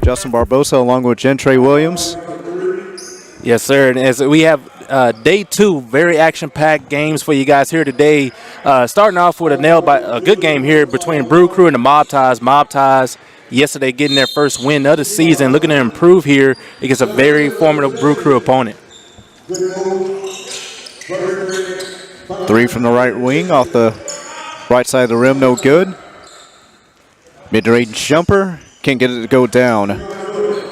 Justin Barbosa along with Gentry Williams. Yes, sir. And as we have day 2, very action-packed games for you guys here today. Starting off with a good game here between Brew Crew and the Mob Ties. Mob Ties yesterday getting their first win of the season, looking to improve here against a very formidable Brew Crew opponent. 3 from the right wing off the right side of the rim, no good. Mid-range jumper, can't get it to go down.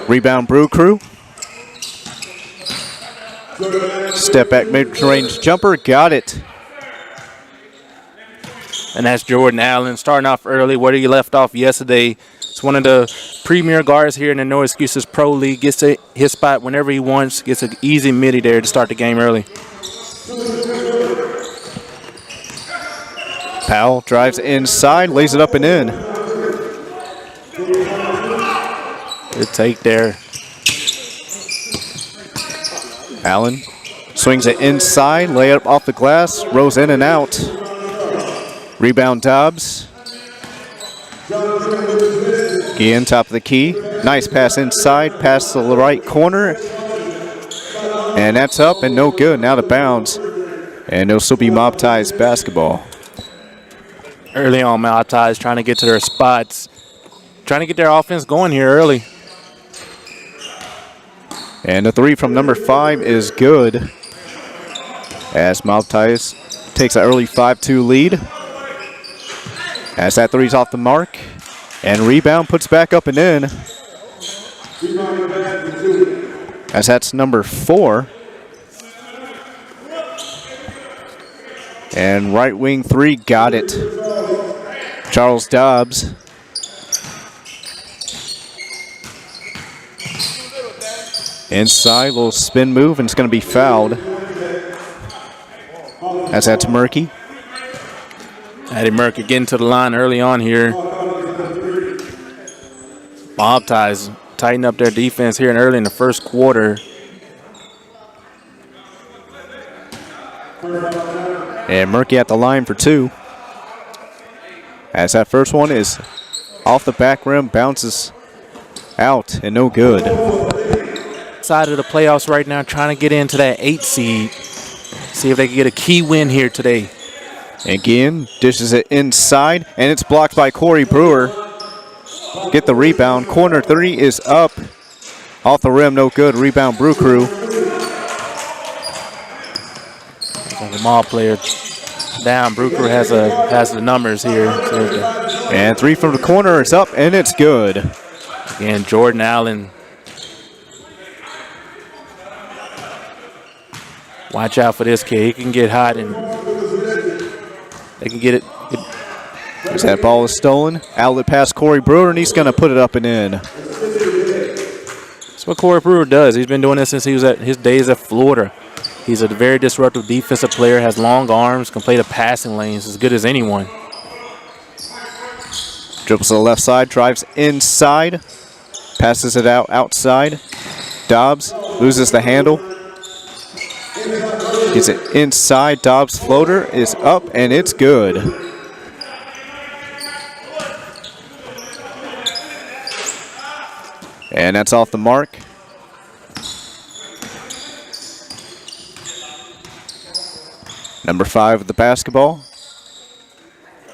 Rebound Brew Crew. Step back mid-range jumper, got it. And that's Jordan Allen starting off early where he left off yesterday. It's one of the premier guards here in the No Excuses Pro League. Gets to his spot whenever he wants. Gets an easy midi there to start the game early. Powell drives inside, lays it up and in. Good take there. Allen swings it inside, lay it off the glass, rolls in and out. Rebound Dobbs. Again, top of the key. Nice pass inside, pass to the right corner. And that's up and no good, now to bounds. And it'll still be Mob Ties basketball. Early on, Mob Ties trying to get to their spots. Trying to get their offense going here early. And the 3 from number 5 is good. As Mob Ties takes an early 5-2 lead. As that 3's off the mark. And rebound puts back up and in. As that's number 4. And right wing 3 got it. Charles Dobbs. Inside, little spin move, and it's going to be fouled. As that's Murky. Eddie Murky getting to the line early on here. Mob Ties tighten up their defense here and early in the first quarter. And Murky at the line for 2. As that first one is off the back rim, bounces out and no good. Side of the playoffs right now, trying to get into that 8 seed. See if they can get a key win here today. Again, dishes it inside, and it's blocked by Corey Brewer. Get the rebound. Corner 3 is up. Off the rim, no good. Rebound, Brew Crew. The Mob player down. Brew Crew has the numbers here. And 3 from the corner is up, and it's good. Again, Jordan Allen. Watch out for this kid. He can get hot and they can get it. As that ball is stolen. Outlet pass Corey Brewer, and he's going to put it up and in. That's what Corey Brewer does. He's been doing this since he was at his days at Florida. He's a very disruptive defensive player, has long arms, can play the passing lanes as good as anyone. Dribbles to the left side, drives inside, passes it out outside. Dobbs loses the handle. Gets it inside. Dobbs' floater is up, and it's good. And that's off the mark. Number 5 with the basketball.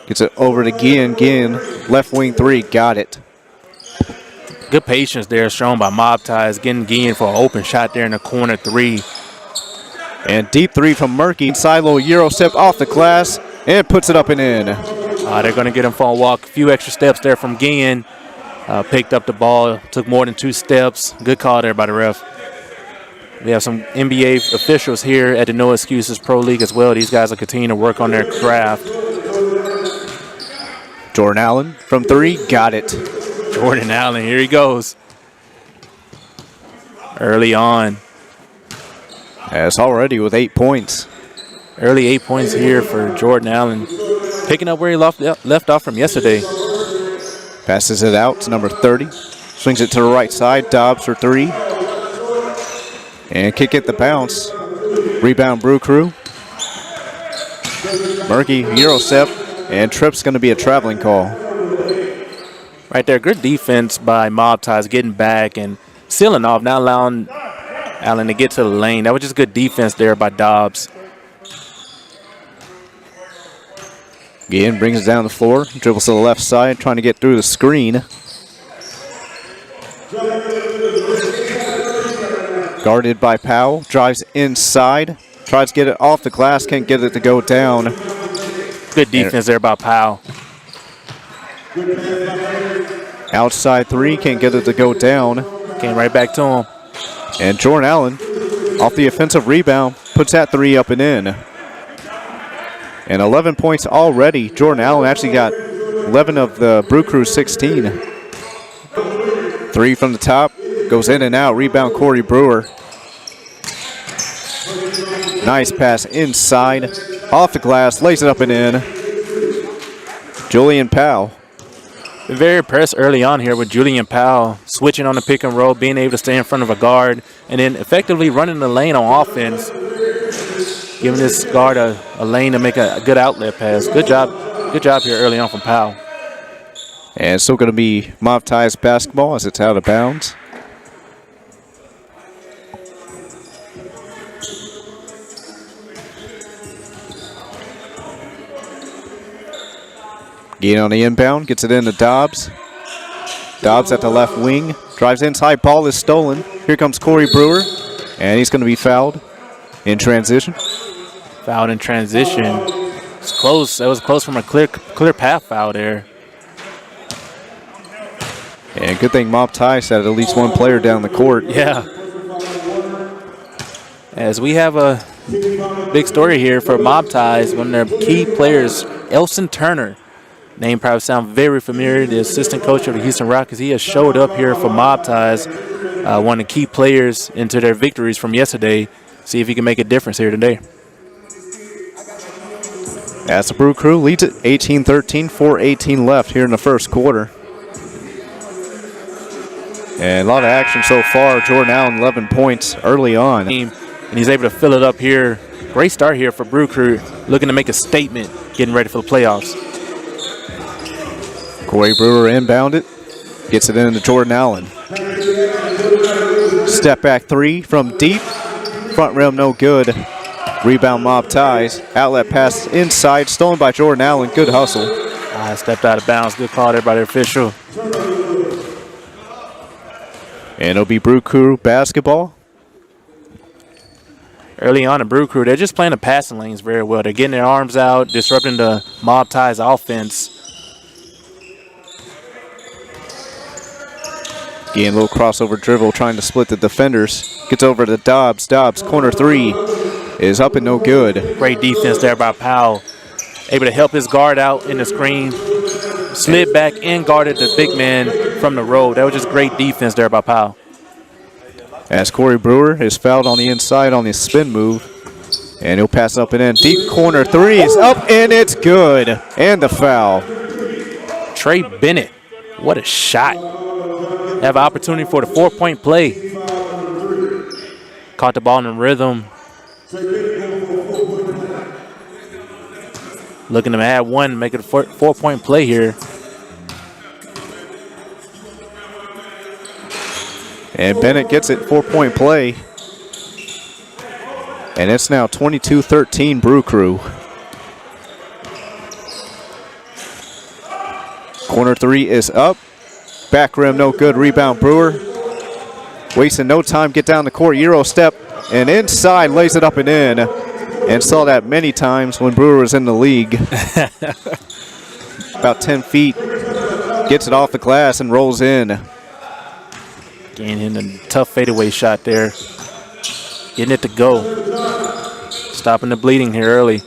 Gets it over to Guillen. Guillen, left wing 3, got it. Good patience there shown by Mob Ties, getting Guillen for an open shot there in the corner 3. And deep 3 from Murky. Side little Euro step off the glass and puts it up and in. They're going to get him for a walk. A few extra steps there from Guillen. Picked up the ball, took more than 2 steps. Good call there by the ref. We have some NBA officials here at the No Excuses Pro League as well. These guys will continue to work on their craft. Jordan Allen from 3, got it. Jordan Allen, here he goes. Early on. As already with 8 points. Early 8 points here for Jordan Allen. Picking up where he left off from yesterday. Passes it out to number 30. Swings it to the right side. Dobbs for 3. And kick it the bounce. Rebound Brew Crew. Murky Euro step. And trip's going to be a traveling call. Right there, good defense by Mob Ties, getting back and sealing off, not allowing Allen to get to the lane. That was just good defense there by Dobbs. Again, brings it down the floor, dribbles to the left side, trying to get through the screen. Guarded by Powell, drives inside, tries to get it off the glass, can't get it to go down. Good defense there by Powell. Outside three, can't get it to go down. Came right back to him. And Jordan Allen, off the offensive rebound, puts that three up and in. And 11 points already. Jordan Allen actually got 11 of the Brew Crew's 16. Three from the top, goes in and out. Rebound, Corey Brewer. Nice pass inside, off the glass, lays it up and in. Julian Powell. Been very impressed early on here with Julian Powell switching on the pick and roll, being able to stay in front of a guard, and then effectively running the lane on offense, giving this guard a lane to make a good outlet pass. Good job here early on from Powell. And it's still going to be Mob Ties basketball as it's out of bounds. Getting on the inbound, gets it into Dobbs. Dobbs at the left wing, drives inside, ball is stolen. Here comes Corey Brewer, and he's going to be fouled in transition. Fouled in transition. It's close. That was close from a clear path foul there. And good thing Mob Ties had at least one player down the court. Yeah. As we have a big story here for Mob Ties, one of their key players, Elson Turner. Name probably sound very familiar. The assistant coach of the Houston Rockets. He has showed up here for Mob Ties, one of the key players into their victories from yesterday. See if he can make a difference here today. As the Brew Crew leads it 18-13, 4:18 left here in the first quarter. And a lot of action so far. Jordan Allen, 11 points early on. And he's able to fill it up here. Great start here for Brew Crew, looking to make a statement, getting ready for the playoffs. Corey Brewer inbound it, gets it into Jordan Allen. Step back three from deep, front rim no good. Rebound Mob Ties, outlet pass inside, stolen by Jordan Allen, good hustle. Stepped out of bounds, good call there by the official. And it'll be Brew Crew basketball. Early on in Brew Crew, they're just playing the passing lanes very well. They're getting their arms out, disrupting the Mob Ties offense. Again, a little crossover dribble trying to split the defenders. Gets over to Dobbs. Dobbs, corner three is up and no good. Great defense there by Powell. Able to help his guard out in the screen. Slid back and guarded the big man from the road. That was just great defense there by Powell. As Corey Brewer is fouled on the inside on his spin move. And he'll pass up and in. Deep corner three is up and it's good. And the foul. Trey Bennett, what a shot. Have an opportunity for the 4-point play. Caught the ball in rhythm. Looking to add one, make it a 4-point play here. And Bennett gets it, 4-point play. And it's now 22-13 Brew Crew. Corner three is up. Back rim, no good. Rebound, Brewer. Wasting no time, get down the court. Euro step, and inside, lays it up and in. And saw that many times when Brewer was in the league. About 10 feet. Gets it off the glass and rolls in. Getting a tough fadeaway shot there. Getting it to go. Stopping the bleeding here early.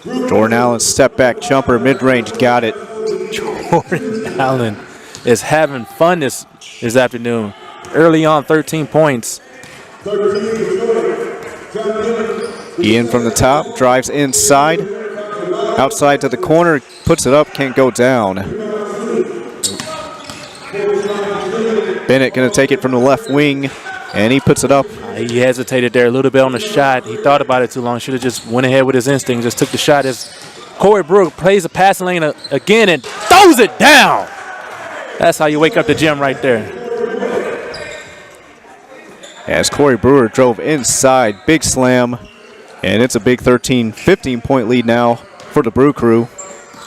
Jordan Allen, step back jumper, mid-range, got it. Jordan Allen is having fun this afternoon. Early on, 13 points. Ian from the top, drives inside. Outside to the corner, puts it up, can't go down. Bennett going to take it from the left wing, and he puts it up. He hesitated there a little bit on the shot. He thought about it too long. Should have just went ahead with his instinct, just took the shot as Corey Brewer plays the passing lane again and throws it down. That's how you wake up the gym right there. As Corey Brewer drove inside, big slam, and it's a big 15-point lead now for the Brew Crew.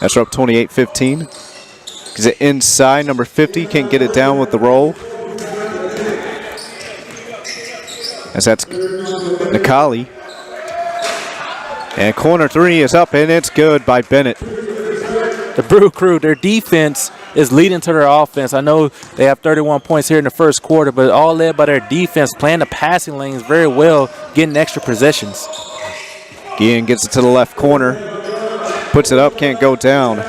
That's up 28-15. Is it inside, number 50, can't get it down with the roll. As that's Nikali. And corner three is up, and it's good by Bennett. The Brew Crew, their defense is leading to their offense. I know they have 31 points here in the first quarter, but all led by their defense, playing the passing lanes very well, getting extra possessions. Guillen gets it to the left corner, puts it up, can't go down.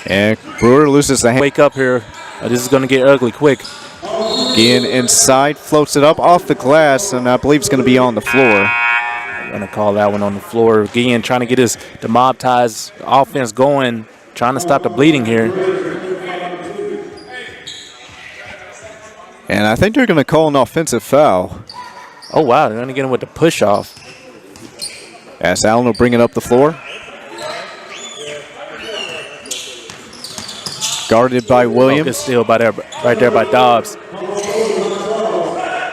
And Brewer loses the hand. Wake up here. This is going to get ugly quick. Guillen inside, floats it up off the glass, and I believe it's going to be on the floor. I'm going to call that one on the floor. Guillen trying to get the Mob Ties offense going, trying to stop the bleeding here. And I think they're going to call an offensive foul. Oh, wow. They're going to get him with the push-off. As Allen will bring it up the floor. Guarded by Williams. Good steal by there, right there by Dobbs.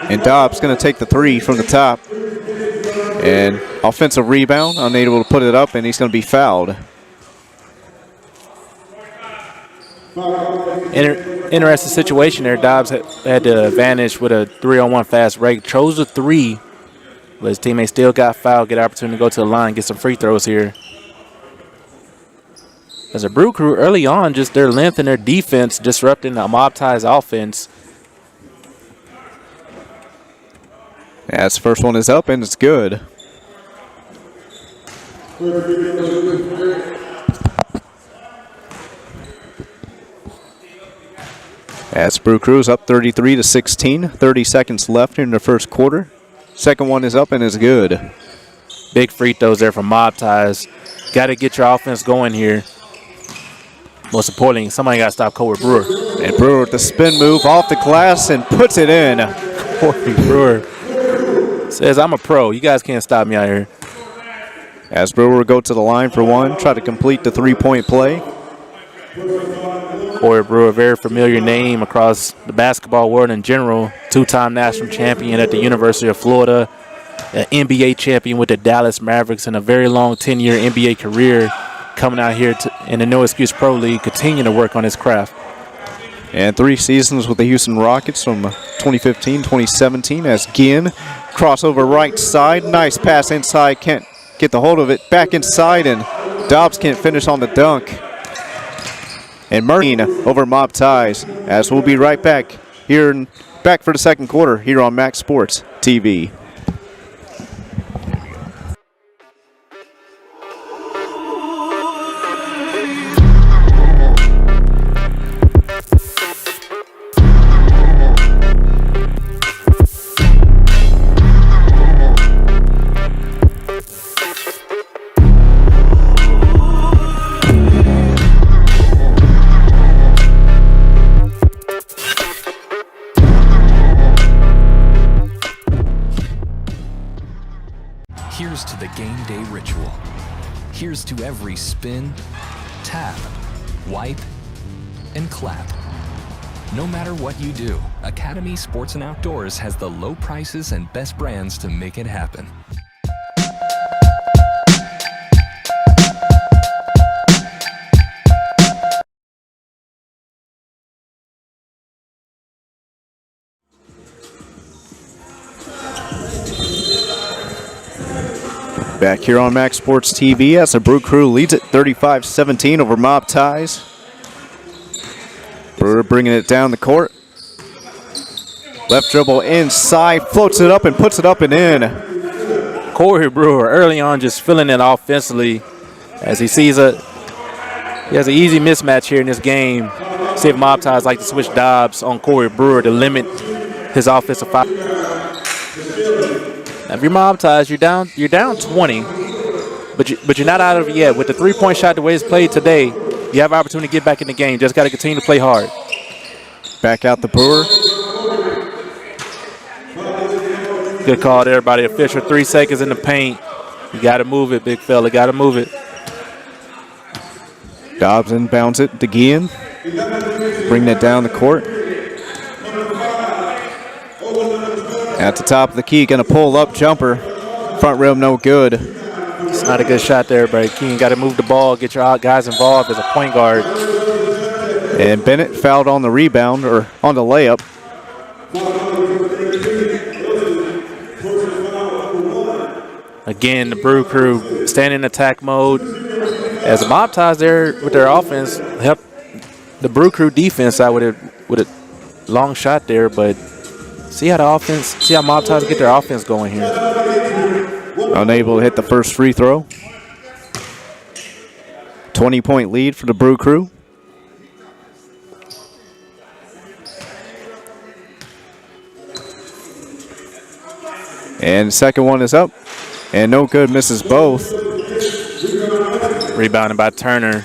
And Dobbs going to take the three from the top. And offensive rebound, unable to put it up, and he's going to be fouled. Interesting situation there. Dobbs had the advantage with a 3-on-1 fast break. Chose the three, but his teammate still got fouled. Get an opportunity to go to the line, get some free throws here. As a Brew Crew, early on, just their length and their defense disrupting the Mob Ties offense. As the first one is up, and it's good. As Brew Crew's up 33-16, 30 seconds left in the first quarter. Second one is up and is good. Big free throws there from Mob Ties. Got to get your offense going here. Most importantly, somebody got to stop Corey Brewer. And Brewer with the spin move off the glass and puts it in. Corey Brewer says, I'm a pro. You guys can't stop me out here. As Brewer will go to the line for one, try to complete the three-point play. Corey Brewer, a very familiar name across the basketball world in general. Two-time national champion at the University of Florida. An NBA champion with the Dallas Mavericks and a very long 10-year NBA career. Coming out here in the No Excuse Pro League, continuing to work on his craft. And 3 seasons with the Houston Rockets from 2015-2017 as Guillen crossover right side. Nice pass inside, can't get the hold of it. Back inside, and Dobbs can't finish on the dunk. And Murray over Mob Ties, as we'll be right back here, back for the second quarter here on Maxx Sports TV. Here's to the game day ritual. Here's to every spin, tap, wipe, and clap. No matter what you do, Academy Sports and Outdoors has the low prices and best brands to make it happen. Back here on Maxx Sports TV as the Brew Crew leads it 35-17 over Mob Ties. Brewer bringing it down the court. Left dribble inside, floats it up and puts it up and in. Corey Brewer early on just filling it offensively as he sees he has an easy mismatch here in this game. See if Mob Ties like to switch Dobbs on Corey Brewer to limit his offensive foul. Now, if you're Mob Ties, you're down 20, but you're not out of it yet. With the three-point shot, the way it's played today, you have an opportunity to get back in the game. Just got to continue to play hard. Back out the Brewer. Good call there by the official. 3 seconds in the paint. You got to move it, big fella. Got to move it. Dobbs inbounds it to Guillen. Bringing it down the court. At the top of the key, going to pull up jumper. Front rim, no good. It's not a good shot there, but King got to move the ball, get your guys involved as a point guard. And Bennett fouled on the rebound, or on the layup. Again, the Brew Crew staying in attack mode. As the Mob Ties there with their offense, help the Brew Crew defense out with a long shot there, but see how Mob Ties get their offense going here. Unable to hit the first free throw. 20-point lead for the Brew Crew. And the second one is up. And no good, misses both. Rebounded by Turner.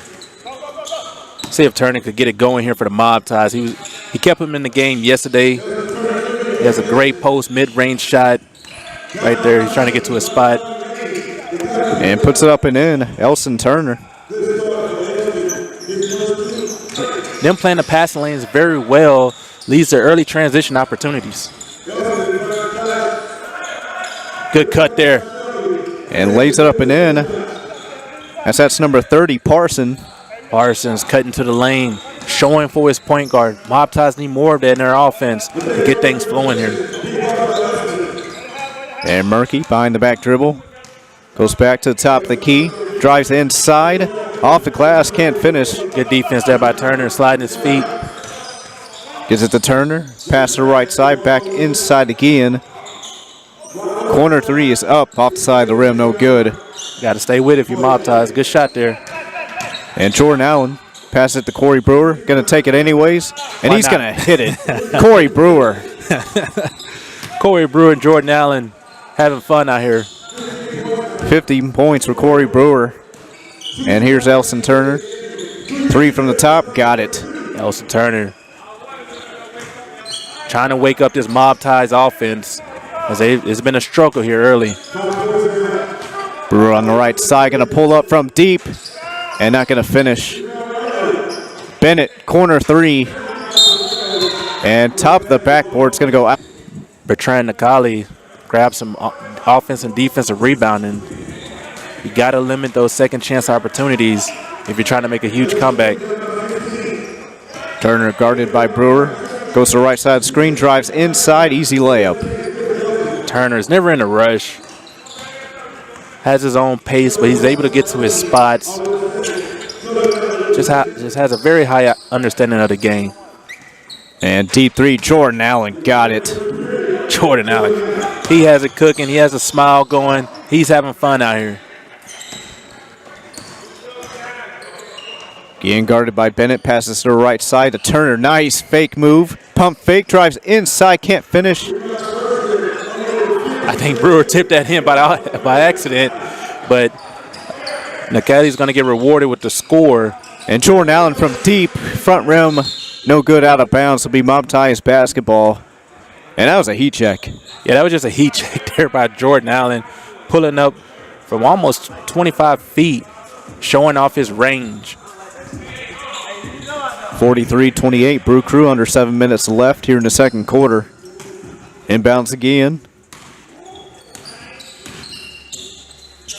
See if Turner could get it going here for the Mob Ties. He kept him in the game yesterday. He has a great post mid-range shot right there. He's trying to get to a spot. And puts it up and in. Elson Turner. Them playing the passing lanes very well leads to early transition opportunities. Good cut there. And lays it up and in. That's number 30, Parson. Parsons cutting to the lane, showing for his point guard. Mob Ties need more of that in their offense to get things flowing here. And Murky behind the back dribble. Goes back to the top of the key. Drives inside. Off the glass, can't finish. Good defense there by Turner, sliding his feet. Gives it to Turner. Pass to the right side, back inside again. Corner three is up, off the side of the rim, no good. Got to stay with it if you're Mob Ties. Good shot there. And Jordan Allen passes it to Corey Brewer. Going to take it anyways, and Why he's not? going to hit it. Corey Brewer. Corey Brewer and Jordan Allen having fun out here. 15 points for Corey Brewer. And here's Elson Turner. Three from the top, got it. Elson Turner trying to wake up this Mob Ties offense, as it's been a struggle here early. Brewer on the right side, going to pull up from deep, and not going to finish. Bennett, corner three, and top of the backboard is going to go out. Bertrand Nakali grabs some offense and defensive rebounding. You got to limit those second chance opportunities if you're trying to make a huge comeback. Turner guarded by Brewer. Goes to the right side of the screen, drives inside, easy layup. Turner's never in a rush. Has his own pace, but he's able to get to his spots. Just has a very high understanding of the game. And deep three, Jordan Allen got it. Jordan Allen, he has it cooking. He has a smile going. He's having fun out here. Again guarded by Bennett, passes to the right side to Turner. Nice fake move. Pump fake, drives inside, can't finish. I think Brewer tipped that in by accident, but Nakali's going to get rewarded with the score. And Jordan Allen from deep, front rim, no good, out of bounds. Will be Mob Ties basketball. And that was a heat check. Yeah, that was just a heat check there by Jordan Allen, pulling up from almost 25 feet, showing off his range. 43-28, Brew Crew, under 7 minutes left here in the second quarter. Inbounds again.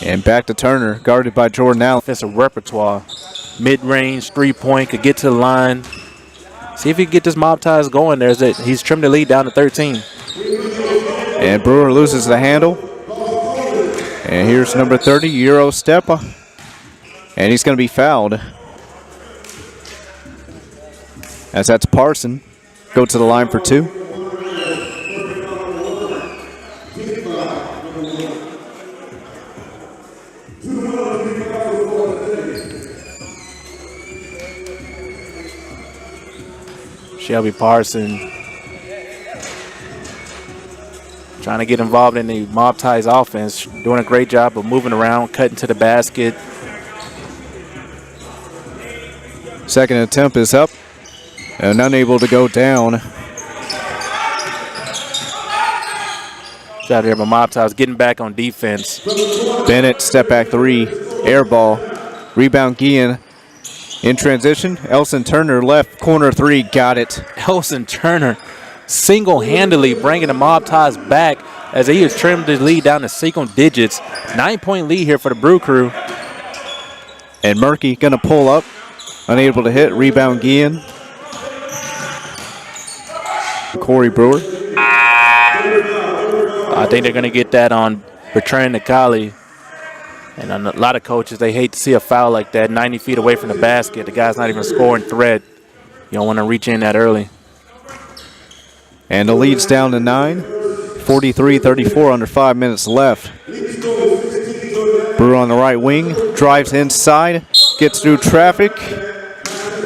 And back to Turner, guarded by Jordan Allen. Offensive repertoire, mid-range, three-point, could get to the line. See if he can get this Mob Ties going there. He's trimmed the lead down to 13. And Brewer loses the handle. And here's number 30, Euro step. And he's going to be fouled. As that's Parson. Go to the line for two. Shelby Parson trying to get involved in the Mob Ties offense, doing a great job of moving around, cutting to the basket. Second attempt is up and unable to go down. Shot here by Mob Ties, getting back on defense. Bennett, step back three, air ball. Rebound Guillen. In transition, Elson Turner left corner 3, got it. Elson Turner single-handedly bringing the Mob Ties back as he has trimmed the lead down to single digits. 9-point lead here for the Brew Crew. And Murky gonna pull up, unable to hit. Rebound Guillen. Corey Brewer. I think they're gonna get that on Bertrand Nikali. And a lot of coaches, they hate to see a foul like that, 90 feet away from the basket. The guy's not even scoring threat. You don't want to reach in that early. And the lead's down to 9. 43-34, under 5 minutes left. Brewer on the right wing, drives inside, gets through traffic.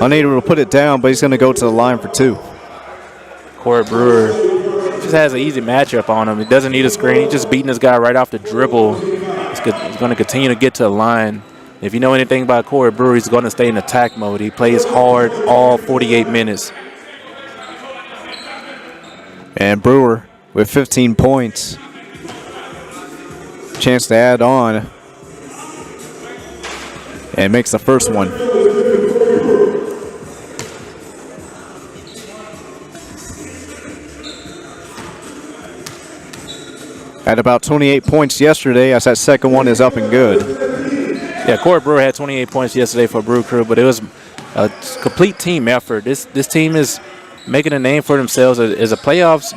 Unable to put it down, but he's going to go to the line for 2. Corey Brewer just has an easy matchup on him. He doesn't need a screen. He's just beating this guy right off the dribble. He's going to continue to get to the line. If you know anything about Corey Brewer, he's going to stay in attack mode. He plays hard all 48 minutes. And Brewer with 15 points. Chance to add on. And makes the first one. At about 28 points yesterday, as that second one is up and good. Yeah, Corey Brewer had 28 points yesterday for Brew Crew, but it was a complete team effort. This team is making a name for themselves as a playoffs,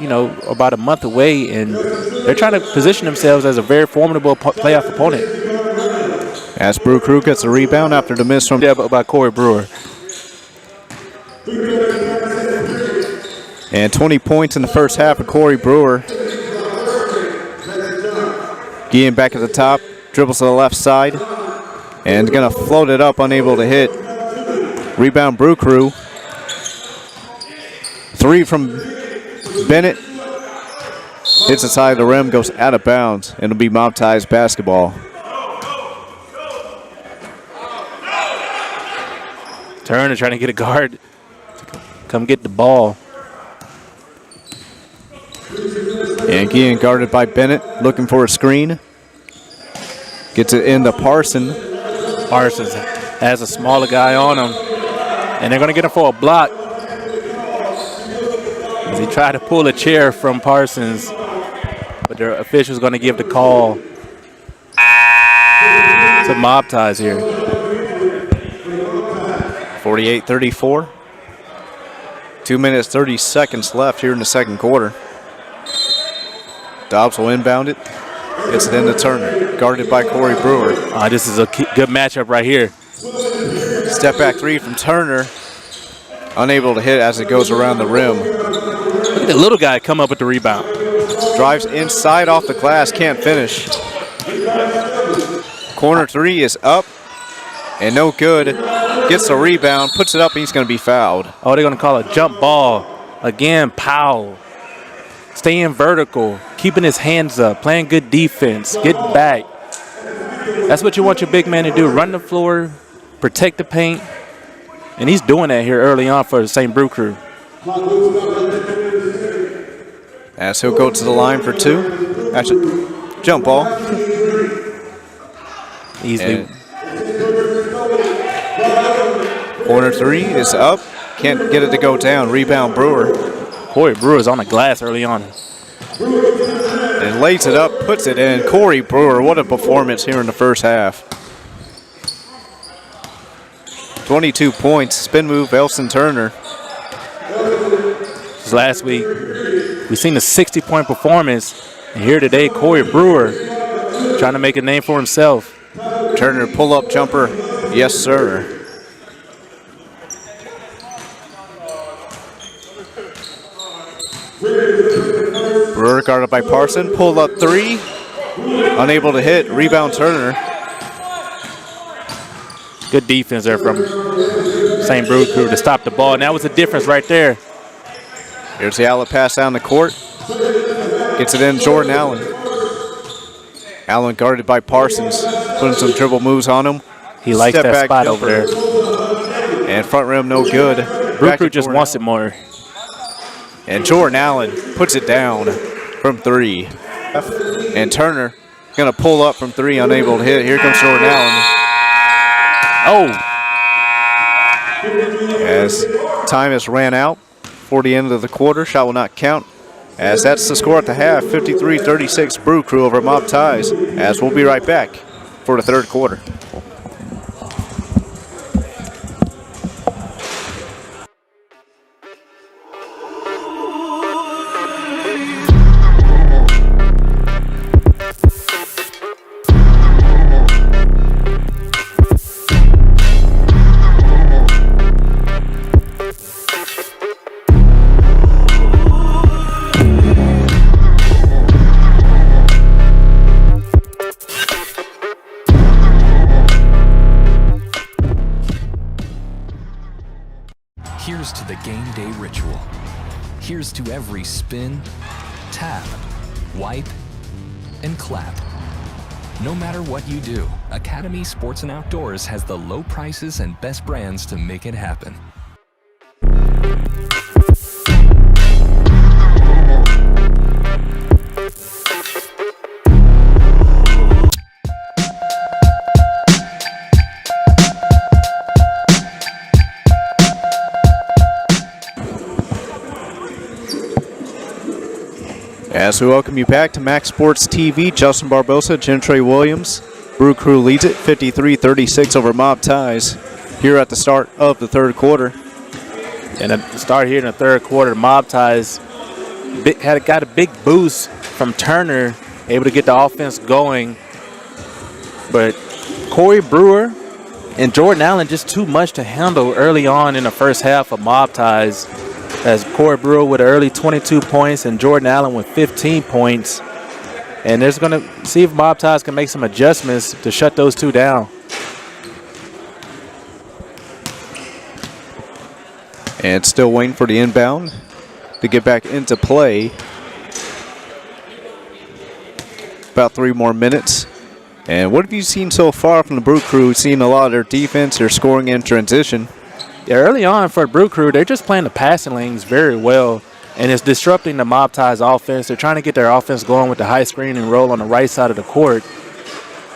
about a month away, and they're trying to position themselves as a very formidable playoff opponent. As Brew Crew gets a rebound after the miss from by Corey Brewer. And 20 points in the first half of Corey Brewer. Guillen back at the top, dribbles to the left side, and gonna float it up, unable to hit. Rebound Brew Crew. 3 from Bennett. Hits the side of the rim, goes out of bounds, and it'll be Mob Ties basketball. Turner trying to get a guard to come get the ball. And Guillen guarded by Bennett, looking for a screen. Gets it into Parsons. Parsons has a smaller guy on him, and they're going to get him for a block. As he tried to pull a chair from Parsons, but their official's going to give the call to Mob Ties here. 48-34. 2 minutes, 30 seconds left here in the second quarter. Dobbs will inbound it. Gets it into Turner. Guarded by Corey Brewer. This is a good matchup right here. Step back 3 from Turner. Unable to hit as it goes around the rim. Look at the little guy come up with the rebound. Drives inside off the glass. Can't finish. Corner 3 is up. And no good. Gets the rebound. Puts it up and he's going to be fouled. Oh, they're going to call a jump ball. Again, Powell. Staying vertical, keeping his hands up, playing good defense, getting back. That's what you want your big man to do. Run the floor, protect the paint. And he's doing that here early on for the St. Brew Crew. As he'll go to the line for 2. Actually, jump ball. Easily. Corner 3 is up. Can't get it to go down. Rebound Brewer. Corey Brewer is on the glass early on. And lays it up, puts it in. Corey Brewer, what a performance here in the first half. 22 points. Spin move, Elson Turner. Just last week, we've seen a 60-point performance. And here today, Corey Brewer trying to make a name for himself. Turner pull-up jumper. Yes, sir. Brewer guarded by Parson. Pulled up 3. Unable to hit. Rebound Turner. Good defense there from St. Brew Crew to stop the ball. And that was the difference right there. Here's the outlet pass down the court. Gets it in, Jordan Allen. Allen guarded by Parsons. Putting some dribble moves on him. He likes Step that spot jumper. over there. And front rim no good. Brew Crew just wants it more. And Jordan Allen puts it down from 3. And Turner going to pull up from 3, unable to hit. Here comes Jordan Allen. Oh. as time has ran out for the end of the quarter. Shot will not count, as that's the score at the half. 53-36 Brew Crew over Mob Ties, as we'll be right back for the third quarter. Here's to the game day ritual. Here's to every spin, tap, wipe, and clap. No matter what you do, Academy Sports and Outdoors has the low prices and best brands to make it happen. As we welcome you back to Maxx Sports TV, Justin Barbosa, Gentry Williams. Brew Crew leads it 53-36 over Mob Ties here at the start of the third quarter. And at the start here in the third quarter, Mob Ties got a big boost from Turner, able to get the offense going. But Corey Brewer and Jordan Allen just too much to handle early on in the first half of Mob Ties, as Corey Brewer with early 22 points and Jordan Allen with 15 points. And there's going to see if Mob Ties can make some adjustments to shut those two down. And still waiting for the inbound to get back into play. About 3 more minutes. And what have you seen so far from the Brew Crew? Seen a lot of their defense, their scoring in transition. Yeah, early on for the Brew Crew, they're just playing the passing lanes very well, and it's disrupting the Mob Ties offense. They're trying to get their offense going with the high screen and roll on the right side of the court.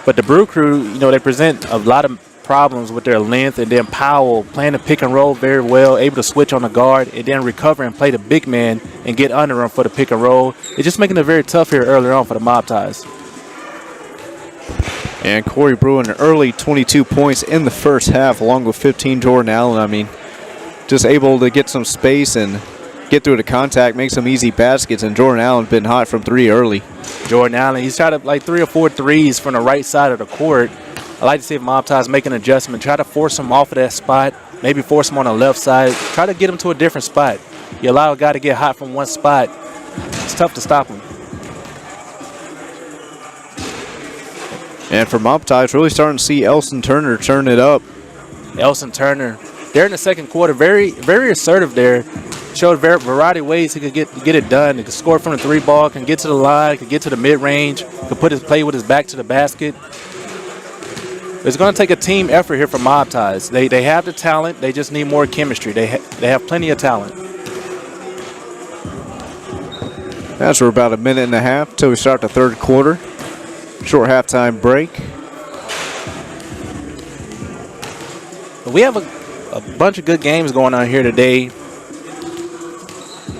But the Brew Crew, they present a lot of problems with their length, and then Powell playing the pick and roll very well, able to switch on the guard and then recover and play the big man and get under him for the pick and roll. It's just making it very tough here earlier on for the Mob Ties. And Corey Brewer early 22 points in the first half, along with 15 Jordan Allen. I mean, just able to get some space and get through the contact, make some easy baskets, and Jordan Allen been hot from 3 early. Jordan Allen, he's tried like 3 or 4 threes from the right side of the court. I like to see if Mob Ties make an adjustment, try to force him off of that spot, maybe force him on the left side, try to get him to a different spot. You allow a guy to get hot from one spot, it's tough to stop him. And for Mob Ties, really starting to see Elson Turner turn it up. Elson Turner, there in the second quarter, very, very assertive there. Showed a variety of ways he could get it done. He could score from the 3 ball, can get to the line, could get to the mid-range, could play with his back to the basket. It's going to take a team effort here for Mob Ties. They have the talent. They just need more chemistry. They have plenty of talent. As we're about a minute and a half till we start the third quarter. Short halftime break. We have a bunch of good games going on here today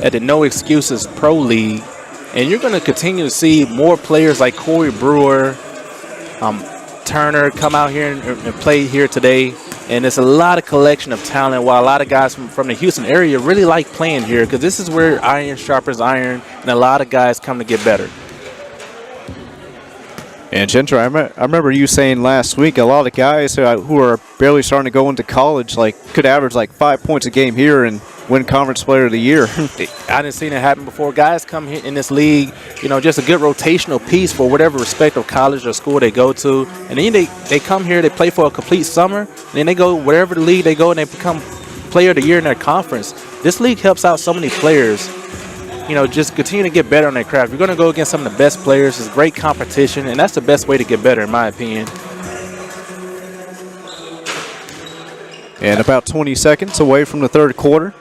at the No Excuses Pro League. And you're going to continue to see more players like Corey Brewer, Turner come out here and play here today. And it's a lot of collection of talent, while a lot of guys from the Houston area really like playing here, because this is where iron sharpens iron, and a lot of guys come to get better. And Gentry, I remember you saying last week a lot of guys who are barely starting to go into college could average 5 points a game here and win Conference Player of the Year. I didn't see it happen before. Guys come here in this league, just a good rotational piece for whatever respective college or school they go to. And then they come here, they play for a complete summer, and then they go wherever the league they go and they become Player of the Year in their conference. This league helps out so many players. Just continue to get better on their craft. You're going to go against some of the best players. It's great competition, and that's the best way to get better, in my opinion. And about 20 seconds away from the third quarter.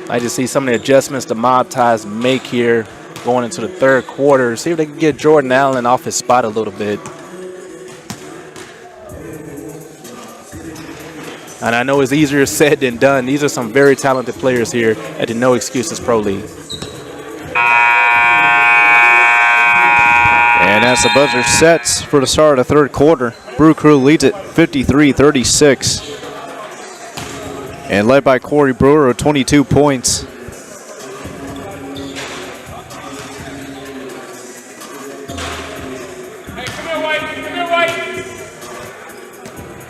I just see some of the adjustments the Mob Ties make here going into the third quarter. See if they can get Jordan Allen off his spot a little bit. And I know it's easier said than done. These are some very talented players here at the No Excuses Pro League. And as the buzzer sets for the start of the third quarter, Brew Crew leads it 53-36. And led by Corey Brewer with 22 points.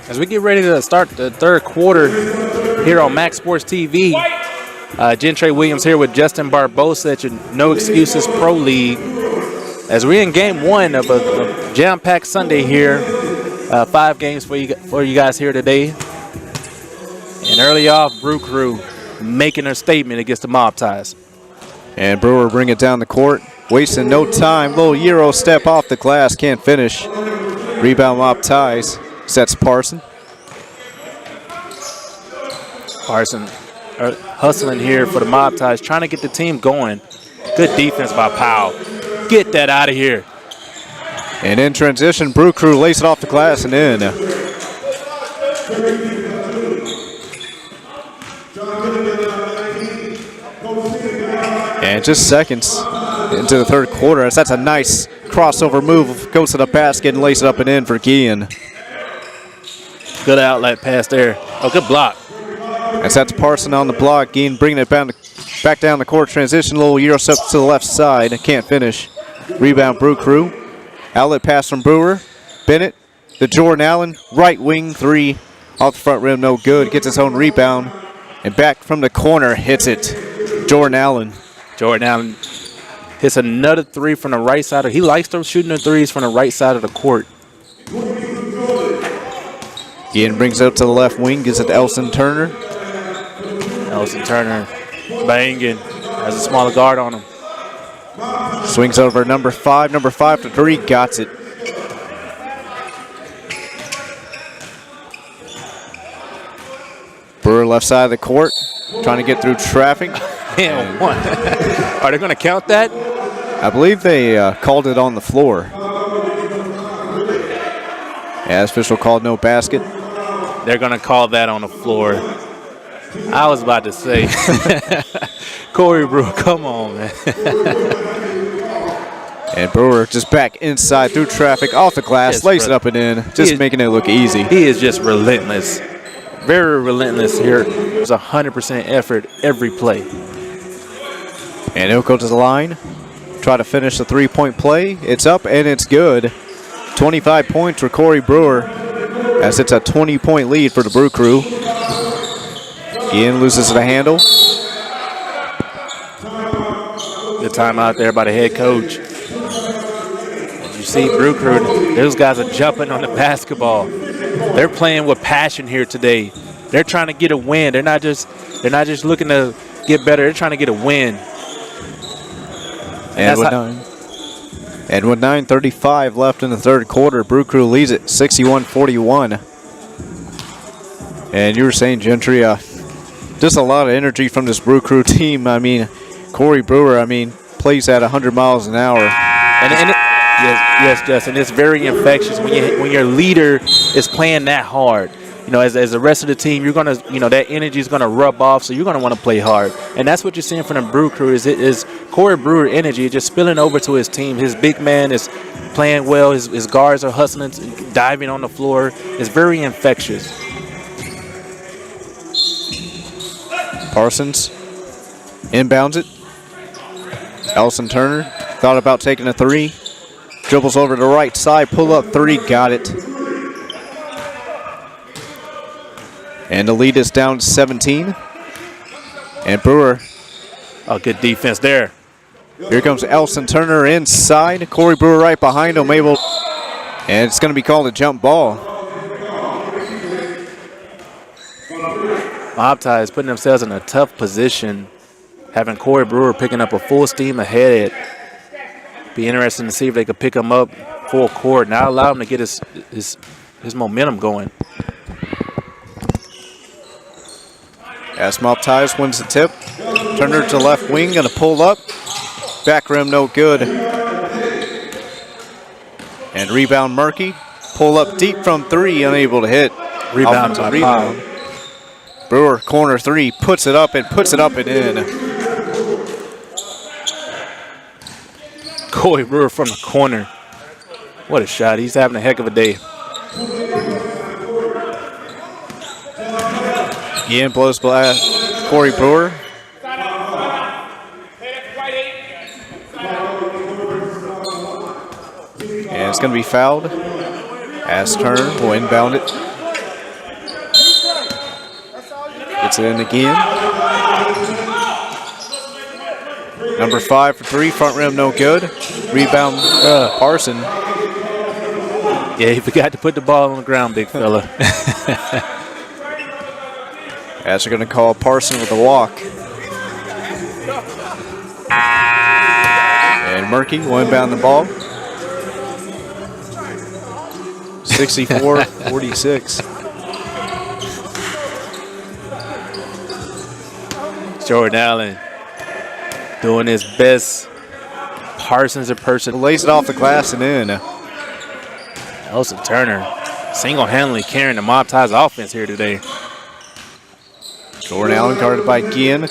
As we get ready to start the third quarter here on Maxx Sports TV, Gentry Williams here with Justin Barbosa at your No Excuses Pro League. As we're in game one of a jam-packed Sunday here, 5 games for you guys here today. And early off, Brew Crew making a statement against the Mob Ties. And Brewer bring it down the court, wasting no time. Little Euro step off the glass, can't finish. Rebound Mob Ties. Sets Parson. Parson hustling here for the Mob Ties, trying to get the team going. Good defense by Powell. Get that out of here. And in transition, Brew Crew lace it off the glass and in. And just seconds into the third quarter, as that's a nice crossover move. Goes to the basket and lace it up and in for Guillen. Good outlet pass there. Oh, good block. As that's Parson on the block. Guillen bringing it back down the court. Transition, little Euro step to the left side. Can't finish. Rebound, Brew Crew. Outlet pass from Brewer. Bennett, the Jordan Allen, right wing three. Off the front rim, no good. Gets his own rebound. And back from the corner, hits it. Jordan Allen. Jordan Allen hits another three from the right side. He likes to shooting the threes from the right side of the court. Guillen brings it up to the left wing, gives it to Elson Turner. Elson Turner banging, has a smaller guard on him. Swings over number 5. Number 5 to 3, got it. Brewer left side of the court, trying to get through traffic. And one. Are they going to count that? I believe they called it on the floor. As official called no basket. They're going to call that on the floor. I was about to say, Corey Brewer, come on, man. And Brewer just back inside through traffic, off the glass, lace it up and in, just making it look easy. He is just relentless. Very relentless here. There's 100% effort every play. And he'll go to the line, try to finish the three-point play. It's up and it's good. 25 points for Corey Brewer, as it's a 20-point lead for the Brew Crew. Ian loses the handle. Good timeout there by the head coach. As you see, Brew Crew, those guys are jumping on the basketball. They're playing with passion here today. They're trying to get a win. They're not just looking to get better. They're trying to get a win. And with 9:35 left in the third quarter, Brew Crew leads it 61-41. And you were saying, Gentry, just a lot of energy from this Brew Crew team. I mean, Corey Brewer, plays at 100 miles an hour. Yes, Justin. It's very infectious when your leader is playing that hard. You know, as the rest of the team, you're gonna, that energy is gonna rub off. So you're gonna want to play hard, and that's what you're seeing from the Brew Crew. Is Corey Brewer energy just spilling over to his team. His big man is playing well. His guards are hustling, diving on the floor. It's very infectious. Parsons inbounds it. Elson Turner thought about taking a three. Dribbles over to the right side, pull up three, got it. And the lead is down to 17. And Brewer. Oh, good defense there. Here comes Elson Turner inside. Corey Brewer right behind him, and it's going to be called a jump ball. Mob Ties putting themselves in a tough position, having Corey Brewer picking up a full steam ahead. Be interesting to see if they could pick him up full court, not allow him to get his momentum going. As Mob Ties wins the tip. Turner to left wing, going to pull up. Back rim, no good. And rebound Murky. Pull up deep from three, unable to hit. Rebound by Powell. Brewer, corner three, puts it up and in. Corey Brewer from the corner. What a shot. He's having a heck of a day. Again, blows by Corey Brewer. And it's going to be fouled as Turner will inbound it. Gets it in again. Number 5 for 3, front rim no good. Rebound Parson. Yeah, he forgot to put the ball on the ground, big fella. As they're going to call Parson with a walk. And Murky will inbound the ball. 64-46. Jordan Allen doing his best. Parsons in person. Lays it off the glass and in. Elson Turner single-handedly carrying the Mob Ties offense here today. Jordan Allen guarded by Guillen.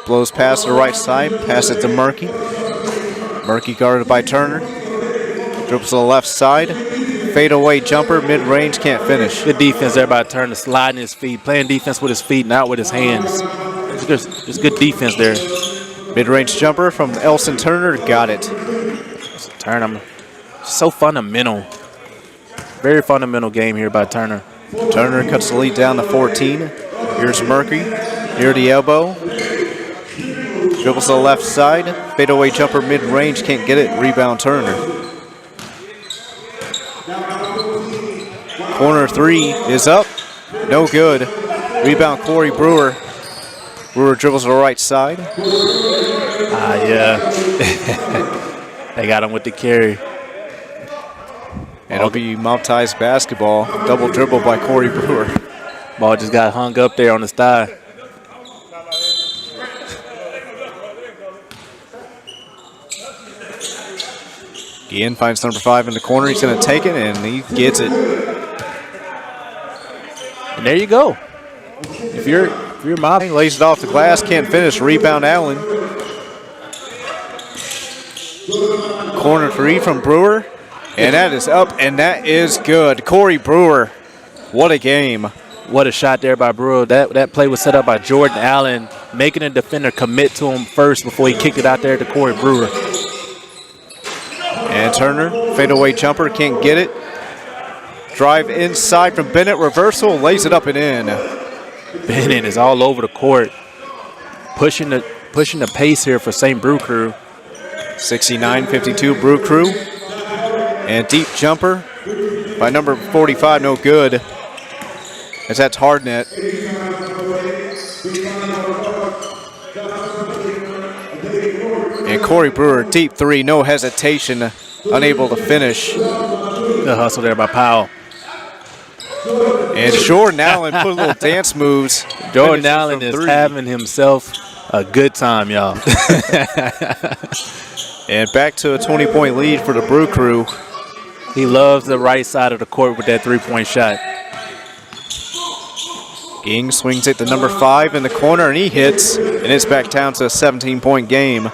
Blows past the right side. Pass it to Murky. Murky guarded by Turner. Dribbles to the left side. Fadeaway jumper, mid-range, can't finish. Good defense there by Turner, sliding his feet, playing defense with his feet, not with his hands. It's good defense there. Mid-range jumper from Elson Turner, got it. Turner, so fundamental. Very fundamental game here by Turner. Turner cuts the lead down to 14. Here's Murky, near the elbow. Dribbles to the left side. Fadeaway jumper, mid-range, can't get it. Rebound Turner. Corner three is up. No good. Rebound Corey Brewer. Brewer dribbles to the right side. Yeah. They got him with the carry. And it'll be Mob Ties basketball. Double dribble by Corey Brewer. Ball just got hung up there on his thigh. Guillen finds number 5 in the corner. He's going to take it, and he gets it. And there you go. If you're Mob, He lays it off the glass, can't finish. Rebound Allen. Corner three from Brewer. And that is up, and that is good. Corey Brewer, what a game. what a shot there by Brewer. That play was set up by Jordan Allen, making a defender commit to him first before he kicked it out there to Corey Brewer. And Turner, fadeaway jumper, can't get it. Drive inside from Bennett, reversal, lays it up and in. Bennett is all over the court, pushing the pace here for St. Brew Crew. 69-52 Brew Crew. And deep jumper by number 45, no good. As that's hard net. And Corey Brewer, deep three, no hesitation, unable to finish. Good hustle there by Powell. And Jordan Allen put a little dance moves. Jordan Allen is having himself a good time, y'all. And back to a 20-point lead for the Brew Crew. He loves the right side of the court with that three-point shot. Ging swings it to number 5 in the corner, and he hits, and it's back down to a 17-point game.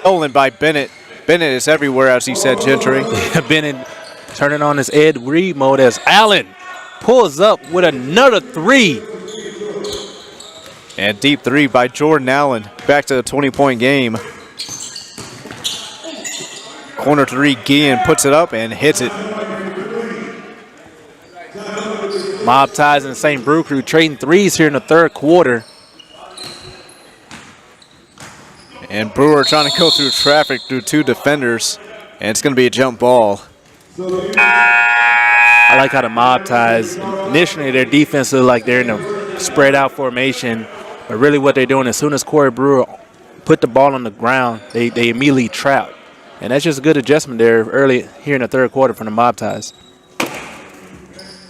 Stolen by Bennett. Bennett is everywhere, as he said, Gentry. Bennett turning on his Ed Reed mode as Allen pulls up with another three. And deep three by Jordan Allen. Back to the 20-point game. Corner three, Guillen puts it up and hits it. Mob Ties and St. Brew Crew trading threes here in the third quarter. And Brewer trying to go through traffic through two defenders. And it's going to be a jump ball. I like how the Mob Ties, initially their defense looks like they're in a spread out formation. But really what they're doing, as soon as Corey Brewer put the ball on the ground, they immediately trap. And that's just a good adjustment there early here in the third quarter from the Mob Ties.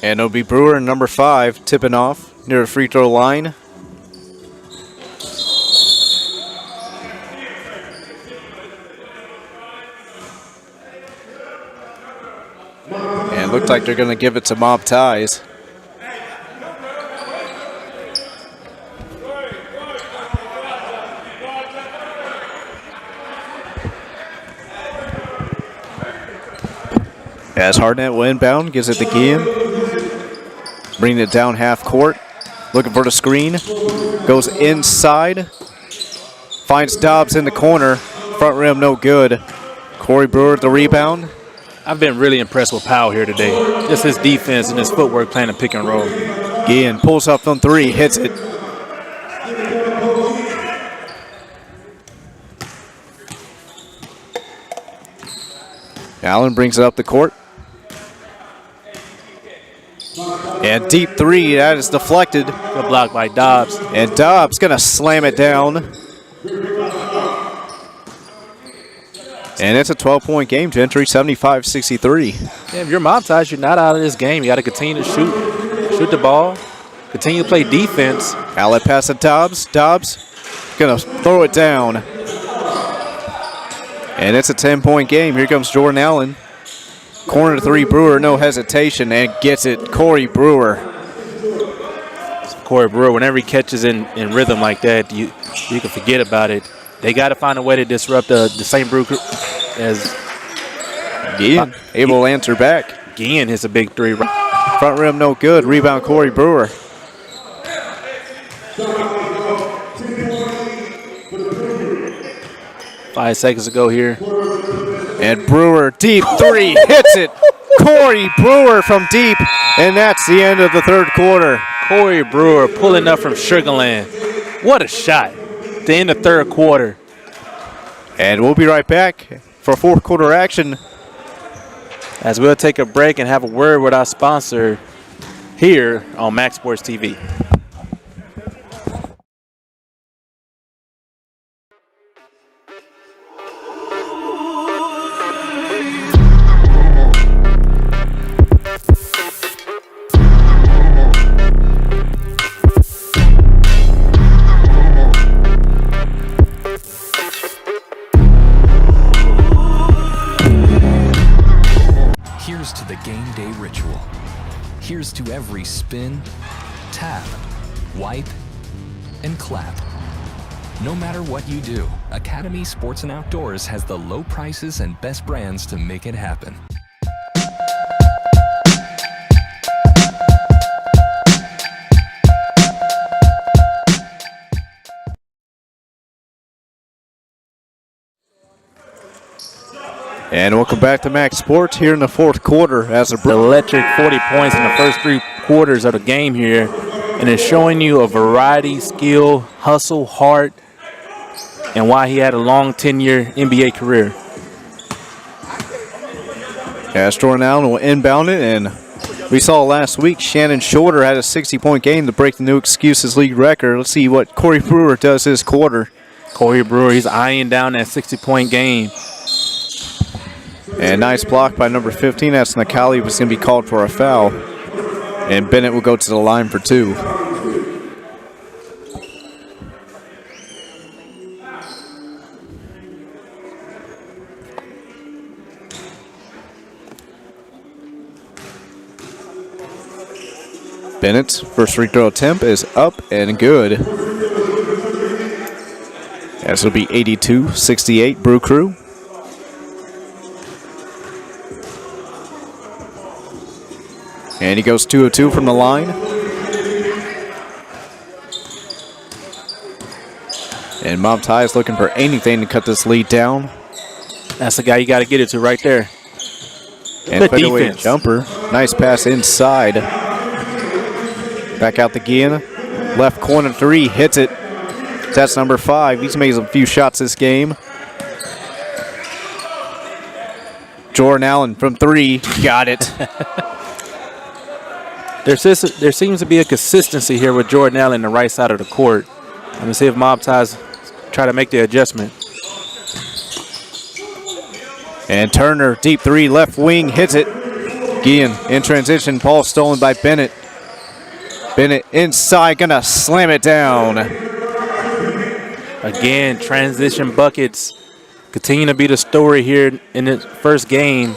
And it'll be Brewer and number 5 tipping off near the free throw line. And it looked like they're going to give it to Mob Ties. As Hartnett will inbound, gives it to Guillen. Bringing it down half court. Looking for the screen. Goes inside. Finds Dobbs in the corner. Front rim no good. Corey Brewer with the rebound. I've been really impressed with Powell here today. Just his defense and his footwork playing a pick and roll. Guillen pulls up on three, hits it. Allen brings it up the court. And deep three, that is deflected. Good block by Dobbs. And Dobbs gonna slam it down. And it's a 12-point game, Gentry, 75-63. Yeah, if you're Mob Ties, you're not out of this game. You got to continue to shoot the ball, continue to play defense. Outlet pass to Dobbs. Dobbs gonna throw it down. And it's a 10-point game. Here comes Jordan Allen. Corner three, Brewer, no hesitation, and gets it. Corey Brewer. Corey Brewer, whenever he catches in rhythm like that, you can forget about it. They got to find a way to disrupt the St. Brew as Guillen able to answer back. Guillen hits a big three. Front rim no good. Rebound Corey Brewer. Five seconds to go here. And Brewer, deep three, hits it. Corey Brewer from deep, and that's the end of the third quarter. Corey Brewer pulling up from Sugarland. What a shot to end the third quarter. And we'll be right back for fourth quarter action. As we'll take a break and have a word with our sponsor here on Maxx Sports TV. Here's to the game day ritual. Here's to every spin, tap, wipe, and clap. No matter what you do, Academy Sports and Outdoors has the low prices and best brands to make it happen. And welcome back to Maxx Sports here in the fourth quarter as a Electric 40 points in the first three quarters of the game here. And it's showing you a variety, skill, hustle, heart, and why he had a long 10-year NBA career. As Jordan Allen will inbound it, and we saw last week Shannon Shorter had a 60-point game to break the No Excuses League record. Let's see what Corey Brewer does this quarter. Corey Brewer, he's eyeing down that 60-point game. And nice block by number 15. That's Nakali was going to be called for a foul. And Bennett will go to the line for two. Bennett's first free throw attempt is up and good. This will be 82-68 Brew Crew. And he goes 2 of 2 from the line. And Mob Ties looking for anything to cut this lead down. That's the guy you got to get it to right there. And Good fadeaway defense. jumper. Nice pass inside. Back out the Guillen. Left corner three. Hits it. That's number 5. He's made a few shots this game. Jordan Allen from 3. Got it. There seems to be a consistency here with Jordan Allen on the right side of the court. Let me see if Mob Ties try to make the adjustment. And Turner, deep 3, left wing, hits it. Guillen in transition, ball stolen by Bennett. Bennett inside, gonna slam it down. Again, transition buckets continue to be the story here in the first game.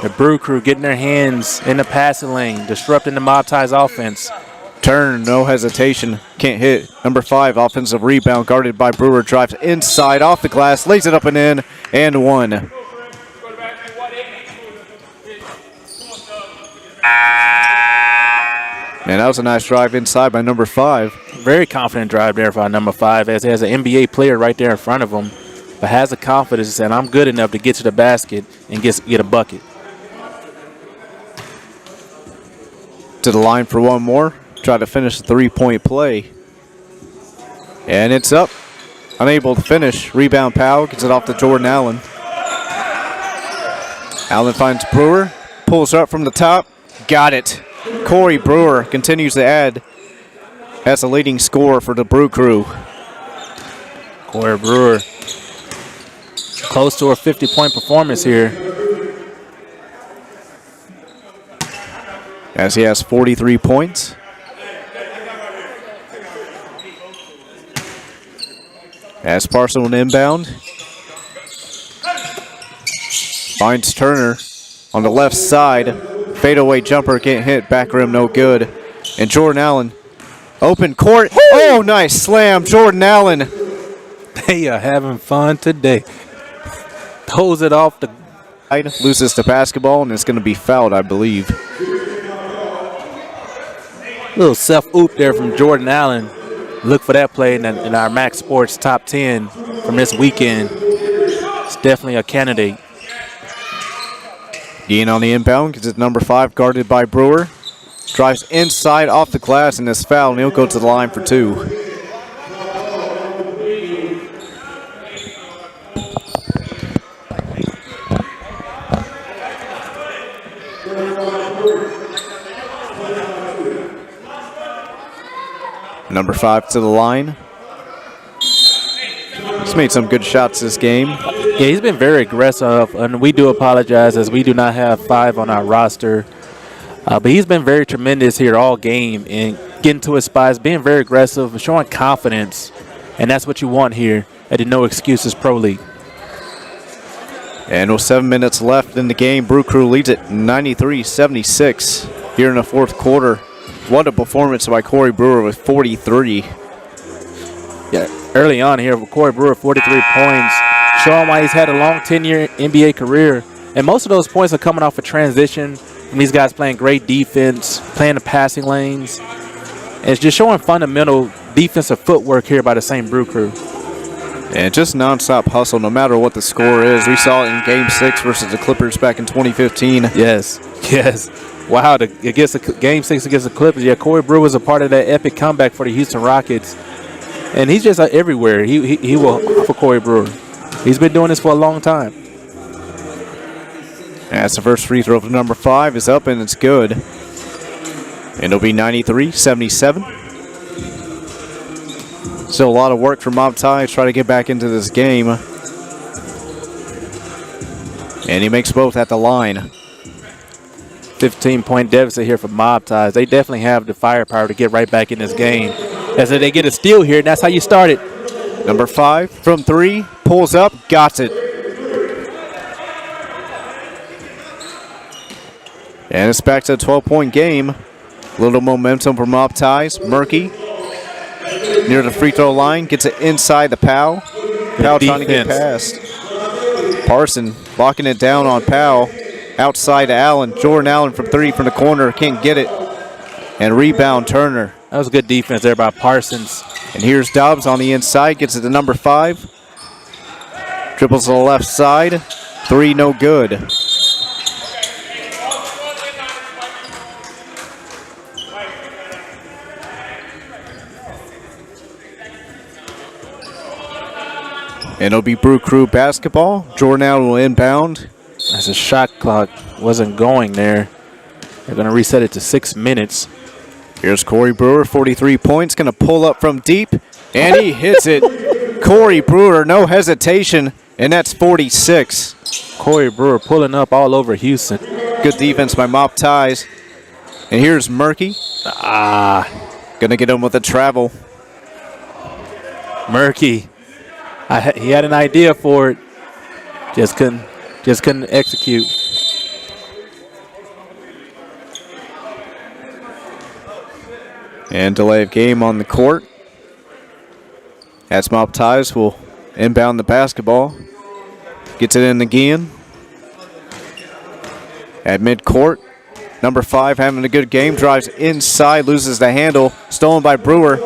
The Brew Crew getting their hands in the passing lane, disrupting the Mob Ties offense. Turner, no hesitation, can't hit. Number 5, offensive rebound, guarded by Brewer, drives inside, off the glass, lays it up and in, and one. And that was a nice drive inside by number 5. Very confident drive there by number 5, as he has an NBA player right there in front of him, but has the confidence and I'm good enough to get to the basket and get a bucket. To the line for one more. Try to finish the 3-point play. And it's up. Unable to finish. Rebound Powell gets it off to Jordan Allen. Allen finds Brewer. Pulls up from the top. Got it. Corey Brewer continues to add as the leading scorer for the Brew Crew. Corey Brewer close to a 50-point performance here. As he has 43 points. As Parson will inbound. Finds Turner on the left side. Fadeaway jumper getting hit. Back rim no good. And Jordan Allen. Open court. Woo! Oh, nice slam. Jordan Allen. They are having fun today. Throws it off the... Loses the basketball, and it's going to be fouled, I believe. Little self-oop there from Jordan Allen. Look for that play in our Maxx Sports Top 10 from this weekend. It's definitely a candidate. Dean on the inbound gets it number 5, guarded by Brewer. Drives inside off the glass and is fouled, and he'll go to the line for 2. Number 5 to the line. He's made some good shots this game. Yeah, he's been very aggressive, and we do apologize as we do not have 5 on our roster. But he's been very tremendous here all game and getting to his spots, being very aggressive, showing confidence, and that's what you want here at the No Excuses Pro League. And with 7 minutes left in the game, Brew Crew leads it 93-76 here in the fourth quarter. What a performance by Corey Brewer with 43. Yeah, early on here, Corey Brewer, 43 points, showing why he's had a long 10-year NBA career. And most of those points are coming off a transition from these guys playing great defense, playing the passing lanes. And it's just showing fundamental defensive footwork here by the same Brew Crew. And just nonstop hustle, no matter what the score is. We saw it in Game 6 versus the Clippers back in 2015. Yes. Wow, Game 6 against the Clippers. Yeah, Corey Brewer was a part of that epic comeback for the Houston Rockets. And he's just everywhere. He will for Corey Brewer. He's been doing this for a long time. As the first free throw for number 5 is up, and it's good. And it'll be 93-77. Still a lot of work for Mob Ties try to get back into this game. And he makes both at the line. 15-point deficit here for Mob Ties. They definitely have the firepower to get right back in this game. As they get a steal here, and that's how you start it. Number 5 from 3, pulls up, got it. And it's back to a 12-point game. Little momentum for Mob Ties. Murky near the free throw line, gets it inside the Powell. Powell trying to get past. Parson locking it down on Powell. Outside to Allen. Jordan Allen from 3 from the corner. Can't get it. And rebound Turner. That was a good defense there by Parsons. And here's Dobbs on the inside. Gets it to number 5. Dribbles to the left side. 3 no good. And it'll be Brew Crew basketball. Jordan Allen will inbound. As the shot clock wasn't going there, they're going to reset it to 6 minutes. Here's Corey Brewer, 43 points, going to pull up from deep, and he hits it. Corey Brewer, no hesitation, and that's 46. Corey Brewer pulling up all over Houston. Good defense by Mop Ties. And here's Murky. Going to get him with a travel. Murky, he had an idea for it, just couldn't execute. And delay of game on the court. As Mop Ties will inbound the basketball. Gets it in again. At midcourt, Number 5 having a good game. Drives inside, loses the handle. Stolen by Brewer.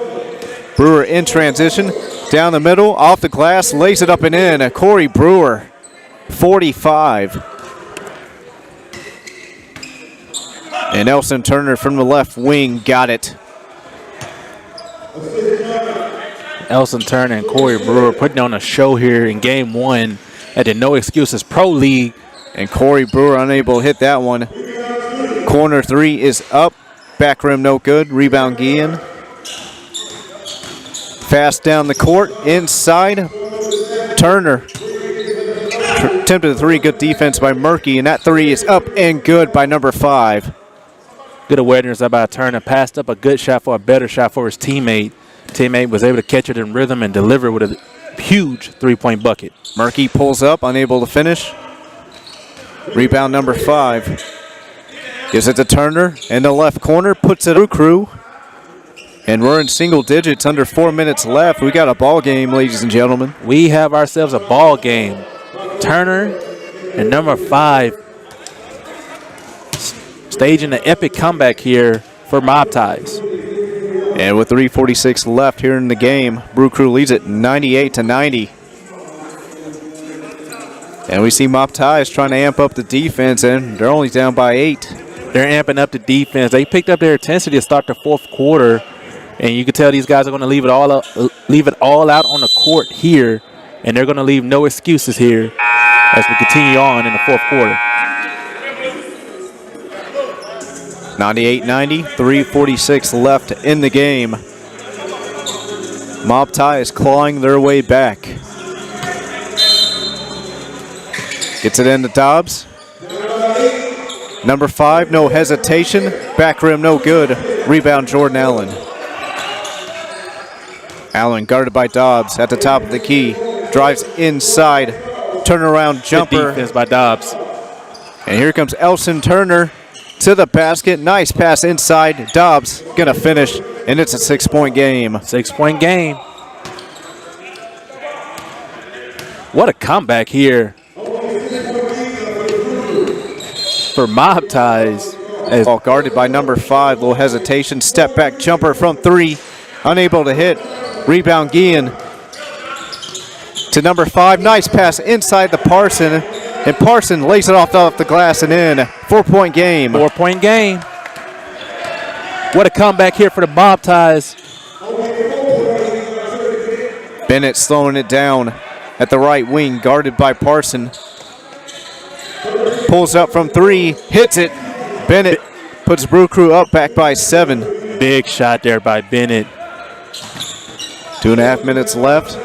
Brewer in transition. Down the middle, off the glass, lays it up and in. Corey Brewer, 45. And Elson Turner from the left wing got it. Elson Turner and Corey Brewer putting on a show here in game 1 at the No Excuses Pro League. And Corey Brewer unable to hit that one. Corner 3 is up. Back rim no good. Rebound Guillen. Fast down the court. Inside. Turner. Attempted a 3. Good defense by Murky. And that 3 is up and good by number 5. Good awareness about Turner. Passed up a good shot for a better shot for his teammate. Teammate was able to catch it in rhythm and deliver with a huge 3-point bucket. Murky pulls up, unable to finish. Rebound number 5. Gives it to Turner in the left corner, puts it to Crew. And we're in single digits, under 4 minutes left. We got a ball game, ladies and gentlemen. We have ourselves a ball game. Turner and number 5 staging an epic comeback here for Mob Ties. And with 3:46 left here in the game, Brew Crew leads it 98-90. And we see Mob Ties trying to amp up the defense, and they're only down by 8. They're amping up the defense. They picked up their intensity to start the fourth quarter, and you can tell these guys are going to leave it all out on the court here, and they're going to leave no excuses here as we continue on in the fourth quarter. 98-90, 3:46 left in the game. Mob Ties clawing their way back. Gets it into Dobbs. Number 5, no hesitation. Back rim, no good. Rebound, Jordan Allen. Allen guarded by Dobbs at the top of the key. Drives inside. Turnaround jumper. Good defense by Dobbs. And here comes Elson Turner to the basket. Nice pass inside. Dobbs gonna finish, and it's a 6-point game. 6-point game. What a comeback here for Mob Ties. Ball guarded by number 5. Little hesitation. Step back jumper from 3. Unable to hit. Rebound Guillen to number 5. Nice pass inside the Parson. And Parson lays it off the glass and in. 4-point game. 4-point game. What a comeback here for the Mob Ties. Bennett slowing it down at the right wing, guarded by Parson. Pulls up from 3, hits it. Bennett puts Brew Crew up, back by 7. Big shot there by Bennett. 2.5 minutes left.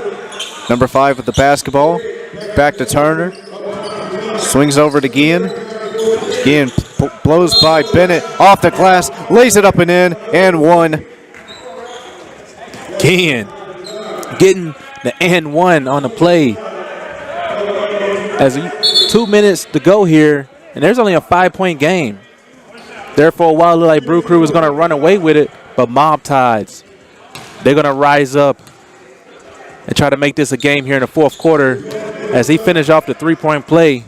Number 5 with the basketball. Back to Turner. Swings over to Guillen. Guillen blows by Bennett. Off the glass. Lays it up and in. And 1. Guillen getting the and 1 on the play. As 2 minutes to go here. And there's only a 5-point game. Therefore, a while it looked like Brew Crew was going to run away with it. But Mob Ties, they're going to rise up and try to make this a game here in the fourth quarter as he finished off the 3-point play.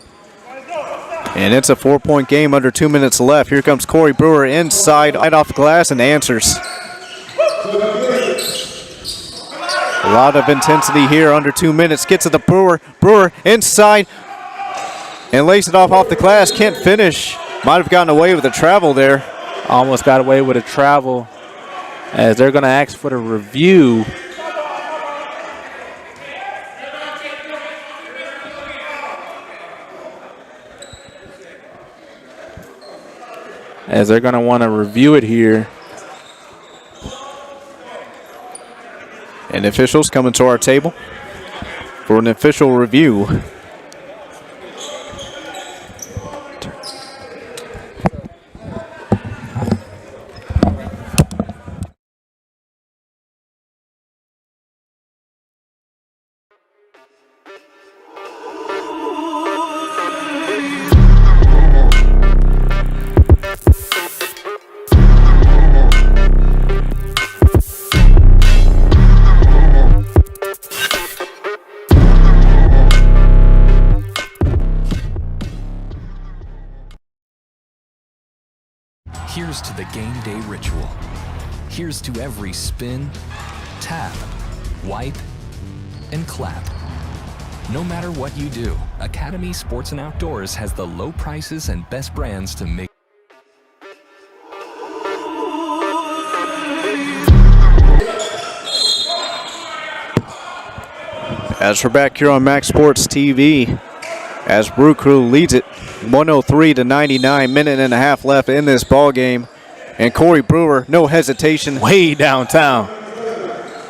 And it's a 4-point game under 2 minutes left. Here comes Corey Brewer inside, right off the glass, and answers. A lot of intensity here under 2 minutes. Gets to the Brewer. Brewer inside and lays it off the glass. Can't finish. Might have gotten away with a travel there. Almost got away with a travel as they're going to ask for the review. As they're going to want to review it here. And officials coming to our table for an official review. Here's to the game day ritual. Here's to every spin, tap, wipe, and clap. No matter what you do, Academy Sports and Outdoors has the low prices and best brands to make. As we're back here on Maxx Sports TV, as Brew Crew leads it 103-99, minute and a half left in this ball game. And Corey Brewer, no hesitation. Way downtown.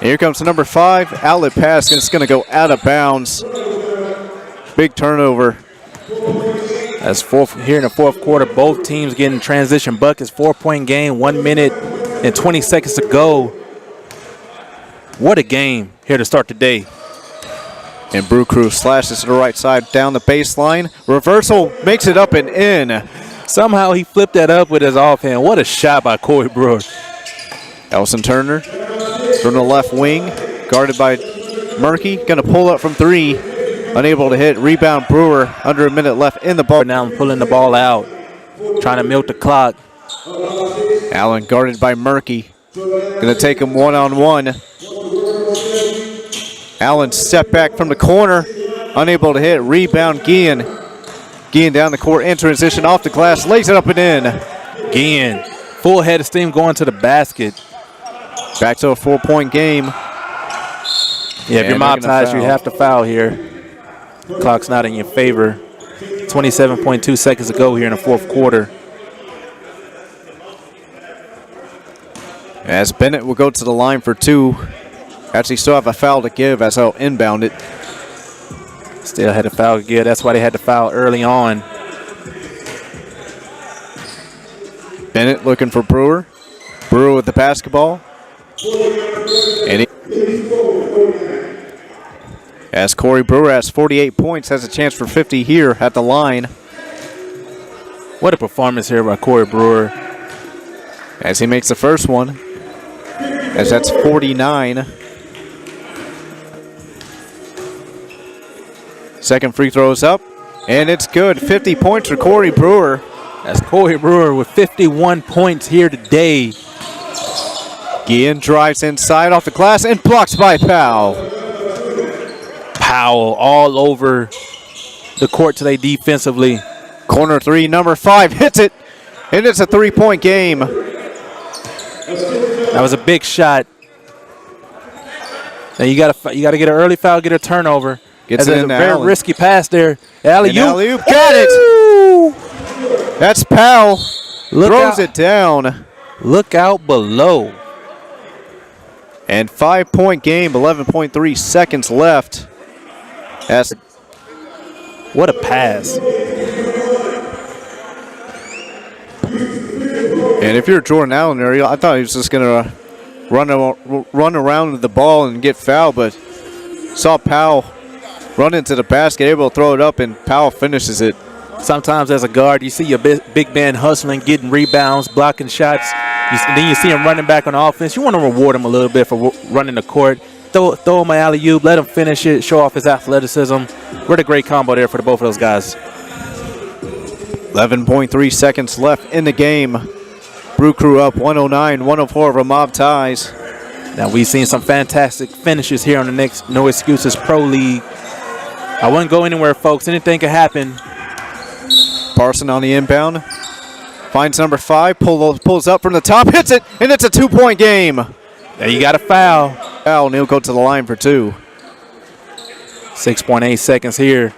Here comes the number 5, outlet pass, and it's going to go out of bounds. Big turnover. As here in the fourth quarter, both teams getting transition buckets. 4-point game, 1 minute and 20 seconds to go. What a game here to start the day. And Brew Crew slashes to the right side down the baseline. Reversal makes it up and in. Somehow he flipped that up with his offhand. What a shot by Corey Brewer. Elson Turner from the left wing, guarded by Murky. Going to pull up from 3. Unable to hit. Rebound Brewer. Under a minute left in the ball. Now pulling the ball out. Trying to milk the clock. Allen guarded by Murky. Going to take him one-on-one. Allen step back from the corner. Unable to hit. Rebound Guillen. Guillen down the court in transition off the glass. Lays it up and in. Guillen, full head of steam going to the basket. Back to a 4-point game. Yeah, if you're mob ties, you have to foul here. Clock's not in your favor. 27.2 seconds to go here in the fourth quarter. As Bennett will go to the line for 2. Actually still have a foul to give as he'll inbound it. Still had a foul to give. That's why they had to foul early on. Bennett looking for Brewer. Brewer with the basketball. And as Corey Brewer has 48 points, has a chance for 50 here at the line. What a performance here by Corey Brewer. As he makes the first one. As that's 49. Second free throw is up, and it's good. 50 points for Corey Brewer. That's Corey Brewer with 51 points here today. Guillen drives inside off the glass and blocks by Powell. Powell all over the court today defensively. Corner 3, number 5 hits it, and it's a 3-point game. That was a big shot. Now you got to get an early foul, get a turnover. Gets it in a very Allen. risky pass there. Alley-oop. Got it. That's Powell. Throws it down. Look out below. And 5-point game, 11.3 seconds left. What a pass. And if you're Jordan Allen there, I thought he was just going to run around with the ball and get fouled, but saw Powell run into the basket, able to throw it up, and Powell finishes it. Sometimes as a guard, you see your big man hustling, getting rebounds, blocking shots. Then you see him running back on offense. You want to reward him a little bit for running the court. Throw him an alley-oop, let him finish it, show off his athleticism. What a great combo there for both of those guys. 11.3 seconds left in the game. Brew Crew up 109-104 over Mob Ties. Now we've seen some fantastic finishes here on the next No Excuses Pro League. I wouldn't go anywhere, folks. Anything could happen. Parson on the inbound. Finds number 5, pulls up from the top, hits it, and it's a 2-point game. Now you got a foul. Foul, and he'll go to the line for 2. 6.8 seconds here.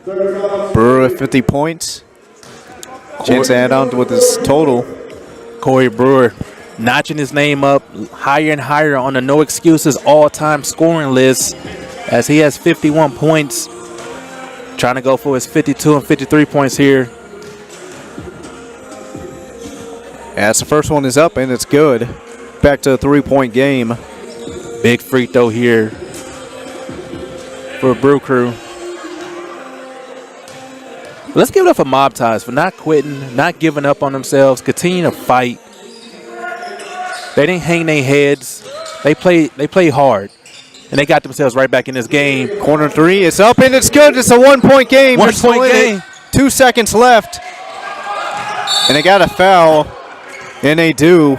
Brewer with 50 points. Chance to add on with his total. Corey Brewer notching his name up higher and higher on the No Excuses all-time scoring list as he has 51 points. Trying to go for his 52 and 53 points here. As the first one is up, and it's good. Back to a 3-point game. Big free throw here for Brew Crew. Let's give it up for Mob Ties for not quitting, not giving up on themselves, continue to fight. They didn't hang their heads. They play hard. and they got themselves right back in this game. Corner three is up, and it's good. It's a 1-point game. 1 They're still point in it. game. 2 seconds left. And they got a foul, and they do,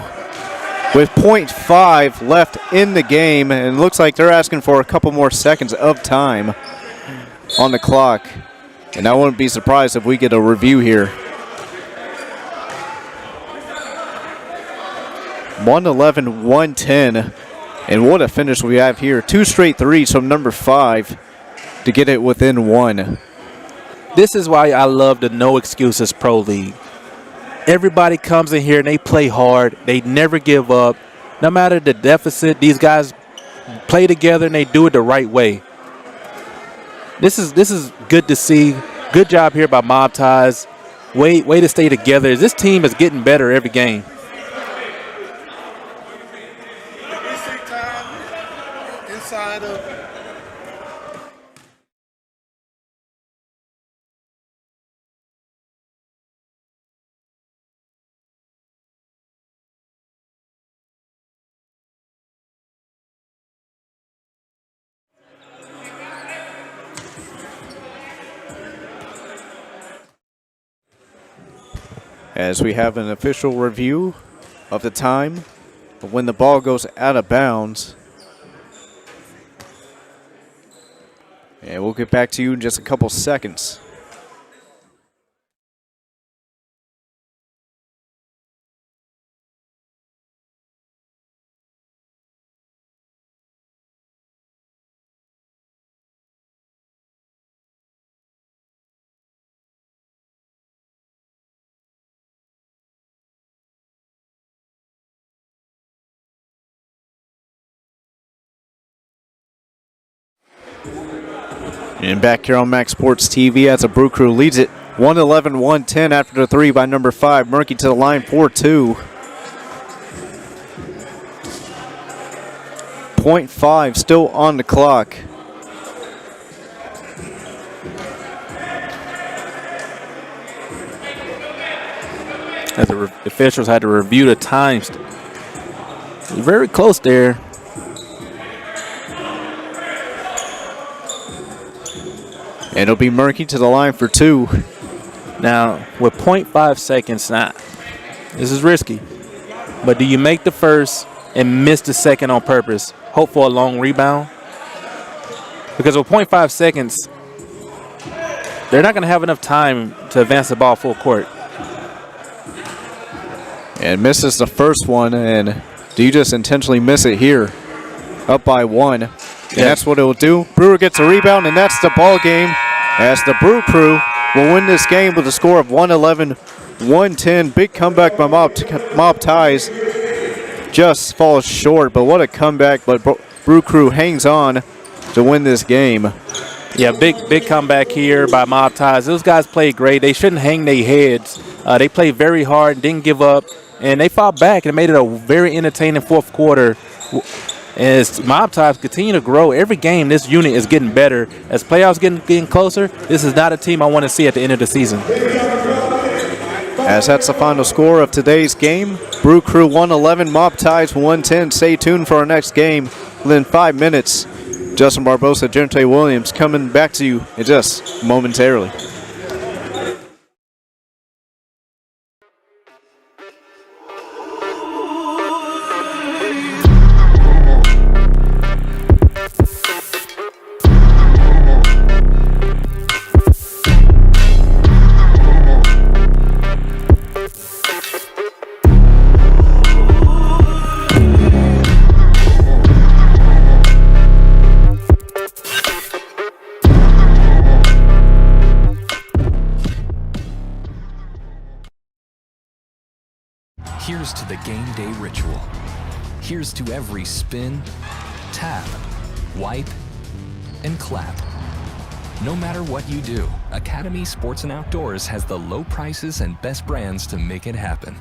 with .5 left in the game. And it looks like they're asking for a couple more seconds of time on the clock. And I wouldn't be surprised if we get a review here. 111, 110. And what a finish we have here. 2 straight threes from number 5 to get it within 1. This is why I love the No Excuses Pro League. Everybody comes in here and they play hard. They never give up. No matter the deficit, these guys play together and they do it the right way. This is good to see. Good job here by Mob Ties. Way to stay together. This team is getting better every game. Inside of As we have an official review of the time of when the ball goes out of bounds. And we'll get back to you in just a couple seconds. And back here on Maxx Sports TV as the Brew Crew leads it 111-110 after the 3 by number 5. Murky to the line 4-2. .5 still on the clock. As the officials had to review the times. Very close there. And it'll be Murky to the line for 2. Now, with 0.5 seconds, this is risky. But do you make the first and miss the second on purpose? Hope for a long rebound? Because with 0.5 seconds, they're not going to have enough time to advance the ball full court. And misses the first one, and do you just intentionally miss it here? Up by 1. And that's what it will do. Brewer gets a rebound, and that's the ball game as the Brew Crew will win this game with a score of 111-110. Big comeback by Mob Ties. Just falls short, but what a comeback. But Brew Crew hangs on to win this game. Yeah, big comeback here by Mob Ties. Those guys played great. They shouldn't hang their heads. They played very hard, didn't give up, and they fought back and made it a very entertaining fourth quarter. As Mob Ties continue to grow, every game this unit is getting better. As playoffs getting closer, this is not a team I want to see at the end of the season. As that's the final score of today's game. Brew Crew 111, Mob Ties 110. Stay tuned for our next game within 5 minutes. Justin Barbosa, Gente Williams coming back to you in just momentarily. Here's to the game day ritual. Here's to every spin, tap, wipe, and clap. No matter what you do, Academy Sports and Outdoors has the low prices and best brands to make it happen.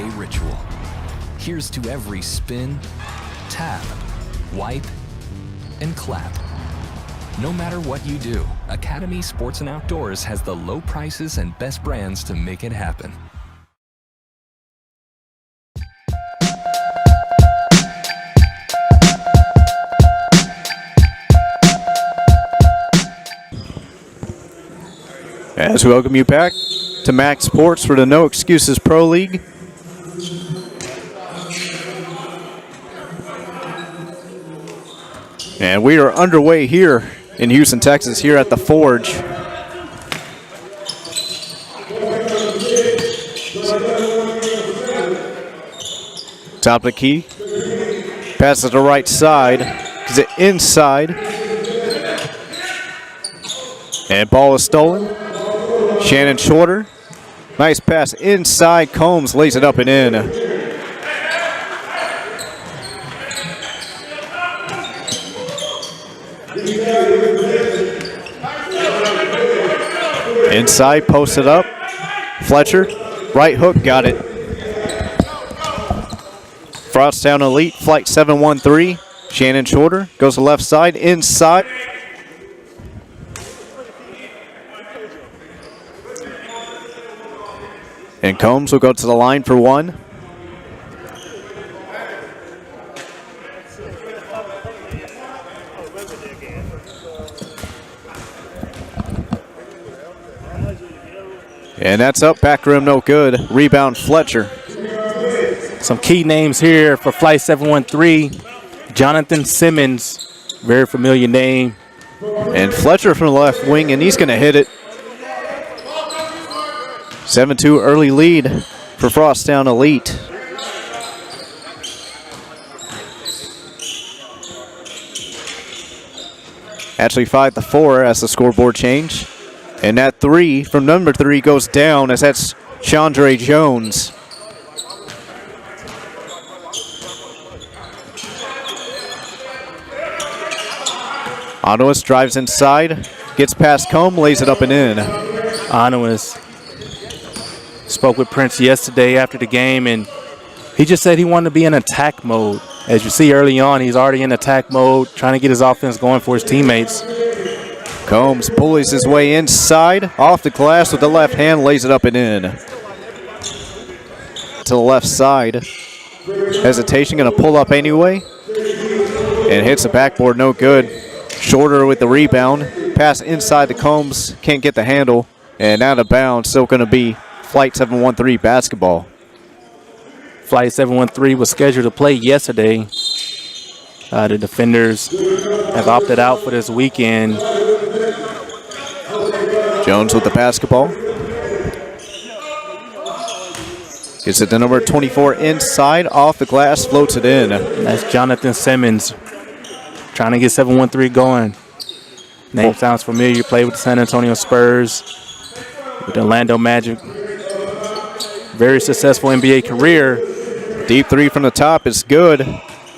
everyday ritual. Here's to every spin, tap, wipe, and clap. No matter what you do, Academy Sports and Outdoors has the low prices and best brands to make it happen. As we welcome you back to Maxx Sports for the No Excuses Pro League. And we are underway here in Houston, Texas, here at the Forge. Top of the key. Passes to the right side. Is it inside? And ball is stolen. Shannon Shorter. Nice pass inside. Combs lays it up and in. Inside, posted up. Fletcher, right hook, got it. Frosttown Elite, flight 713. Shannon Shorter goes to left side, inside. And Combs will go to the line for one. And that's up, back rim, no good. Rebound, Fletcher. Some key names here for Flight 713. Jonathan Simmons, very familiar name. And Fletcher from the left wing, and he's going to hit it. 7-2 early lead for Frosttown Elite. Actually 5-4 as the scoreboard change. And that three from number 3 goes down as that's Chandra Jones. Onois drives inside, gets past Combe, lays it up and in. Onois spoke with Prince yesterday after the game, and he just said he wanted to be in attack mode. As you see early on, he's already in attack mode, trying to get his offense going for his teammates. Combs pulleys his way inside, off the glass with the left hand, lays it up and in. To the left side. Hesitation, going to pull up anyway. And hits the backboard, no good. Shorter with the rebound. Pass inside the Combs, can't get the handle. And out of bounds, still going to be Flight 713 basketball. Flight 713 was scheduled to play yesterday. The defenders have opted out for this weekend. Jones with the basketball. Gets it to number 24 inside, off the glass, floats it in. That's Jonathan Simmons trying to get 713 going. Name sounds familiar. Played with the San Antonio Spurs, with the Orlando Magic. Very successful NBA career. Deep three from the top is good,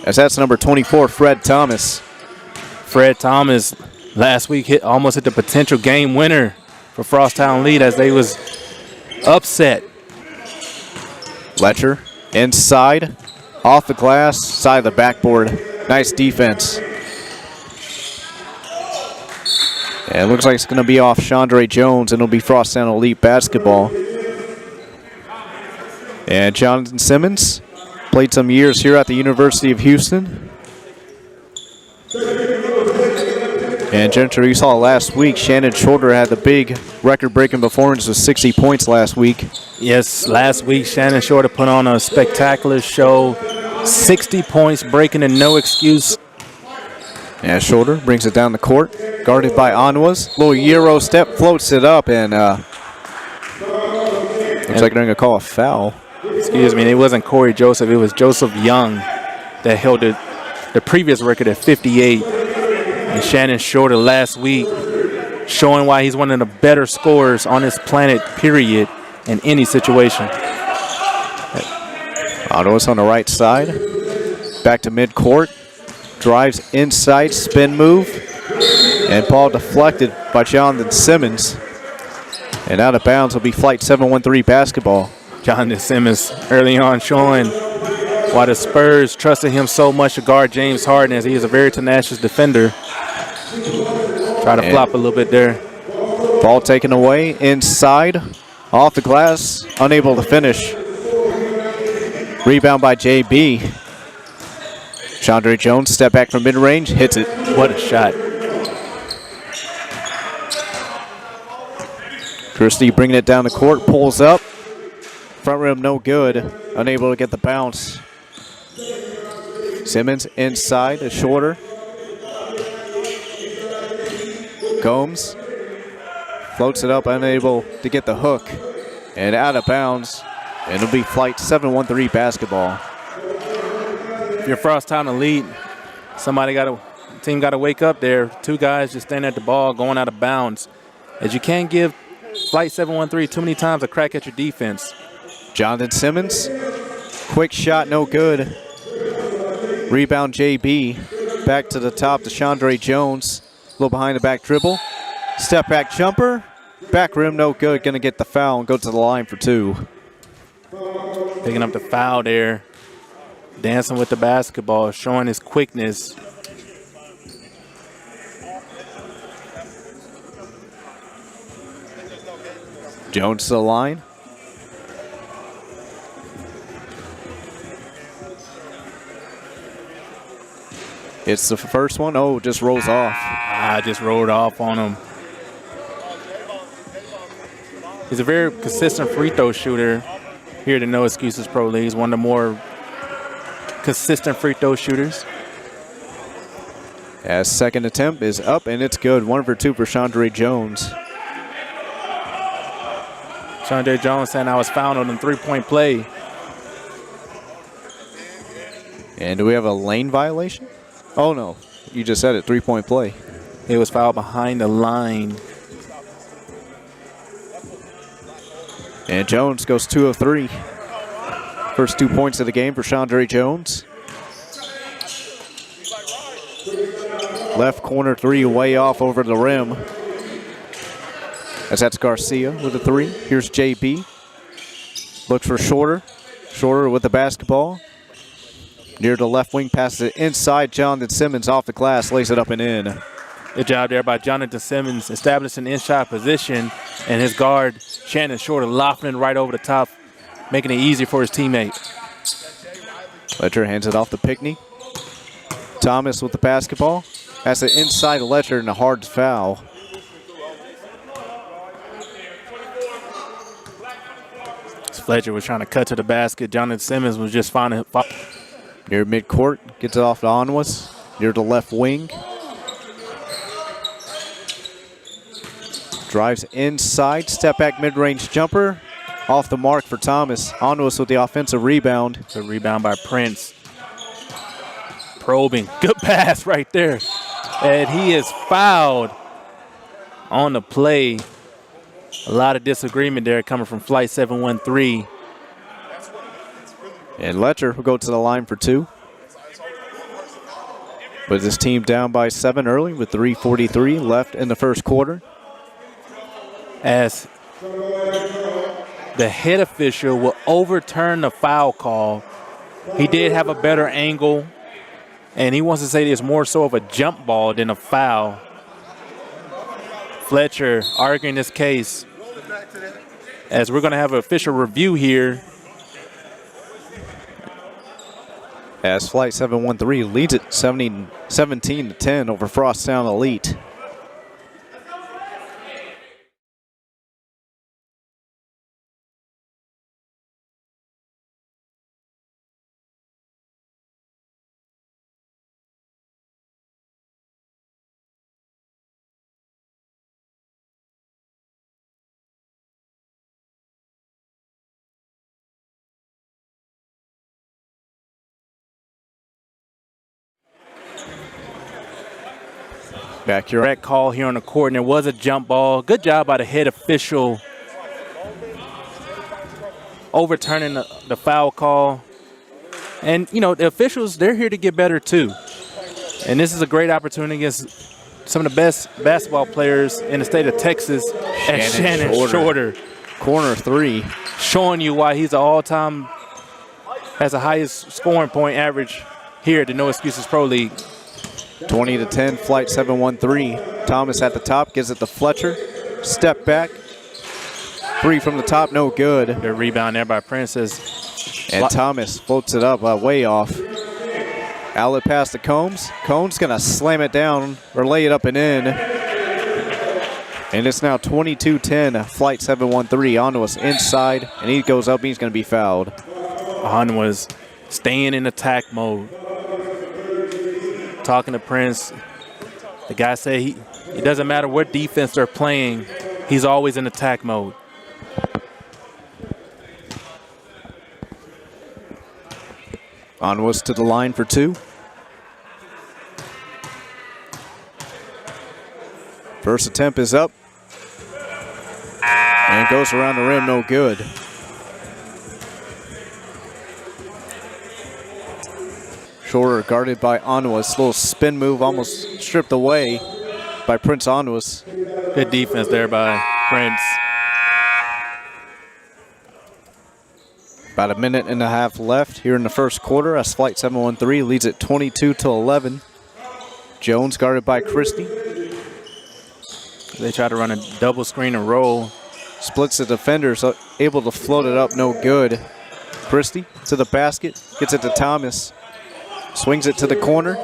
as that's number 24, Fred Thomas. Fred Thomas last week almost hit the potential game winner for Frosttown Elite as they was upset. Fletcher inside, off the glass, side of the backboard. Nice defense. And it looks like it's going to be off Chandra Jones, and it'll be Frosttown Elite basketball. And Jonathan Simmons played some years here at the University of Houston. And Gentry, you saw last week, Shannon Shorter had the big record-breaking performance with 60 points last week. Yes, last week Shannon Shorter put on a spectacular show. 60 points, breaking a no excuse. And Shorter brings it down the court, guarded by Anwas. Little Euro step, floats it up, and looks like they're going to call a foul. Excuse me, it wasn't Corey Joseph, it was Joseph Young that held the previous record at 58. And Shannon Shorter last week showing why he's one of the better scorers on this planet, period, in any situation. Anwas on the right side. Back to midcourt. Drives inside, spin move. And ball deflected by Jonathan Simmons. And out of bounds will be Flight 713 basketball. Jonathan Simmons early on showing why the Spurs trusted him so much to guard James Harden, as he is a very tenacious defender. Try to flop a little bit there. Ball taken away inside, off the glass, unable to finish. Rebound by JB. Chandra Jones, step back from mid-range, hits it. What a shot. Christie bringing it down the court, pulls up. Front rim no good, unable to get the bounce. Simmons inside, a shorter. Gomes floats it up, unable to get the hook. And out of bounds. And it'll be flight 7-1-3 basketball. If you're Frost Town elite, team got to wake up there. Two guys just standing at the ball, going out of bounds. As you can't give flight 7-1-3 too many times a crack at your defense. Jonathan Simmons, quick shot, no good. Rebound JB, back to the top to Chandra Jones. A little behind the back dribble. Step back jumper, back rim no good. Gonna get the foul and go to the line for 2. Picking up the foul there. Dancing with the basketball, showing his quickness. Jones to the line. It's the first one. Oh, just rolls off. Just rolled off on him. He's a very consistent free throw shooter here at the No Excuses Pro League. He's one of the more consistent free throw shooters. As second attempt is up and it's good. 1 for 2 for Chandra Jones. Chandra Jones saying I was fouled on a 3-point play. And do we have a lane violation? Oh no, you just said it, 3-point play. He was fouled behind the line. And Jones goes 2 of 3. First 2 points of the game for Chandra Jones. Left corner 3 way off over the rim. As that's Garcia with a 3. Here's JB. Looks for Shorter. Shorter with the basketball. Near the left wing, passes it inside. Jonathan Simmons off the glass, lays it up and in. Good job there by Jonathan Simmons, establishing in-shot position, and his guard, Shannon Shorter, lofting right over the top, making it easy for his teammate. Letcher hands it off to Pickney. Thomas with the basketball. Has it inside Letcher and a hard foul. Fletcher was trying to cut to the basket. Jonathan Simmons was just finding. Near midcourt, gets it off to Onwas. Near the left wing. Drives inside, step back mid-range jumper. Off the mark for Thomas. Onwas with the offensive rebound. It's a rebound by Prince. Probing, good pass right there. And he is fouled on the play. A lot of disagreement there coming from Flight 713. And Letcher will go to the line for 2. With his team down by 7 early with 3:43 left in the first quarter. As the head official will overturn the foul call. He did have a better angle, and he wants to say it's more so of a jump ball than a foul. Fletcher arguing this case. As we're going to have an official review here. As Flight 713 leads it 17-10 over Frosttown Elite. Back here. Correct call here on the court, and there was a jump ball. Good job by the head official overturning the foul call. And, you know, the officials, they're here to get better too. And this is a great opportunity against some of the best basketball players in the state of Texas. Shannon Shorter. Corner 3. showing you why he's an all-time, has the highest scoring point average here at the No Excuses Pro League. 20-10, flight 713. Thomas at the top, gives it to Fletcher. Step back. 3 from the top, no good. Good rebound there by Princess. And Thomas floats it up way off. Outlet pass to Combs. Combs gonna slam it down or lay it up and in. And it's now 22-10, flight 713. Onwas inside, and he goes up, he's gonna be fouled. Was staying in attack mode. Talking to Prince. The guy said it doesn't matter what defense they're playing, he's always in attack mode. Onwas to the line for 2. First attempt is up. And goes around the rim, no good. Shorter guarded by Onwas. Little spin move almost stripped away by Prince Onwas. Good defense there by Prince. About a minute and a half left here in the first quarter as flight 713 leads it 22-11. Jones guarded by Christie. They try to run a double screen and roll. Splits the defenders, able to float it up, no good. Christie to the basket, gets it to Thomas. Swings it to the corner.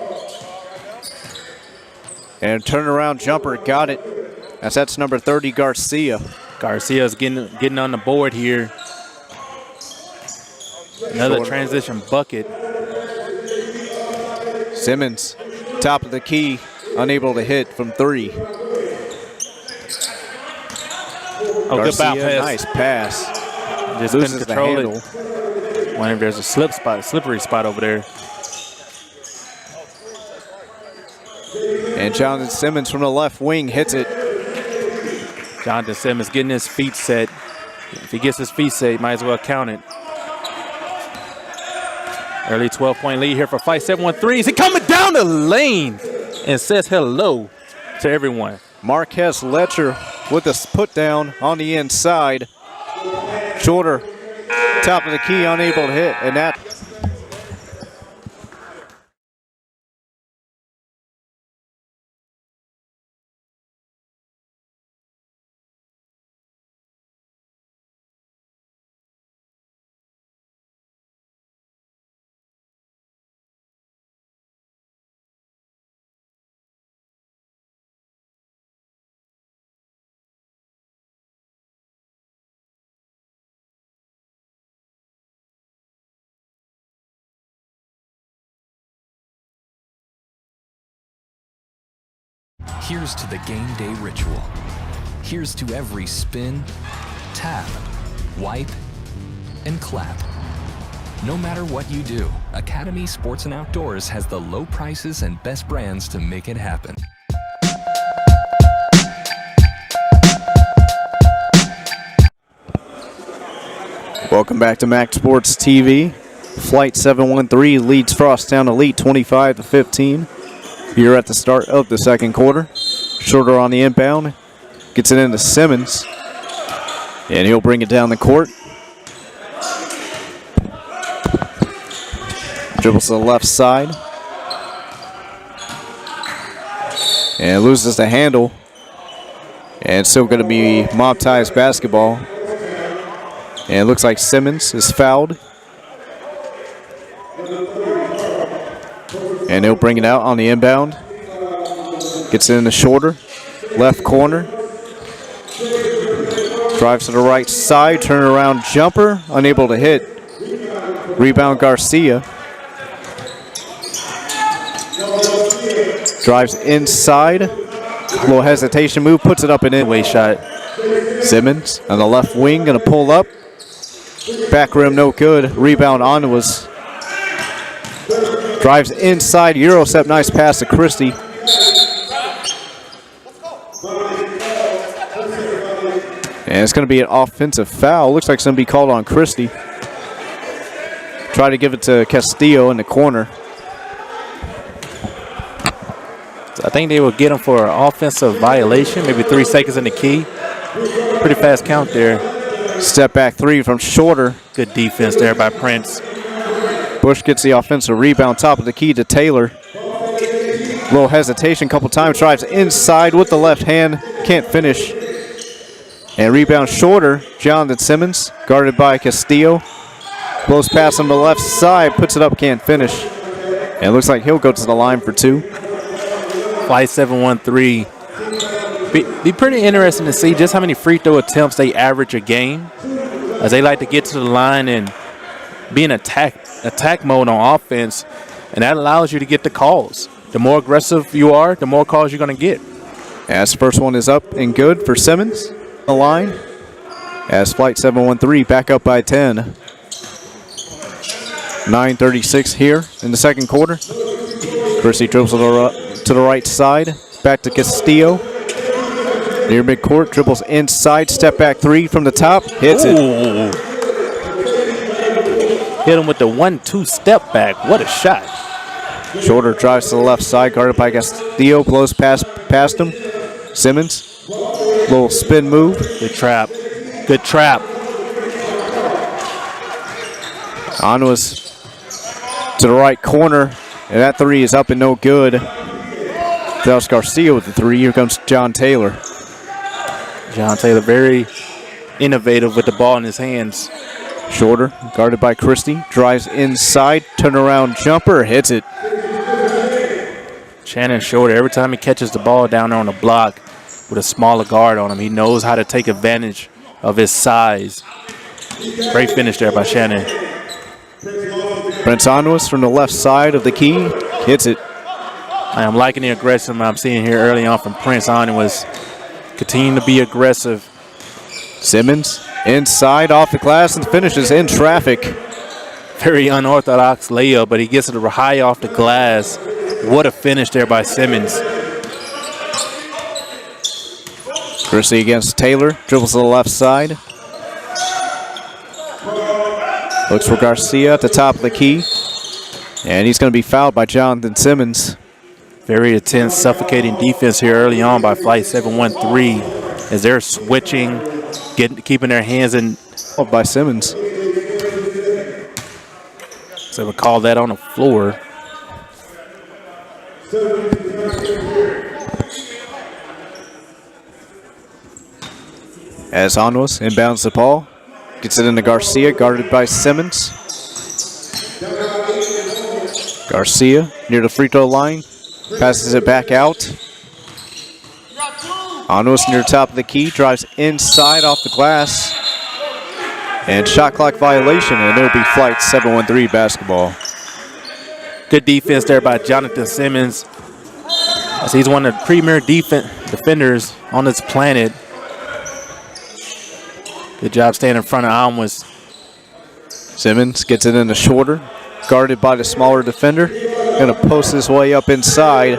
And turnaround jumper, got it. As that's number 30, Garcia. Garcia's getting on the board here. Another transition bucket. Simmons, top of the key, unable to hit from 3. Oh, Garcia, good bounce pass. nice pass. Just Loses couldn't control the it. Whenever there's a slippery spot over there. And Jonathan Simmons from the left wing hits it. Jonathan Simmons getting his feet set. If he gets his feet set, he might as well count it. Early 12-point lead here for Fight 713. Is he coming down the lane and says hello to everyone? Marquez Letcher with the put down on the inside. Shorter, top of the key, unable to hit, and that. Here's to the game day ritual. Here's to every spin, tap, wipe, and clap. No matter what you do, Academy Sports and Outdoors has the low prices and best brands to make it happen. Welcome back to Maxx Sports TV. Flight 713 leads Frosttown Elite 25-15. Here at the start of the second quarter. Shorter on the inbound. Gets it into Simmons. And he'll bring it down the court. Dribbles to the left side. And loses the handle. And still going to be Mob Ties basketball. And it looks like Simmons is fouled. And he'll bring it out on the inbound. Gets it in the shorter. Left corner. Drives to the right side. Turnaround jumper. Unable to hit. Rebound Garcia. Drives inside. Little hesitation move. Puts it up and in. Way shot. Simmons on the left wing. Going to pull up. Back rim no good. Rebound Onwas. Drives inside, Euro step, nice pass to Christie. And it's going to be an offensive foul. Looks like it's going to be called on Christie. Try to give it to Castillo in the corner. I think they will get him for an offensive violation, maybe 3 seconds in the key. Pretty fast count there. Step back three from Shorter. Good defense there by Prince. Bush gets the offensive rebound, top of the key to Taylor. Little hesitation, couple times, drives inside with the left hand, can't finish. And rebound Shorter, Jonathan Simmons, guarded by Castillo. Blows pass on the left side, puts it up, can't finish. And it looks like he'll go to the line for two. Flight 713. Be pretty interesting to see just how many free throw attempts they average a game, as they like to get to the line and be in attack mode on offense, and that allows you to get the calls. The more aggressive you are, the more calls you're going to get. As the first one is up and good for Simmons. The line as Flight 713 back up by 10. 9:36 here in the second quarter. Christie dribbles to the right side. Back to Castillo. Near midcourt, dribbles inside, step back three from the top. Hits it. Hit him with the 1-2 step back. What a shot. Shorter drives to the left side, guarded by Castillo. Blows past him. Simmons. Little spin move. Good trap. Good trap. Onwas to the right corner, and that three is up and no good. That was Garcia with the three. Here comes John Taylor. John Taylor very innovative with the ball in his hands. Shorter, guarded by Christie, drives inside, turnaround jumper, hits it. Shannon Shorter, every time he catches the ball down there on the block with a smaller guard on him, he knows how to take advantage of his size. Great finish there by Shannon. Prince Onwas from the left side of the key, hits it. I am liking the aggression I'm seeing here early on from Prince Onwas. Continue to be aggressive. Simmons inside off the glass and finishes in traffic. Very unorthodox layup, but he gets it high off the glass. What a finish there by Simmons. Christie against Taylor, dribbles to the left side. Looks for Garcia at the top of the key. And he's going to be fouled by Jonathan Simmons. Very intense, suffocating defense here early on by Flight 713 as they're switching, keeping their hands in. By Simmons. So we'll call that on the floor. As Onwas inbounds the ball. Gets it into Garcia, guarded by Simmons. Garcia near the free throw line. Passes it back out. Onwas near top of the key. Drives inside off the glass. And shot clock violation, and it'll be Flight 713 basketball. Good defense there by Jonathan Simmons. As he's one of the premier defenders on this planet. Good job staying in front of Onwas. Simmons gets it into Shorter, guarded by the smaller defender. Gonna post his way up inside.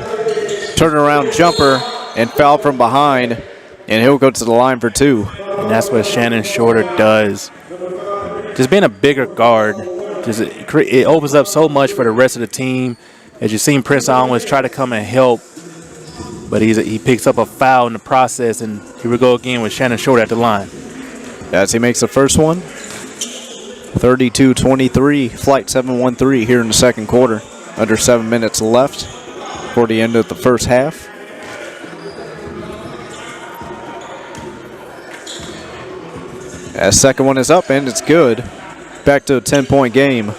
Turnaround jumper and foul from behind. And he'll go to the line for two. And that's what Shannon Shorter does. Just being a bigger guard, it opens up so much for the rest of the team. As you've seen Prince Onwas try to come and help, but he picks up a foul in the process, and here we go again with Shannon Shorter at the line. As he makes the first one. 32-23, Flight 713 here in the second quarter. Under 7 minutes left for the end of the first half. As second one is up and it's good. Back to a 10-point game.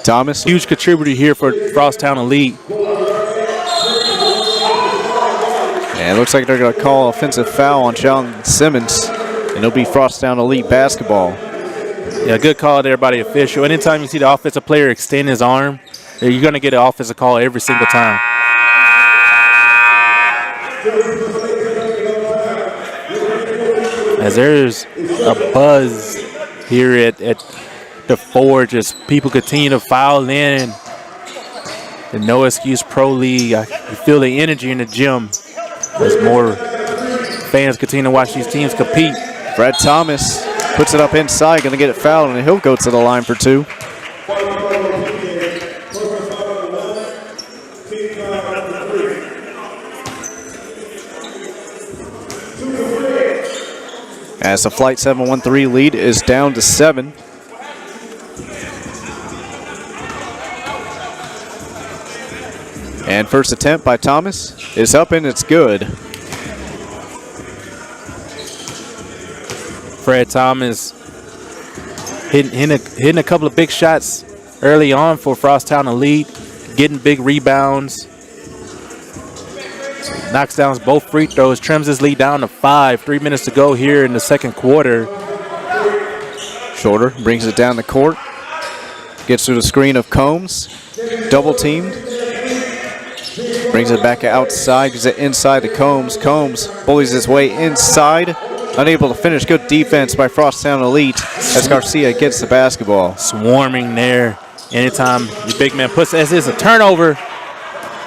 Thomas. Huge contributor here for Frosttown Elite. And it looks like they're going to call offensive foul on John Simmons. And it'll be Frosttown Elite basketball. Yeah, good call there by the official. Anytime you see the offensive player extend his arm, you're going to get an offensive call every single time. As there's a buzz here at the Forge as people continue to file in. The No Excuse Pro League, you feel the energy in the gym as more fans continue to watch these teams compete. Fred Thomas puts it up inside, going to get it fouled, and he'll go to the line for two. As the Flight 713 lead is down to 7. And first attempt by Thomas is up and it's good. Fred Thomas hitting a couple of big shots early on for Frosttown Elite, getting big rebounds. Knocks down both free throws, trims his lead down to 5. 3 minutes to go here in the second quarter. Shorter brings it down the court. Gets to the screen of Combs. Double teamed. Brings it back outside, gives it inside to Combs. Combs bullies his way inside. Unable to finish. Good defense by Frosttown Elite as Garcia gets the basketball. Swarming there. Anytime the big man puts as is a turnover.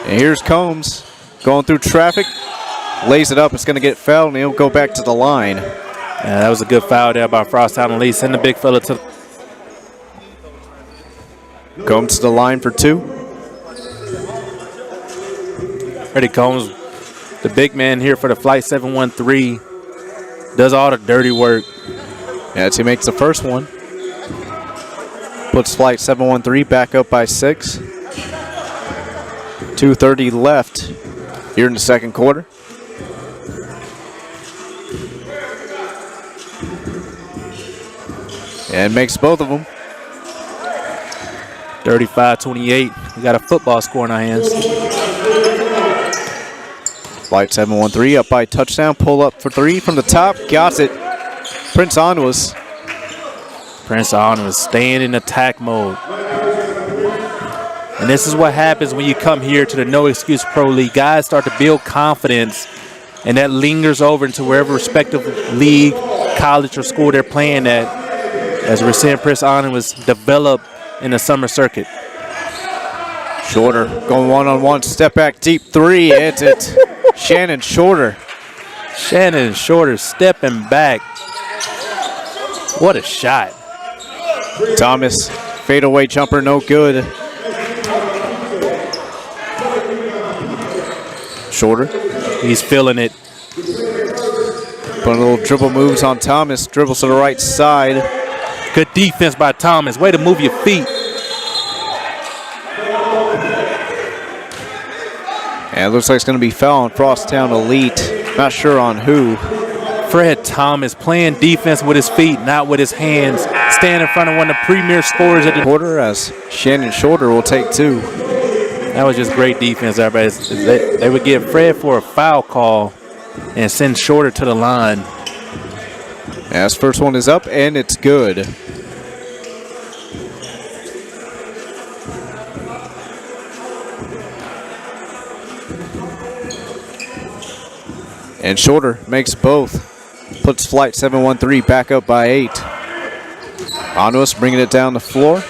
And here's Combs going through traffic. Lays it up. It's going to get fouled and he'll go back to the line. Yeah, that was a good foul there by Frosttown Elite. Send the big fella to Combs to the line for 2. Freddie Combs, the big man here for the Flight 713. Does all the dirty work. As he makes the first one. Puts Flight 713 back up by 6. 2:30 left here in the second quarter. And makes both of them. 35-28. We got a football score in our hands. Flight 713 up by touchdown. Pull up for 3 from the top. Got it. Prince Onwas. Prince Onwas staying in attack mode. And this is what happens when you come here to the No Excuse Pro League. Guys start to build confidence, and that lingers over into wherever respective league, college, or school they're playing at, as we're seeing Prince Onwas develop in the summer circuit. Shorter going one-on-one. Step back deep 3. Hits it. Shannon Shorter. Shannon Shorter stepping back. What a shot. Thomas, fadeaway jumper, no good. Shorter. He's feeling it. Putting little dribble moves on Thomas. Dribbles to the right side. Good defense by Thomas. Way to move your feet. And it looks like it's going to be foul on Frosttown Elite. Not sure on who. Fred Thomas playing defense with his feet, not with his hands. Stand in front of one of the premier scorers of the quarter as Shannon Shorter will take 2. That was just great defense, everybody. They would give Fred for a foul call and send Shorter to the line. As first one is up and it's good. And Shorter makes both. Puts Flight 713 back up by 8. Onwas bringing it down the floor.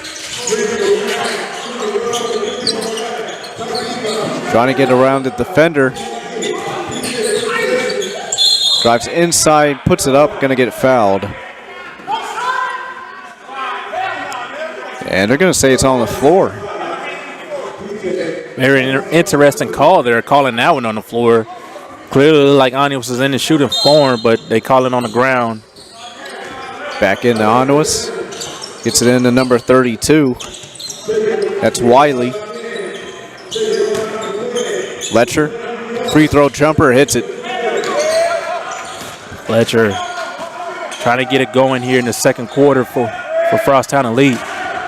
Trying to get around the defender. Drives inside, puts it up, going to get fouled. And they're going to say it's on the floor. Very interesting call. They're calling that one on the floor. Clearly like Onwas is in the shooting form, but they call it on the ground. Back into Onwas. Gets it into number 32. That's Wiley. Letcher, free throw jumper, hits it. Letcher trying to get it going here in the second quarter for Frosttown Elite.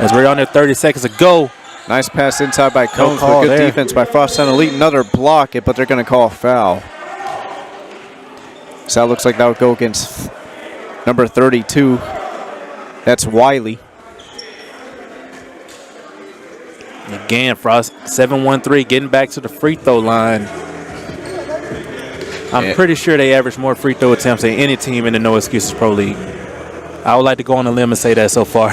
As we're on there 30 seconds to go. Nice pass inside by Combs, but good defense by Frosttown Elite. Another block, but they're going to call a foul. So that looks like that would go against number 32. That's Wiley. Again, Frost 713 getting back to the free throw line. I'm pretty sure they average more free throw attempts than any team in the No Excuses Pro League. I would like to go on a limb and say that so far.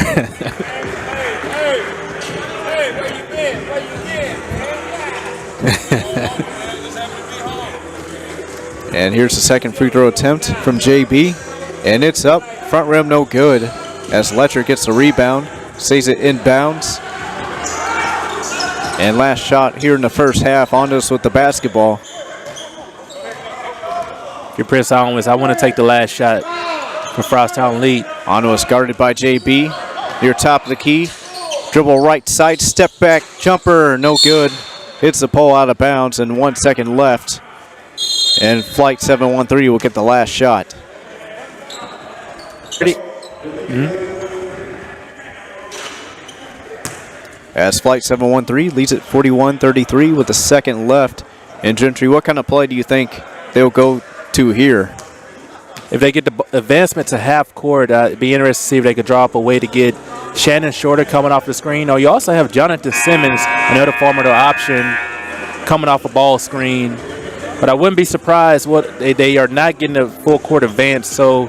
And here's the second free throw attempt from JB. And it's up. Front rim no good. As Letcher gets the rebound. Stays it inbounds. And last shot here in the first half. Onwas with the basketball. If you're Prince Onwas, I want to take the last shot. for Frosttown lead. Onto us, guarded by JB. Near top of the key. Dribble right side, step back, jumper, no good. Hits the pole out of bounds, and 1 second left. And Flight 713 will get the last shot. As Flight 713 leads at 41-33 with a second left. And Gentry, what kind of play do you think they'll go to here? If they get the advancement to half court, it'd be interesting to see if they could draw up a way to get Shannon Shorter coming off the screen. Or you also have Jonathan Simmons, another formidable option, coming off a ball screen. But I wouldn't be surprised what they are not getting a full court advance. So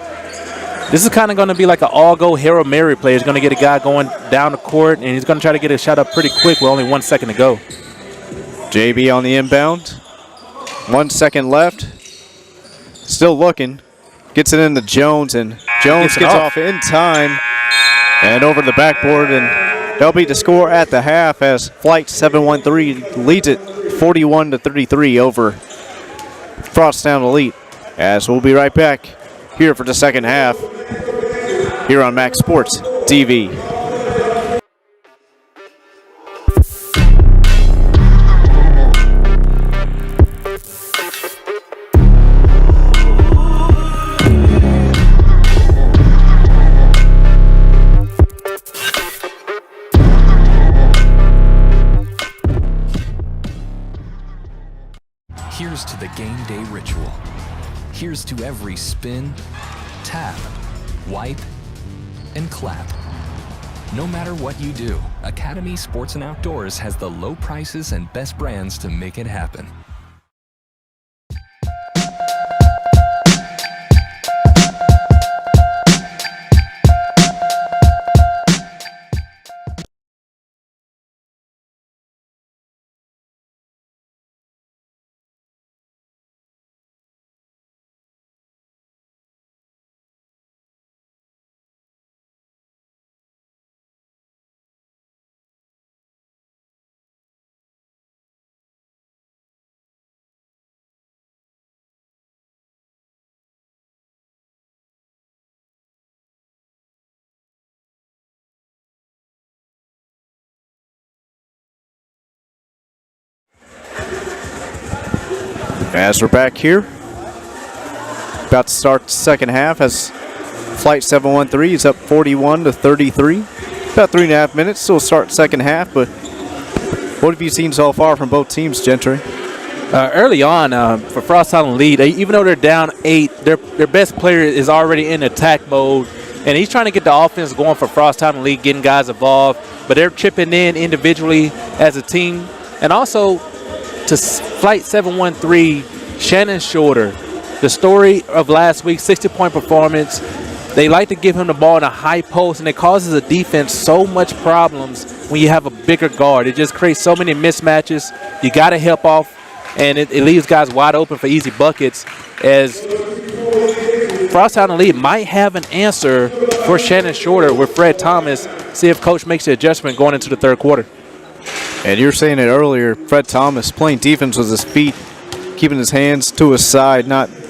this is kind of going to be like an all-go Hail Mary play. He's going to get a guy going down the court, and he's going to try to get a shot up pretty quick with only 1 second to go. JB on the inbound. 1 second left. Still looking. Gets it into Jones, and Jones gets off in time and over the backboard, and they'll beat the score at the half as Flight 713 leads it 41-33 over Frosttown Elite. As we'll be right back here for the second half here on Maxx Sports TV. Here's to the game day ritual. Here's to every spin, tap, wipe, and clap. No matter what you do, Academy Sports and Outdoors has the low prices and best brands to make it happen. As we're back here, about to start the second half as Flight 713 is up 41-33. About 3.5 minutes, still start second half, but what have you seen so far from both teams, Gentry? Early on, for Frosttown lead, even though they're down 8, their best player is already in attack mode, and he's trying to get the offense going for Frosttown lead, getting guys involved, but they're chipping in individually as a team. And also to Flight 713, Shannon Shorter, the story of last week, 60-point performance. They like to give him the ball in a high post, and it causes the defense so much problems when you have a bigger guard. It just creates so many mismatches. You got to help off, and it leaves guys wide open for easy buckets. As Frosttown Elite might have an answer for Shannon Shorter with Fred Thomas. See if Coach makes the adjustment going into the third quarter. And you were saying it earlier, Fred Thomas playing defense with his feet, keeping his hands to his side,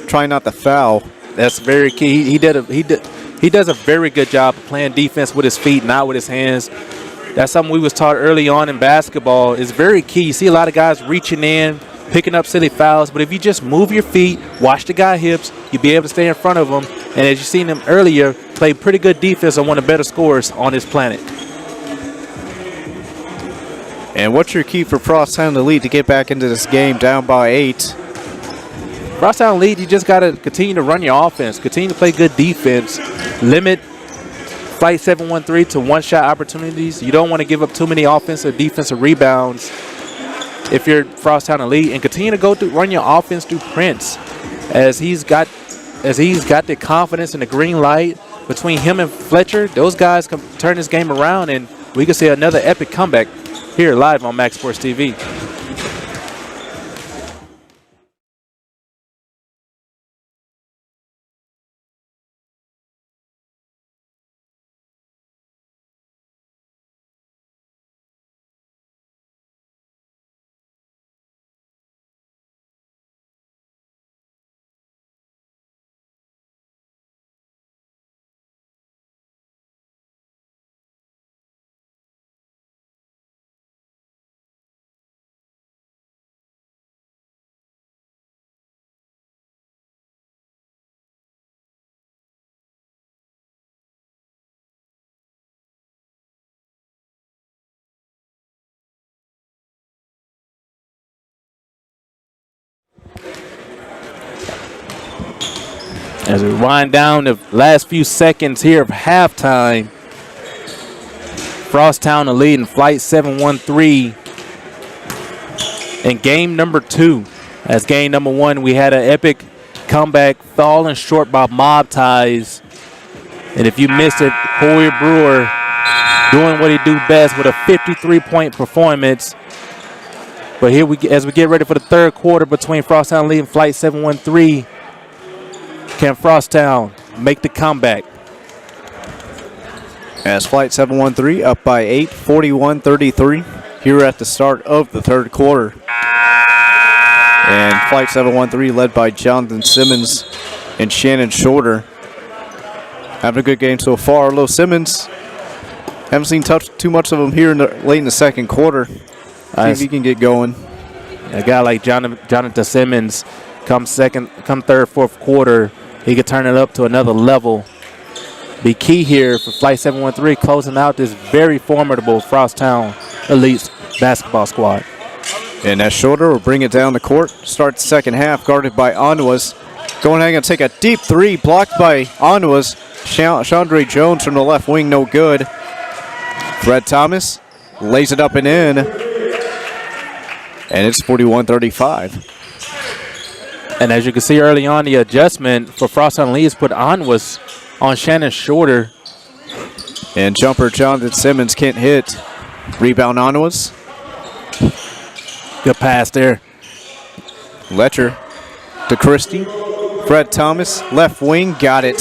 trying not to foul. That's very key. He does a very good job of playing defense with his feet, not with his hands. That's something we was taught early on in basketball. It's very key. You see a lot of guys reaching in, picking up silly fouls, but if you just move your feet, watch the guy hips, you'll be able to stay in front of him. And as you seen him earlier, play pretty good defense and one of the better scorers on this planet. And what's your key for Frosttown Elite to get back into this game down by 8? Frosttown Elite, you just got to continue to run your offense, continue to play good defense, limit Flight 713 to one-shot opportunities. You don't want to give up too many offensive, defensive rebounds if you're Frosttown Elite, and continue to run your offense through Prince, as he's got the confidence and the green light between him and Fletcher. Those guys can turn this game around, and we can see another epic comeback here live on Maxx Sports TV. As we wind down the last few seconds here of halftime, Frosttown the lead in Flight 713 in game number 2. As game number 1, we had an epic comeback, falling short by Mob Ties. And if you missed it, Corey Brewer doing what he do best with a 53-point performance. But here as we get ready for the third quarter between Frosttown Lead and Flight 713, can Frosttown make the comeback? As Flight 713 up by 8, 41-33 here at the start of the third quarter. And Flight 713 led by Jonathan Simmons and Shannon Shorter. Having a good game so far. Although Simmons, haven't seen too much of him here late in the second quarter. See if he can get going. A guy like Jonathan Simmons, come third, fourth quarter, he could turn it up to another level. Be key here for Flight 713 closing out this very formidable Frosttown Elite basketball squad. And that Shorter will bring it down the court. Start the second half, guarded by Onwas. Going ahead and take a deep three, blocked by Onwas. Chandre Jones from the left wing, no good. Fred Thomas lays it up and in. And it's 41-35. And as you can see early on, the adjustment for Frosttown Leeds put Onwas on Shannon Shorter. And jumper Jonathan Simmons can't hit. Rebound Onwas. Good pass there. Letcher to Christie. Fred Thomas, left wing, got it.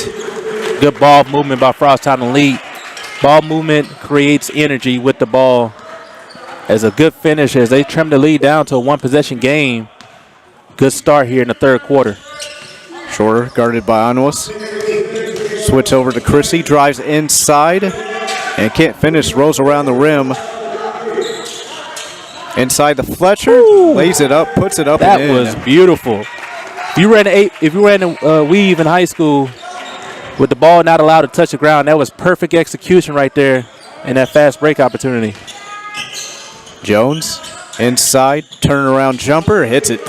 Good ball movement by Frosttown Elite. Ball movement creates energy with the ball. As a good finish as they trim the lead down to a one-possession game. Good start here in the third quarter. Shorter guarded by Onwas. Switch over to Christie, drives inside and can't finish, rolls around the rim. Inside the Fletcher, lays it up, puts it up and in. That was beautiful. If you ran a weave in high school with the ball not allowed to touch the ground, that was perfect execution right there in that fast break opportunity. Jones, inside, turnaround jumper, hits it.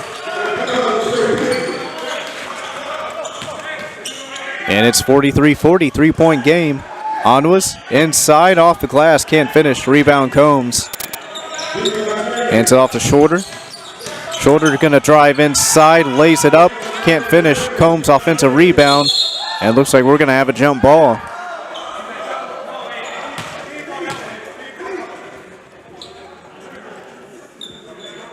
And it's 43-40, three-point game. Onwas, inside, off the glass, can't finish. Rebound Combs. Hands it off to Shorter. Shorter going to drive inside, lays it up, can't finish. Combs offensive rebound, and looks like we're going to have a jump ball.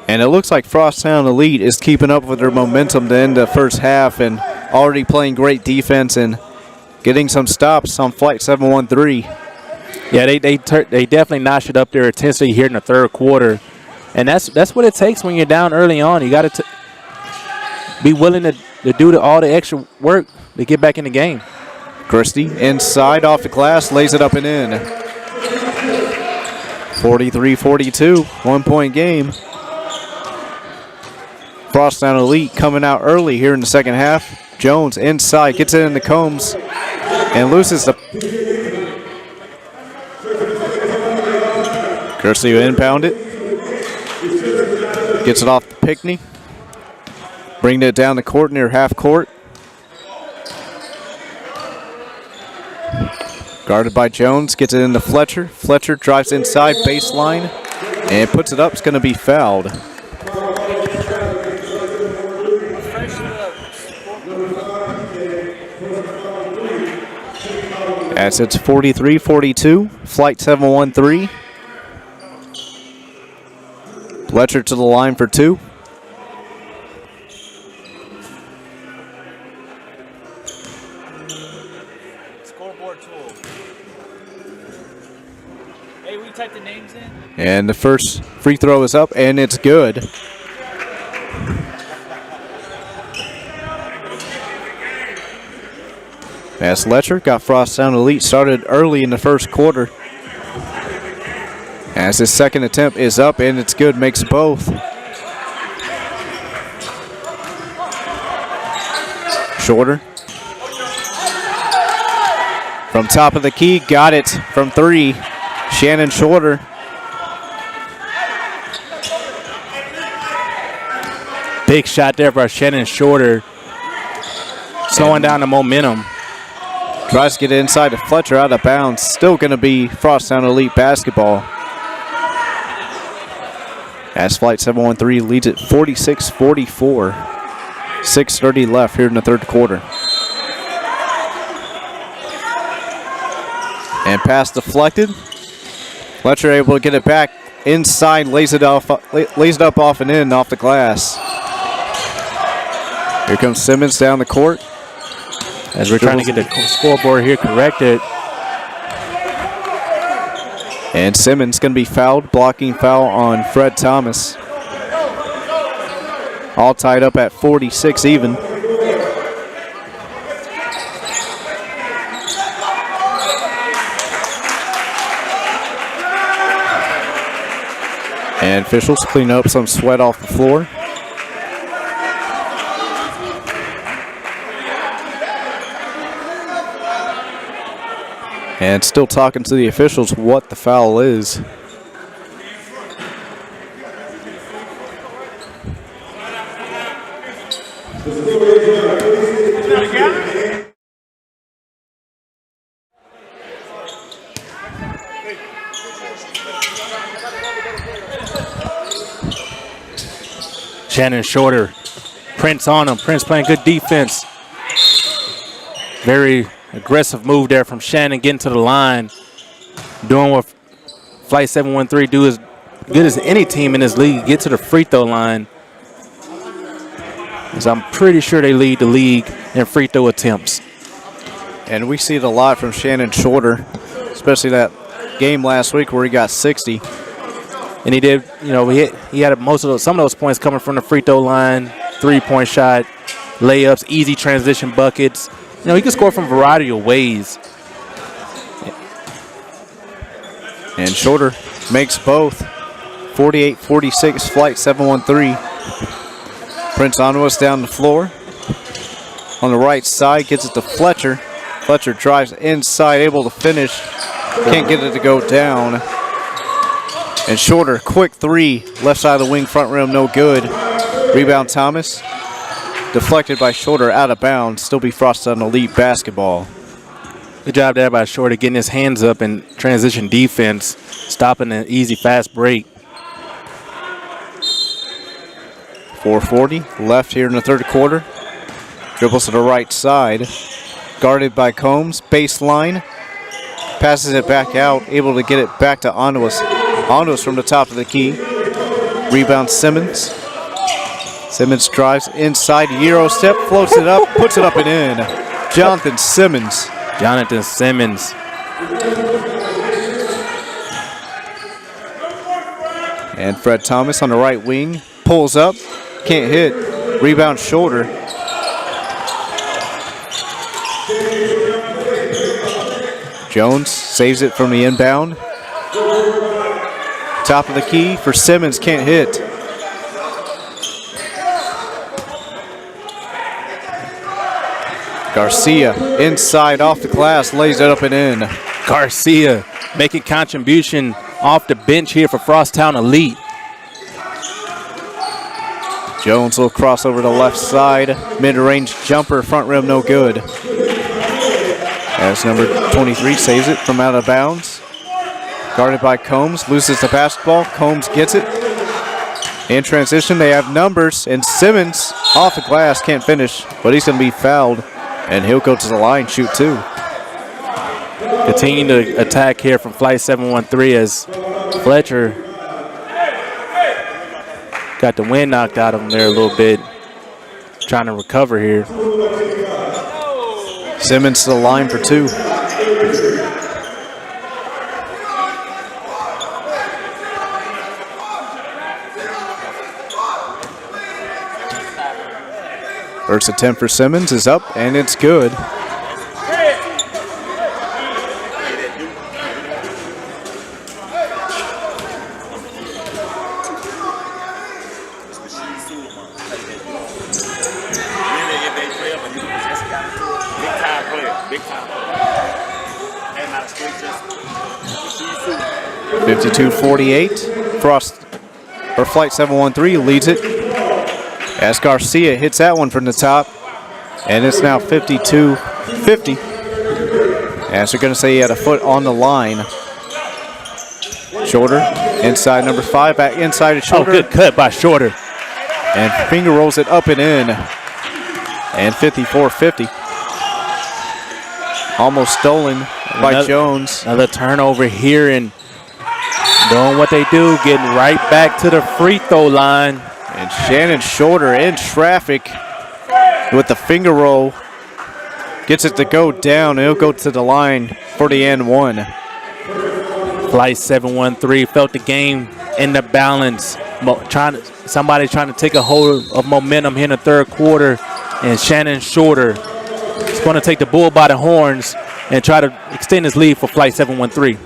And it looks like Frosttown Elite is keeping up with their momentum to end the first half and already playing great defense and getting some stops on Flight 713. Yeah, they definitely notched it up their intensity here in the third quarter. And that's what it takes when you're down early on. You got to be willing to do all the extra work to get back in the game. Christie inside off the glass, lays it up and in. 43-42, one-point game. Frosttown Elite coming out early here in the second half. Jones inside, gets it into Combs and loses the... Christie will inbound it. Gets it off the Pickney. Bringing it down the court near half court. Guarded by Jones, gets it into Fletcher. Fletcher drives inside, baseline, and puts it up. It's going to be fouled. As it's 43-42, Flight 713. Fletcher to the line for two. Scoreboard tool. Hey, we type the names in? And the first free throw is up, and it's good. As Letcher got Frosttown Elite started early in the first quarter. As his second attempt is up, and it's good, makes both. Shorter. From top of the key, got it from three. Shannon Shorter. Big shot there by Shannon Shorter. Slowing down the momentum. Tries to get it inside to Fletcher, out of bounds. Still going to be Frosttown Elite basketball. As Flight 713 leads it 46-44. 6:30 left here in the third quarter. And pass deflected. Fletcher able to get it back inside, lays it up off and in off the glass. Here comes Simmons down the court. As we're trying to get the scoreboard here corrected. And Simmons going to be fouled, blocking foul on Fred Thomas. All tied up at 46 even. And officials clean up some sweat off the floor. And still talking to the officials what the foul is. Shannon Shorter. Prince on him. Prince playing good defense. Very aggressive move there from Shannon, getting to the line. Doing what Flight 713 do as good as any team in this league. Get to the free throw line. As I'm pretty sure they lead the league in free throw attempts. And we see it a lot from Shannon Shorter, especially that game last week where he got 60. And he did, he had some of those points coming from the free throw line, 3-point shot, layups, easy transition buckets. He can score from a variety of ways. And Shorter makes both. 48-46, Flight 713. Prince Onwas down the floor. On the right side, gets it to Fletcher. Fletcher drives inside, able to finish. Can't get it to go down. And Shorter, quick three, left side of the wing, front rim, no good. Rebound Thomas. Deflected by Shorter, out of bounds. Still be Frosttown Elite basketball. Good job there by Shorter getting his hands up in transition defense, stopping an easy fast break. 4:40 left here in the third quarter. Dribbles to the right side. Guarded by Combs. Baseline. Passes it back out. Able to get it back to Onwas. Onwas from the top of the key. Rebound Simmons. Simmons drives inside. Euro step. Floats it up. Puts it up and in. Jonathan Simmons. Jonathan Simmons. And Fred Thomas on the right wing. Pulls up. Can't hit. Rebound Shorter. Jones saves it from the inbound. Top of the key for Simmons. Can't hit. Garcia inside off the glass. Lays it up and in. Garcia making contribution off the bench here for Frosttown Elite. Jones will cross over to the left side. Mid-range jumper, front rim, no good. As number 23 saves it from out of bounds. Guarded by Combs, loses the basketball. Combs gets it. In transition, they have numbers, and Simmons off the glass, can't finish, but he's going to be fouled, and he'll go to the line, shoot two. Continue to attack here from Flight 713 as Fletcher got the wind knocked out of him there a little bit. Trying to recover here. Simmons to the line for two. First attempt for Simmons is up, and it's good. Big time. 52-48. Flight 713 leads it. As Garcia hits that one from the top. And it's now 52-50. As they're going to say he had a foot on the line. Shorter, inside number 5, back inside of Shorter. Oh, good cut by Shorter. And finger rolls it up and in. And 54-50. Almost stolen by Jones. Another turnover here, and doing what they do, getting right back to the free throw line. And Shannon Shorter in traffic with the finger roll. Gets it to go down, and he'll go to the line for the and one. Flight 713 felt the game in the balance. Somebody trying to take a hold of momentum here in the third quarter, and Shannon Shorter is going to take the bull by the horns and try to extend his lead for Flight 713.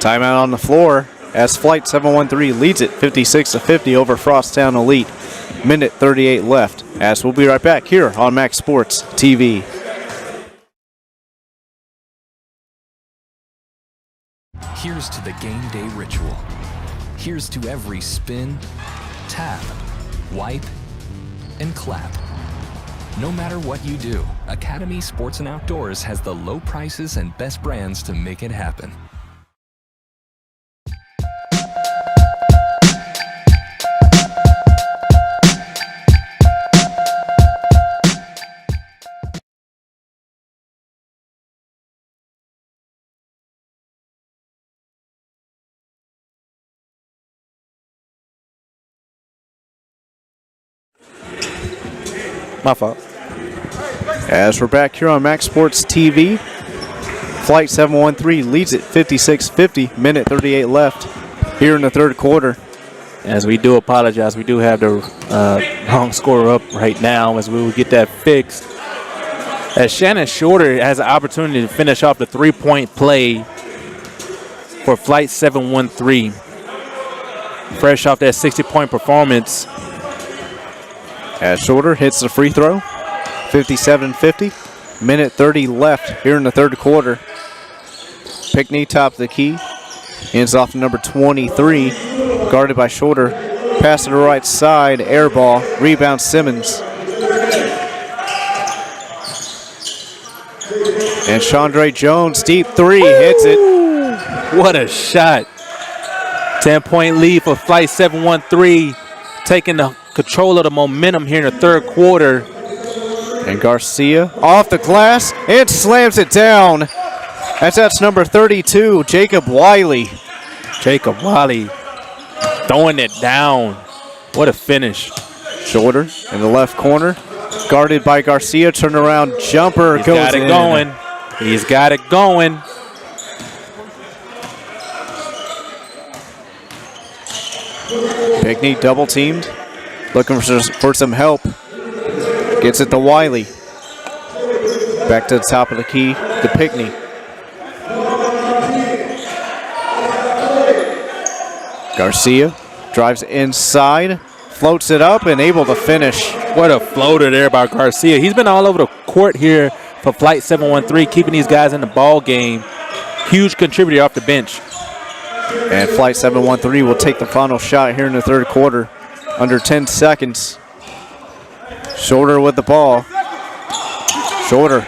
Timeout on the floor as Flight 713 leads it 56-50 over Frosttown Elite. Minute 38 left. As we'll be right back here on Maxx Sports TV. Here's to the game day ritual. Here's to every spin, tap, wipe, and clap. No matter what you do, Academy Sports and Outdoors has the low prices and best brands to make it happen. My fault. As we're back here on Maxx Sports TV, Flight 713 leads it 56-50, minute 38 left here in the third quarter. As we do apologize, we do have the wrong score up right now, as we will get that fixed. As Shannon Shorter has an opportunity to finish off the three-point play for Flight 713. Fresh off that 60-point performance. As Shorter hits the free throw, 57-50, minute 30 left here in the third quarter. Pickney top of the key, ends off number 23, guarded by Shorter. Pass to the right side, air ball, rebound Simmons. And Chandre Jones, deep three, hits it. What a shot. 10-point lead for Flight 713, taking the control of the momentum here in the third quarter. And Garcia off the glass and slams it down. That's number 32, Jacob Wiley. Jacob Wiley throwing it down. What a finish. Shorter in the left corner, guarded by Garcia. Turn around jumper He's goes got it in. going. He's got it going. Pickney double teamed, looking for some help. Gets it to Wiley. Back to the top of the key to Pickney. Garcia drives inside, floats it up, and able to finish. What a floater there by Garcia. He's been all over the court here for Flight 713, keeping these guys in the ball game. Huge contributor off the bench. And Flight 713 will take the final shot here in the third quarter. Under 10 seconds. Shorter with the ball. Shorter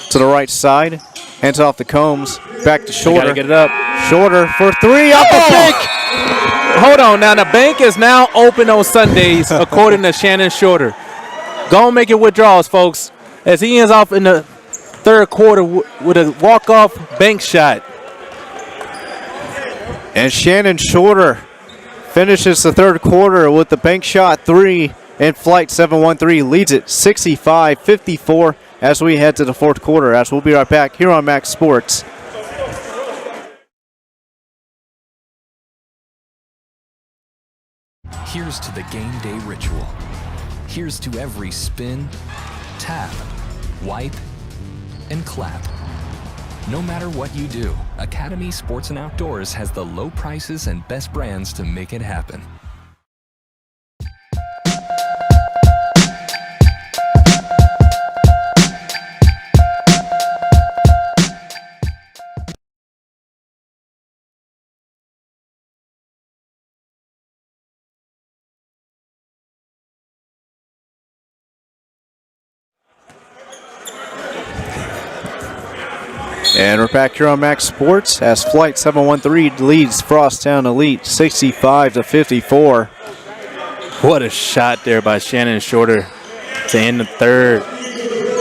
to the right side. Hands off the Combs. Back to Shorter. Gotta get it up. Shorter for three off the bank. Hold on. Now, the bank is now open on Sundays, according to Shannon Shorter. Go and make your withdrawals, folks, as he ends off in the third quarter with a walk-off bank shot. And Shannon Shorter finishes the third quarter with the bank shot three, and Flight 713 leads it 65-54 as we head to the fourth quarter. As we'll be right back here on Maxx Sports. Here's to the game day ritual. Here's to every spin, tap, wipe, and clap. No matter what you do, Academy Sports and Outdoors has the low prices and best brands to make it happen. And we're back here on Maxx Sports as Flight 713 leads Frosttown Elite 65-54. What a shot there by Shannon Shorter to end the third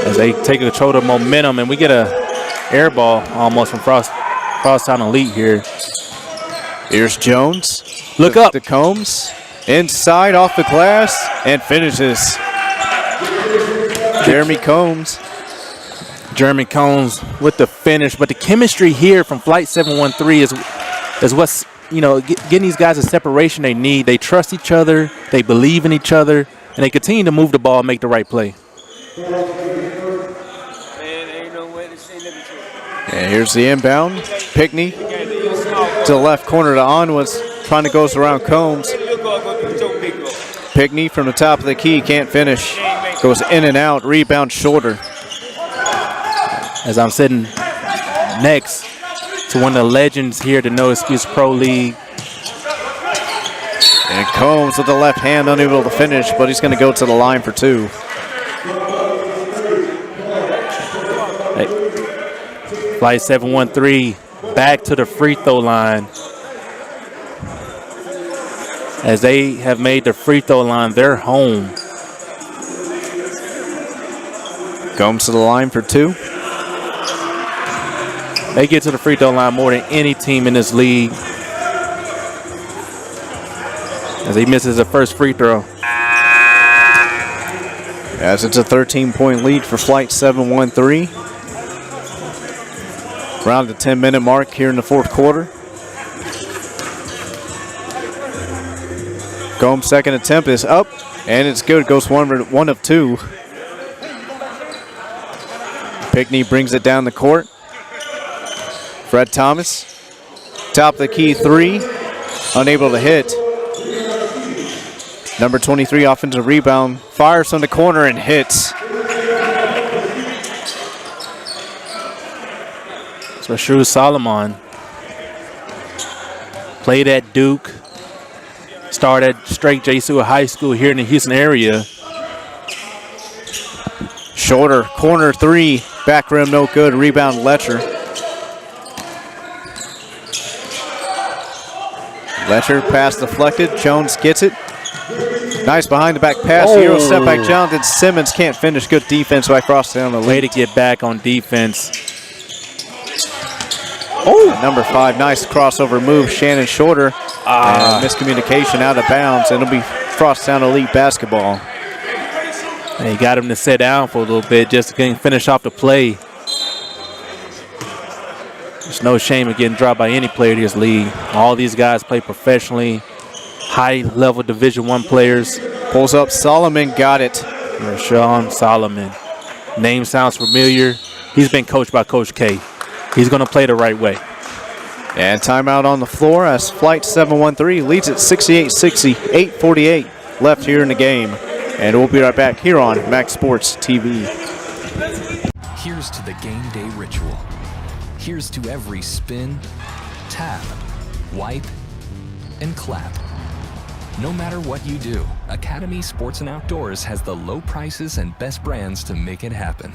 as they take control of momentum, and we get a air ball almost from Frosttown Elite here. Here's Jones. Look up. To Combs. Inside off the glass and finishes. Jeremy Combs with the finish, but the chemistry here from Flight 713 is what's, getting these guys the separation they need. They trust each other, they believe in each other, and they continue to move the ball and make the right play. And here's the inbound. Pickney to the left corner to Onwas, trying to go around Combs. Pickney from the top of the key, can't finish. Goes in and out, rebound Shorter. As I'm sitting next to one of the legends here at the No Excuse Pro League. And Combs with the left hand, unable to finish, but he's going to go to the line for two. Flight 713 back to the free throw line as they have made the free throw line their home. Combs to the line for two. They get to the free throw line more than any team in this league as he misses the first free throw. As it's a 13-point lead for Flight 713. Around the 10-minute mark here in the fourth quarter. Combs' second attempt is up, and it's good. Goes one of two. Pickney brings it down the court. Fred Thomas, top of the key three, unable to hit. Number 23 offensive rebound, fires from the corner and hits. So Shrew Solomon played at Duke, started straight J.C. High School here in the Houston area. Shorter, corner three, back rim no good, rebound Letcher. Letcher pass deflected, Jones gets it. Nice behind the back pass, Euro step back Jonathan Simmons can't finish, good defense by Frosttown Elite. Way to get back on defense. Number 5, nice crossover move, Shannon Shorter. And miscommunication out of bounds, and it'll be Frosttown Elite basketball. And he got him to sit down for a little bit just to finish off the play. There's no shame in getting dropped by any player in this league. All these guys play professionally, high-level Division I players. Pulls up Solomon, got it. Rashawn Solomon. Name sounds familiar. He's been coached by Coach K. He's going to play the right way. And timeout on the floor as Flight 713 leads at 68-60, 8:48 left here in the game. And we'll be right back here on Maxx Sports TV. Here's to the game day ritual. Here's to every spin, tap, wipe, and clap. No matter what you do, Academy Sports and Outdoors has the low prices and best brands to make it happen.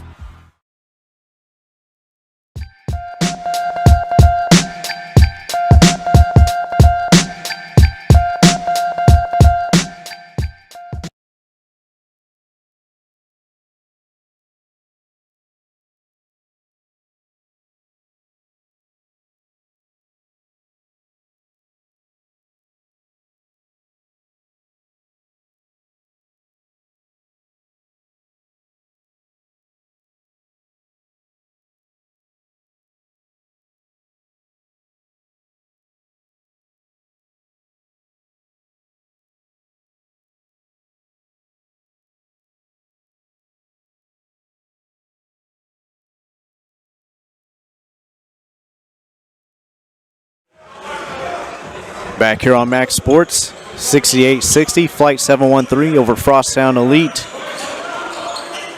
Back here on Maxx Sports, 68-60, Flight 713 over Frosttown Elite.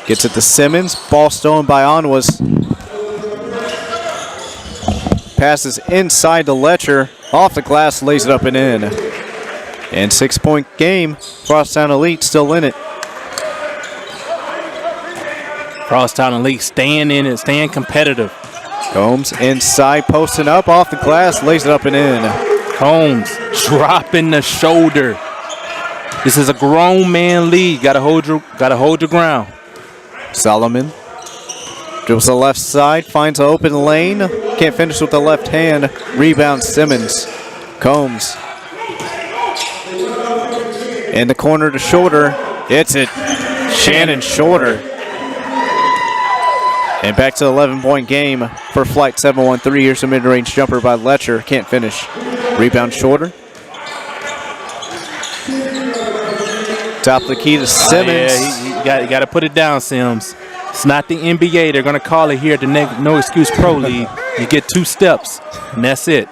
Gets it to Simmons, ball stolen by Onwas. Passes inside to Letcher, off the glass, lays it up and in. And 6-point game, Frosttown Elite still in it. Frosttown Elite staying in it, staying competitive. Combs inside, posting up off the glass, lays it up and in. Combs dropping the shoulder. This is a grown man lead. Gotta hold your ground. Solomon dribbles to the left side, finds an open lane. Can't finish with the left hand. Rebound Simmons. Combs. In the corner to Shorter. Hits it. Shannon Shorter. And back to the 11-point game for Flight 713. Here's a mid-range jumper by Letcher. Can't finish. Rebound Shorter. Top of the key to Simmons. Oh, yeah, you got to put it down, Sims. It's not the NBA. They're going to call it here at the No Excuse Pro League. You get 2 steps, and that's it.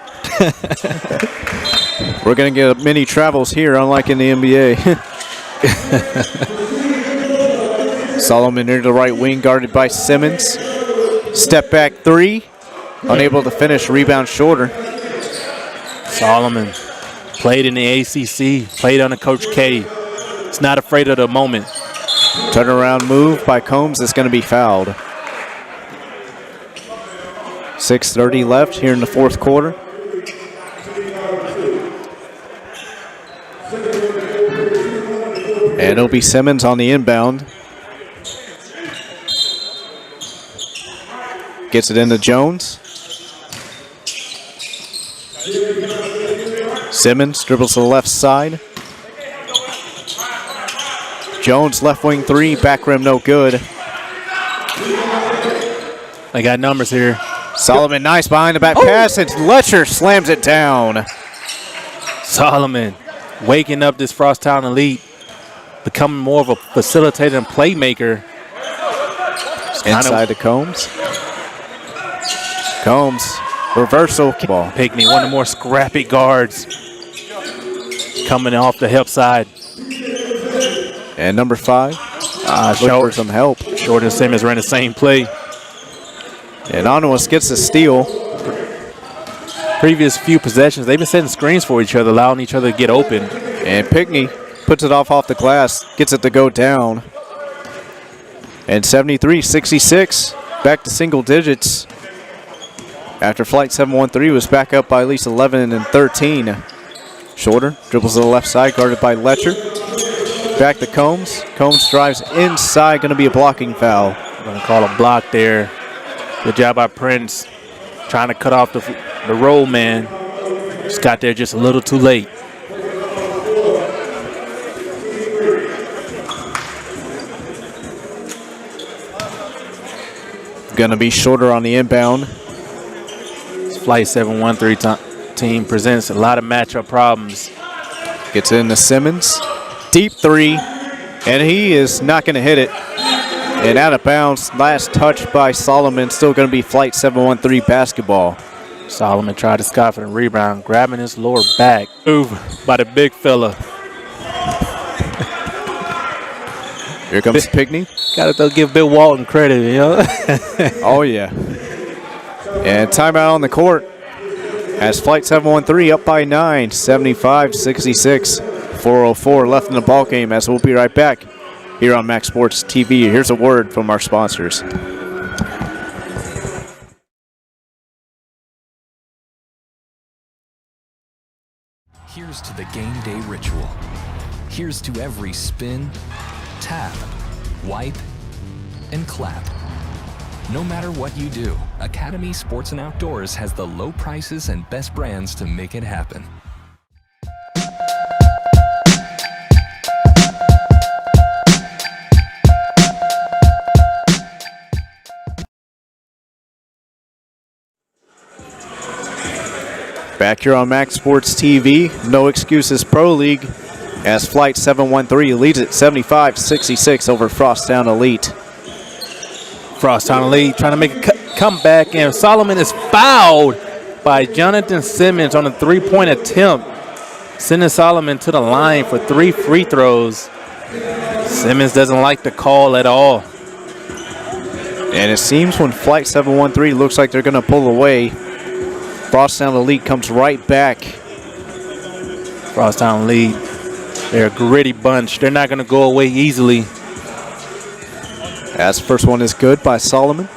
We're going to get many travels here, unlike in the NBA. Solomon near the right wing, guarded by Simmons. Step back 3. Unable to finish. Rebound Shorter. Solomon played in the ACC, played under Coach K. He's not afraid of the moment. Turnaround move by Combs is going to be fouled. 6:30 left here in the fourth quarter. And it'll be Simmons on the inbound. Gets it into Jones. Simmons dribbles to the left side. Jones left wing 3, back rim no good. They got numbers here. Solomon nice behind the back pass, and Letcher slams it down. Solomon waking up this Frosttown elite, becoming more of a facilitator and playmaker. Inside to Combs. Combs, reversal. Ball. Pickney, one of the more scrappy guards coming off the help side. And number 5, looking for some help. Short and Simmons ran the same play. And Onuas gets the steal. Previous few possessions, they've been setting screens for each other, allowing each other to get open. And Pickney puts it off the glass, gets it to go down. And 73-66, back to single digits. After Flight 713 was back up by at least 11 and 13. Shorter dribbles to the left side, guarded by Letcher. Back to Combs. Combs drives inside, going to be a blocking foul. I'm going to call a block there. Good job by Prince, trying to cut off the roll man. Just got there just a little too late. Going to be Shorter on the inbound. This Flight 713 team presents a lot of matchup problems. Gets into Simmons. Deep 3, and he is not going to hit it. And out of bounds, last touch by Solomon, still going to be Flight 713 basketball. Solomon tried to scoff and rebound, grabbing his lower back. Move by the big fella. Here comes Pickney. Got to give Bill Walton credit, you know? Oh, yeah. And timeout on the court as Flight 713 up by 9, 75-66. 4:04 left in the ball game, as we'll be right back here on Maxx Sports TV. Here's a word from our sponsors. Here's to the game day ritual. Here's to every spin, tap, wipe, and clap. No matter what you do, Academy Sports and Outdoors has the low prices and best brands to make it happen. Back here on Maxx Sports TV, No Excuses Pro League, as Flight 713 leads it 75-66 over Frosttown Elite. Frosttown Elite trying to make a comeback, and Solomon is fouled by Jonathan Simmons on a 3-point attempt, sending Solomon to the line for 3 free throws. Simmons doesn't like the call at all. And it seems when Flight 713 looks like they're going to pull away, Frosttown Elite comes right back. Frosttown Elite, they're a gritty bunch. They're not going to go away easily. As first one is good by Solomon.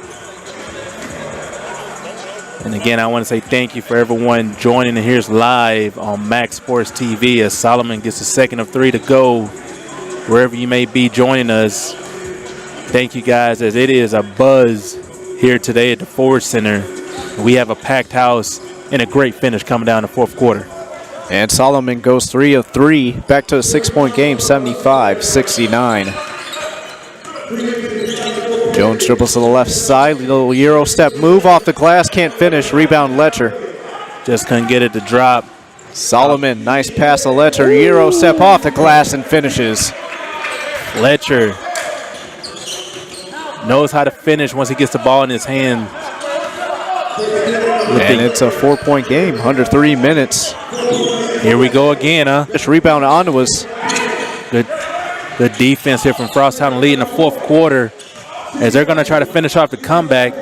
And again, I want to say thank you for everyone joining in here live on Maxx Sports TV as Solomon gets a second of 3 to go. Wherever you may be joining us, thank you guys, as it is a buzz here today at the Ford Center. We have a packed house and a great finish coming down the fourth quarter. And Solomon goes 3 of 3, back to a 6-point game, 75-69. Jones dribbles to the left side, little Euro step move off the glass, can't finish, rebound Letcher. Just couldn't get it to drop. Solomon, nice pass to Letcher, Euro step off the glass and finishes. Letcher knows how to finish once he gets the ball in his hand. And it's a 4-point game, under 3 minutes. Here we go again, huh? This rebound on was good defense here from Frosttown, lead in the fourth quarter as they're going to try to finish off the comeback.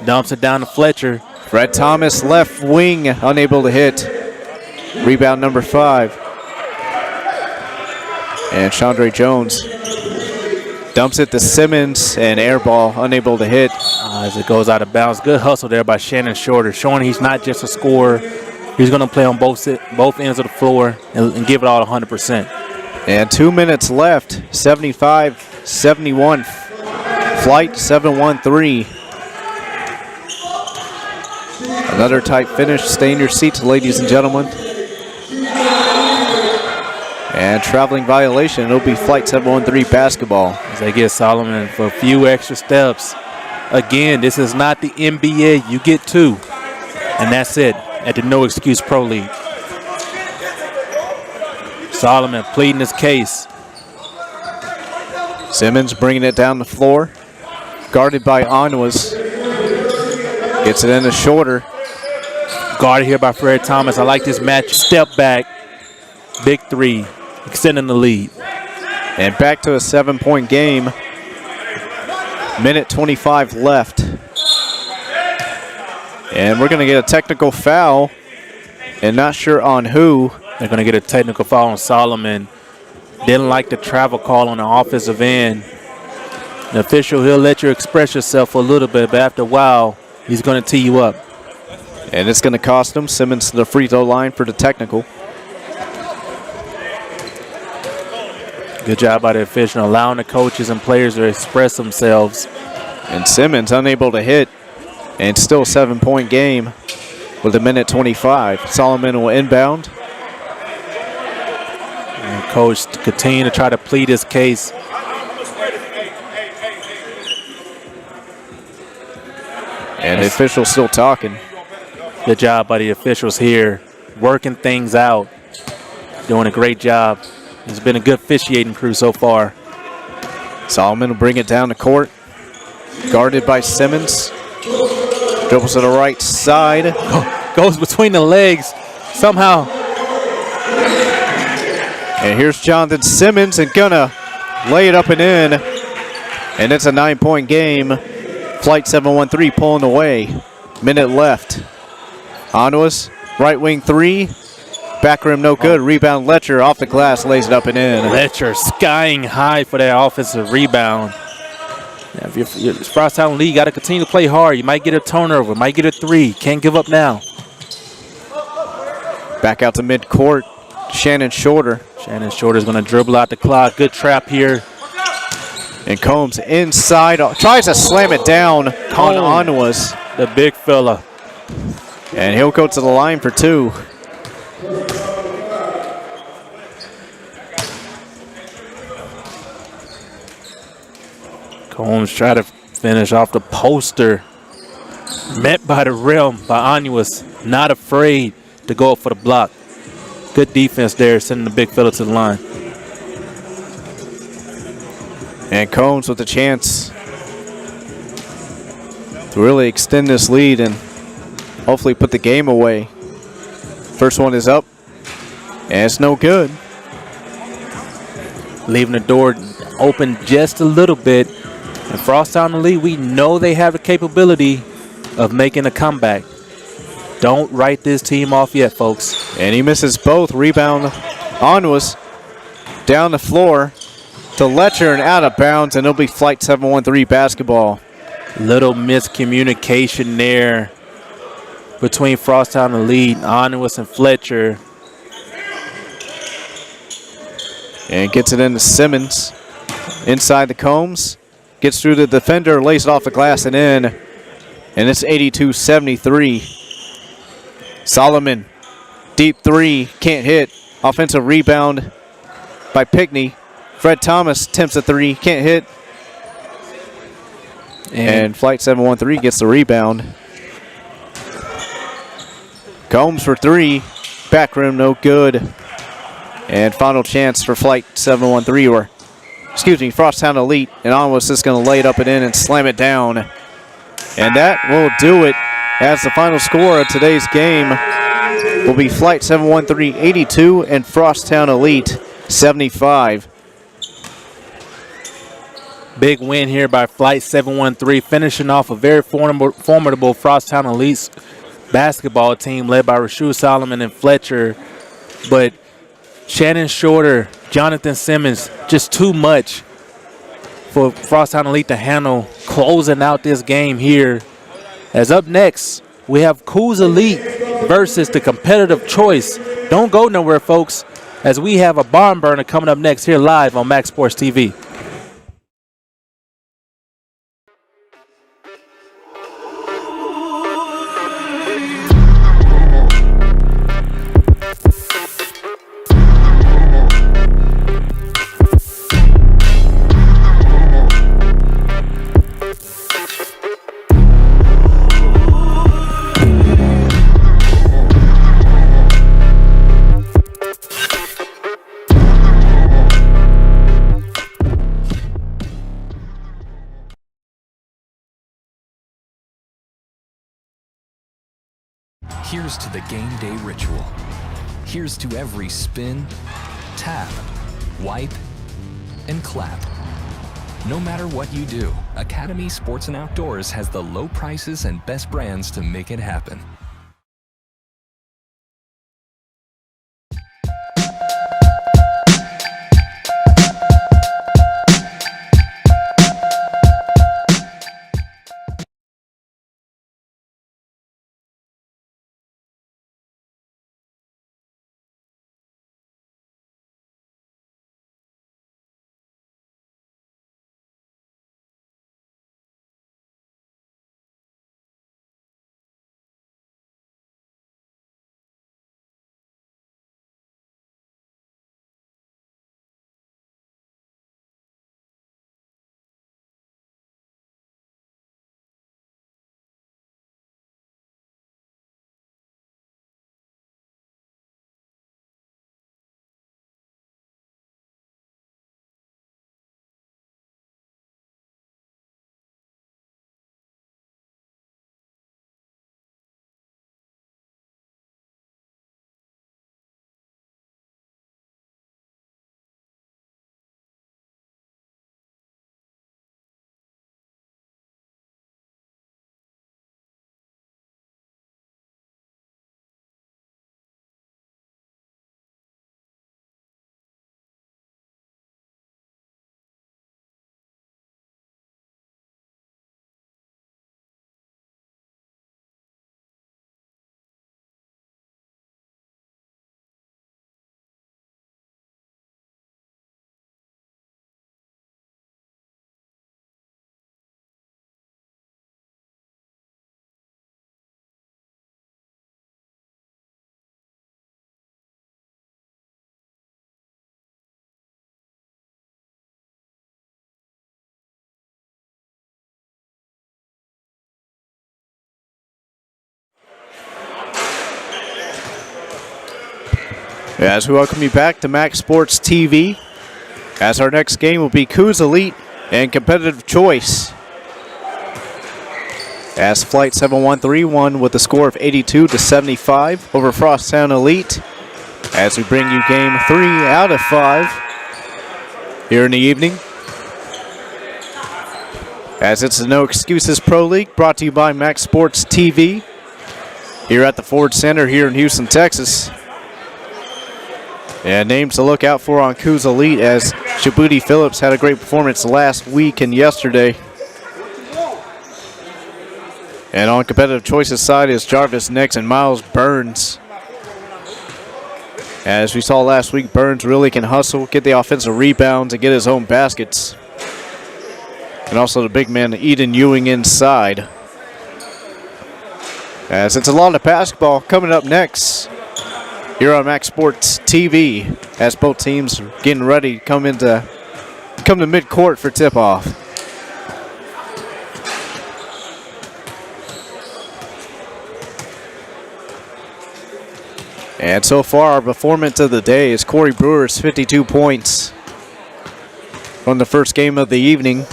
Dumps it down to Fletcher. Fred Thomas, left wing, unable to hit. Rebound number 5. And Chandre Jones dumps it to Simmons, and air ball, unable to hit. As it goes out of bounds. Good hustle there by Shannon Shorter, showing he's not just a scorer. He's going to play on both ends of the floor and give it all 100%. And 2 minutes left, 75-71. Flight 7-1-3. Another tight finish. Stay in your seats, ladies and gentlemen. And traveling violation. It'll be Flight 7-1-3 basketball. As they get Solomon for a few extra steps. Again, this is not the NBA. You get 2. And that's it at the No Excuse Pro League. Solomon pleading his case. Simmons bringing it down the floor. Guarded by Onwas. Gets it into Shorter. Guarded here by Fred Thomas. I like this match. Step back. Big 3. Extending the lead. And back to a 7-point game. Minute 25 left. And we're going to get a technical foul. And not sure on who. They're going to get a technical foul on Solomon. Didn't like the travel call on the offensive end. The official, he'll let you express yourself for a little bit, but after a while, he's going to tee you up. And it's going to cost him. Simmons to the free throw line for the technical. Good job by the official, allowing the coaches and players to express themselves. And Simmons unable to hit. And still a 7-point game with a minute 25. Solomon will inbound. And coach continue to try to plead his case. And the official's still talking. Good job by the officials here, working things out, doing a great job. It's been a good officiating crew so far. Solomon will bring it down the court. Guarded by Simmons. Dribbles to the right side. Goes between the legs somehow. And here's Jonathan Simmons and gonna lay it up and in. And it's a 9-point game. Flight 7-1-3 pulling away. Minute left. Onwas, right wing 3. Back rim no good. Rebound Letcher off the glass, lays it up and in. Letcher skying high for that offensive rebound. Yeah, if you're Frosttown League, got to continue to play hard. You might get a turnover, might get a 3. Can't give up now. Back out to midcourt. Shannon Shorter. Shannon Shorter's going to dribble out the clock. Good trap here. And Combs inside. Tries to slam it down on Onwas. The big fella. And he'll go to the line for 2. Combs try to finish off the poster. Met by the rim by Onwas. Not afraid to go up for the block. Good defense there, sending the big fella to the line. And Combs with a chance to really extend this lead and hopefully put the game away. First one is up, and it's no good. Leaving the door open just a little bit. And Frosttown League, we know they have the capability of making a comeback. Don't write this team off yet, folks. And he misses both. Rebound Onwas down the floor to Letcher and out of bounds, and it'll be Flight 7-1-3 basketball. Little miscommunication there between Frosttown Elite, Onwas, and Fletcher. And gets it into Simmons. Inside the Combs. Gets through the defender, lays it off the glass and in. And it's 82-73. Solomon, deep three, can't hit. Offensive rebound by Pickney. Fred Thomas attempts a three, can't hit. And Flight 713 gets the rebound. Combs for three. Back rim, no good. And final chance for Flight 713, or excuse me, Frosttown Elite. And Onwas is going to lay it up and in and slam it down. And that will do it, as the final score of today's game will be Flight 713 82 and Frosttown Elite 75. Big win here by Flight 713, finishing off a very formidable Frosttown Elite basketball team led by Rasheed Solomon and Fletcher. But Shannon Shorter, Jonathan Simmons, just too much for Frosttown Elite to handle, closing out this game here. As up next, we have Coos Elite versus the competitive choice. Don't go nowhere, folks, as we have a barn burner coming up next here live on Maxx Sports TV. Here's to the game day ritual. Here's to every spin, tap, wipe, and clap. No matter what you do, Academy Sports and Outdoors has the low prices and best brands to make it happen. As we welcome you back to Maxx Sports TV, as our next game will be Coos Elite and Competitive Choice. As Flight 713 won with a score of 82-75 over Frosttown Elite. As we bring you game 3 out of 5 here in the evening. As it's the No Excuses Pro League, brought to you by Maxx Sports TV here at the Ford Center here in Houston, Texas. And names to look out for on Coos Elite, as Shabuti Phillips had a great performance last week and yesterday. And on competitive choices side is Jarvis Nix and Miles Burns. As we saw last week, Burns really can hustle, get the offensive rebounds, and get his own baskets. And also the big man, Eden Ewing, inside. As it's a lot of basketball coming up next here on Maxx Sports TV, as both teams are getting ready to come to midcourt for tip-off. And so far, our performance of the day is Corey Brewer's 52 points from the first game of the evening.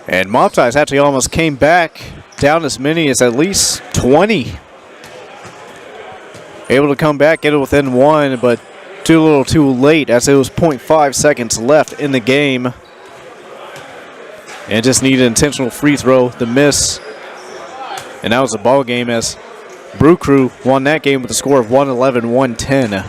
And Mobties actually almost came back down as many as at least 20. Able to come back, get it within one, but too little too late as it was 0.5 seconds left in the game. And just needed an intentional free throw to miss. And that was a ball game as Brew Crew won that game with a score of 111-110.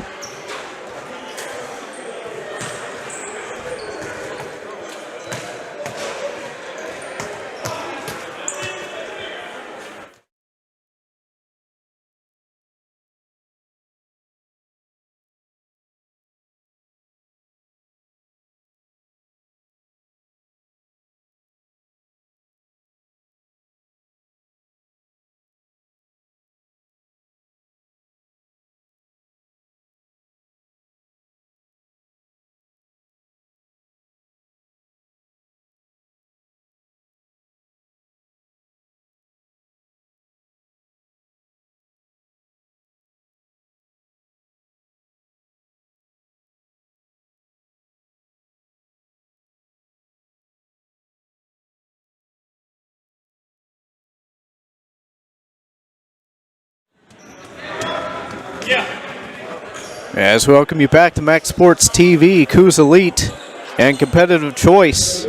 As we welcome you back to Maxx Sports TV, Coos Elite and Competitive Choice.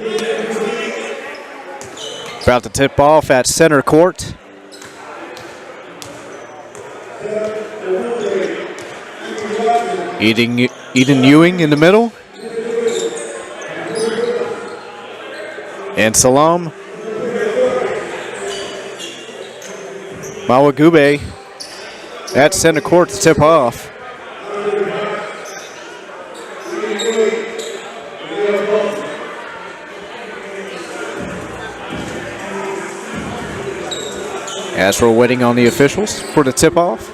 About to tip off at center court. Eden Ewing in the middle. And Salam Mawagube at center court to tip off. As we're waiting on the officials for the tip-off.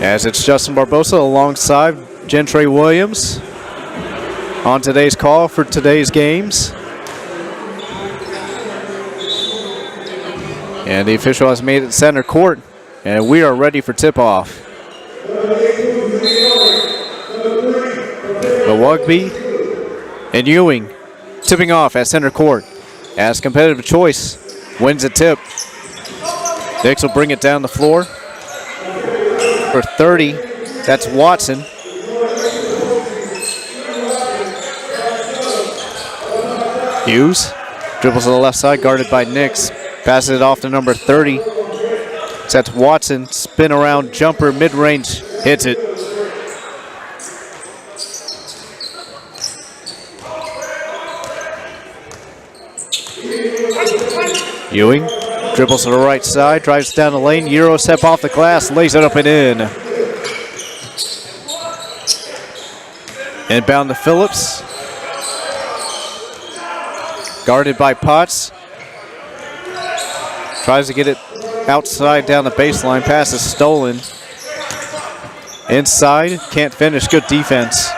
As it's Justin Barbosa alongside Gentry Williams on today's call for today's games. And the official has made it center court, and we are ready for tip-off. Mawagbe and Ewing tipping off at center court. As Competitive Choice wins a tip. Nix will bring it down the floor. For 30, that's Watson. Hughes dribbles to the left side, guarded by Nix. Passes it off to number 30. That's Watson, spin around, jumper, mid-range, hits it. Ewing dribbles to the right side, drives down the lane, Euro step off the glass, lays it up and in. Inbound to Phillips. Guarded by Potts. Tries to get it outside down the baseline, pass is stolen. Inside, can't finish, good defense.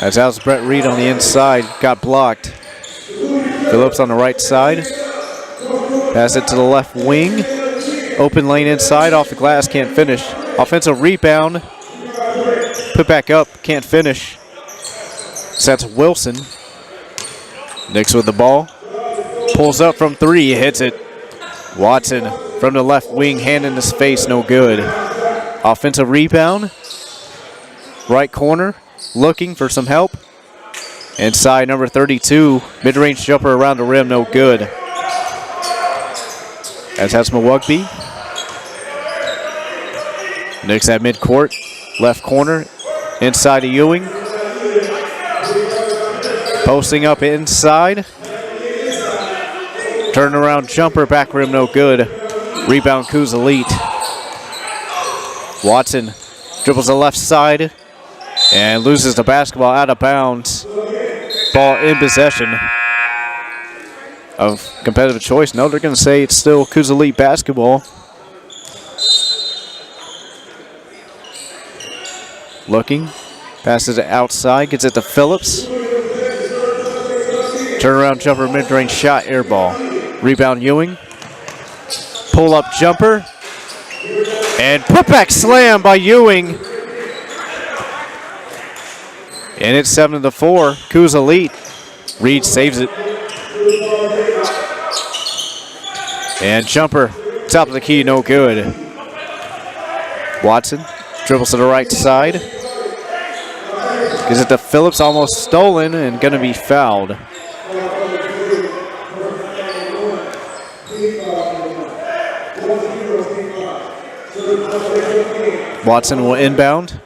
As that was Brett Reed on the inside, got blocked. Phillips on the right side. Pass it to the left wing. Open lane inside, off the glass, can't finish. Offensive rebound. Put back up, can't finish. Sets Wilson. Nix with the ball. Pulls up from three, hits it. Watson from the left wing, hand in his face, no good. Offensive rebound. Right corner, looking for some help. Inside, number 32, mid-range jumper around the rim, no good. As that's Mawagbe. Nix at midcourt, left corner, inside to Ewing. Posting up inside. Turnaround jumper, back rim, no good. Rebound, Coos Elite. Watson dribbles the left side and loses the basketball out of bounds. Ball in possession of competitive choice. No, they're going to say it's still Coos Elite basketball. Looking, passes it outside, gets it to Phillips. Turnaround jumper, mid-range shot, air ball. Rebound Ewing. Pull-up jumper. And putback slam by Ewing. And it's 7-4. Coos Elite. Reed saves it. And jumper, top of the key, no good. Watson dribbles to the right side. Gives it to Phillips, almost stolen and going to be fouled. Watson will inbound.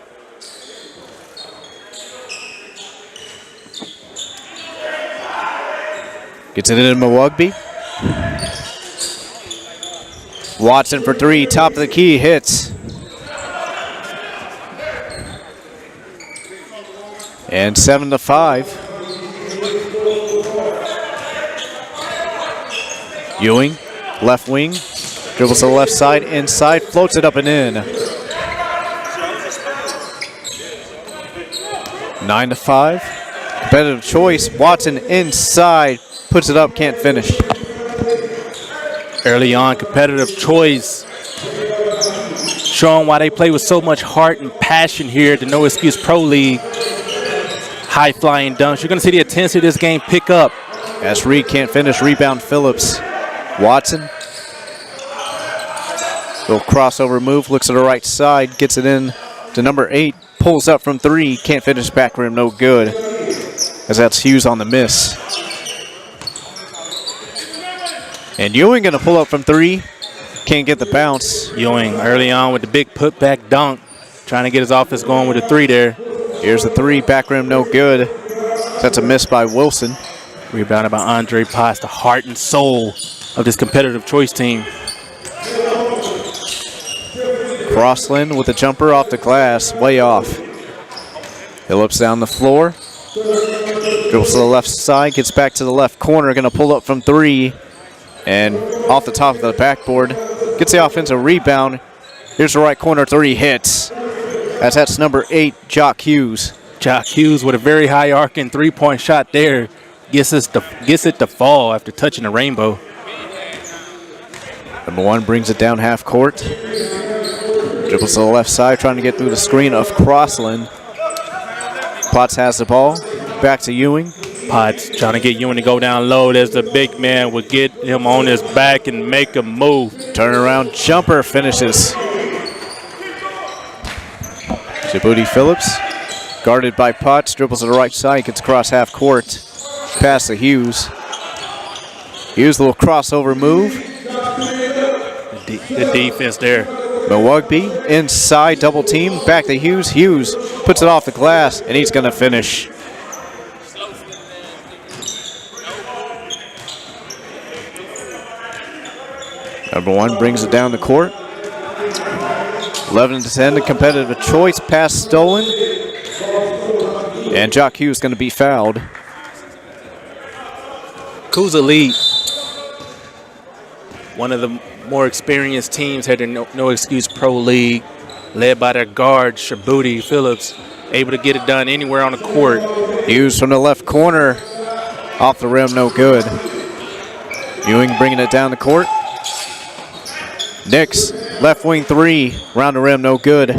Gets it into Milwaukee. Watson for three, top of the key, hits. And 7-5. Ewing, left wing, dribbles to the left side, inside, floats it up and in. 9-5. Competitive choice. Watson inside, puts it up, can't finish. Early on, competitive choice. Showing why they play with so much heart and passion here at the No Excuse Pro League. High flying dunks. You're going to see the intensity of this game pick up. As Reed can't finish, rebound Phillips. Watson. Little crossover move, looks to the right side, gets it in to number 8. Pulls up from 3, can't finish back rim, no good. As that's Hughes on the miss. And Ewing gonna pull up from 3, can't get the bounce. Ewing early on with the big putback dunk, trying to get his offense going with a 3 there. Here's the 3, back rim, no good. That's a miss by Wilson. Rebounded by Andre Potts, the heart and soul of this competitive choice team. Crossland with a jumper off the glass, way off. Phillips down the floor. Dribbles to the left side, gets back to the left corner, gonna pull up from 3. And off the top of the backboard, gets the offensive rebound. Here's the right corner, 3 hits. That's number 8, Jock Hughes. Jock Hughes with a very high arcing 3-point shot there. Gets it to fall after touching the rainbow. Number 1 brings it down half court. Dribbles to the left side, trying to get through the screen of Crossland. Potts has the ball. Back to Ewing. Potts trying to get Ewing to go down low. There's the big man, would get him on his back and make him move. Turnaround jumper finishes. Djibouti Phillips, guarded by Potts, dribbles to the right side, gets across half court. Pass to Hughes. Hughes, a little crossover move. Good defense there. Milwaukee inside, double team, back to Hughes. Hughes puts it off the glass, and he's gonna finish. Number 1 brings it down the court. 11-10, the competitive choice. Pass stolen. And Jock Hughes going to be fouled. Coos Elite, one of the more experienced teams here in No Excuse Pro League, led by their guard, Djibouti Phillips, able to get it done anywhere on the court. Hughes from the left corner. Off the rim, no good. Ewing bringing it down the court. Nix, left wing 3, round the rim, no good.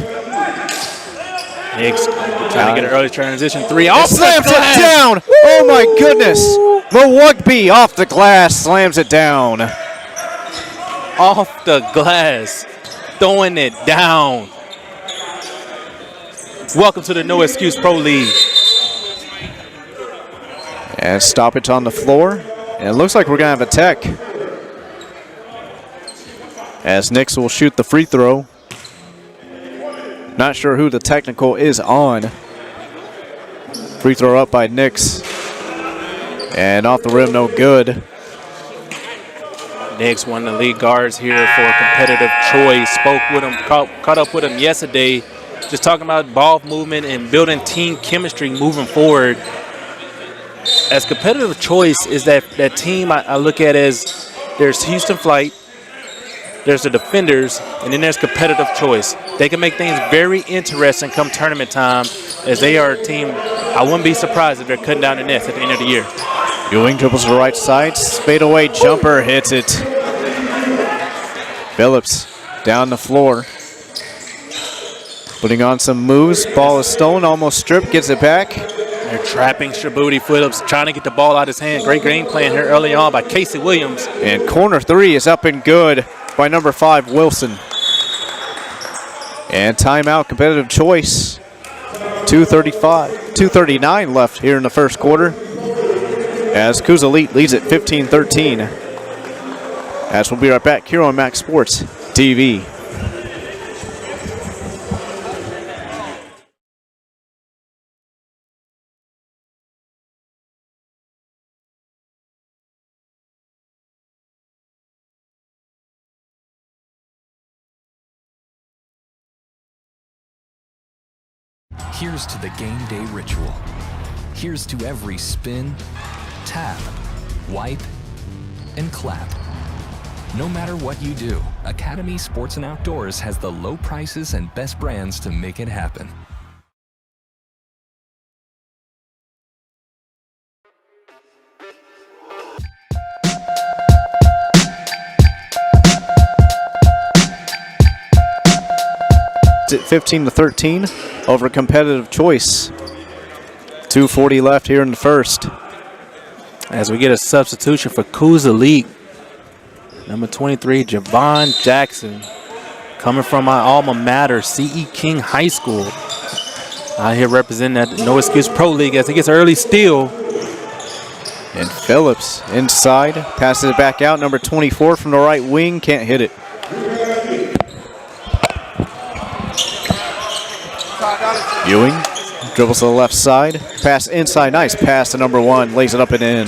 Nix trying to get an early transition 3. Oh, slams it down! Woo! Oh my goodness! Milwaukee off the glass, slams it down. Off the glass, throwing it down. Welcome to the No Excuse Pro League. And stoppage on the floor. And it looks like we're going to have a tech. As Nix will shoot the free throw. Not sure who the technical is on. Free throw up by Nix. And off the rim, no good. Nix, one of the lead guards here for competitive choice. Spoke with him, caught up with him yesterday, just talking about ball movement and building team chemistry moving forward. As competitive choice is that team I look at as there's Houston Flight, there's the defenders, and then there's competitive choice. They can make things very interesting come tournament time, as they are a team. I wouldn't be surprised if they're cutting down the nets at the end of the year. Ewing dribbles to the right side, fadeaway jumper, hits it. Phillips down the floor, putting on some moves. Ball is stolen, almost stripped, gets it back. They're trapping Shabuti. Phillips trying to get the ball out of his hand. Great game plan here early on by Casey Williams. And corner three is up and good by number 5, Wilson. And timeout, competitive choice. 2:39 left here in the first quarter, as Coos Elite leads at 15-13. As we'll be right back here on Maxx Sports TV. Here's to the game day ritual. Here's to every spin, tap, wipe, and clap. No matter what you do, Academy Sports and Outdoors has the low prices and best brands to make it happen. It's at 15-13 over competitive choice. 2:40 left here in the first. As we get a substitution for Coos Elite, number 23, Javon Jackson, coming from my alma mater, C.E. King High School. Out here representing that No Excuse Pro League as he gets an early steal. And Phillips inside, passes it back out. Number 24 from the right wing, can't hit it. Ewing dribbles to the left side, pass inside, nice pass to number 1, lays it up and in.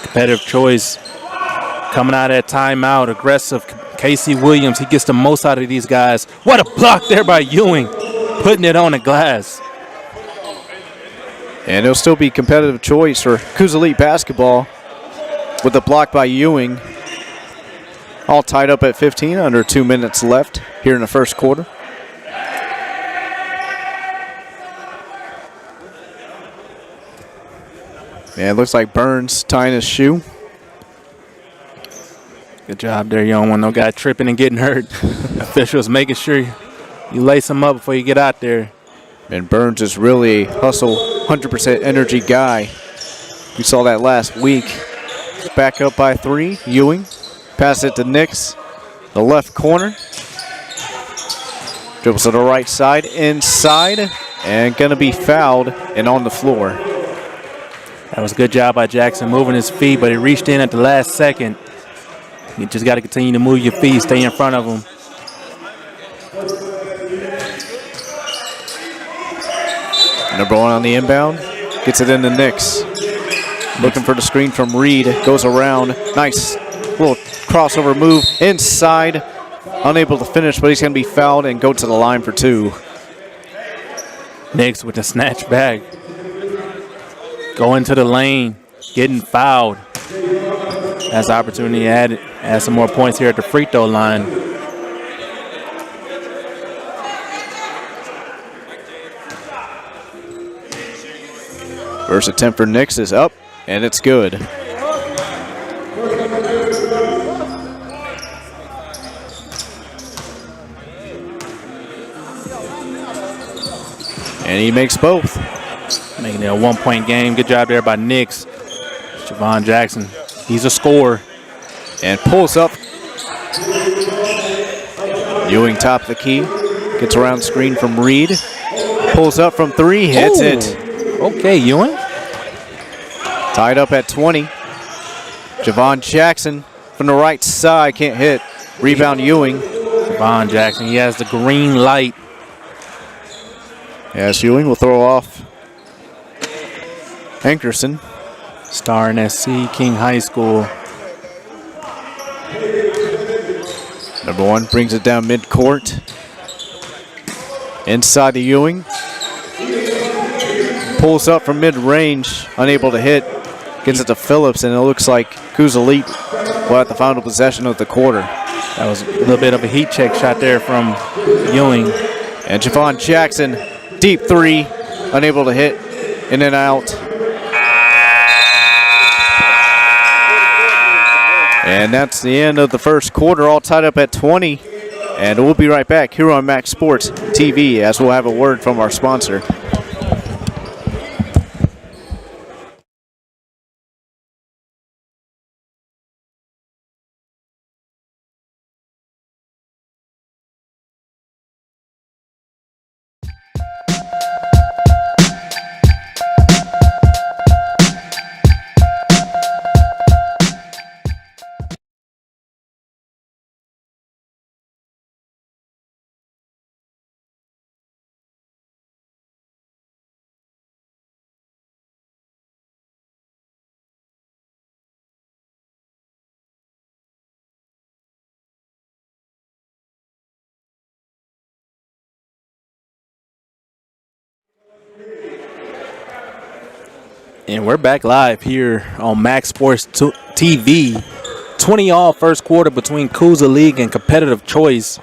Competitive choice coming out of that timeout, aggressive. Casey Williams, he gets the most out of these guys. What a block there by Ewing, putting it on the glass. And it'll still be competitive choice for Coos Elite basketball with the block by Ewing. All tied up at 15, under 2 minutes left here in the first quarter. And it looks like Burns tying his shoe. Good job there. You don't want no guy tripping and getting hurt. Officials making sure you lace him up before you get out there. And Burns is really a hustle, 100% energy guy. We saw that last week. Back up by 3, Ewing. Pass it to Nix, the left corner. Dribbles to the right side, inside, and gonna be fouled and on the floor. That was a good job by Jackson moving his feet, but he reached in at the last second. You just got to continue to move your feet, stay in front of him. Number 1 on the inbound, gets it into Nix. Looking for the screen from Reed, goes around. Nice little crossover move inside. Unable to finish, but he's going to be fouled and go to the line for 2. Nix with the snatch back. Going to the lane, getting fouled. Has the opportunity to add some more points here at the free throw line. First attempt for Nix is up, and it's good. And he makes both. Making it a 1-point game. Good job there by Nix. Javon Jackson, he's a scorer. And pulls up. Ewing top of the key. Gets around screen from Reed. Pulls up from 3, hits it. Okay, Ewing. Tied up at 20. Javon Jackson from the right side, can't hit. Rebound Ewing. Javon Jackson, he has the green light. Yes, Ewing will throw off Hankerson. Star NSC, King High School. Number 1 brings it down midcourt. Inside to Ewing. Pulls up from mid-range, unable to hit. Gets it to Phillips, and it looks like Coos Elite will have the final possession of the quarter. That was a little bit of a heat check shot there from Ewing. And Javon Jackson, deep 3, unable to hit, in and out. And that's the end of the first quarter, all tied up at 20. And we'll be right back here on Maxx Sports TV as we'll have a word from our sponsor. And we're back live here on Maxx Sports TV. 20-all first quarter between Coosa League and Competitive Choice.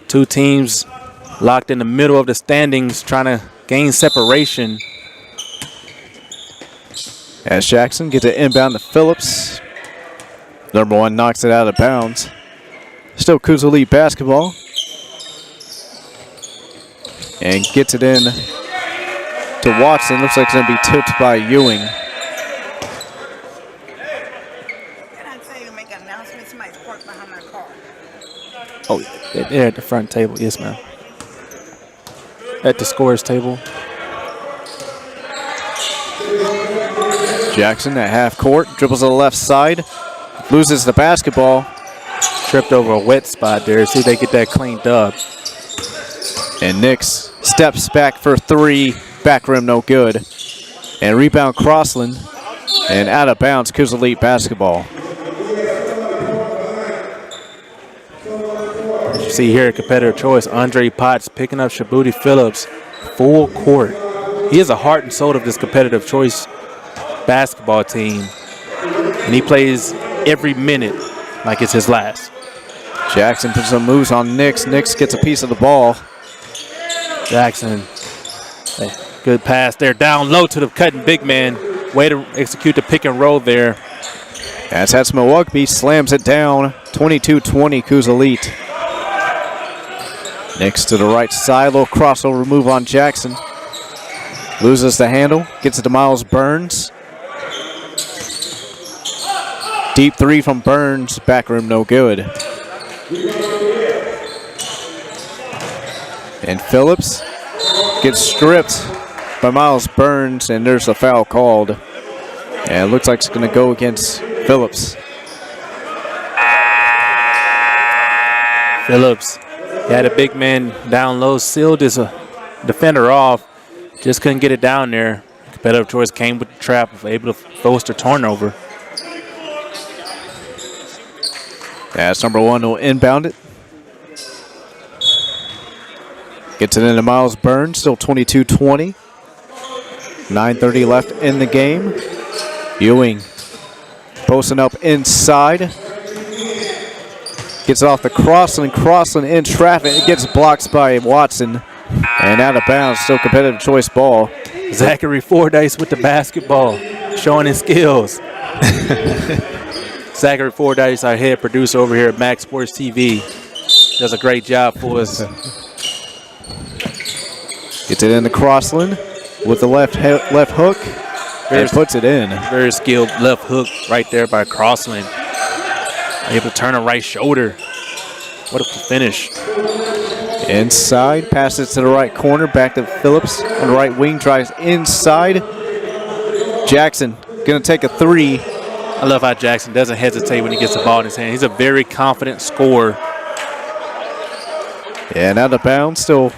Two teams locked in the middle of the standings trying to gain separation. As Jackson gets it inbound to Phillips. Number 1 knocks it out of bounds. Still Coosa Elite basketball. And gets it in to Watson. Looks like it's going to be tipped by Ewing. Can I tell you to make an announcement? Somebody's parked behind my car. Oh, they're at the front table. Yes, ma'am. At the scores table. Jackson at half court, dribbles to the left side, loses the basketball. Tripped over a wet spot there. See if they get that cleaned up. And Nix steps back for 3. Back rim no good. And rebound Crossland. And out of bounds, Coosa Elite basketball. As you see here at Competitive Choice, Andre Potts picking up Shabuti Phillips full court. He is the heart and soul of this Competitive Choice basketball team. And he plays every minute like it's his last. Jackson puts some moves on Nix. Nix gets a piece of the ball. Jackson, good pass there, down low to the cutting big man. Way to execute the pick and roll there. As that's Milwaukee slams it down, 22-20 Coosa Elite. Nix to the right side, little crossover move on Jackson. Loses the handle, gets it to Miles Burns. Deep 3 from Burns, back rim no good. And Phillips gets stripped by Miles Burns, and there's a foul called. And it looks like it's going to go against Phillips. Phillips had a big man down low, sealed his defender off, just couldn't get it down there. Competitive Choice came with the trap, was able to force the turnover. As number 1 will inbound it. Gets it into Miles Burns, still 22-20. 9:30 left in the game. Ewing posting up inside. Gets it off the Crossland. Crossland in traffic. It gets blocked by Watson. And out of bounds, still Competitive Choice ball. Zachary Fordyce with the basketball, showing his skills. Zachary Fordyce, our head producer over here at Maxx Sports TV, does a great job for us. Gets it into Crossland with the left hook and puts it in. Very skilled left hook right there by Crossland. Able to turn a right shoulder. What a finish. Inside, passes to the right corner, back to Phillips on the right wing, drives inside. Jackson gonna take a 3. I love how Jackson doesn't hesitate when he gets the ball in his hand. He's a very confident scorer. And out of bounds, still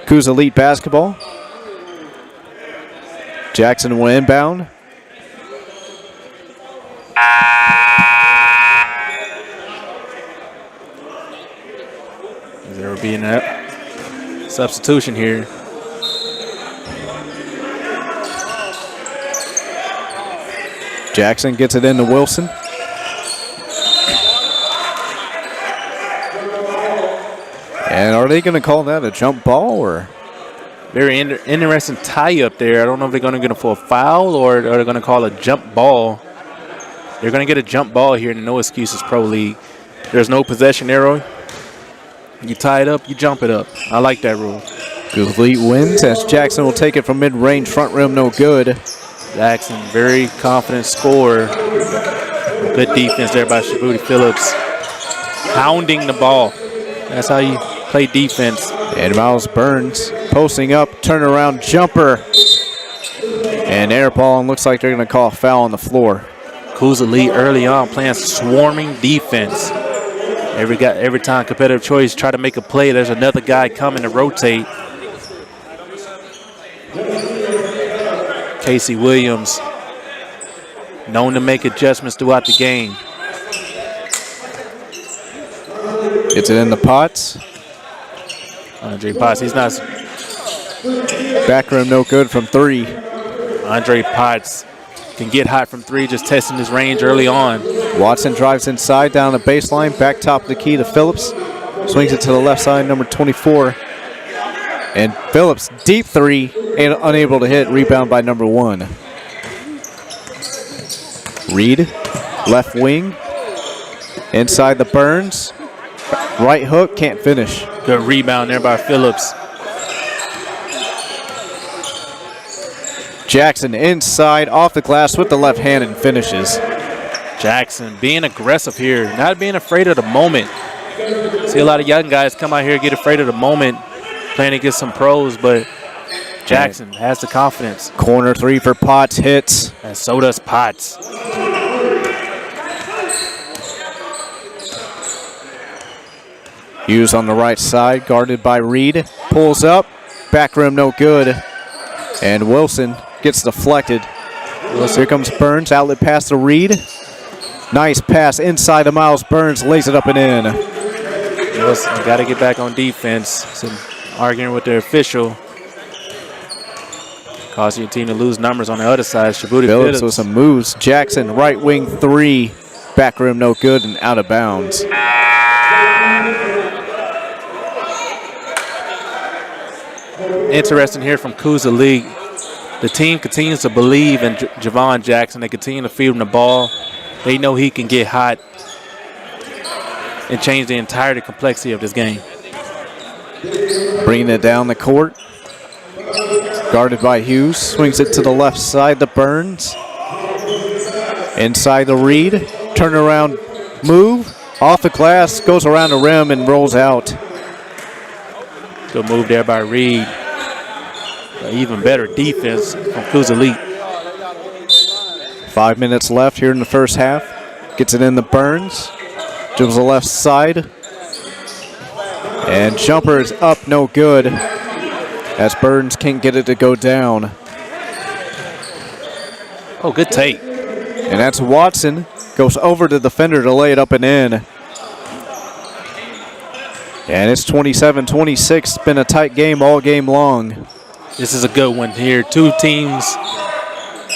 Coosa Elite basketball. Jackson will inbound. There will be a substitution here. Jackson gets it into Wilson. And are they going to call that a jump ball or? Very interesting tie up there. I don't know if they're going to get it for a foul or they're going to call a jump ball. They're going to get a jump ball here in the No Excuses Pro League. There's no possession arrow. You tie it up, you jump it up. I like that rule. Elite wins as Jackson will take it from mid-range, front rim, no good. Jackson, very confident scorer. Good defense there by Shabuti Phillips. Pounding the ball. That's how you play defense. And Miles Burns posting up, turnaround jumper. And air ball, and looks like they're going to call a foul on the floor. Coos Elite early on playing swarming defense. Every time competitive choice try to make a play, there's another guy coming to rotate. Casey Williams, known to make adjustments throughout the game. Gets it in the Potts. Andre Potts, he's not. Back rim, no good from 3. Andre Potts can get hot from 3, just testing his range early on. Watson drives inside, down the baseline, back top of the key to Phillips. Swings it to the left side, number 24. And Phillips, deep 3, and unable to hit. Rebound by number 1. Reed, left wing. Inside the Burns. Right hook, can't finish. Good rebound there by Phillips. Jackson inside, off the glass with the left hand and finishes. Jackson being aggressive here, not being afraid of the moment. See a lot of young guys come out here get afraid of the moment, playing against some pros, but Jackson has the confidence. Corner 3 for Potts, hits. And so does Potts. Hughes on the right side, guarded by Reed. Pulls up, back rim no good. And Wilson gets deflected. Here comes Burns, outlet pass to Reed. Nice pass inside to Miles Burns, lays it up and in. Wilson got to get back on defense. Some arguing with their official. Causing your team to lose numbers on the other side. Shabuti Phillips with some moves. Jackson, right wing 3. Back rim no good and out of bounds. Interesting here from Coos Elite. The team continues to believe in Javon Jackson. They continue to feed him the ball. They know he can get hot and change the entire complexity of this game. Bringing it down the court. Guarded by Hughes. Swings it to the left side to Burns. Inside the Reed. Turnaround move. Off the glass. Goes around the rim and rolls out. Good move there by Reed. Even better defense from Coos Elite. 5 minutes left here in the first half. Gets it in the Burns. Dribbles the left side. And jumper is up, no good. As Burns can't get it to go down. Oh, good take. And that's Watson. Goes over to the defender to lay it up and in. And it's 27-26. Been a tight game all game long. This is a good one here. Two teams,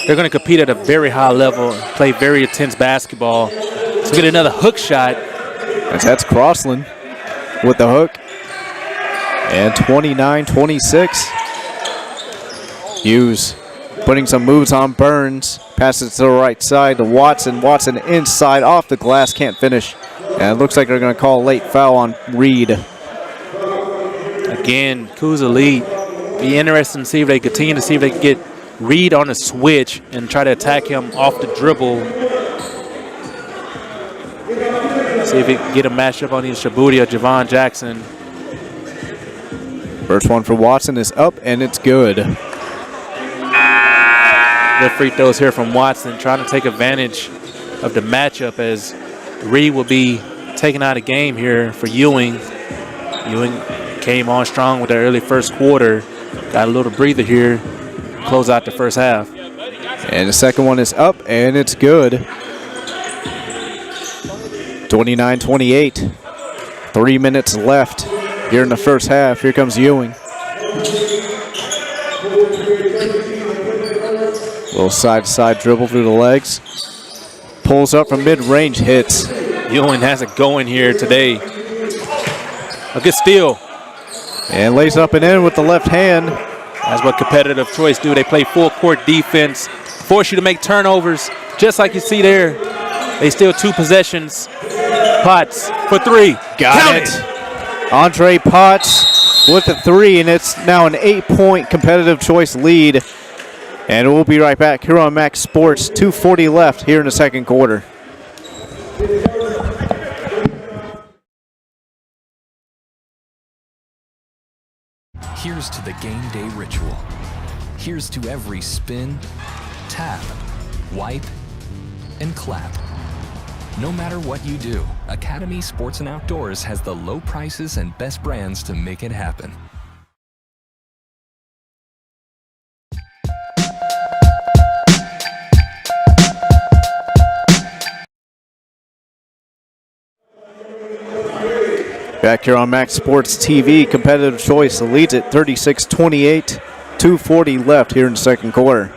they're going to compete at a very high level and play very intense basketball. Let's get another hook shot. That's Crossland with the hook. And 29-26. Hughes putting some moves on Burns. Passes to the right side to Watson. Watson inside, off the glass, can't finish. And it looks like they're going to call a late foul on Reed. Again, Coos Elite. Be interesting to see if they continue to see if they can get Reed on a switch and try to attack him off the dribble. See if they can get a matchup on either Shabuti or Javon Jackson. First one for Watson is up, and it's good. Good free throws here from Watson, trying to take advantage of the matchup as Reed will be taken out of game here for Ewing. Ewing came on strong with the early first quarter. Got a little breather here. close out the first half. And the second one is up, and it's good. 29-28. 3 minutes left here in the first half. Here comes Ewing. Little side-to-side dribble through the legs. Pulls up from mid-range, hits. Ewing has it going here today. A good steal. And lays up and in with the left hand. That's what competitive choice do. They play full court defense, force you to make turnovers, just like you see there. They steal 2 possessions. Potts for 3. Got it. Andre Potts with the 3, and it's now an 8-point competitive choice lead. And we'll be right back here on Maxx Sports. 2:40 left here in the second quarter. Here's to the game day ritual. Here's to every spin, tap, wipe, and clap. No matter what you do, Academy Sports and Outdoors has the low prices and best brands to make it happen. Back here on Maxx Sports TV, competitive choice leads at 36-28. 2:40 left here in the second quarter.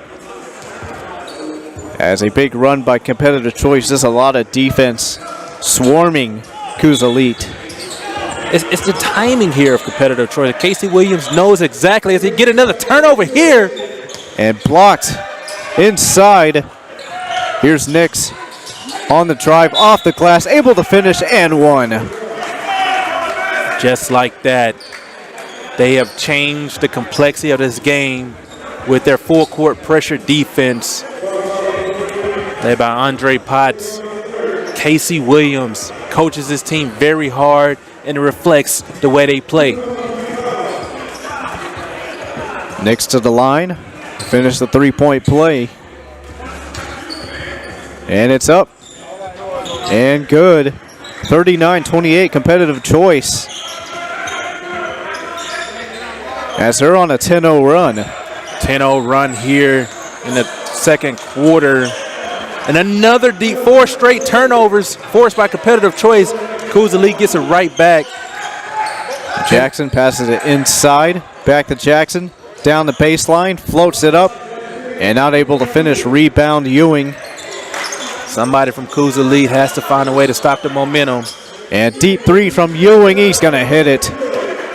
As a big run by competitive choice, there's a lot of defense swarming Coos Elite. It's the timing here of competitive choice. Casey Williams knows exactly as he get another turnover here. And blocked inside. Here's Nix on the drive off the glass, able to finish and one. Just like that, they have changed the complexity of this game with their full court pressure defense. Led by Andre Potts. Casey Williams coaches his team very hard, and it reflects the way they play. Nix to the line, finish the 3-point play. And it's up and good. 39-28 competitive choice. As they're on a 10-0 run. 10-0 run here in the second quarter. And another 4 straight turnovers forced by competitive choice. Coos Elite gets it right back. Jackson passes it inside. Back to Jackson. Down the baseline. Floats it up. And not able to finish. Rebound Ewing. Somebody from Coos Elite has to find a way to stop the momentum. And deep 3 from Ewing. He's going to hit it.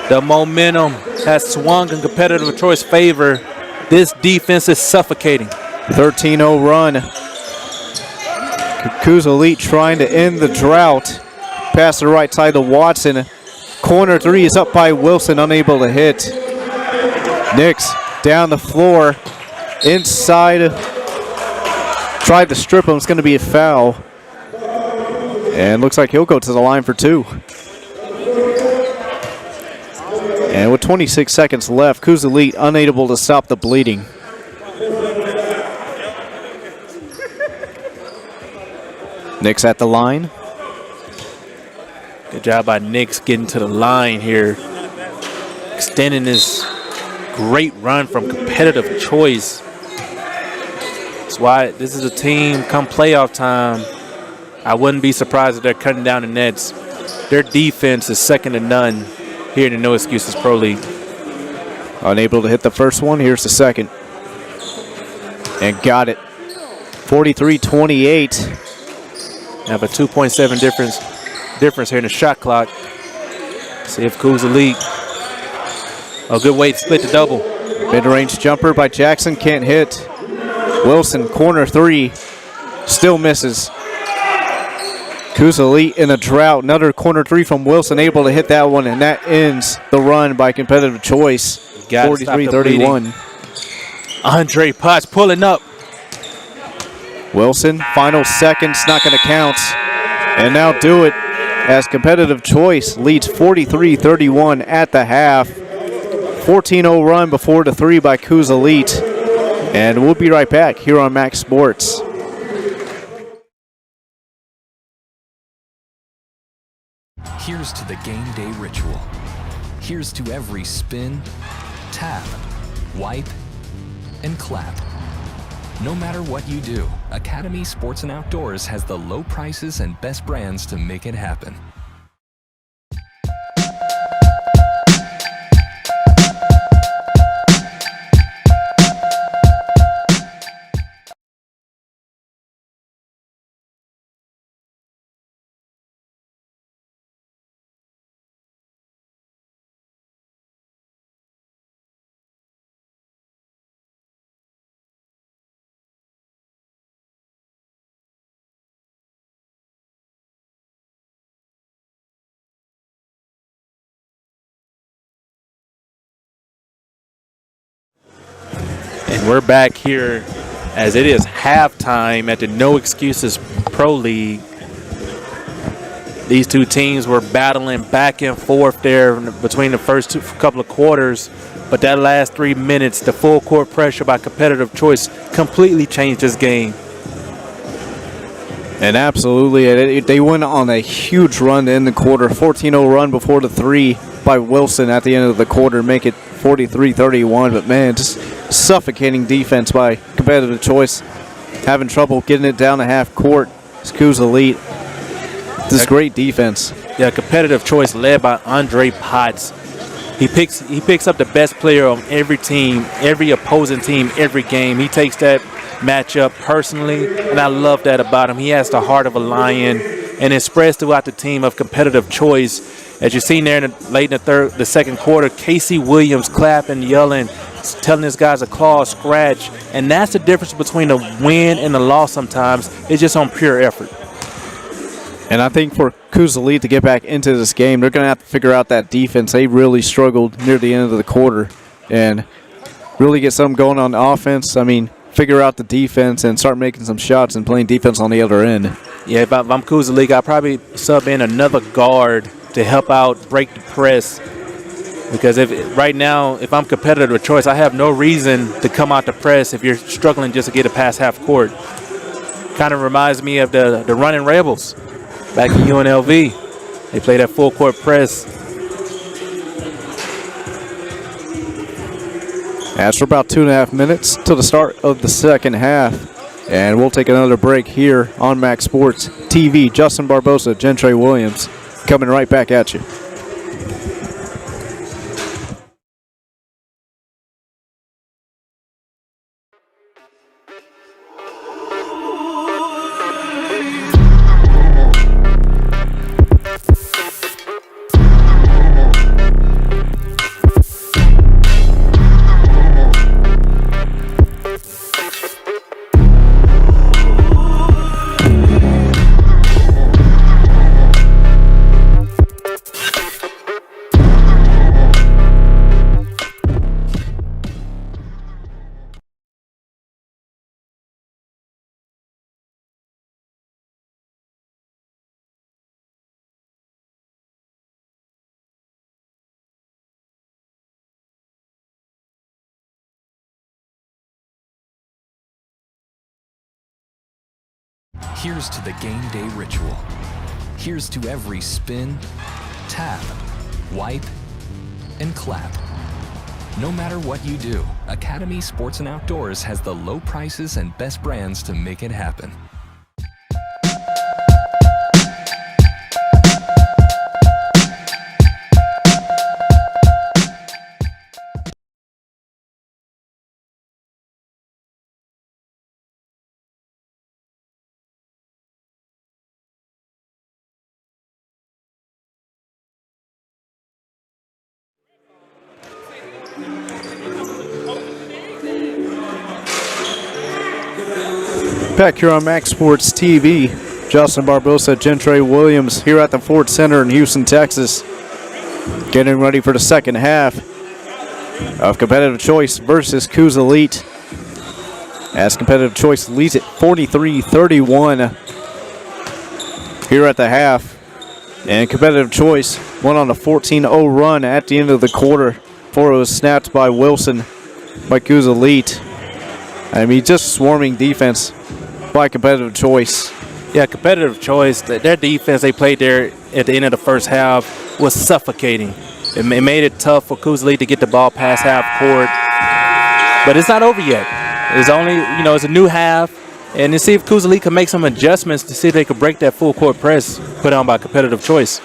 The momentum has swung in competitive choice favor. This defense is suffocating. 13-0 run. Coos Elite trying to end the drought. Pass the right side to Watson. Corner 3 is up by Wilson, unable to hit. Nix down the floor. Inside. Tried to strip him. It's going to be a foul. And looks like he'll go to the line for 2. And with 26 seconds left, Coos Elite unable to stop the bleeding. Nix at the line. Good job by Nix getting to the line here. Extending this great run from competitive choice. That's why this is a team, come playoff time, I wouldn't be surprised if they're cutting down the nets. Their defense is second to none here in the No Excuses Pro League. Unable to hit the first one. Here's the second. And got it. 43-28. Have a 2.7 difference here in the shot clock. See if Coos Elite. A good way to split the double. Mid-range jumper by Jackson, can't hit. Wilson, corner 3, still misses. Coos Elite in a drought. Another corner 3 from Wilson, able to hit that one, and that ends the run by competitive choice. 43-31. Andre Potts pulling up. Wilson, final seconds, not going to count. And now do it as competitive choice leads 43-31 at the half. 14-0 run before the 3 by Coos Elite. And we'll be right back here on Maxx Sports. Here's to the game day ritual. Here's to every spin, tap, wipe, and clap. No matter what you do, Academy Sports and Outdoors has the low prices and best brands to make it happen. And we're back here as it is halftime at the No Excuses Pro League. These two teams were battling back and forth there between the first couple of quarters, but that last 3 minutes, the full court pressure by Competitive Choice completely changed this game. And absolutely, they went on a huge run to end the quarter. 14-0 run before the three by Wilson at the end of the quarter, make it 43-31. But man, just suffocating defense by Competitive Choice. Having trouble getting it down to half court. Coos Elite. This is great defense. Yeah, Competitive Choice led by Andre Potts. He picks up the best player on every team, every opposing team, every game. He takes that matchup personally, and I love that about him. He has the heart of a lion, and it spreads throughout the team of Competitive Choice. As you've seen there late in the second quarter, Casey Williams clapping, yelling, telling his guys to claw, scratch, and that's the difference between a win and a loss sometimes. It's just on pure effort. And I think for Coos Elite to get back into this game, they're going to have to figure out that defense. They really struggled near the end of the quarter and really get something going on offense. I mean, figure out the defense and start making some shots and playing defense on the other end. Yeah, if I'm Coos Elite, I'll probably sub in another guard to help out break the press. Because right now, if I'm Competitive Choice, I have no reason to come out the press if you're struggling just to get it past half court. Kind of reminds me of the running Rebels back in UNLV. They play that full court press. As for about 2.5 minutes to the start of the second half, and we'll take another break here on Maxx Sports TV. Justin Barbosa, Gentry Williams, coming right back at you. Here's to the game day ritual. Here's to every spin, tap, wipe, and clap. No matter what you do, Academy Sports and Outdoors has the low prices and best brands to make it happen. Back here on Maxx Sports TV, Justin Barbosa, Gentry Williams here at the Ford Center in Houston, Texas. Getting ready for the second half of Competitive Choice versus Coos Elite. As Competitive Choice leads it 43-31 here at the half. And Competitive Choice went on a 14-0 run at the end of the quarter before it was snapped by Wilson by Coos Elite. I mean, just swarming defense by Competitive Choice. Yeah, Competitive Choice, their defense they played there at the end of the first half was suffocating. It made it tough for Coos Elite to get the ball past half court. But it's not over yet. It's only, it's a new half. And to see if Kuzali can make some adjustments to see if they could break that full court press put on by Competitive Choice.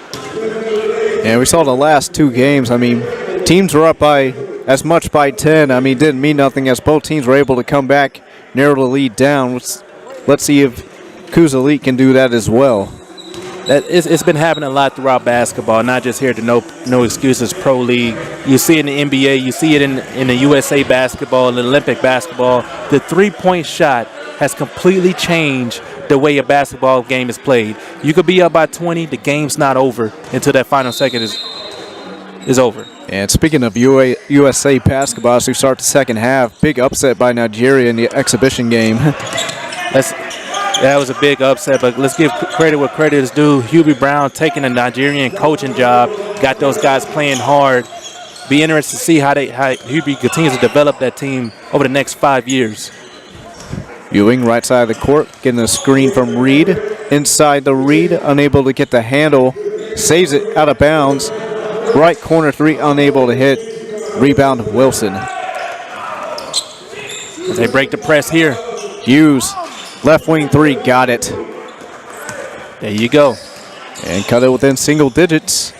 And we saw the last 2 games. I mean, teams were up by as much by 10. I mean, didn't mean nothing as both teams were able to come back, narrow the lead down. Let's see if Kuzali can do that as well. It's been happening a lot throughout basketball, not just here at the No Excuses Pro League. You see it in the NBA, you see it in the USA basketball, and the Olympic basketball. The three-point shot has completely changed the way a basketball game is played. You could be up by 20, the game's not over until that final second is over. And speaking of USA basketball, as we start the second half, big upset by Nigeria in the exhibition game. That was a big upset, but let's give credit where credit is due. Hubie Brown taking a Nigerian coaching job, got those guys playing hard. Be interested to see how Hubie continues to develop that team over the next 5 years. Ewing, right side of the court, getting a screen from Reed. Inside the Reed, unable to get the handle. Saves it out of bounds. Right corner 3, unable to hit. Rebound, Wilson. As they break the press here. Hughes, left wing 3, got it. There you go. And cut it within single digits.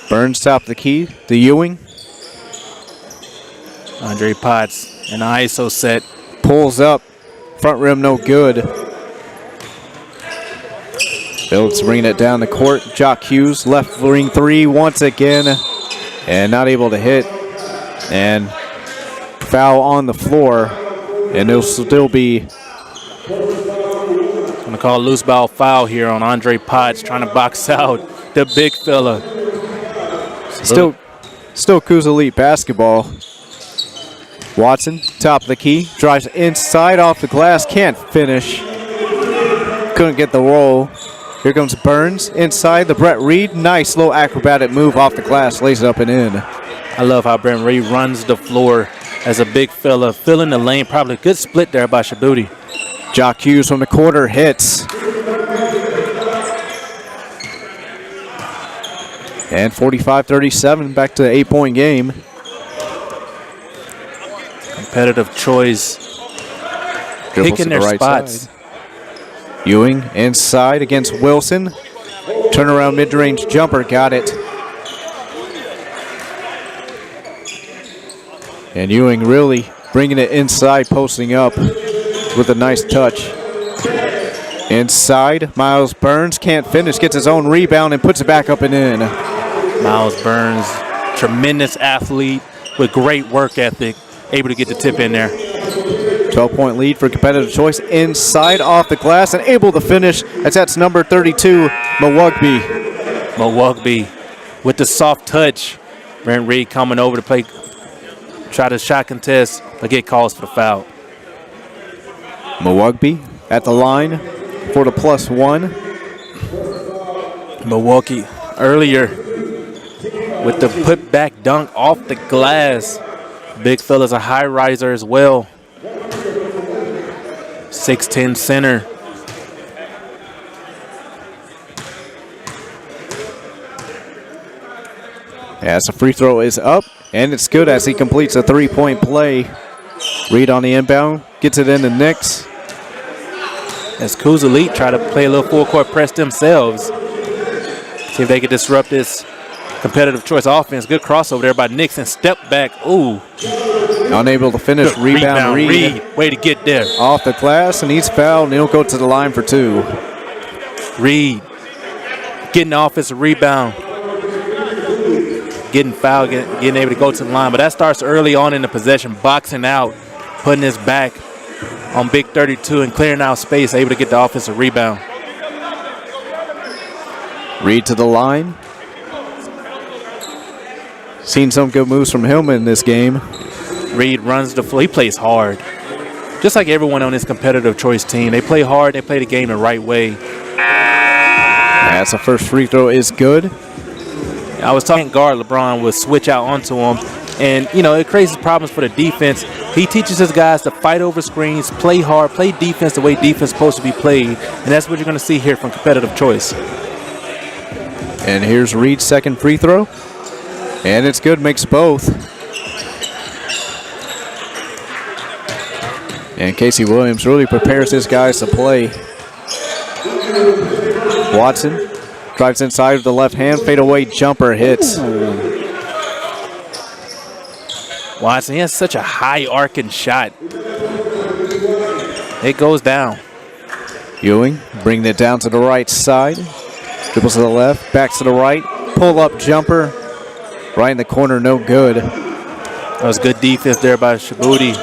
Burns top the key to Ewing. Andre Potts, an ISO set. Pulls up, front rim no good. Phillips bringing it down the court. Jock Hughes, left wing 3 once again, and not able to hit. And foul on the floor, and it'll still be. I'm gonna call a loose ball foul here on Andre Potts, trying to box out the big fella. Still Kuzali basketball. Watson, top of the key, drives inside off the glass, can't finish. Couldn't get the roll. Here comes Burns inside the Brett Reed. Nice low acrobatic move off the glass, lays it up and in. I love how Brett Reed runs the floor as a big fella, filling the lane. Probably a good split there by Shabuti. Jock Hughes from the corner hits. And 45-37, back to the 8-point game. Competitive Choice. Dribbles Picking to their the right spots. side. Ewing inside against Wilson. Turnaround mid-range jumper, got it. And Ewing really bringing it inside, posting up with a nice touch. Inside, Miles Burns can't finish, gets his own rebound and puts it back up and in. Miles Burns, tremendous athlete with great work ethic, able to get the tip in there. 12-point lead for Competitive Choice. Inside off the glass and able to finish. That's number 32, Milwaukee. Milwaukee with the soft touch. Brent Reed coming over to play, try to shot contest, but get calls for the foul. Milwaukee at the line for the +1. Milwaukee earlier with the put-back dunk off the glass. Big fella's a high riser as well. 6'10" center. As the free throw is up, and it's good as he completes a 3-point play. Reed on the inbound, gets it into Nix. As Kuz Elite try to play a little full-court press themselves. See if they can disrupt this Competitive Choice offense. Good crossover there by Nixon. Step back. Ooh. Unable to finish. Good Rebound Reed. Way to get there. Off the glass, and he's fouled, and he'll go to the line for 2. Reed getting the offensive rebound. Getting fouled, getting able to go to the line. But that starts early on in the possession, boxing out, putting his back on Big 32 and clearing out space, able to get the offensive rebound. Reed to the line. Seen some good moves from him in this game. Reed runs the floor. He plays hard. Just like everyone on this Competitive Choice team. They play hard. They play the game the right way. That's the first free throw is good. I was talking guard LeBron would switch out onto him. And, you know, it creates problems for the defense. He teaches his guys to fight over screens, play hard, play defense the way defense is supposed to be played. And that's what you're going to see here from Competitive Choice. And here's Reed's second free throw. And it's good, makes both. And Casey Williams really prepares his guys to play. Watson drives inside with the left hand, fadeaway jumper hits. Watson, he has such a high arcing shot. It goes down. Ewing bringing it down to the right side. Dribbles to the left, back to the right. Pull up jumper. Right in the corner, no good. That was good defense there by Shabuti.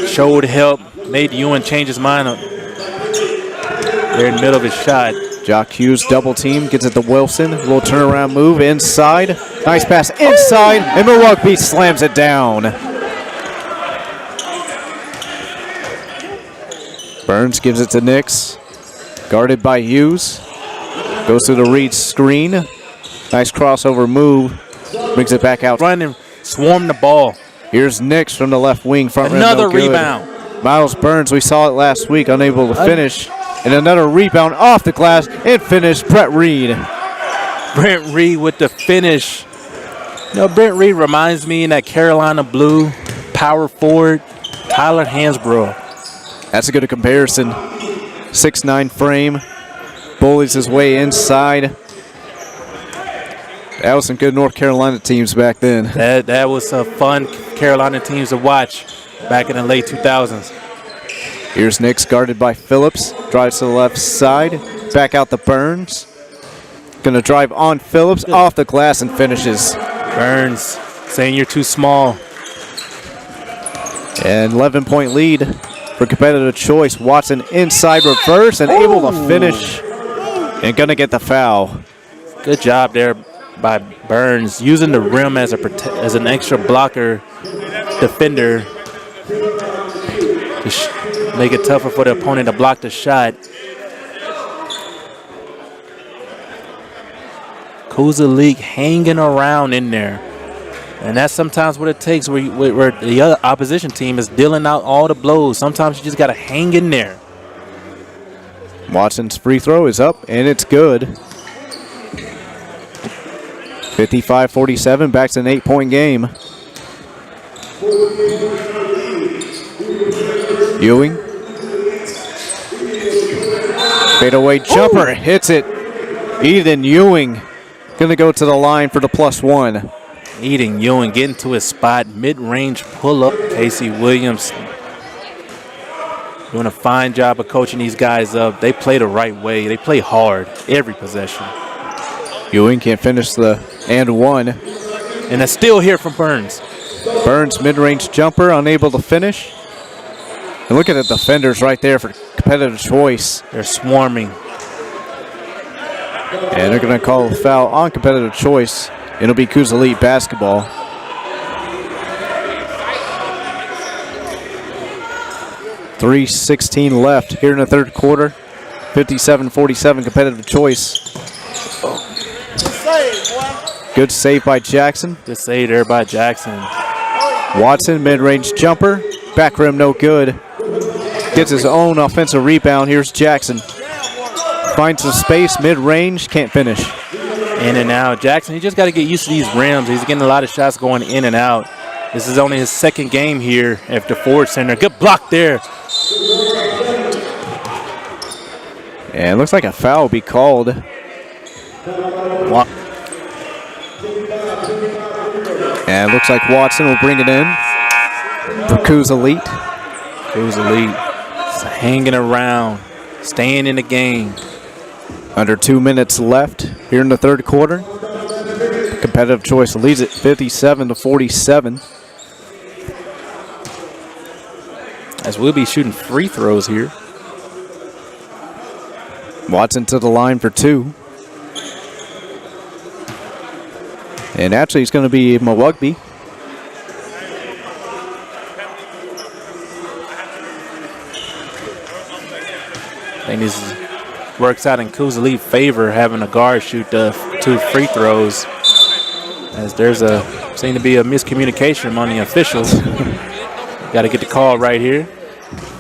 Showed help, made Ewing change his mind there in the middle of his shot. Jock Hughes double team, gets it to Wilson. Little turnaround move inside. Nice pass inside, and Milwaukee slams it down. Burns gives it to Nix. Guarded by Hughes. Goes through the read screen. Nice crossover move. Brings it back out. Run and swarm the ball. Here's Nix from the left wing. Front rim, Another no good. rebound. Miles Burns, we saw it last week, unable to finish. And another rebound off the glass and finish. Brett Reed. Brent Reed with the finish. You know, Brent Reed reminds me in that Carolina Blue power forward, Tyler Hansbrough. That's a good comparison. 6'9" frame. Bullies his way inside. That was some good North Carolina teams back then. That was a fun Carolina teams to watch back in the late 2000s. Here's Nix guarded by Phillips. Drives to the left side. Back out to Burns. Gonna drive on Phillips, off the glass, and finishes. Burns saying you're too small. An 11-point lead for competitive choice. Watson inside reverse and able to finish. And gonna get the foul. Good job there by Burns, using the rim as an extra blocker defender to make it tougher for the opponent to block the shot. Kuzalik hanging around in there. And that's sometimes what it takes where the other opposition team is dealing out all the blows. Sometimes you just got to hang in there. Watson's free throw is up, and it's good. 55-47, back to an 8-point game. Ewing. Fadeaway jumper, hits it. Ethan Ewing going to go to the line for the +1. Ethan Ewing getting to his spot, mid-range pull-up. Casey Williams doing a fine job of coaching these guys up. They play the right way. They play hard every possession. Ewing can't finish the and one. And it's still here from Burns. Burns mid-range jumper, unable to finish. And look at the defenders right there for competitive choice. They're swarming. And they're going to call a foul on competitive choice. It'll be Cougs Elite basketball. .3:16 left here in the third quarter. 57-47 competitive choice. Good save by Jackson. Good save there by Jackson. Watson, mid-range jumper. Back rim, no good. Gets his own offensive rebound. Here's Jackson. Finds some space, mid-range, can't finish. In and out. Jackson, he just got to get used to these rims. He's getting a lot of shots going in and out. This is only his second game here at the forward center. Good block there. And it looks like a foul will be called. And it looks like Watson will bring it in for Cougs Elite. Cougs Elite hanging around, staying in the game. Under 2 minutes left here in the third quarter. Competitive choice leads it 57-47. As we'll be shooting free throws here. Watson to the line for two. And actually it's going to be Milwaukee. I think this works out in Cougs Elite favor, having a guard shoot the 2 free throws. As there's seem to be a miscommunication among the officials. Got to get the call right here.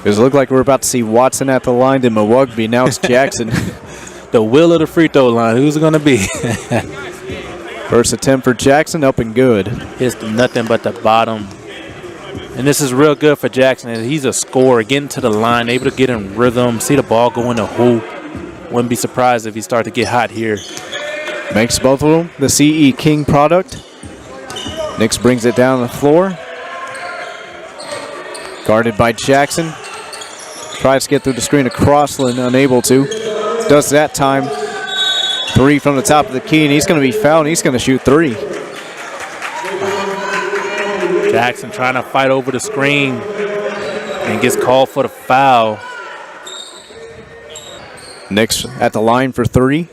Does it look like we're about to see Watson at the line to Milwaukee? Now it's Jackson. The will of the free throw line. Who's it going to be? First attempt for Jackson, up and good. Hits nothing but the bottom. And this is real good for Jackson. He's a scorer, getting to the line, able to get in rhythm, see the ball go in the hoop. Wouldn't be surprised if he started to get hot here. Makes both of them the CE King product. Nix brings it down the floor. Guarded by Jackson. Tries to get through the screen to Crossland, unable to. Does that time. 3 from the top of the key, and he's going to be fouled. He's going to shoot 3. Jackson trying to fight over the screen and gets called for the foul. Nix at the line for 3.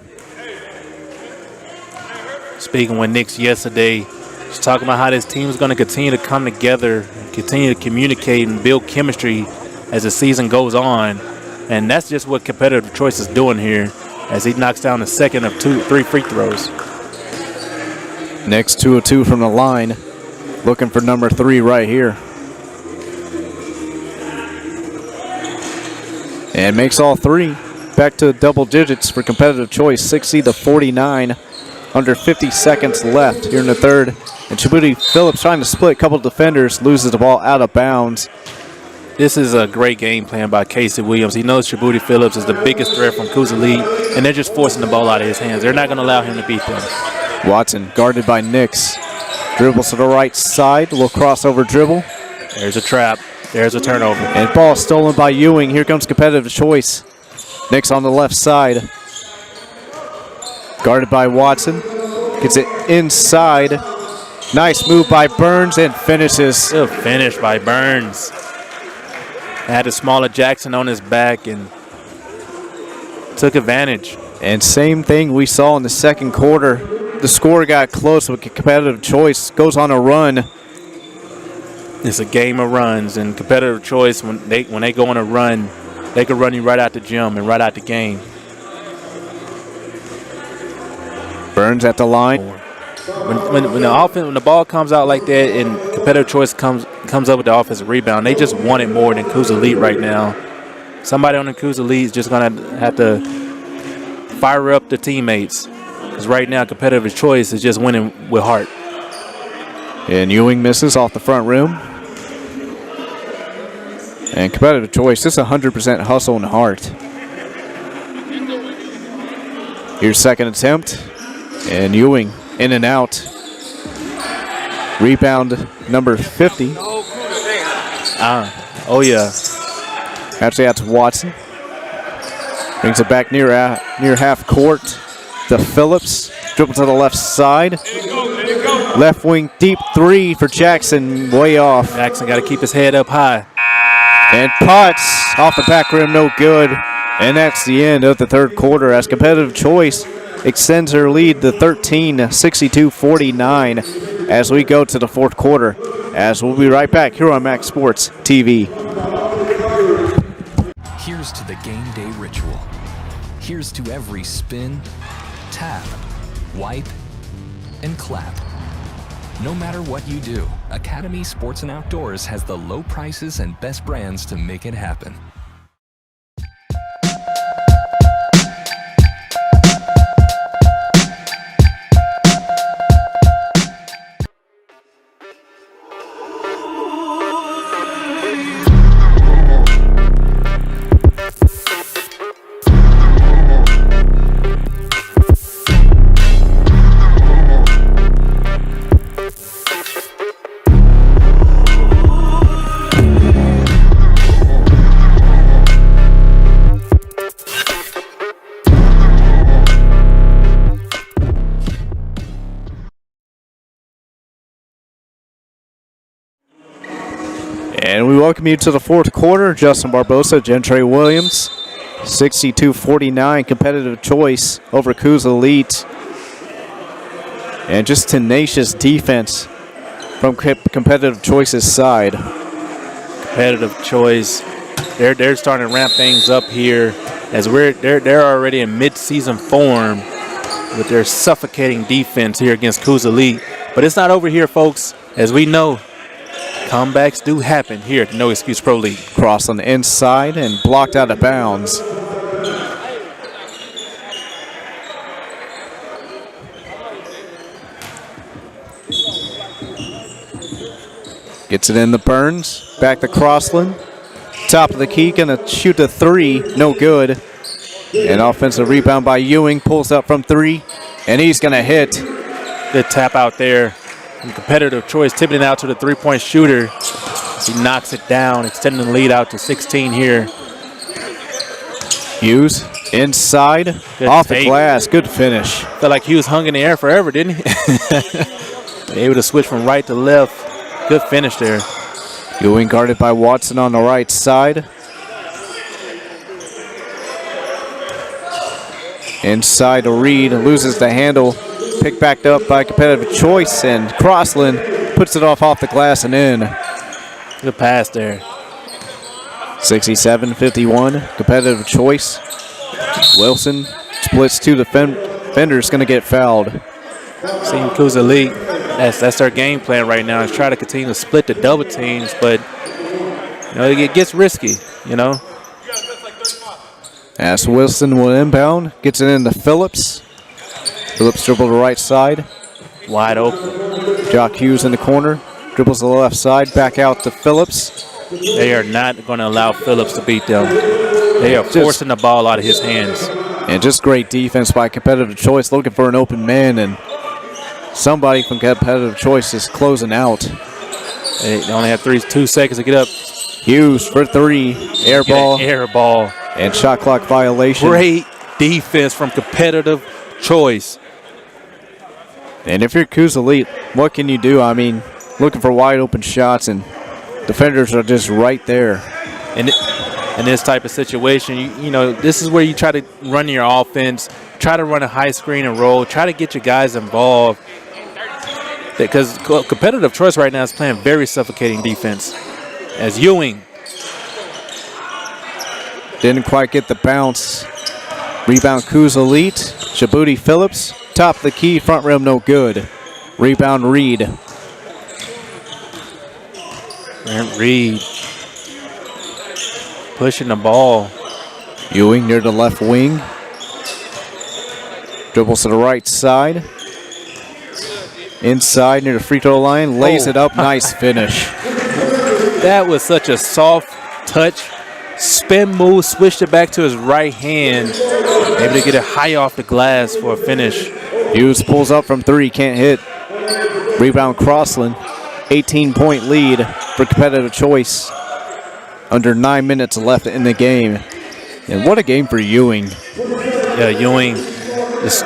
Speaking with Nix yesterday, he's talking about how this team is going to continue to come together, continue to communicate and build chemistry as the season goes on. And that's just what Competitive Choice is doing here as he knocks down the second of 3 free throws. Nix 2 of 2 from the line. Looking for number 3 right here. And makes all 3. Back to double digits for Competitive Choice, 60-49. Under 50 seconds left here in the third. And Shabuti Phillips trying to split a couple of defenders, loses the ball out of bounds. This is a great game plan by Casey Williams. He knows Shabuti Phillips is the biggest threat from Coosa Elite, and they're just forcing the ball out of his hands. They're not going to allow him to beat them. Watson guarded by Nix. Dribbles to the right side, a little crossover dribble. There's a trap. There's a turnover. And ball stolen by Ewing. Here comes Competitive Choice. Nix on the left side. Guarded by Watson. Gets it inside. Nice move by Burns and finishes. Good finish by Burns. Had a smaller Jackson on his back and took advantage. And same thing we saw in the second quarter. The score got close with Competitive Choice. Goes on a run. It's a game of runs, and Competitive Choice, when they go on a run, they can run you right out the gym and right out the game. Burns at the line. When the ball comes out like that and Competitive Choice comes up with the offensive rebound, they just want it more than Coosa Elite right now. Somebody on the Coosa Elite is just going to have to fire up the teammates, because right now Competitive Choice is just winning with heart. And Ewing misses off the front rim. And Competitive Choice, this is 100% hustle and heart. Here's second attempt. And Ewing in and out. Rebound number 50. Oh, yeah. Actually, that's Watson. Brings it back near half court to Phillips. Dribble to the left side. Left wing deep 3 for Jackson. Way off. Jackson got to keep his head up high. And Potts off the back rim, no good. And that's the end of the third quarter as Competitive Choice extends her lead to 13, 62-49 as we go to the fourth quarter. As we'll be right back here on Maxx Sports TV. Here's to the game day ritual. Here's to every spin, tap, wipe, and clap. No matter what you do, Academy Sports and Outdoors has the low prices and best brands to make it happen. And we welcome you to the fourth quarter. Justin Barbosa, Gentry Williams, 62-49 Competitive Choice over Coosa Elite. And just tenacious defense from Competitive Choice's side. Competitive Choice, they're starting to ramp things up here as they're already in mid-season form with their suffocating defense here against Coosa Elite. But it's not over here, folks, as we know. Comebacks do happen here at the No Excuse Pro League. Cross on the inside and blocked out of bounds. Gets it in the Burns. Back to Crossland. Top of the key, gonna shoot a three. No good. An offensive rebound by Ewing. Pulls up from three, and he's gonna hit. Good tap out there. And competitive choice, tipping it out to the three-point shooter. As he knocks it down, extending the lead out to 16 here. Hughes inside, Good off the take. glass. Good finish. Felt like Hughes hung in the air forever, didn't he? Able to switch from right to left. Good finish there. Ewing guarded by Watson on the right side. Inside to Reed, loses the handle. Picked back up by competitive choice, and Crossland puts it off the glass and in. Good pass there. 67-51, competitive choice. Wilson splits two defenders, going to get fouled. Seeing Kuza League, that's their game plan right now, is try to continue to split the double teams, but it gets risky, As Wilson will inbound, gets it into Phillips. Phillips dribble to the right side. Wide open. Jock Hughes in the corner, dribbles to the left side, back out to Phillips. They are not going to allow Phillips to beat them. They are forcing the ball out of his hands. And just great defense by competitive choice, looking for an open man, and somebody from competitive choice is closing out. They only have 2 seconds to get up. Hughes for three, air ball, Air ball. and shot clock violation. Great defense from competitive choice. And if you're Coos Elite, what can you do? I mean, looking for wide open shots, and defenders are just right there. And in this type of situation, this is where you try to run your offense, try to run a high screen and roll, try to get your guys involved. Because competitive choice right now is playing very suffocating defense. As Ewing didn't quite get the bounce. Rebound Coos Elite. Shabuti Phillips, top of the key, front rim no good. Rebound Reed. Reed pushing the ball. Ewing near the left wing. Dribbles to the right side. Inside near the free throw line. Lays it up. Nice finish. That was such a soft touch. Spin move, switched it back to his right hand. Able to get it high off the glass for a finish. Hughes pulls up from three. Can't hit. Rebound Crossland. 18-point lead for competitive choice. Under 9 minutes left in the game. And what a game for Ewing. Yeah, Ewing has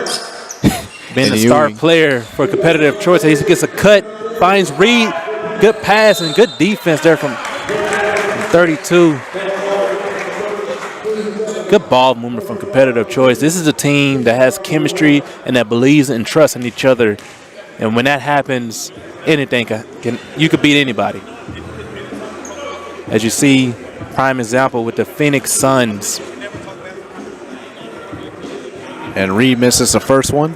been the star player for competitive choice. He gets a cut, finds Reed. Good pass and good defense there from 32. Good ball movement from competitive choice. This is a team that has chemistry and that believes and trusts in each other. And when that happens, anything you could beat anybody. As you see, prime example with the Phoenix Suns. And Reed misses the first one.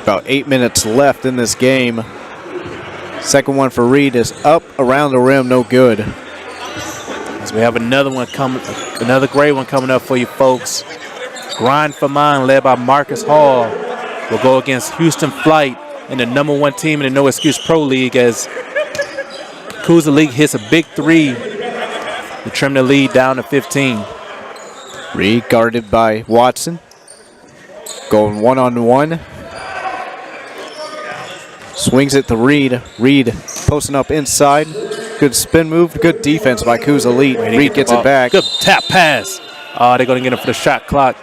About 8 minutes left in this game. Second one for Reed is up around the rim, no good. As we have another great one coming up for you folks. Grind for Mine, led by Marcus Hall, will go against Houston Flight and the #1 team in the No Excuse Pro League as Kuza League hits a big three to trim the lead down to 15. Reed guarded by Watson. Going one-on-one. Swings it to Reed. Reed posting up inside. Good spin move. Good defense by Coos Elite. Reed gets it back. Good tap pass. Oh, they're going to get him for the shot clock.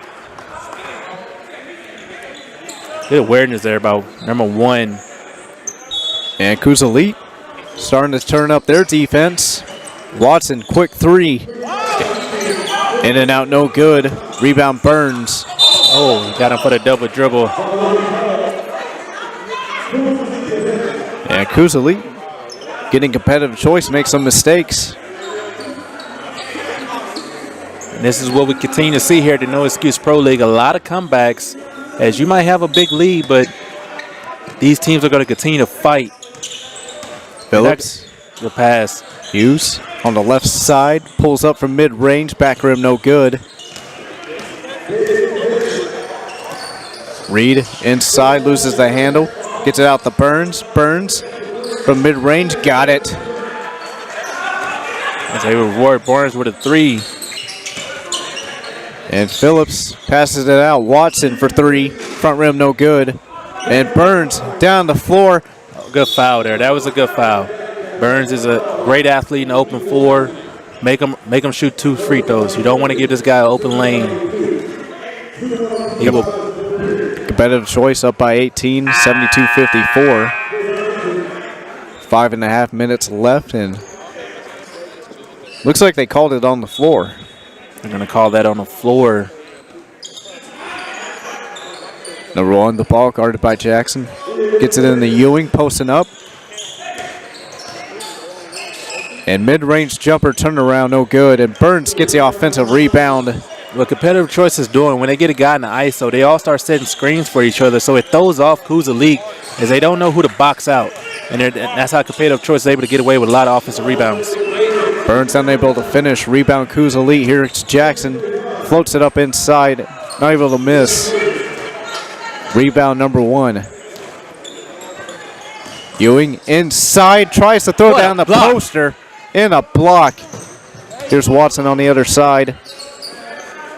Good awareness there by #1. And Coos Elite starting to turn up their defense. Watson, quick three. In and out, no good. Rebound Burns. Oh, got him for the double dribble. And Coos Elite getting competitive choice, makes some mistakes. And this is what we continue to see here at the No Excuse Pro League. A lot of comebacks, as you might have a big lead, but these teams are going to continue to fight. Phillips. The pass. Hughes on the left side, pulls up from mid-range, back rim no good. Reed inside, loses the handle. Gets it out to Burns. Burns from mid-range, got it. As they reward Barnes with a 3. And Phillips passes it out. Watson for 3. Front rim, no good. And Burns down the floor. Good foul there. That was a good foul. Burns is a great athlete in the open floor. Make him shoot 2 free throws. You don't want to give this guy an open lane. He will. Competitive choice up by 18, 72-54. 5.5 minutes left, and looks like they called it on the floor. They're going to call that on the floor. Number 1, the ball guarded by Jackson. Gets it in the Ewing, posting up. And mid-range jumper turnaround, no good. And Burns gets the offensive rebound. What competitive choice is doing, when they get a guy in the ISO, they all start setting screens for each other. So it throws off Kuzalik as they don't know who to box out. And that's how competitive choice is able to get away with a lot of offensive rebounds. Burns unable to finish. Rebound Kuzalik. Here it's Jackson. Floats it up inside. Not able to miss. Rebound number 1. Ewing inside. Tries to throw down the poster. In a block. Here's Watson on the other side.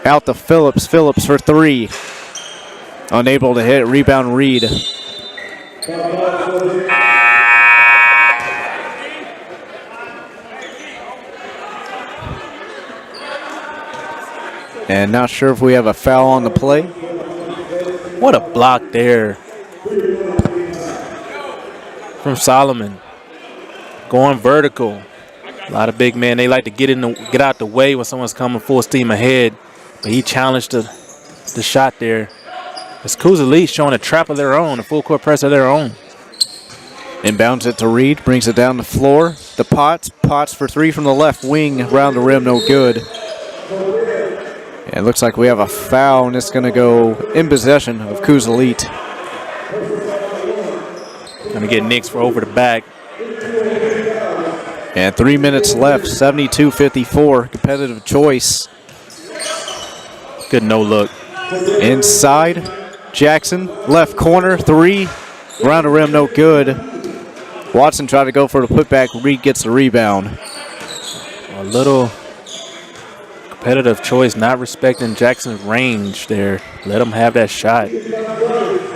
Out to Phillips. Phillips for 3. Unable to hit. Rebound Reed. And not sure if we have a foul on the play. What a block there from Solomon. Going vertical. A lot of big men, they like to get out the way when someone's coming full steam ahead. But he challenged the shot there. It's Kuzalik showing a trap of their own, a full court press of their own. Inbounds it to Reed, brings it down the floor. The Potts for 3 from the left wing, around the rim, no good. And it looks like we have a foul, and it's going to go in possession of Kuzalik. Going to get Knicks for over the back. And 3 minutes left, 72-54, competitive choice. Good no look. Inside, Jackson, left corner, 3. Around the rim, no good. Watson tried to go for the putback. Reed gets the rebound. A little competitive choice, not respecting Jackson's range there. Let him have that shot.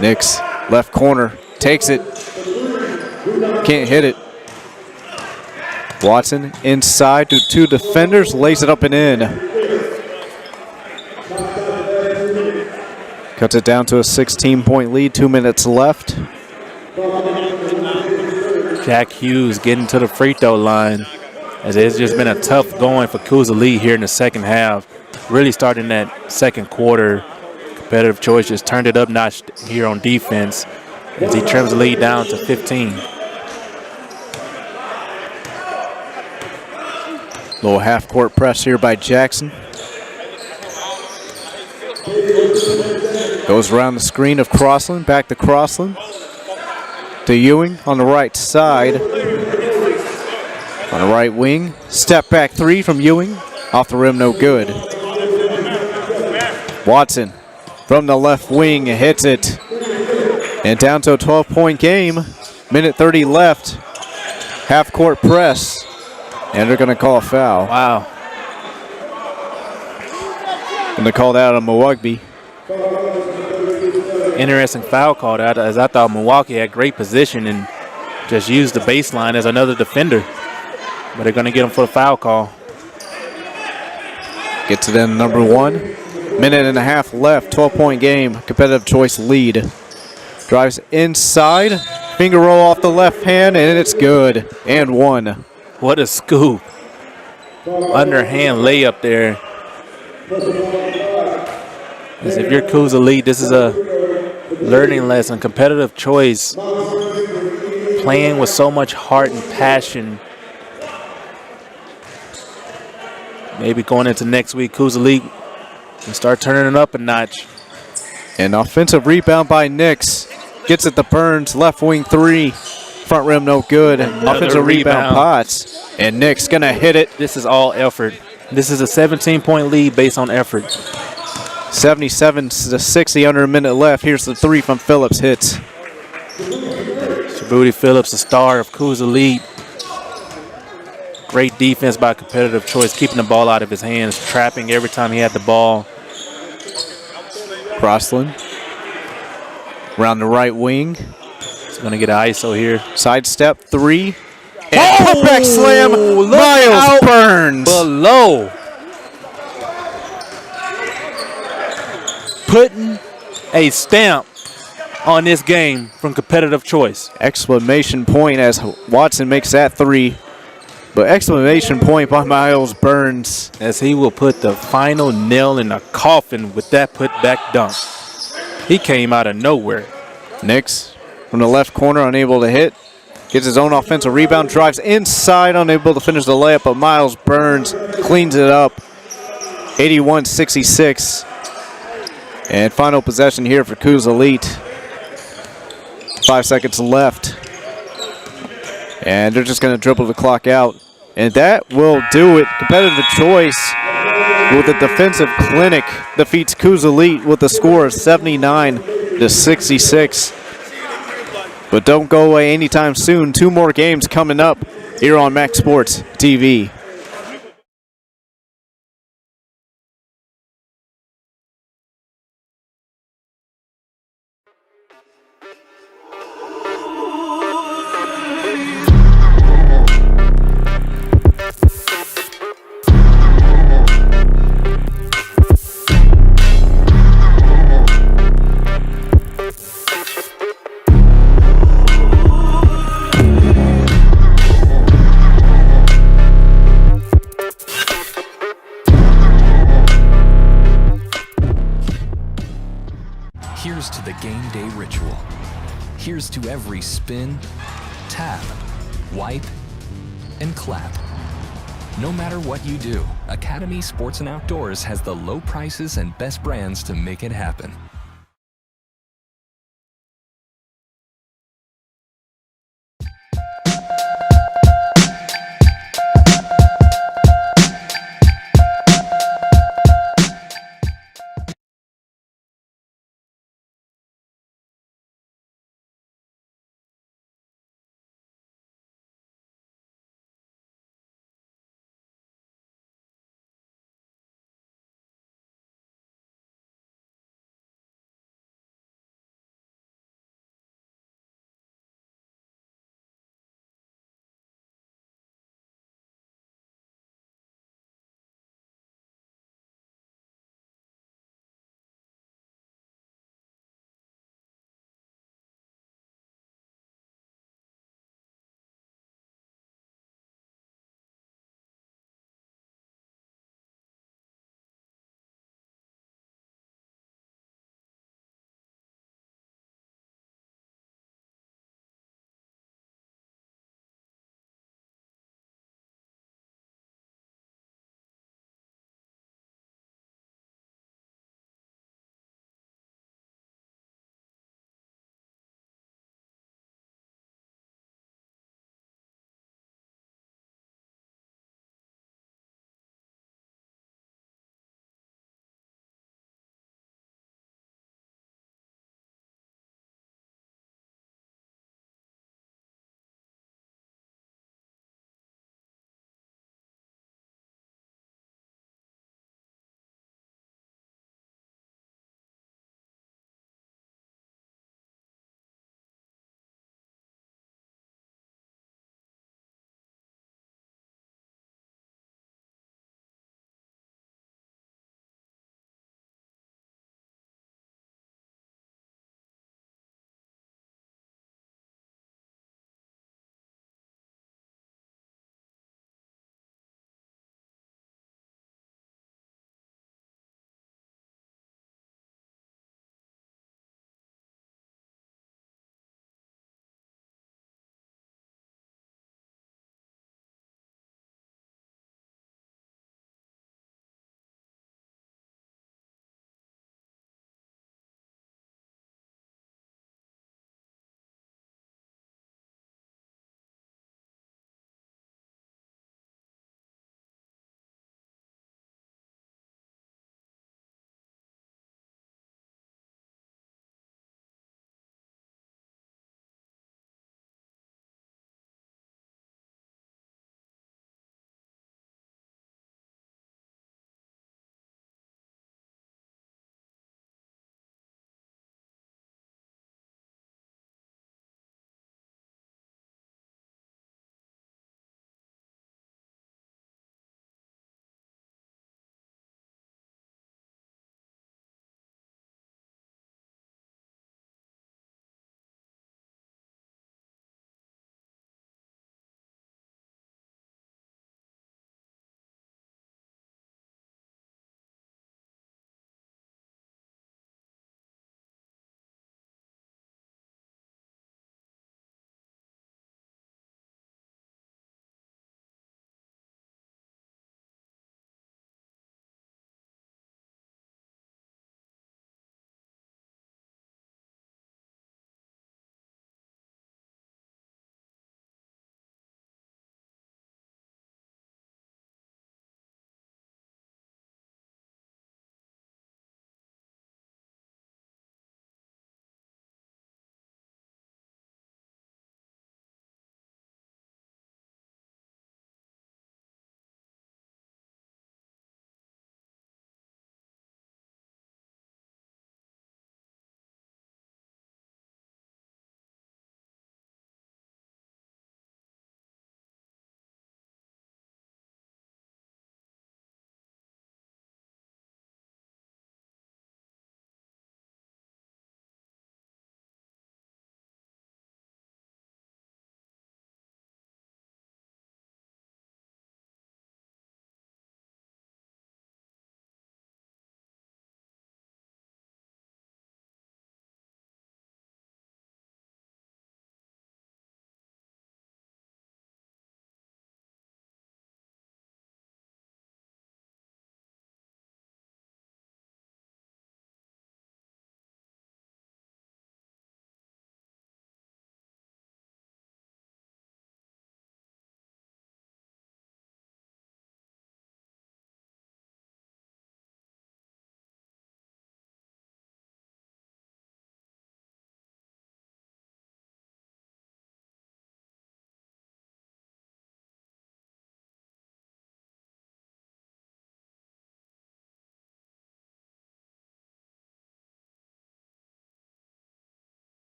Knicks, left corner, takes it. Can't hit it. Watson inside to 2 defenders, lays it up and in. Cuts it down to a 16-point lead, 2 minutes left. Jack Hughes getting to the free throw line, as it's just been a tough going for Kuzalik here in the second half. Really starting that second quarter. Competitive choice just turned it up notch here on defense as he trims the lead down to 15. Little half-court press here by Jackson. Goes around the screen of Crossland, back to Crossland. To Ewing on the right side. On the right wing. Step back 3 from Ewing. Off the rim, no good. Watson from the left wing hits it. And down to a 12-point game. Minute 30 left. Half-court press. And they're going to call a foul. Wow. And they called out on Milwaukee. Interesting foul called out, as I thought Milwaukee had great position and just used the baseline as another defender. But they're going to get him for a foul call. Gets it in number 1. Minute and a half left, 12-point game, competitive choice lead. Drives inside, finger roll off the left hand, and it's good. And 1. What a scoop. Underhand layup there. As if you're Kuzalik, this is a learning lesson, competitive choice. Playing with so much heart and passion. Maybe going into next week, Kuzalik can start turning it up a notch. An offensive rebound by Knicks. Gets it to Burns, left wing 3. Front rim no good. Offensive rebound Potts. And Knicks gonna hit it. This is all effort. This is a 17-point lead based on effort. 77 to 60, under a minute left. Here's the three from Phillips. Hits. Shabooty Phillips, the star of Coos Elite. Great defense by Competitive Choice, keeping the ball out of his hands, trapping every time he had the ball. Crossland. Around the right wing. He's going to get an ISO here. Sidestep, three. And putback slam. Look Miles out Burns. below. Putting a stamp on this game from Competitive Choice. Exclamation point as Watson makes that three. But exclamation point by Miles Burns. As he will put the final nail in the coffin with that putback dunk. He came out of nowhere. Nix from the left corner, unable to hit. Gets his own offensive rebound, drives inside, unable to finish the layup, but Miles Burns cleans it up. 81-66. And final possession here for Coos Elite. 5 seconds left. And they're just going to dribble the clock out. And that will do it. Competitive Choice with a defensive clinic defeats Coos Elite with a score of 79-66. But don't go away anytime soon. 2 more games coming up here on Maxx Sports TV. Here's to the game day ritual. Here's to every spin, tap, wipe, and clap. No matter what you do, Academy Sports and Outdoors has the low prices and best brands to make it happen.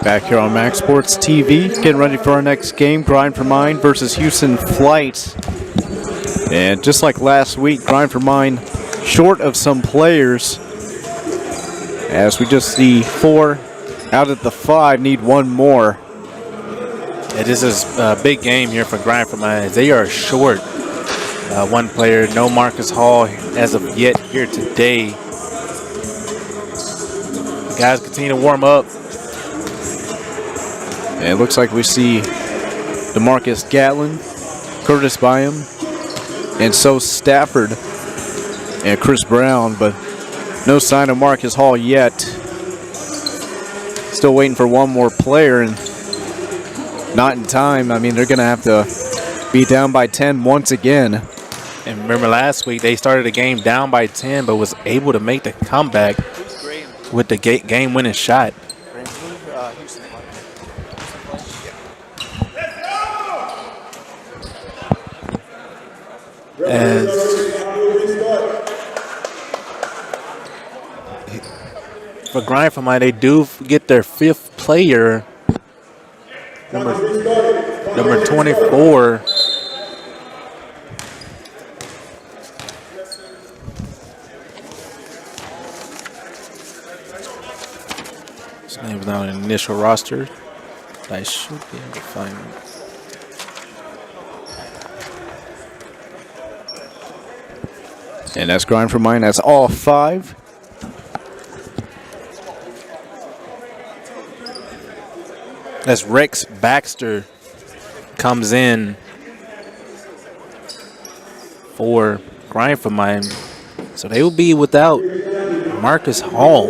Back here on Maxx Sports TV, getting ready for our next game, Grind for Mine versus Houston Flight. And just like last week, Grind for Mine short of some players, as we just see 4 out of the 5 need one more. Yeah, this is a big game here for Grind for Mine. They are short one player, no Marcus Hall as of yet here today. The guys continue to warm up. And it looks like we see DeMarcus Gatlin, Curtis Byam, and so Stafford and Chris Brown, but no sign of Marcus Hall yet. Still waiting for one more player, and not in time. I mean, they're going to have to be down by 10 once again. And remember last week they started the game down by 10 but was able to make the comeback with the game-winning shot. And for Grind for Mine, they do get their 5th player, number 24. His name's not on the initial roster. I should be able to find him. And that's Grind for Mine. That's all 5. As Rex Baxter comes in for Grind for Mine. So they will be without Marcus Hall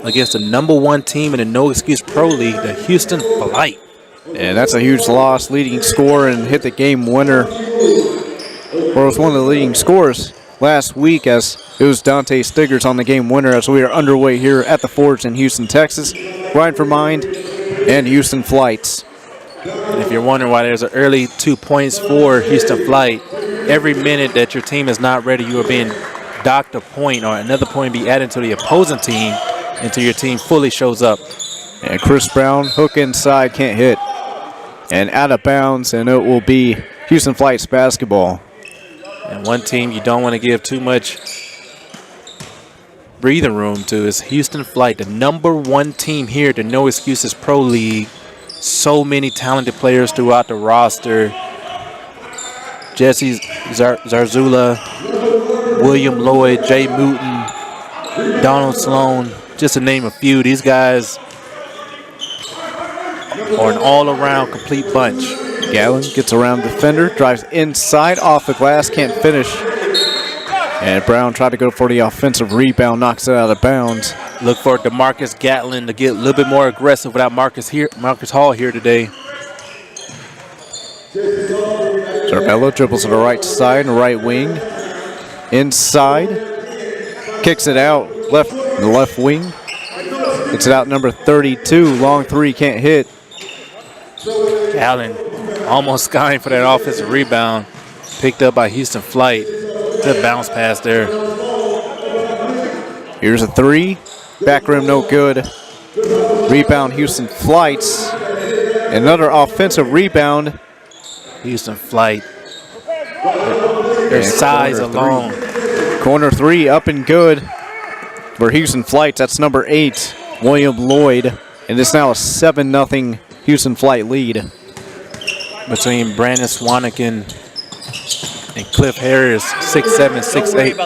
against the #1 team in the No Excuse Pro League, the Houston Flight. And that's a huge loss. Leading scorer and hit the game winner. Or was one of the leading scorers last week, as it was Dante Stiggers on the game winner, as we are underway here at the Forge in Houston, Texas. Grind for Mine and Houston Flights. And if you're wondering why there's an early 2 points for Houston Flight, every minute that your team is not ready, you are being docked a point or another point be added to the opposing team until your team fully shows up. And Chris Brown, hook inside, can't hit. And out of bounds, and it will be Houston Flight's basketball. And one team you don't want to give too much breathing room to is Houston Flight, the #1 team here at the No Excuses Pro League. So many talented players throughout the roster. Jesse Zarzula, William Lloyd, Jay Mooten, Donald Sloan, just to name a few. These guys are an all-around complete bunch. Gallon gets around defender, drives inside, off the glass, can't finish. And Brown tried to go for the offensive rebound, knocks it out of bounds. Look for DeMarcus Gatlin to get a little bit more aggressive without Marcus Hall here today. Cervello dribbles to the right side and right wing. Inside. Kicks it out. The left wing. Gets it out number 32. Long 3, can't hit. Allen almost skying for that offensive rebound. Picked up by Houston Flight. Good bounce pass there. Here's a 3. Back rim no good. Rebound Houston Flights. Another offensive rebound. Houston Flight. Their size alone. Corner 3 up and good for Houston Flights. That's number 8, William Lloyd. And it's now a 7-0 Houston Flight lead. Between Brandon Swanigan and Cliff Harris, 6'7", 6'8".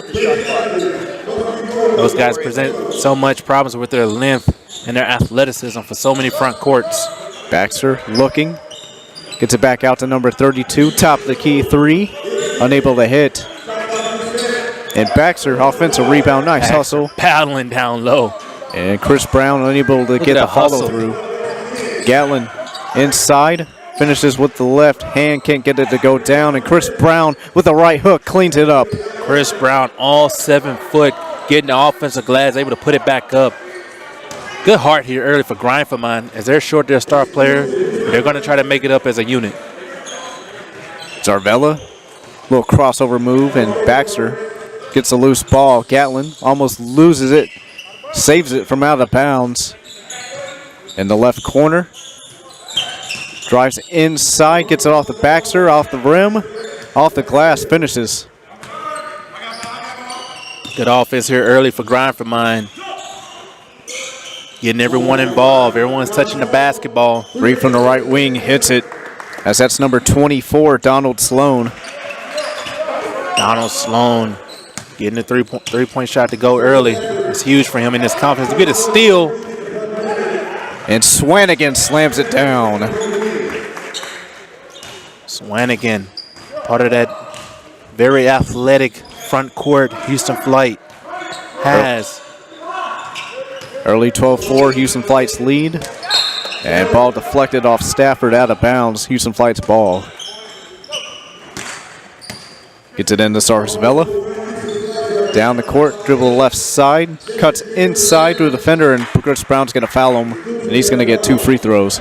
Those guys present so much problems with their length and their athleticism for so many front courts. Baxter looking. Gets it back out to number 32. Top of the key 3. Unable to hit. And Baxter, offensive rebound. Nice hustle. Paddling down low. And Chris Brown unable to get the follow through. Gatlin inside. Finishes with the left hand. Can't get it to go down. And Chris Brown with the right hook cleans it up. Chris Brown, all 7 foot, getting the offensive glass, able to put it back up. Good heart here early for Grind for Mine. As they're short their star player, they're going to try to make it up as a unit. Zarvella, little crossover move, and Baxter gets a loose ball. Gatlin almost loses it, saves it from out of bounds. in the left corner. Drives inside, gets it off the Baxter, off the rim, off the glass, finishes. Good offense here early for Grind for Mine. Getting everyone involved. Everyone's touching the basketball. Three from the right wing, hits it. As that's number 24, Donald Sloan. Donald Sloan getting a three-point shot to go early. It's huge for him in his confidence. To get a steal. And Swanigan slams it down. Swanigan, part of that very athletic front court Houston Flight has. Early 12-4, Houston Flight's lead. And ball deflected off Stafford out of bounds. Houston Flight's ball. Gets it into Sarsvella. Down the court, dribble left side. Cuts inside to a defender, and Chris Brown's going to foul him. And he's going to get 2 free throws.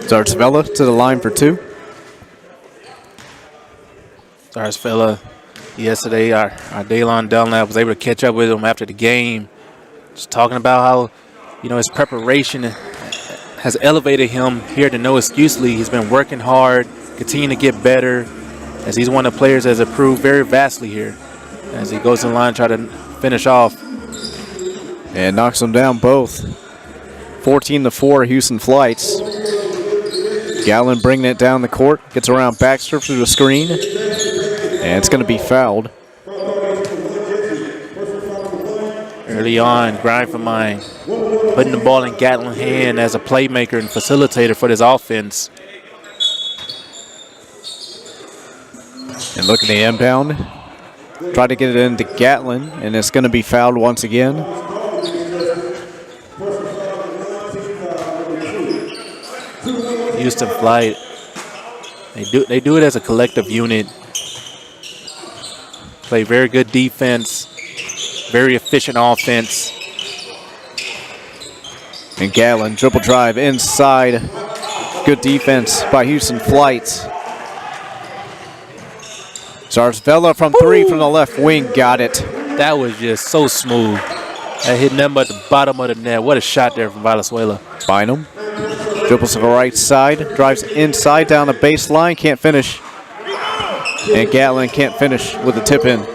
Sarsvella to the line for 2. Sarsvella, yesterday, our Daylon Dunlap was able to catch up with him after the game. Just talking about how, his preparation has elevated him here to No Excuse League. He's been working hard, continuing to get better, as he's one of the players that has improved very vastly here. As he goes in line, try to finish off. And knocks them down both. 14-4, Houston Flights. Gallon bringing it down the court. Gets around Baxter through the screen. And it's going to be fouled. Early on, Grind for Mine, putting the ball in Gatlin's hand as a playmaker and facilitator for this offense. And look at the inbound. Try to get it into Gatlin, and it's going to be fouled once again. Houston Flight, they do it as a collective unit. Play very good defense, very efficient offense. And Gatlin, dribble drive inside. Good defense by Houston Flight. Sarsvella from 3 from the left wing, got it. That was just so smooth. That hit nothing but the bottom of the net. What a shot there from Valenzuela. Bynum dribbles to the right side, drives inside down the baseline, can't finish. And Gatlin can't finish with the tip in.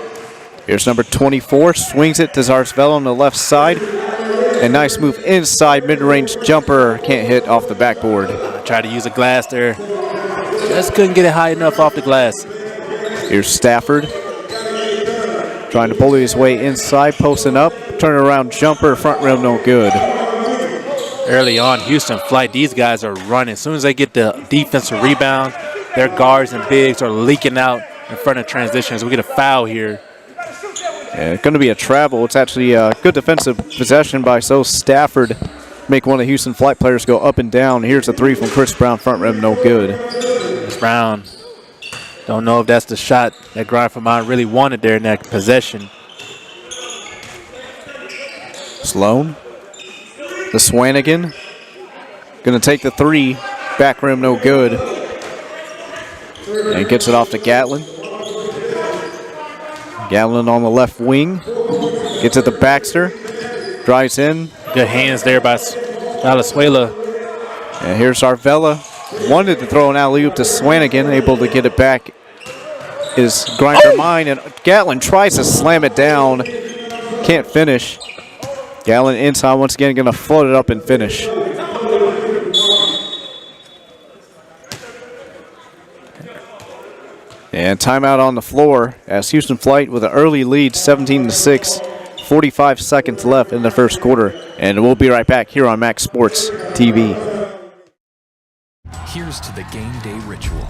Here's number 24, swings it to Sarsvella on the left side. And nice move inside, mid-range jumper, can't hit off the backboard. Tried to use a glass there. Just couldn't get it high enough off the glass. Here's Stafford. Trying to bully his way inside, posting up, turn around jumper, front rim no good. Early on, Houston Flight, these guys are running. As soon as they get the defensive rebound, their guards and bigs are leaking out in front of transitions. We get a foul here. Yeah, it's going to be a travel. It's actually a good defensive possession by Stafford. Make one of the Houston Flight players go up and down. Here's a 3 from Chris Brown, front rim no good. Chris Brown, don't know if that's the shot that Grind for Mine really wanted there in that possession. Sloan. The Swanigan. Going to take the 3. Back rim no good. And gets it off to Gatlin. Gatlin on the left wing. Gets it to Baxter. Drives in. Good hands there by Valenzuela. And here's Sarsvella. Wanted to throw an alley-oop to Swanigan. Able to get it back is Grind for Mine. And Gatlin tries to slam it down. Can't finish. Gatlin inside once again, going to float it up and finish. And timeout on the floor as Houston Flight with an early lead, 17-6, 45 seconds left in the first quarter. And we'll be right back here on Maxx Sports TV. Here's to the game day ritual.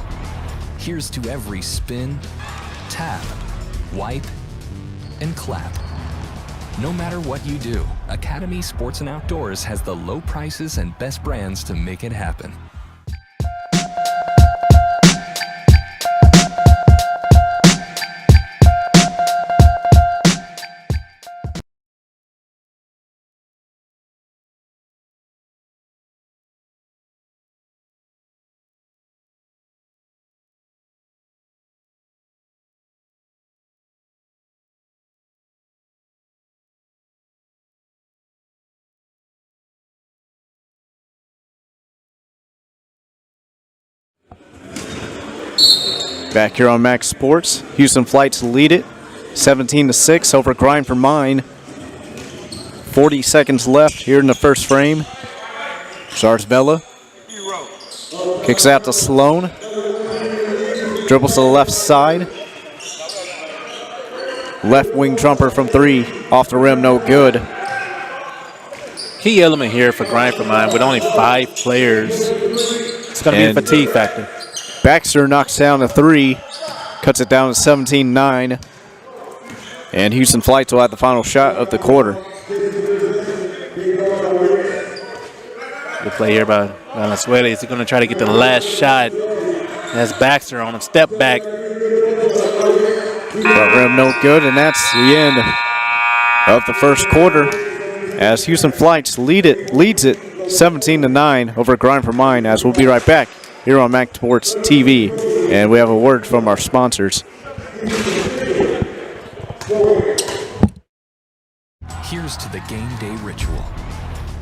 Here's to every spin, tap, wipe, and clap. No matter what you do, Academy Sports and Outdoors has the low prices and best brands to make it happen. Back here on Maxx Sports, Houston Flights lead it 17-6 over Grind for Mine. 40 seconds left here in the first frame. Zarzvella kicks out to Sloan. Dribbles to the left side. Left wing jumper from 3. Off the rim, no good. Key element here for Grind for Mine with only 5 players. It's going to be a fatigue factor. Baxter knocks down a 3. Cuts it down to 17-9. And Houston Flights will have the final shot of the quarter. Good play here by Valenzuela. He's going to try to get the last shot. That's Baxter on him. Step back. Front rim no good, and that's the end of the first quarter as Houston Flights leads it 17-9 over Grind for Mine. As we'll be right back here on Maxx Sports TV, and we have a word from our sponsors. Here's to the game day ritual.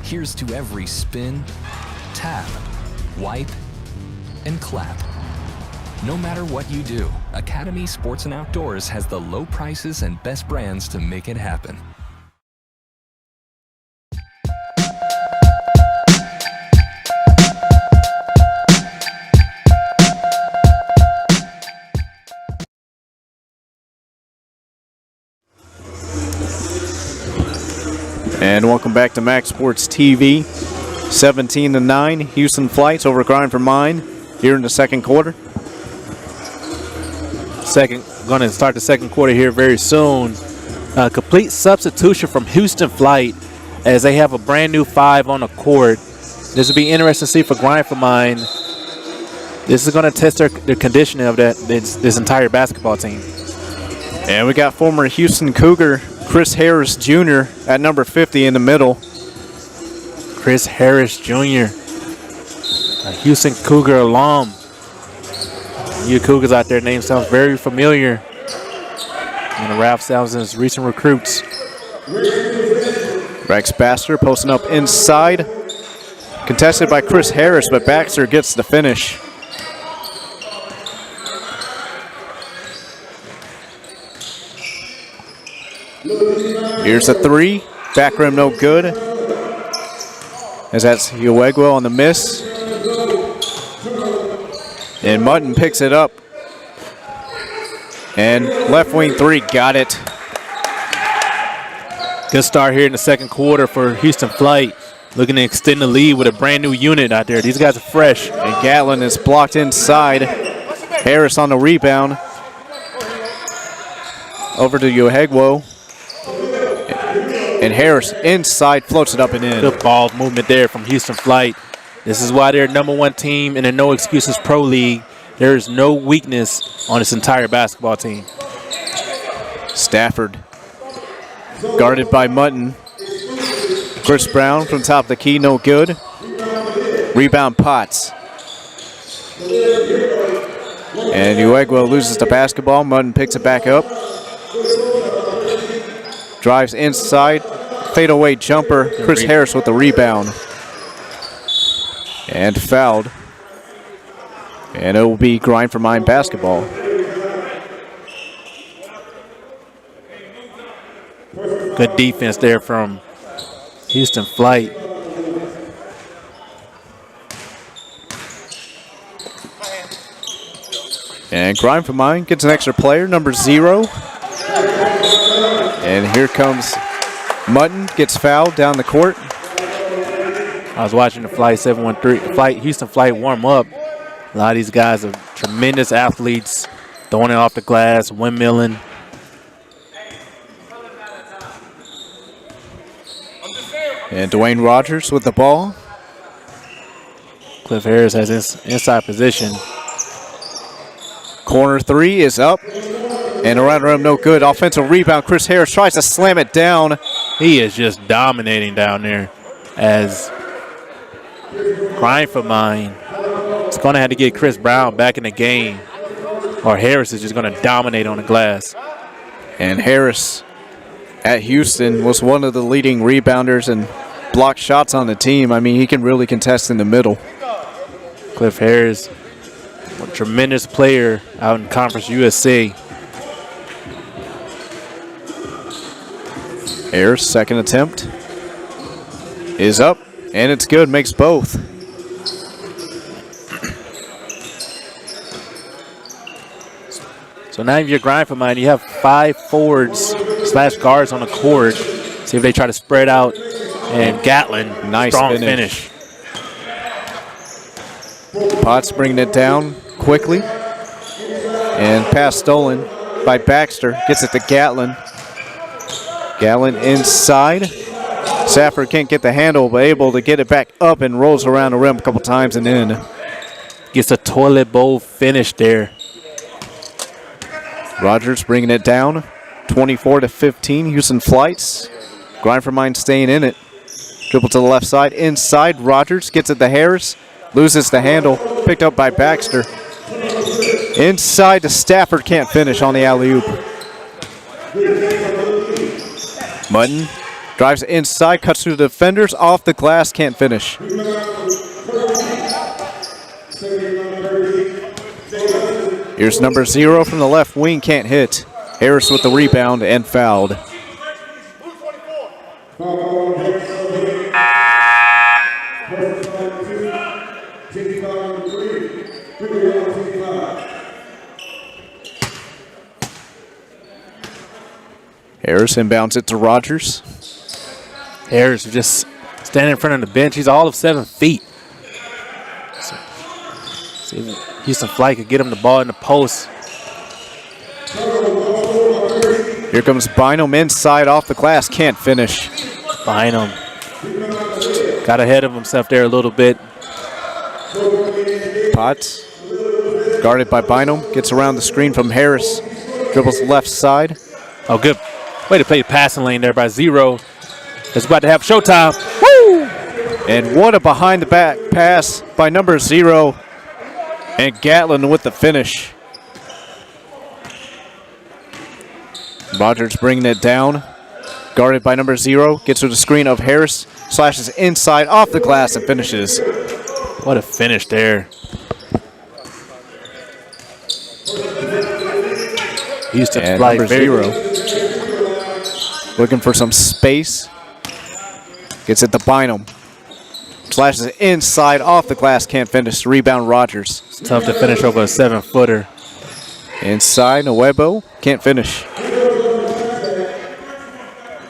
Here's to every spin, tap, wipe, and clap. No matter what you do, Academy Sports and Outdoors has the low prices and best brands to make it happen. And welcome back to Maxx Sports TV. 17-9, Houston Flights over Grind for Mine here in the second quarter. Going to start the second quarter here very soon. Complete substitution from Houston Flight as they have a brand new 5 on the court. This will be interesting to see for Grind for Mine. This is going to test their conditioning of this entire basketball team. And we got former Houston Cougar Chris Harris Jr. at number 50 in the middle. Chris Harris Jr., a Houston Cougar alum. You Cougars out there, name sounds very familiar. And Ralph Salmonson's recent recruits. Rex Baxter posting up inside. Contested by Chris Harris, but Baxter gets the finish. Here's a 3. Back rim no good. As that's Uegwa on the miss. And Mutton picks it up. And left wing 3 got it. Good start here in the second quarter for Houston Flight. Looking to extend the lead with a brand new unit out there. These guys are fresh. And Gatlin is blocked inside. Harris on the rebound. Over to Uegwa. And Harris inside floats it up and in. Good ball movement there from Houston Flight. This is why they're #1 team in the No Excuses Pro League. There is no weakness on this entire basketball team. Stafford guarded by Mutton. Chris Brown from top of the key, no good. Rebound Potts. And Uegwa loses the basketball. Mutton picks it back up. Drives inside. Fadeaway jumper. Chris Harris with the rebound. And fouled. And it will be Grind for Mine basketball. Good defense there from Houston Flight. And Grind for Mine gets an extra player, number 0. And here comes Mutton, gets fouled down the court. I was watching the Houston Flight warm up. A lot of these guys are tremendous athletes, throwing it off the glass, windmilling. And Dwayne Rogers with the ball. Cliff Harris has inside position. Corner 3 is up. And around the rim, no good. Offensive rebound. Chris Harris tries to slam it down. He is just dominating down there as Grind for Mine. It's going to have to get Chris Brown back in the game, or Harris is just going to dominate on the glass. And Harris at Houston was one of the leading rebounders and blocked shots on the team. I mean, he can really contest in the middle. Cliff Harris A tremendous player out in Conference USA. Harris, second attempt, is up, and it's good, makes both. So now if you're grinding for mine, you have 5 forwards / guards on the court. See if they try to spread out. And Gatlin, nice strong finish. Potts bringing it down quickly. And pass stolen by Baxter. Gets it to Gatlin. Gatlin inside. Safford can't get the handle, but able to get it back up and rolls around the rim a couple times and in. Gets a toilet bowl finish there. Rogers bringing it down. 24-15. Houston Flights. Grind for mine staying in it. Dribble to the left side. Inside. Rogers gets it to Harris. Loses the handle. Picked up by Baxter. Inside to Stafford. Can't finish on the alley-oop. Mutton drives inside. Cuts through the defenders. Off the glass. Can't finish. Here's number 0 from the left wing. Can't hit. Harris with the rebound and fouled. Harris inbounds it to Rogers. Harris just standing in front of the bench. He's all of 7 feet. So, see if Houston Flight could get him the ball in the post. Here comes Bynum inside off the glass. Can't finish. Bynum got ahead of himself there a little bit. Potts guarded by Bynum. Gets around the screen from Harris. Dribbles left side. Oh, good way to play the passing lane there by 0. It's about to have showtime. Woo! And what a behind the back pass by number 0. And Gatlin with the finish. Rogers bringing it down. Guarded by number 0. Gets to the screen of Harris. Slashes inside off the glass and finishes. What a finish there. Houston And Flight number 0. Looking for some space. Gets it to Bynum. Slashes it inside off the glass. Can't finish. Rebound Rogers. It's tough to finish over a 7-footer. Inside Nuevo. Can't finish.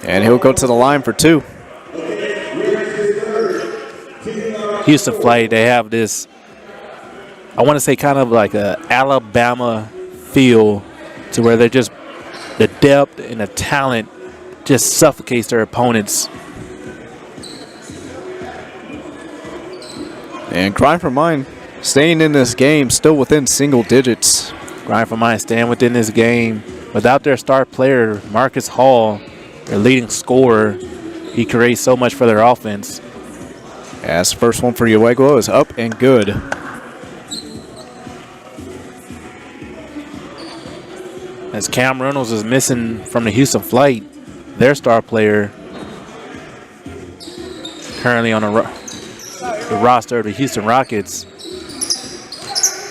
And he'll go to the line for 2. Houston Flight, they have this, I want to say kind of like a Alabama feel to where they're just, the depth and the talent just suffocates their opponents. And Grind for Mine staying in this game, still within single digits. Grind for Mine staying within this game. Without their star player, Marcus Hall, their leading scorer, he creates so much for their offense. As first one for Uego is up and good. As Cam Reynolds is missing from the Houston Flight, their star player, currently on the roster of the Houston Rockets.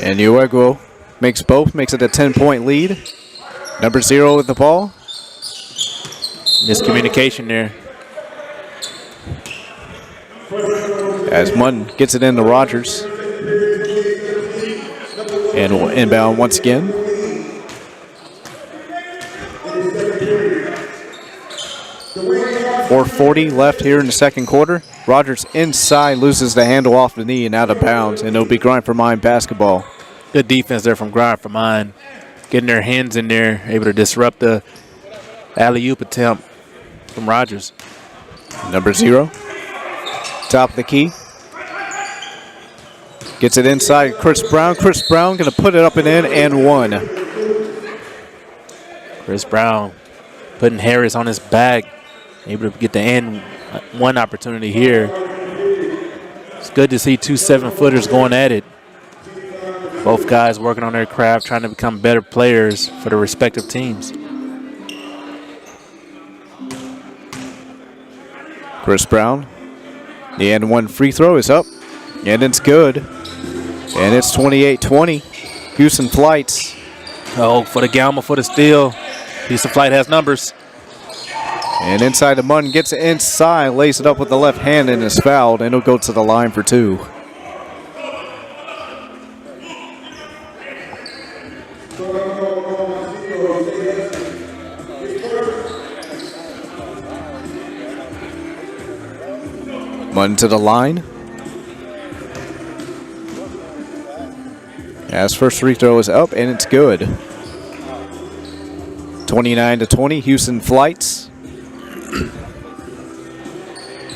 And Uego makes both, makes it a 10-point lead. Number 0 with the ball. Miscommunication there. As Munn gets it into Rogers. And will inbound once again. .440 left here in the second quarter. Rogers inside, loses the handle off the knee and out of bounds. And it'll be Grind for Mine basketball. Good defense there from Grind for Mine. Getting their hands in there, able to disrupt the alley-oop attempt from Rogers. Number 0. Top of the key. Gets it inside. Chris Brown. Chris Brown going to put it up and in and one. Chris Brown putting Harris on his back. Able to get the end one opportunity here. It's good to see 2 7-footers going at it. Both guys working on their craft, trying to become better players for their respective teams. Chris Brown. The and one free throw is up. And it's good. And it's 28-20. Houston Flights. Oh, for the Galma, for the steal. Houston Flight has numbers. And inside the Munn gets it inside, lays it up with the left hand and is fouled, and he'll go to the line for 2. Munn to the line. As first free throw is up, and it's good. 29-20, Houston Flights.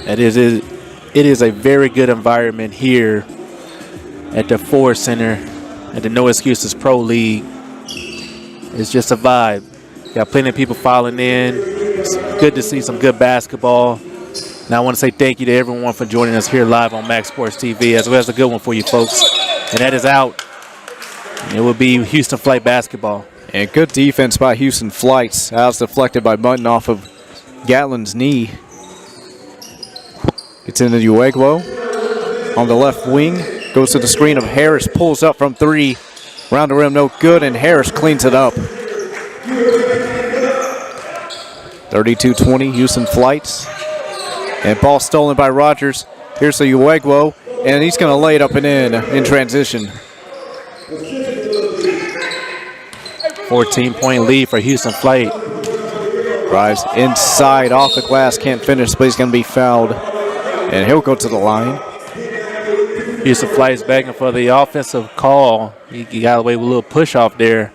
It is a very good environment here at the Ford Center at the No Excuses Pro League. It's just a vibe. Got plenty of people filing in. It's good to see some good basketball. And I want to say thank you to everyone for joining us here live on Maxx Sports TV, as well as a good one for you folks. And that is out. It will be Houston Flight basketball. And good defense by Houston Flights. That was deflected by Mutton off of Gatlin's knee. Gets into Uegwo on the left wing. Goes to the screen of Harris. Pulls up from 3. Round the rim, no good, and Harris cleans it up. 32-20, Houston Flights. And ball stolen by Rogers. Here's the Uegwo, and he's going to lay it up and in transition. 14-point lead for Houston Flight. Drives inside, off the glass, can't finish, but he's going to be fouled. And he'll go to the line. Houston Flight is begging for the offensive call. He got away with a little push off there.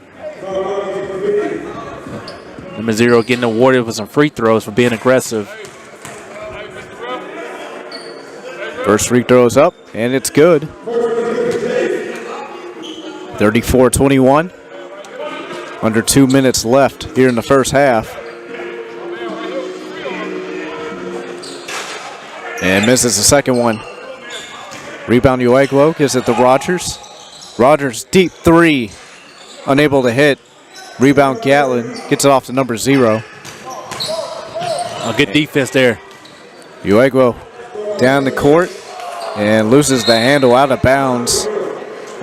Number 0 getting awarded with some free throws for being aggressive. First free throw is up, and it's good. 34-21. Under 2 minutes left here in the first half. And misses the second one. Rebound Uegwo, gives it to Rogers. Rogers, deep 3. Unable to hit. Rebound Gatlin, gets it off to number 0. A good defense there. Uegwo down the court and loses the handle out of bounds.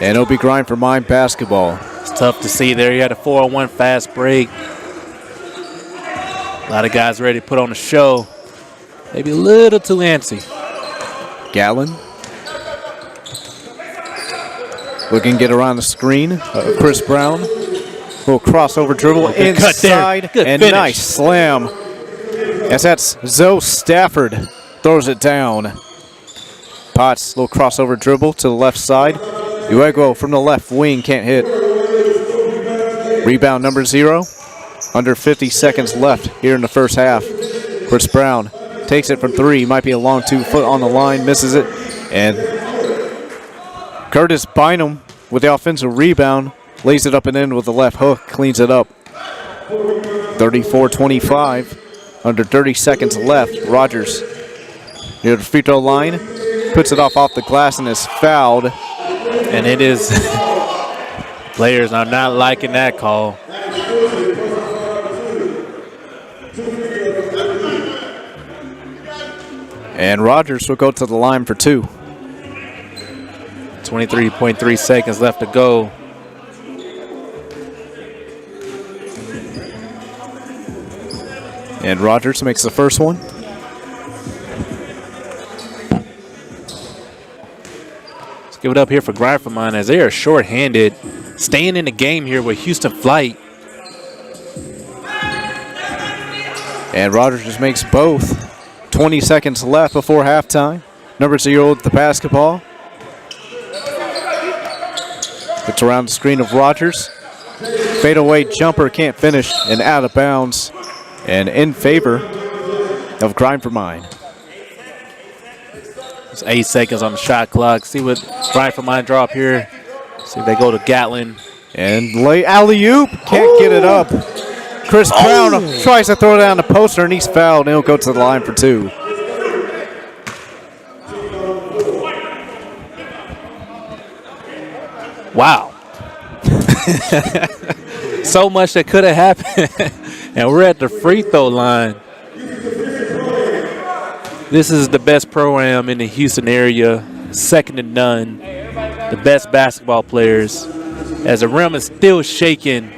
And it'll be grind for Mine basketball. It's tough to see there. He had a 4-on-1 fast break. A lot of guys ready to put on a show. Maybe a little too antsy. Gatlin. Looking to get around the screen. Chris Brown. Little crossover dribble inside. Good and finish. Nice slam. As that's Zoe Stafford. Throws it down. Potts, little crossover dribble to the left side. Uegwo from the left wing, can't hit. Rebound number 0. Under 50 seconds left here in the first half. Chris Brown takes it from 3. Might be a long 2 foot on the line, misses it. And Curtis Bynum with the offensive rebound, lays it up and in with the left hook, cleans it up. 34-25. Under 30 seconds left. Rogers near the free throw line, puts it off the glass and is fouled. And it is, players are not liking that call. And Rogers will go to the line for 2. 23.3 seconds left to go. And Rogers makes the first one. Let's give it up here for Grind for Mine as they are short-handed. Staying in the game here with Houston Flight. And Rogers just makes both. 20 seconds left before halftime. Number 0 with the basketball. Gets around the screen of Rogers. Fadeaway jumper, can't finish, and out of bounds. And in favor of Grind for Mine. It's 8 seconds on the shot clock. See what Grind for Mine draw up here. See if they go to Gatlin. And lay alley-oop, can't get it up. Chris Brown tries to throw it down the poster, and he's fouled, and he'll go to the line for 2. Wow. So much that could have happened. And we're at the free throw line. This is the best program in the Houston area, second to none. The best basketball players. as the rim is still shaking.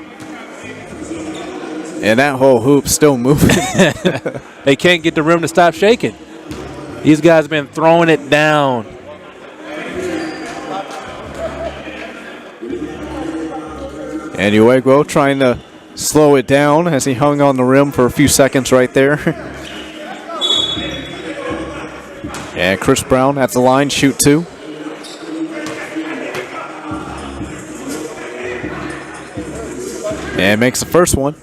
And that whole hoop's still moving. They can't get the rim to stop shaking. These guys have been throwing it down. And Uegwo trying to slow it down as he hung on the rim for a few seconds right there. And Chris Brown at the line, shoot 2. And makes the first one.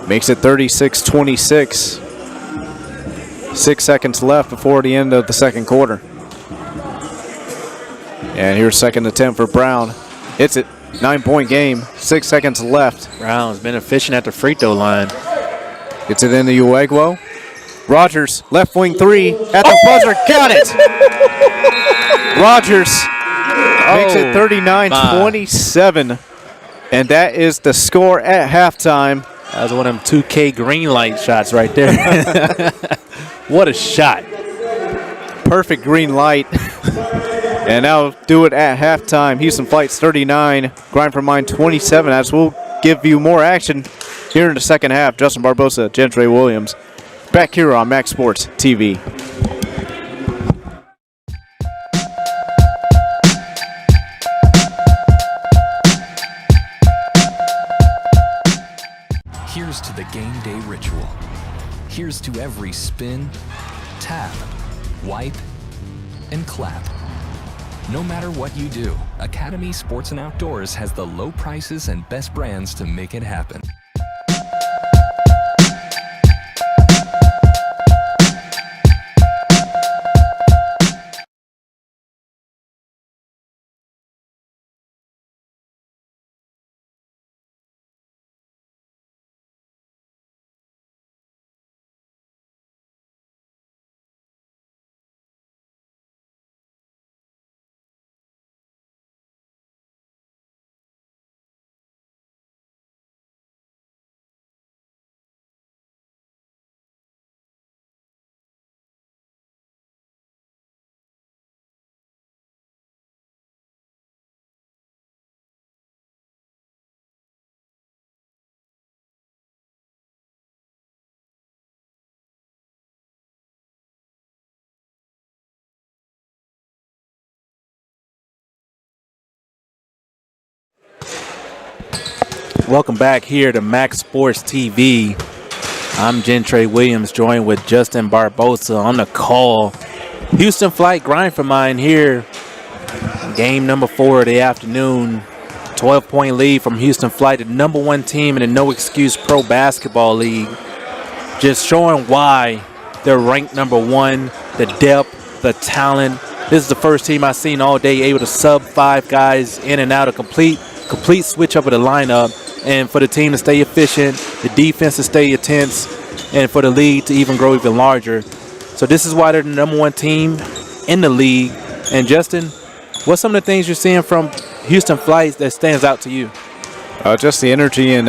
Makes it 36-26. 6 seconds left before the end of the second quarter. And here's second attempt for Brown. Hits it. 9-point game. 6 seconds left. Brown's been efficient at the free throw line. Gets it into Uegwo. Rogers, left wing 3 at the buzzer. Got it. Rogers makes it 39-27. And that is the score at halftime. That was one of them 2K green light shots right there. What a shot. Perfect green light. And that'll do it at halftime. Houston Flights 39, Grind for Mine 27. As we'll give you more action here in the second half. Justin Barbosa, Gentry Williams. Back here on Maxx Sports TV. Here's to the game day ritual. Here's to every spin, tap, wipe, and clap. No matter what you do, Academy Sports and Outdoors has the low prices and best brands to make it happen. Welcome back here to Maxx Sports TV. I'm Gentry Williams, joined with Justin Barbosa on the call. Houston Flight Grind for Mine here. Game number 4 of the afternoon. 12-point lead from Houston Flight, the number 1 team in the No Excuse Pro Basketball League. Just showing why they're ranked number 1, the depth, the talent. This is the first team I've seen all day able to sub 5 guys in and out, a complete switch up of the lineup. And for the team to stay efficient, the defense to stay intense, and for the league to even grow even larger. So this is why they're the number 1 team in the league. And Justin, what's some of the things you're seeing from Houston Flights that stands out to you? Just the energy and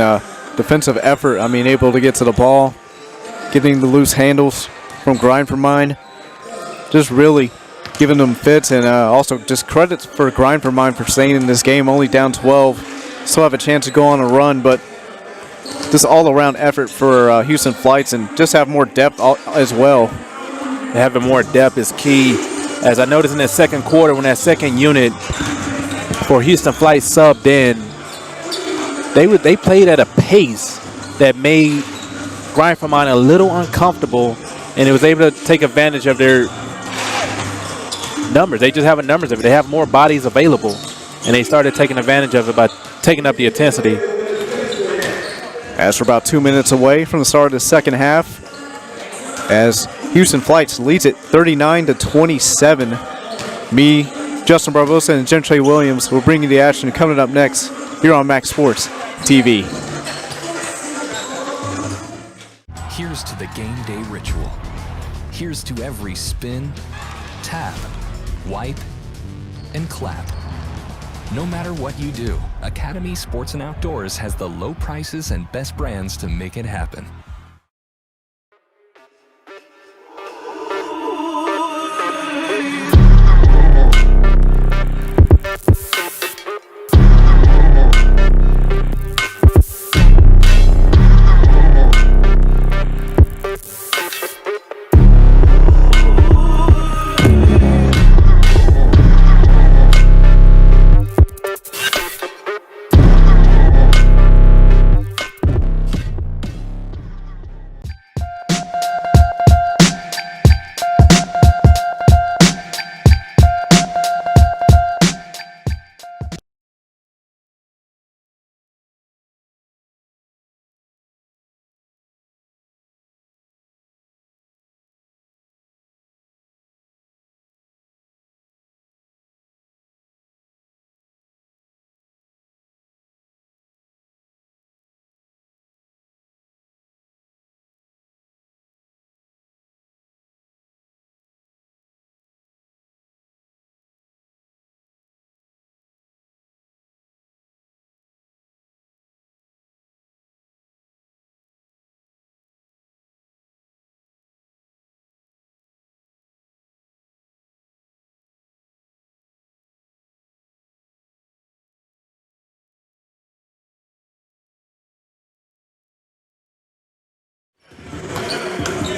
defensive effort. I mean, able to get to the ball, getting the loose handles from Grind for Mine. Just really giving them fits, and also just credits for Grind for Mine for staying in this game, only down 12. Still have a chance to go on a run, but just all-around effort for Houston Flights, and just have more depth as well. Having more depth is key. As I noticed in that second quarter, when that second unit for Houston Flights subbed in, they played at a pace that made Grind for Mine a little uncomfortable, and it was able to take advantage of their numbers. They just have numbers of it. They have more bodies available, and they started taking advantage of it by taking up the intensity. As we're about 2 minutes away from the start of the second half, as Houston Flights leads it 39-27. Me, Justin Barbosa, and Gentry Williams will bring you the action coming up next here on Maxx Sports TV. Here's to the game day ritual. Here's to every spin, tap, wipe, and clap. No matter what you do, Academy Sports and Outdoors has the low prices and best brands to make it happen.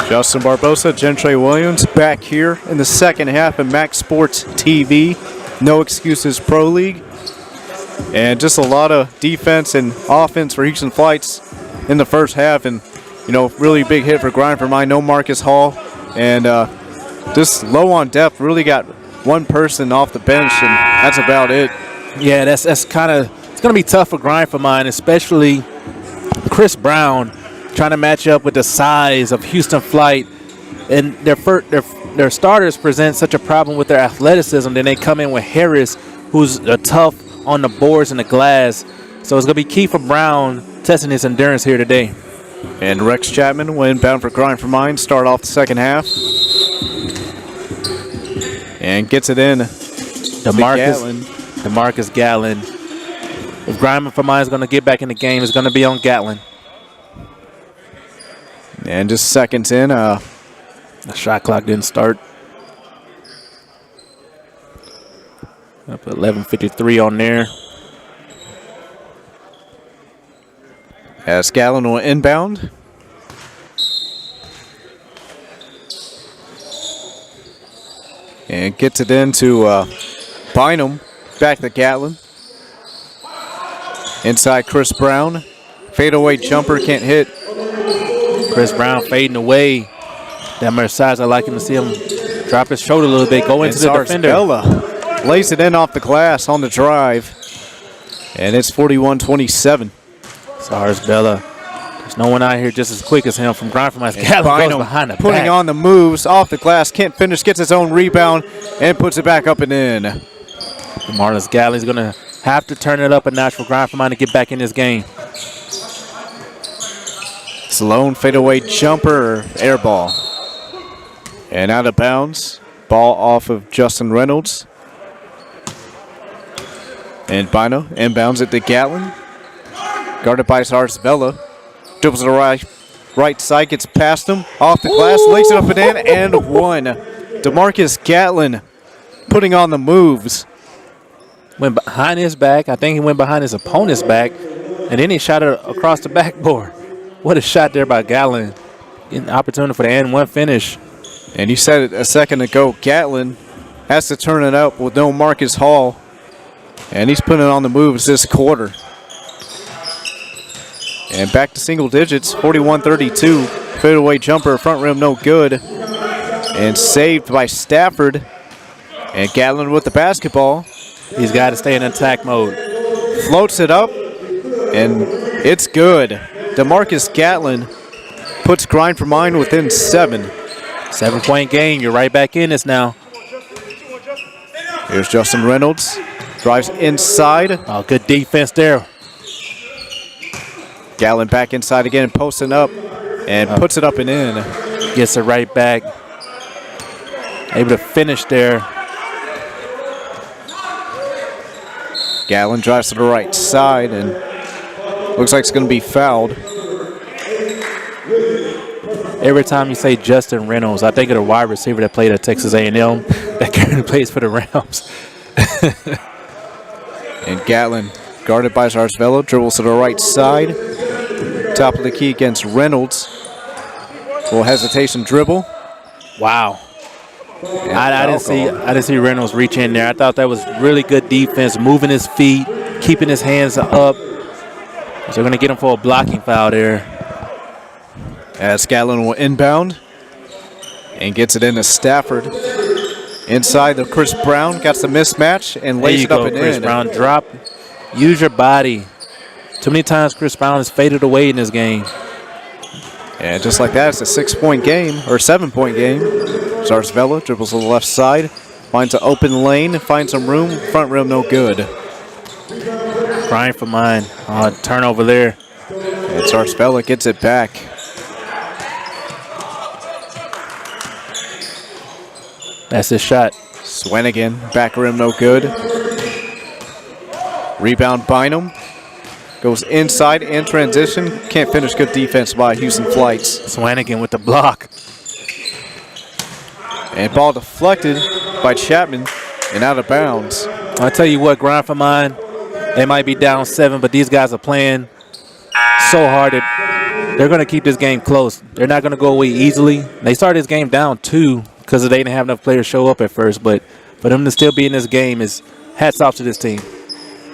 Justin Barbosa, Gentry Williams back here in the second half of Maxx Sports TV. No Excuses Pro League. And just a lot of defense and offense for Houston Flights in the first half. And, really big hit for Grind for Mine. No Marcus Hall. And just low on depth. Really got one person off the bench, and that's about it. Yeah, that's kind of – it's going to be tough for Grind for Mine, especially Chris Brown trying to match up with the size of Houston Flight. And their starters present such a problem with their athleticism. Then they come in with Harris, who's tough on the boards and the glass. So it's going to be key for Brown testing his endurance here today. And Rex Chapman will inbound for Grind for Mine. Start off the second half. And gets it in. DeMarcus Gatlin. If Grind for Mine is going to get back in the game, it's going to be on Gatlin. And just seconds in. The shot clock didn't start. I put 11:53 on there. As Gatlin will inbound. And gets it into Bynum. Back to Gatlin. Inside Chris Brown. Fadeaway jumper, can't hit. Chris Brown fading away. That much size, I like him to see him drop his shoulder a little bit, go into the defender. Bella lays it in off the glass on the drive. And it's 41-27. Sars Bella. There's no one out here just as quick as him from Grind for Mine. Gatlin goes behind the putting back. on the moves off the glass, can't finish, gets his own rebound, and puts it back up and in. Marlins Gatlin's going to have to turn it up a notch for Grind for Mine to get back in this game. Sloan fadeaway jumper, air ball. And out of bounds. Ball off of Justin Reynolds. And Bino inbounds it to Gatlin. Guarded by Sars Vela. Dribbles to the right side, gets past him. Off the glass, lays it up and in, and one. DeMarcus Gatlin putting on the moves. Went behind his back. I think he went behind his opponent's back. And then he shot it across the backboard. What a shot there by Gatlin. Getting an opportunity for the and one finish. And you said it a second ago, Gatlin has to turn it up with no Marcus Hall. And he's putting on the moves this quarter. And back to single digits, 41-32. Fadeaway jumper, front rim no good. And saved by Stafford. And Gatlin with the basketball. He's got to stay in attack mode. Floats it up, and it's good. DeMarcus Gatlin puts Grind for Mine within 7. 7-point game. You're right back in this now. Here's Justin Reynolds. Drives inside. Oh, good defense there. Gatlin back inside again, posting up, and puts it up and in. Gets it right back. Able to finish there. Gatlin drives to the right side, and looks like it's going to be fouled. Every time you say Justin Reynolds, I think of the wide receiver that played at Texas A&M that currently plays for the Rams. And Gatlin, guarded by Zarzvelo, dribbles to the right side. Top of the key against Reynolds. Little hesitation dribble. Wow. I didn't see Reynolds reach in there. I thought that was really good defense, moving his feet, keeping his hands up. So they're going to get him for a blocking foul there. As Gatlin will inbound and gets it into Stafford. Inside the Chris Brown, got the mismatch and lays it up and in. Chris Brown drop. Use your body. Too many times Chris Brown has faded away in this game. And just like that, it's a 6-point game, or 7-point game. Zarzvelo dribbles to the left side, finds an open lane, finds some room, front rim no good. Grind for Mine. Turnover there. And Zarzvelo gets it back. That's his shot. Swanigan, back rim no good. Rebound Bynum. Goes inside in transition. Can't finish. Good defense by Houston Flights. Swanigan with the block. And ball deflected by Chapman and out of bounds. I'll tell you what, Grind for Mine, they might be down 7, but these guys are playing so hard they're going to keep this game close. They're not going to go away easily. They started this game down 2 because they didn't have enough players show up at first. But for them to still be in this game is hats off to this team.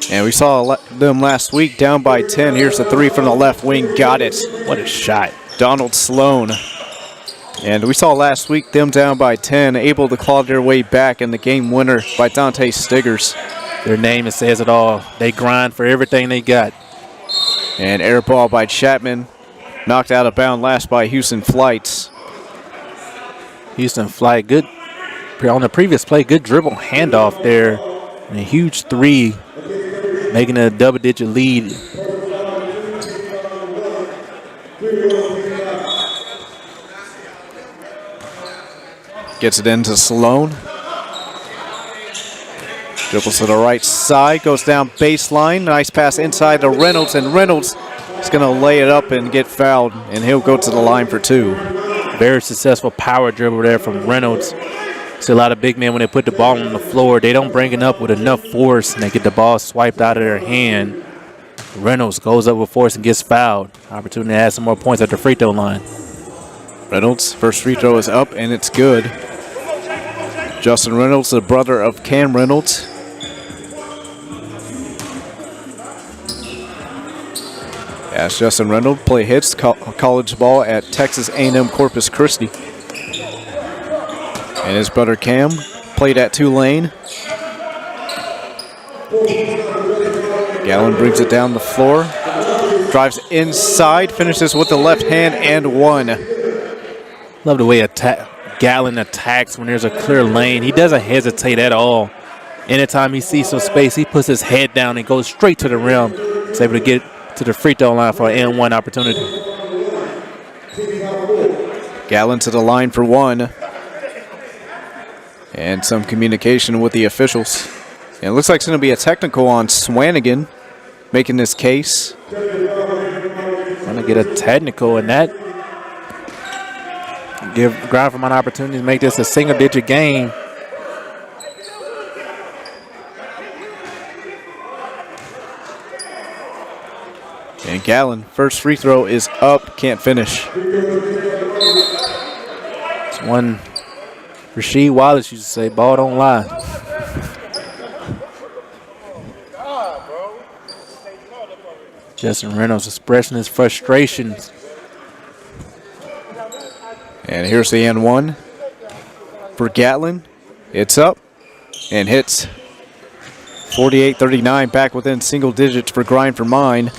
And we saw them last week down by 10. Here's the three from the left wing. Got it. What a shot. Donald Sloan. And we saw last week them down by 10, able to claw their way back in the game winner by Dante Stiggers. Their name, it says it all. They grind for everything they got. And air ball by Chapman. Knocked out of bounds last by Houston Flights. Houston Flight, good. On the previous play, good dribble handoff there. And a huge three, making a double-digit lead. Gets it into Sloan. Dribbles to the right side, goes down baseline. Nice pass inside to Reynolds, and Reynolds is going to lay it up and get fouled, and he'll go to the line for 2. Very successful power dribble there from Reynolds. See a lot of big men when they put the ball on the floor, they don't bring it up with enough force, and they get the ball swiped out of their hand. Reynolds goes up with force and gets fouled. Opportunity to add some more points at the free throw line. Reynolds' first free throw is up, and it's good. Justin Reynolds, the brother of Cam Reynolds. As Justin Reynolds play hits college ball at Texas A&M Corpus Christi. And his brother Cam played at Tulane. Gallon brings it down the floor. Drives inside, finishes with the left hand and one. Love the way Gallon attacks when there's a clear lane. He doesn't hesitate at all. Anytime he sees some space, he puts his head down and goes straight to the rim. He's able to get to the free throw line for an N1 opportunity. Gallon to the line for one. And some communication with the officials. And it looks like it's going to be a technical on Swanigan, making this case. Going to get a technical in that. Give Grafham an opportunity to make this a single-digit game. And Gallon, first free throw is up, can't finish. It's one Rasheed Wallace used to say, ball don't lie. Justin Reynolds expressing his frustrations. And here's the N1 for Gatlin. It's up and hits. 48-39, back within single digits for Grind for Mine.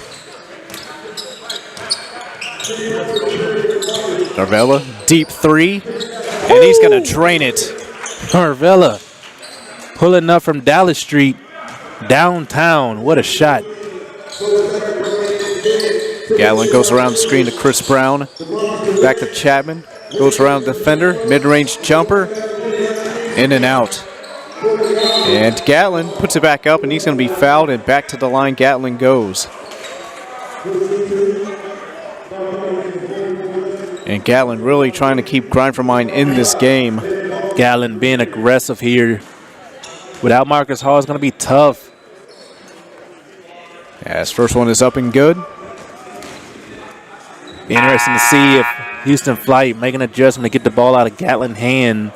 Narvella, deep three, and he's going to drain it. Narvella pulling up from Dallas Street downtown. What a shot. Gatlin goes around the screen to Chris Brown. Back to Chapman. Goes around the defender. Mid-range jumper. In and out. And Gatlin puts it back up, and he's going to be fouled, and back to the line Gatlin goes. And Gatlin really trying to keep Grind for Mine in this game. Gatlin being aggressive here. Without Marcus Hall, it's going to be tough. As first one is up and good. Be interesting to see if Houston Flight make an adjustment to get the ball out of Gatlin's hand.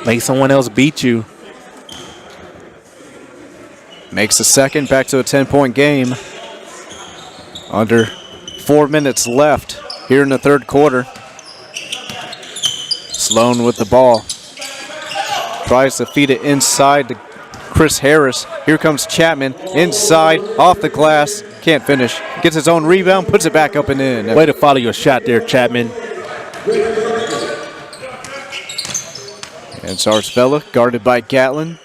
Make someone else beat you. Makes the second, back to a 10-point game. Under 4 minutes left here in the third quarter. Sloan with the ball. Tries to feed it inside to Chris Harris. Here comes Chapman. Inside, off the glass. Can't finish. Gets his own rebound, puts it back up and in. Way to follow your shot there, Chapman. And Zarsvella guarded by Gatlin.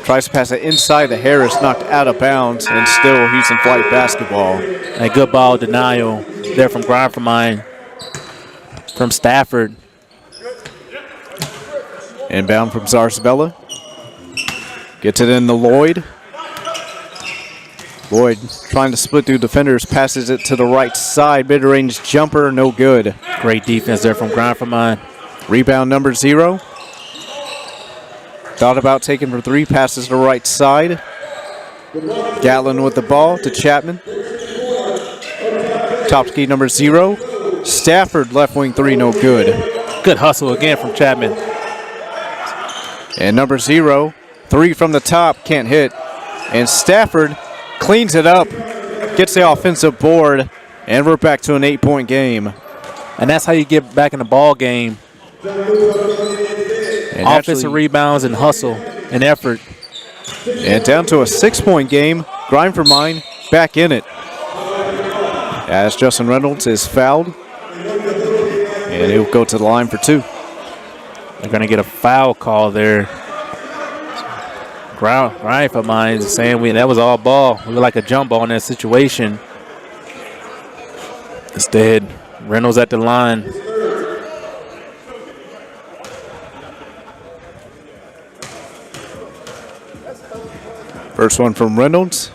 Tries to pass it inside to Harris, knocked out of bounds, and still Houston Flight basketball. A good ball denial there from Grind for Mine. From Stafford. Inbound from Zarsvella. Gets it in to Lloyd. Lloyd trying to split through defenders, passes it to the right side. Mid-range jumper, no good. Great defense there from Grind for Mine. Rebound number 0. Thought about taking for 3, passes to the right side. Gatlin with the ball to Chapman. Top ski number 0. Stafford, left wing 3, no good. Good hustle again from Chapman. And number 0, 3 from the top, can't hit. And Stafford cleans it up, gets the offensive board, and we're back to an 8-point game. And that's how you get back in the ball game. And Offensive rebounds and hustle and effort. And down to a 6-point game. Grind for mine, back in it. As Justin Reynolds is fouled. And he'll go to the line for 2. They're going to get a foul call there. Grind for mine is saying that was all ball. We look like a jump ball in that situation. Instead, Reynolds at the line. First one from Reynolds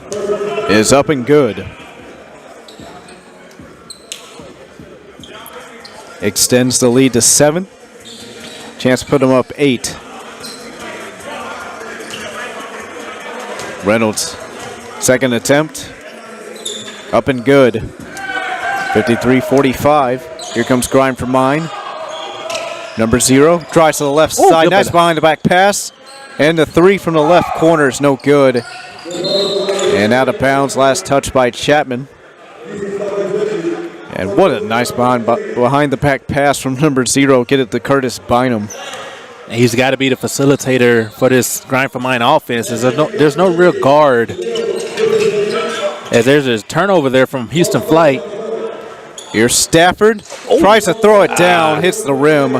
is up and good. Extends the lead to 7. Chance to put him up 8. Reynolds, second attempt. Up and good. 53-45. Here comes Grind for mine. Number 0 tries to the left side. Nice behind the back pass. And the 3 from the left corner is no good. And out of bounds, last touch by Chapman. And what a nice behind the back pass from number 0. Get it to Curtis Bynum. He's got to be the facilitator for this Grind for mine offense. There's no real guard. As there's a turnover there from Houston Flight. Here's Stafford. Tries to throw it down, hits the rim.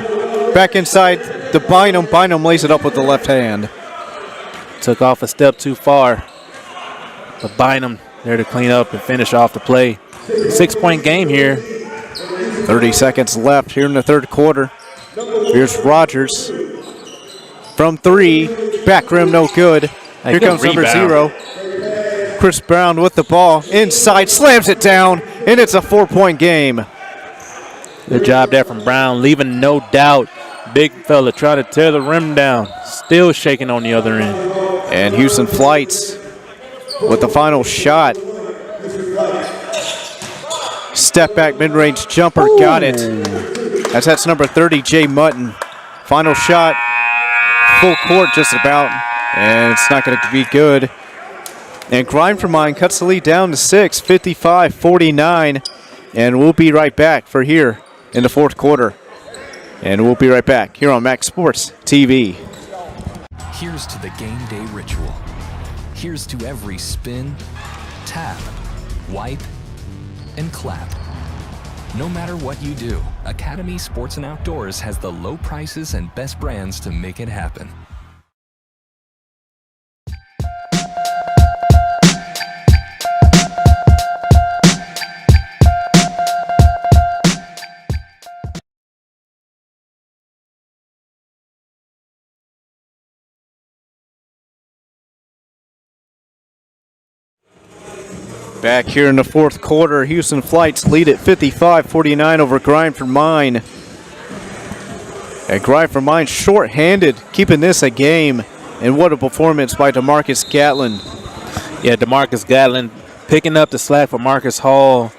Back inside to Bynum. Bynum lays it up with the left hand. Took off a step too far. But Bynum there to clean up and finish off the play. 6-point game here. 30 seconds left here in the third quarter. Here's Rogers. From 3. Back rim, no good. Here comes number 0. Chris Brown with the ball. Inside, slams it down, and it's a 4-point game. Good job there from Brown, leaving no doubt. Big fella trying to tear the rim down. Still shaking on the other end. And Houston Flights with the final shot. Step back mid-range jumper, got it. That's number 30, Jay Mutton. Final shot, full court just about, and it's not going to be good. And Grind for mine cuts the lead down to 6, 55-49. And we'll be right back for here in the fourth quarter. And we'll be right back here on Maxx Sports TV. Here's to the game day ritual. Here's to every spin, tap, wipe, and clap. No matter what you do, Academy Sports and Outdoors has the low prices and best brands to make it happen. Back here in the fourth quarter, Houston Flights lead at 55-49 over Grind for mine. And Grind for mine short-handed, keeping this a game. And what a performance by DeMarcus Gatlin. Yeah, DeMarcus Gatlin picking up the slack for Marcus Hall,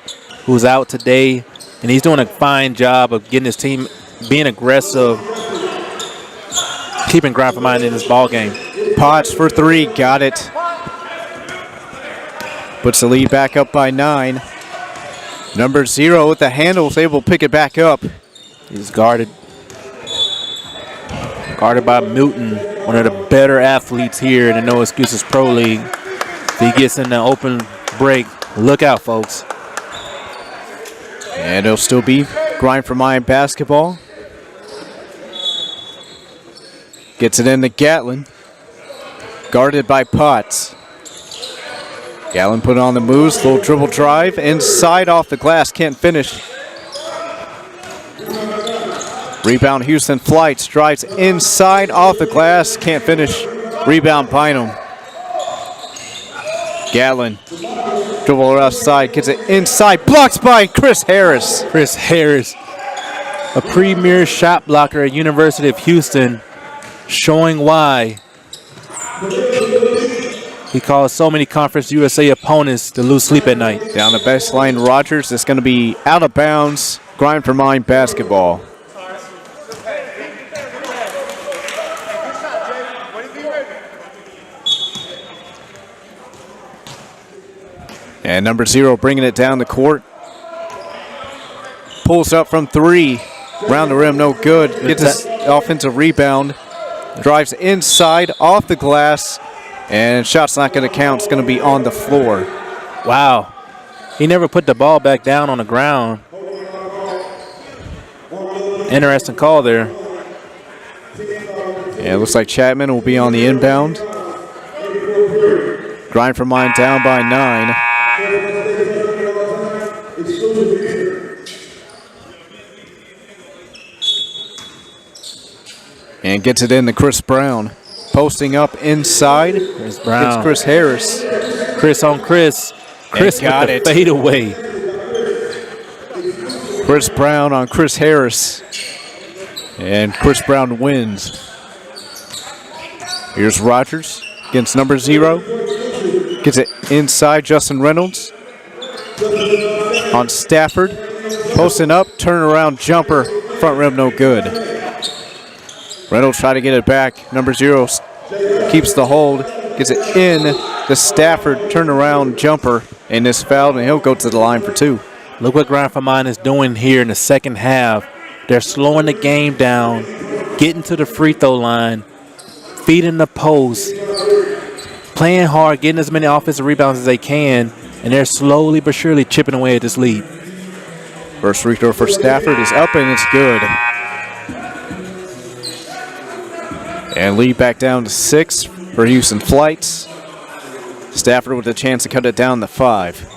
who's out today. And he's doing a fine job of getting his team being aggressive, keeping Grind for mine in this ball game. Potts for 3, got it. Puts the lead back up by 9. Number 0 with the handle is able to pick it back up. He's guarded by Newton, one of the better athletes here in the No Excuses Pro League. If he gets in the open break, look out, folks. And it'll still be Grind for mine basketball. Gets it into Gatlin. Guarded by Potts. Gatlin put on the moves, little dribble drive, inside off the glass, can't finish. Rebound Houston Flights, drives inside off the glass, can't finish. Rebound Bynum. Gatlin, dribble left side, gets it inside, blocks by Chris Harris. Chris Harris, a premier shot blocker at University of Houston, showing why. He caused so many Conference USA opponents to lose sleep at night. Down the baseline, Rogers is going to be out of bounds. Grind for mine basketball. And number 0 bringing it down the court. Pulls up from 3. Round the rim, no good. Gets his offensive rebound. Drives inside, off the glass. And shot's not going to count. It's going to be on the floor. Wow. He never put the ball back down on the ground. Interesting call there. Yeah, it looks like Chapman will be on the inbound. Grind for mine down by 9. And gets it in to Chris Brown. Posting up inside. Chris Brown. It's Chris Harris. Chris on Chris. Chris got with the it. fadeaway. Chris Brown on Chris Harris. And Chris Brown wins. Here's Rogers against number 0. Gets it inside, Justin Reynolds. On Stafford. Posting up, turnaround jumper. Front rim no good. Reynolds trying to get it back. Number 0 keeps the hold. Gets it in. The Stafford turnaround jumper. And is fouled, and he'll go to the line for 2. Look what Grind for Mine is doing here in the second half. They're slowing the game down, getting to the free throw line, feeding the post, playing hard, getting as many offensive rebounds as they can, and they're slowly but surely chipping away at this lead. First free throw for Stafford is up, and it's good. And lead back down to 6 for Houston Flights. Stafford with a chance to cut it down to 5.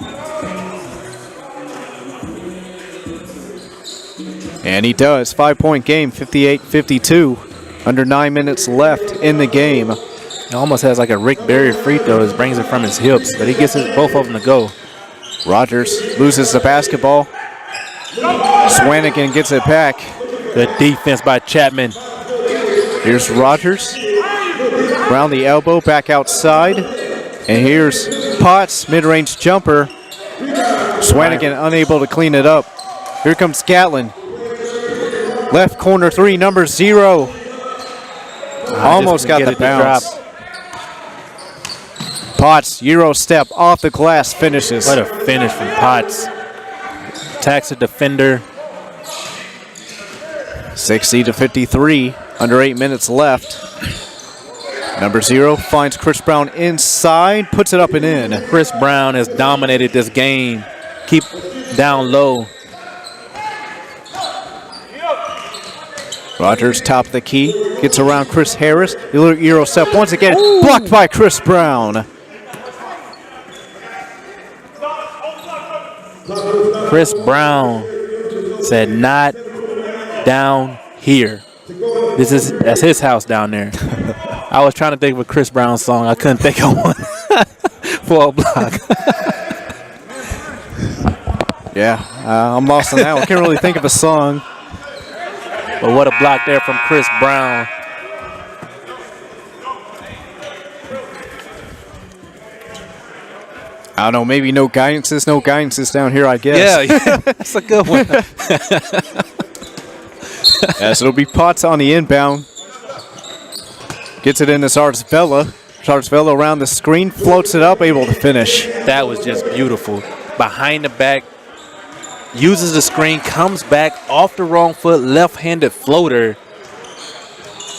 And he does. 5-point game, 58-52. Under 9 minutes left in the game. He almost has like a Rick Barry free throw. He brings it from his hips, but he gets both of them to go. Rogers loses the basketball. Swanigan gets it back. Good defense by Chapman. Here's Rogers. Around the elbow, back outside. And here's Potts, mid-range jumper. Swanigan unable to clean it up. Here comes Gatlin. Left corner 3, number 0. Almost got the bounce. Potts, Euro step off the glass, finishes. What a finish from Potts. Attacks the defender. 60-53, under 8 minutes left. Number 0 finds Chris Brown inside, puts it up and in. Chris Brown has dominated this game. Keep down low. Rogers, top of the key, gets around Chris Harris. The little Euro step once again, blocked by Chris Brown. Chris Brown said, "Not down here." That's his house down there. I was trying to think of a Chris Brown song. I couldn't think of one for a block. Yeah, I'm lost on that one. Can't really think of a song. But what a block there from Chris Brown. I don't know, maybe no guidances down here, I guess. Yeah, that's a good one. As it'll be Potts on the inbound. Gets it into Zarzvella. Zarzvella around the screen, floats it up, able to finish. That was just beautiful. Behind the back, uses the screen, comes back off the wrong foot, left-handed floater.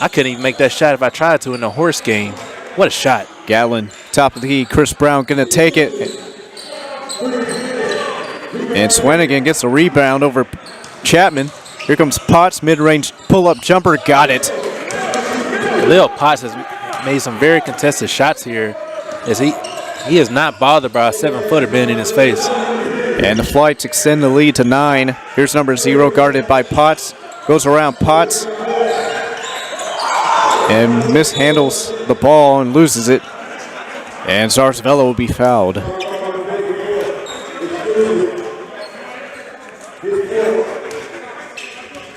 I couldn't even make that shot if I tried to in the horse game. What a shot. Gatlin, top of the key. Chris Brown gonna take it. And Swanigan gets a rebound over Chapman. Here comes Potts, mid-range pull-up jumper, got it. Lil Potts has made some very contested shots here, as he is not bothered by a 7-footer being in his face. And the Flights extend the lead to 9. Here's number 0, guarded by Potts. Goes around Potts. And mishandles the ball and loses it. And Zarzvella will be fouled.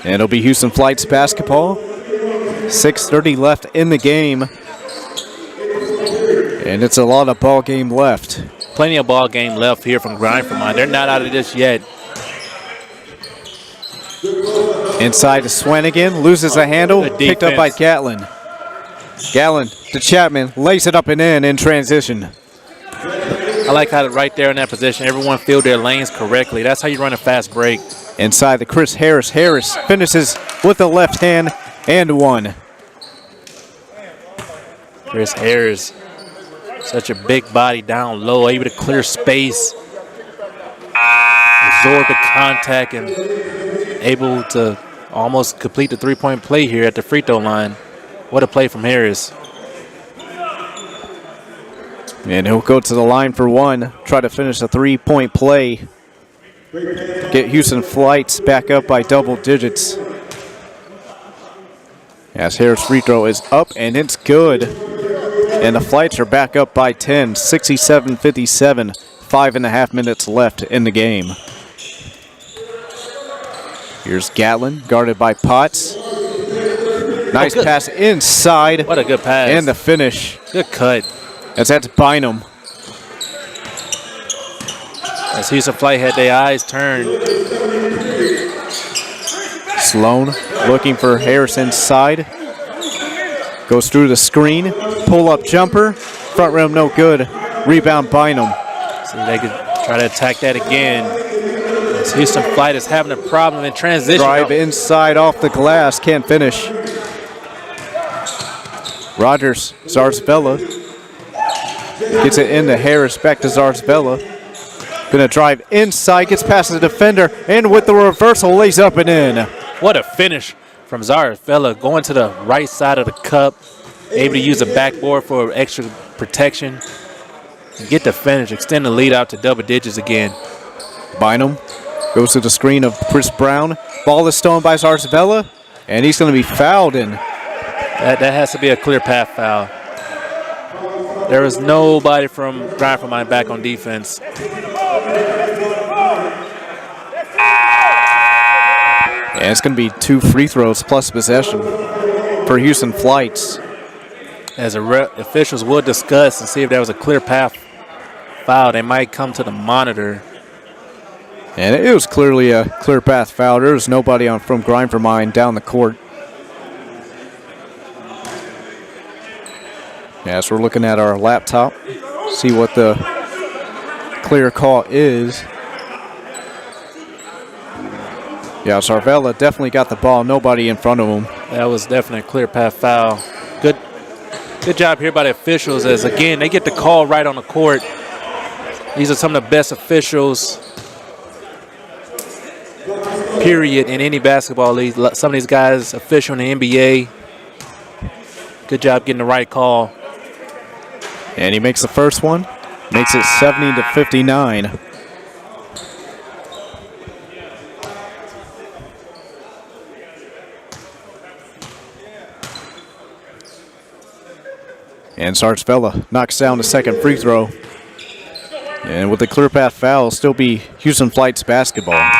And it'll be Houston Flights basketball. 6:30 left in the game. And it's a lot of ball game left. Plenty of ball game left here from Grind for Mine. They're not out of this yet. Inside to Swanigan, loses a handle, picked up by Gatlin. Gatlin to Chapman, lays it up and in transition. I like how right there in that position, everyone filled their lanes correctly. That's how you run a fast break. Inside the Chris Harris. Harris finishes with the left hand and one. Chris Harris, such a big body down low, able to clear space, absorb the contact, and able to almost complete the three-point play here at the free throw line. What a play from Harris. And he'll go to the line for one, try to finish a three-point play. Get Houston Flights back up by double digits. As Harris' free throw is up and it's good. And the Flights are back up by 10, 67-57, 5.5 minutes left in the game. Here's Gatlin, guarded by Potts. Nice pass inside. What a good pass. And the finish. Good cut. That's Bynum. As Houston Flight had their eyes turned. Sloan looking for Harris inside. Goes through the screen. Pull-up jumper. Front rim no good. Rebound Bynum. See, they could try to attack that again. As Houston Flight is having a problem in transition. Drive inside off the glass. Can't finish. Rogers, Zarzvella. Gets it into Harris. Back to Zarzvella. Gonna drive inside. Gets past the defender. And with the reversal, lays up and in. What a finish from Zarzvella, going to the right side of the cup. Able to use a backboard for extra protection. And get the finish. Extend the lead out to double digits again. Bynum goes to the screen of Chris Brown. Ball is stolen by Zarzvella. And he's going to be fouled in. That has to be a clear path foul. There is nobody from Grind for Mine back on defense. And it's going to be 2 free throws plus possession for Houston Flights. As officials will discuss and see if there was a clear path foul, they might come to the monitor. And it was clearly a clear path foul. There was nobody from Grind for Mine down the court. As we're looking at our laptop, see what the clear call is. Yeah, Zarzvella definitely got the ball. Nobody in front of him. That was definitely a clear path foul. Good job here by the officials as, again, they get the call right on the court. These are some of the best officials, period, in any basketball league. Some of these guys official in the NBA. Good job getting the right call. And he makes the first one. Makes it 70-59. And Zarzvella knocks down the second free throw. And with the clear path foul, still be Houston Flights basketball.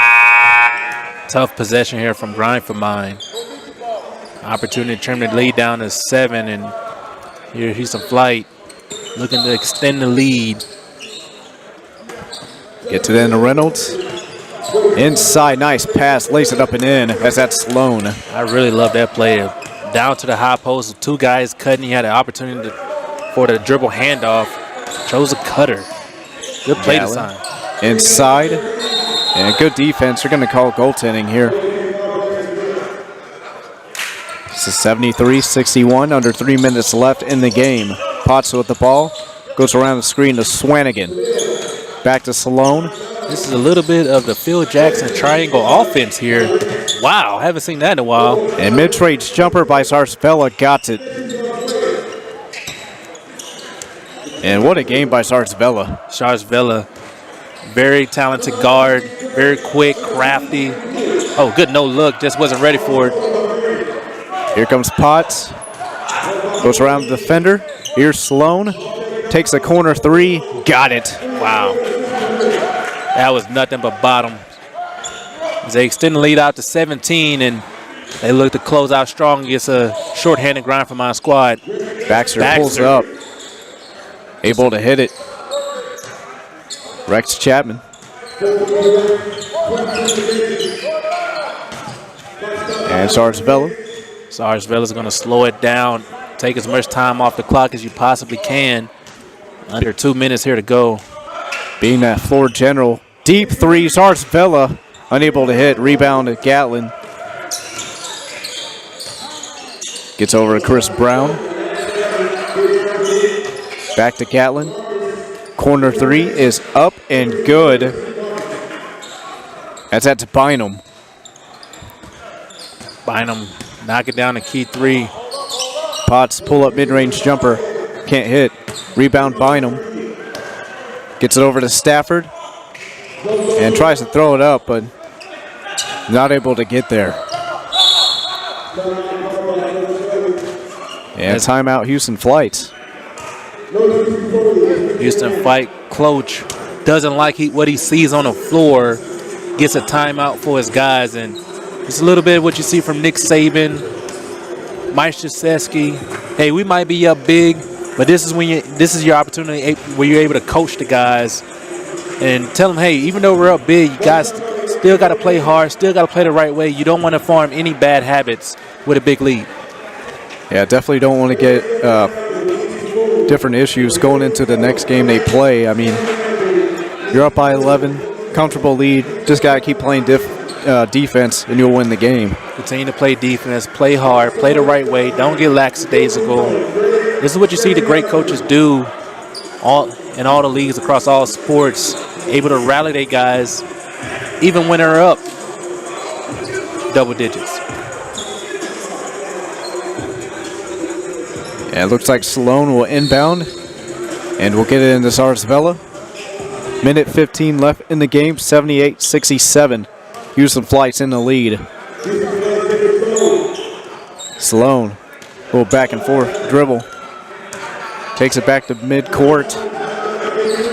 Tough possession here from Grind for Mine. Opportunity to trim the lead down to 7, and here Houston Flight looking to extend the lead. Get to the end of Reynolds. Inside, nice pass, lays it up and in as that's Sloan. I really love that play. Down to the high post, 2 guys cutting. He had an opportunity for the dribble handoff. Chose a cutter. Good play design. Inside, and good defense. They're going to call goaltending here. This is 73-61, under 3 minutes left in the game. Potts with the ball, goes around the screen to Swanigan. Back to Sloan. This is a little bit of the Phil Jackson triangle offense here. Wow, haven't seen that in a while. And mid-range jumper by Zarzvella got it. And what a game by Zarzvella. Zarzvella, very talented guard, very quick, crafty. Oh, good no look, just wasn't ready for it. Here comes Potts. Goes around the defender. Here's Sloan. Takes a corner 3. Got it. Wow. That was nothing but bottom. As they extend the lead out to 17, and they look to close out strong against a short-handed Grind for Mine squad. Baxter pulls up. Able to hit it. Rex Chapman. And Sarsvella. Sarsvella's going to slow it down. Take as much time off the clock as you possibly can. Under 2 minutes here to go. Being that floor general. Deep three. Sarsvella unable to hit. Rebound to Gatlin. Gets over to Chris Brown. Back to Gatlin. Corner three is up and good. That's at Bynum. Bynum knocking down a key three. Potts pull up mid-range jumper. Can't hit. Rebound Bynum. Gets it over to Stafford. And tries to throw it up, but not able to get there. And timeout Houston Flights. Houston Fight coach doesn't like what he sees on the floor. Gets a timeout for his guys, and it's a little bit what you see from Nick Saban, Mike Krzyzewski. Hey, we might be up big, but this is your opportunity where you're able to coach the guys and tell them, hey, even though we're up big, you guys still got to play hard, still got to play the right way. You don't want to form any bad habits with a big lead. Yeah, definitely don't want to get different issues going into the next game they play. I mean, you're up by 11, comfortable lead. Just got to keep playing defense, and you'll win the game. Continue to play defense, play hard, play the right way. Don't get lackadaisical. This is what you see the great coaches do in all the leagues across all sports, able to rally their guys even when they're up double digits. And it looks like Sloan will inbound, and we'll get it into Sarsvella. Minute 15 left in the game, 78-67. Houston Flights in the lead. Sloan, a little back and forth dribble. Takes it back to midcourt.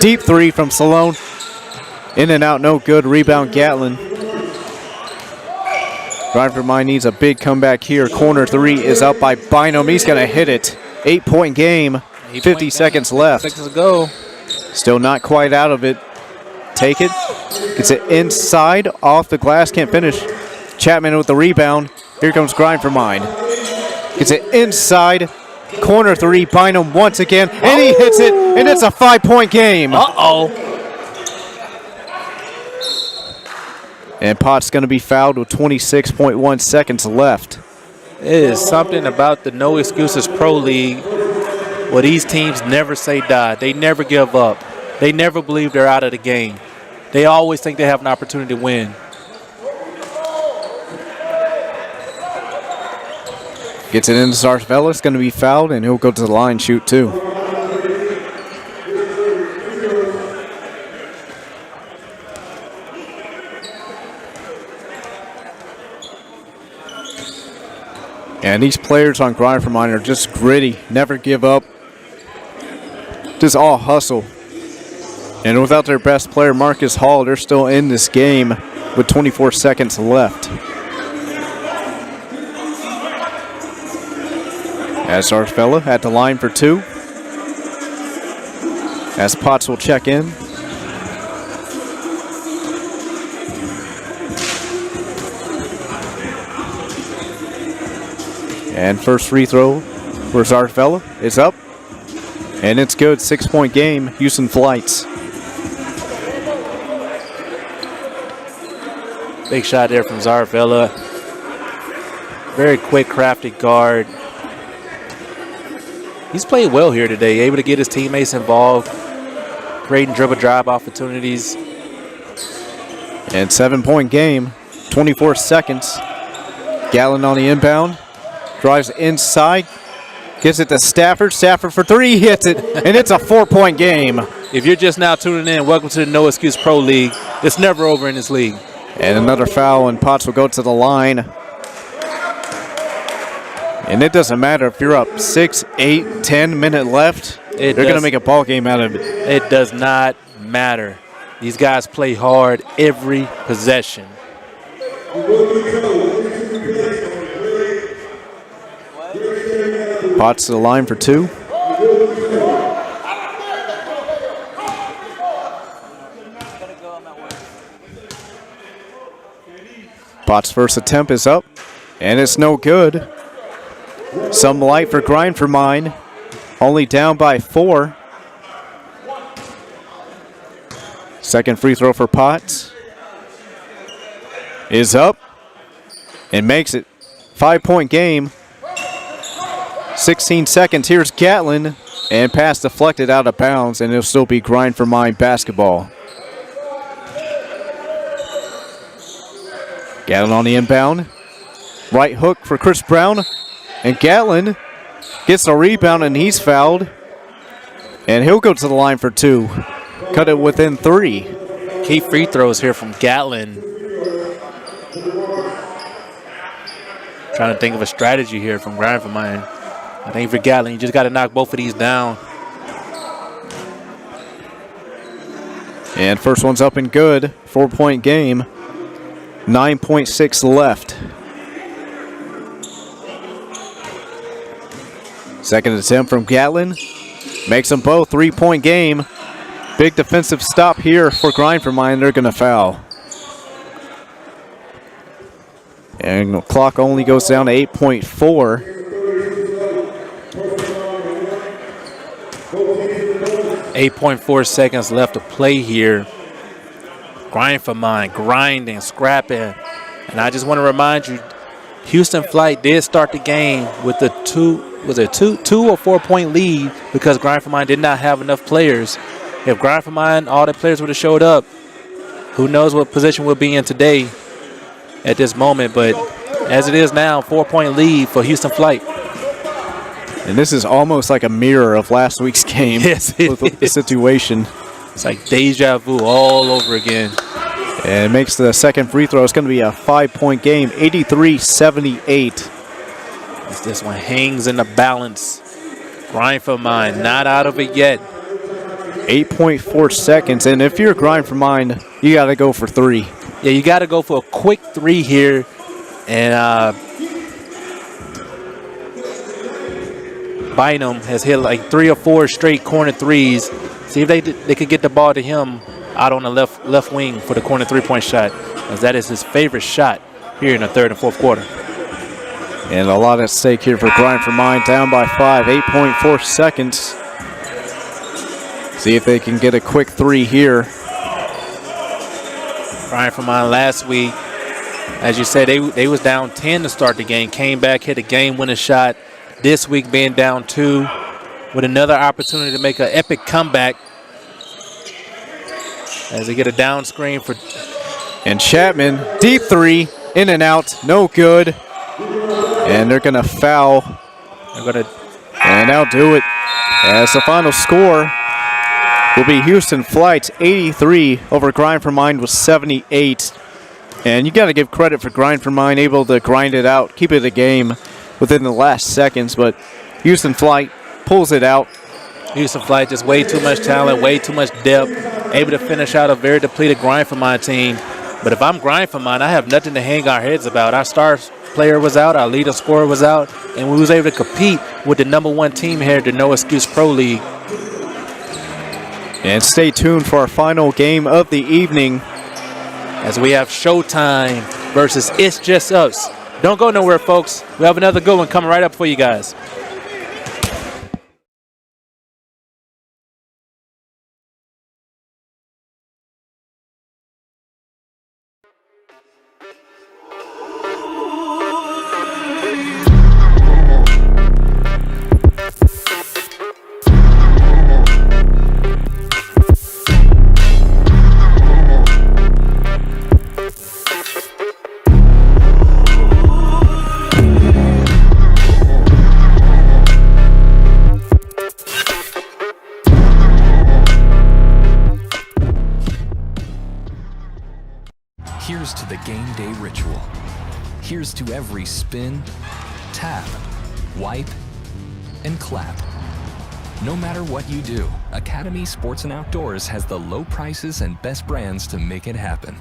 Deep three from Sloan. In and out, no good. Rebound Gatlin. Driver Mine needs a big comeback here. Corner three is up by Bynum. He's going to hit it. 8-point game. 50 seconds left. 6 to go. Still not quite out of it. Take it. Gets it inside. Off the glass. Can't finish. Chapman with the rebound. Here comes Grind for Mine. Gets it inside. Corner three. Bynum once again. And he hits it. And it's a 5-point game. Uh-oh. And Potts going to be fouled with 26.1 seconds left. It is something about the No Excuses Pro League where these teams never say die. They never give up. They never believe they're out of the game. They always think they have an opportunity to win. Gets it into Sarsvella. It's going to be fouled, and he'll go to the line shoot too. And these players on Grind for Mine are just gritty, never give up, just all hustle. And without their best player, Marcus Hall, they're still in this game with 24 seconds left. As Sarsvella at the line for two. As Potts will check in. And first free throw for Sarsvella is up. And it's good. 6-point game. Houston Flights. Big shot there from Sarsvella. Very quick, crafty guard. He's played well here today. Able to get his teammates involved. Creating dribble drive opportunities. And 7-point game. 24 seconds. Gatlin on the inbound. Drives inside, gets it to Stafford. Stafford for three, hits it, and it's a 4-point game. If you're just now tuning in, welcome to the No Excuse Pro League. It's never over in this league. And another foul, and Potts will go to the line. And it doesn't matter if you're up 6, 8, 10 minutes left. They're going to make a ball game out of it. It does not matter. These guys play hard every possession. Potts to the line for two. Potts' first attempt is up, and it's no good. Some light for Grind for Mine. Only down by 4. Second free throw for Potts is up and makes it. 5-point game. 16 seconds. Here's Gatlin, and pass deflected out of bounds, and it'll still be Grind for Mine basketball. Gatlin on the inbound. Right hook for Chris Brown, and Gatlin gets a rebound, and he's fouled. And he'll go to the line for 2. Cut it within 3. Key free throws here from Gatlin. Trying to think of a strategy here from Grind for Mine. I think for Gatlin, you just got to knock both of these down. And first one's up and good. 4-point game. 9.6 left. Second attempt from Gatlin. Makes them both. 3-point game. Big defensive stop here for Grind for Mine. They're going to foul. And the clock only goes down to 8.4. 8.4 seconds left to play here. Grind for Mine, grinding, scrapping. And I just want to remind you, Houston Flight did start the game with the 2 or 4-point lead because Grind for Mine did not have enough players. If Grind for Mine, all the players would have showed up, who knows what position we'll be in today at this moment. But as it is now, 4-point lead for Houston Flight. And this is almost like a mirror of last week's game. Yes, with the situation. It's like deja vu all over again. And it makes the second free throw. It's going to be a 5-point game, 83-78. As this one hangs in the balance. Grind for Mine, not out of it yet. 8.4 seconds. And if you're Grind for Mine, you got to go for 3. Yeah, you got to go for a quick 3 here. And Bynum has hit like 3 or 4 straight corner threes. See if they could get the ball to him out on the left wing for the corner 3-point shot, as that is his favorite shot here in the third and fourth quarter. And a lot at stake here for Grind for Mine, down by 5, 8.4 seconds. See if they can get a quick 3 here. Grind for Mine last week, as you said, they was down 10 to start the game, came back, hit a game-winning shot. This week being down 2 with another opportunity to make an epic comeback as they get a down screen for. And Chapman, deep 3, in and out, no good. And they're going to foul. And they'll do it. As the final score will be Houston Flights 83 over Grind for Mine with 78. And you got to give credit for Grind for Mine, able to grind it out, keep it a game within the last seconds. But Houston Flight pulls it out. Houston Flight, just way too much talent, way too much depth, able to finish out a very depleted Grind for Mine team. But if I'm Grind for Mine, I have nothing to hang our heads about. Our star player was out, our leader scorer was out, and we was able to compete with the #1 team here, the No Excuse Pro League. And stay tuned for our final game of the evening, as we have Showtime versus It's Just Us. Don't go nowhere, folks. We have another good one coming right up for you guys. Here's to the game day ritual. Here's to every spin, tap, wipe, and clap. No matter what you do, Academy Sports and Outdoors has the low prices and best brands to make it happen.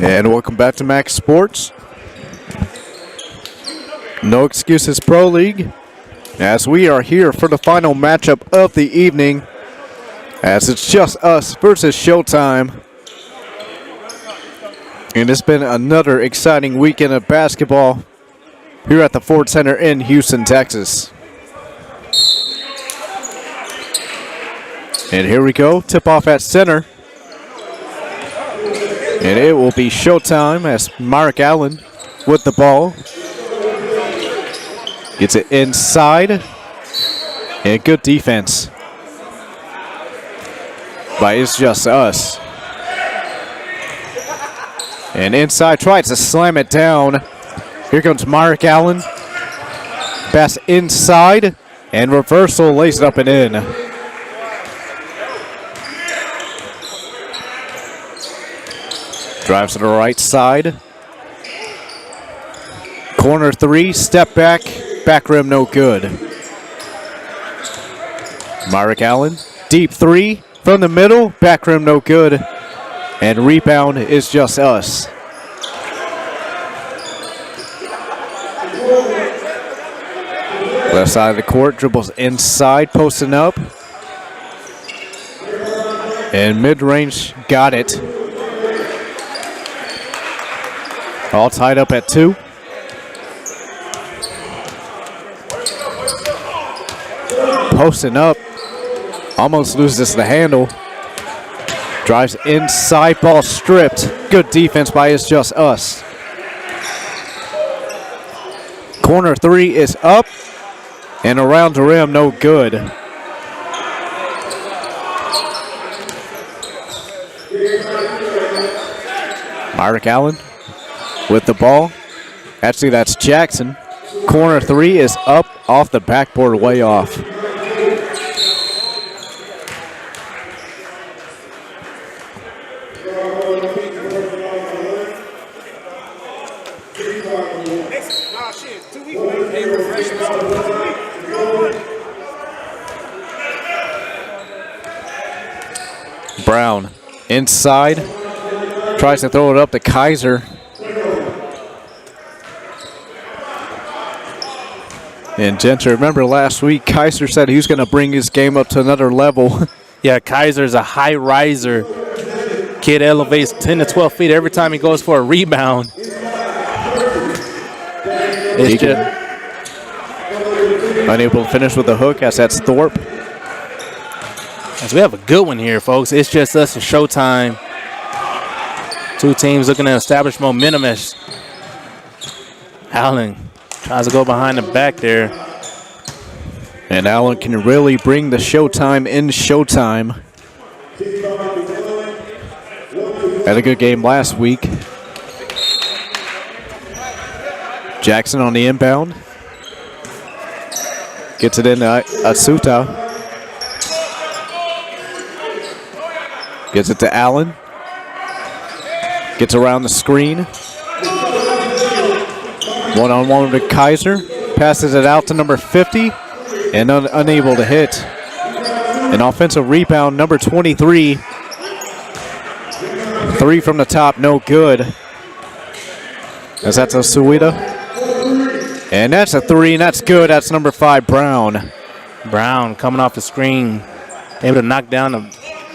And welcome back to Maxx Sports. No Excuses Pro League, as we are here for the final matchup of the evening, as it's just us versus Showtime. And it's been another exciting weekend of basketball here at the Ford Center in Houston, Texas. And here we go, tip off at center. And it will be Showtime as Mark Allen with the ball. Gets it inside. And good defense by It's Just Us. And inside tries to slam it down. Here comes Mark Allen. Pass inside. And reversal lays it up and in. Drives to the right side. Corner three, step back, back rim no good. Mark Allen, deep three from the middle, back rim no good. And rebound Is Just Us. Left side of the court, dribbles inside, posting up. And mid-range, got it. All tied up at 2. Posting up. Almost loses the handle. Drives inside, ball stripped. Good defense by It's Just Us. Corner three is up. And around the rim, no good. Mark Allen with the ball. Actually, that's Jackson. Corner three is up off the backboard, way off. Brown inside. Tries to throw it up to Kaiser. And Genter, remember last week, Kaiser said he was going to bring his game up to another level. Yeah, Kaiser's a high riser. Kid elevates 10 to 12 feet every time he goes for a rebound. It's just unable to finish with the hook, as that's Thorpe. as we have a good one here, folks. It's Just Us and Showtime. Two teams looking to establish momentum as Allen tries to go behind the back there. And Allen can really bring the Showtime in Showtime. Had a good game last week. Jackson on the inbound. Gets it into Asuta. Gets it to Allen. Gets around the screen. One-on-one with Kaiser. Passes it out to number 50. And unable to hit. An offensive rebound, number 23. Three from the top, no good. As that's Asuita. And that's a three, and that's good. That's number 5, Brown. Brown coming off the screen. Able to knock down an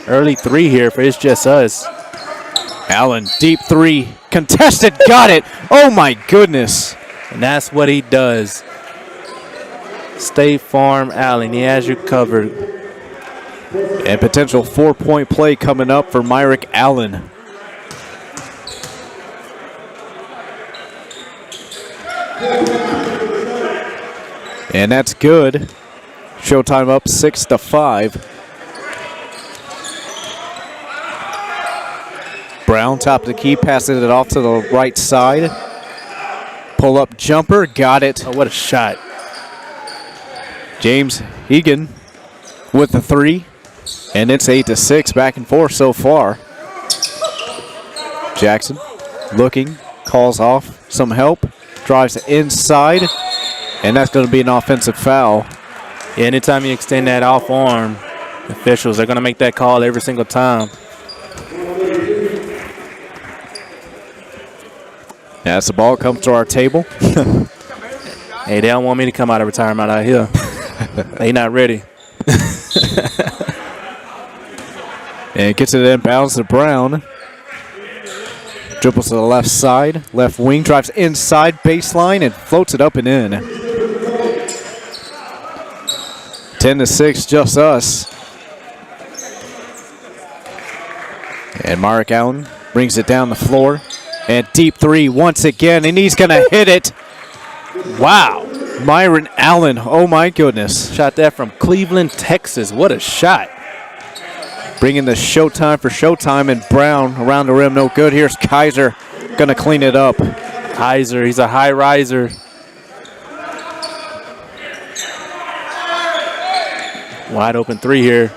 early three here for It's Just Us. Allen, deep three. Contested, got it. Oh, my goodness. And that's what he does. State Farm Allen, he has you covered. And potential 4-point play coming up for Myrick Allen. And that's good. Showtime up 6-5. Brown, top of the key, passes it off to the right side. Pull up jumper, got it. Oh, what a shot. James Egan with the 3. And it's 8-6, back and forth so far. Jackson looking, calls off some help, drives inside, and that's going to be an offensive foul. Yeah, anytime you extend that off arm, officials are going to make that call every single time. As the ball comes to our table. Hey, they don't want me to come out of retirement out here. They not ready. And gets it inbounds to Brown. Dribbles to the left side. Left wing. Drives inside baseline and floats it up and in. 10-6, just us. And Mark Allen brings it down the floor. And deep three once again. And he's going to hit it. Wow. Myron Allen. Oh, my goodness. Shot that from Cleveland, Texas. What a shot. Bringing the showtime for showtime, and Brown around the rim, no good. Here's Kaiser, gonna clean it up. Kaiser, he's a high riser. Wide open three here.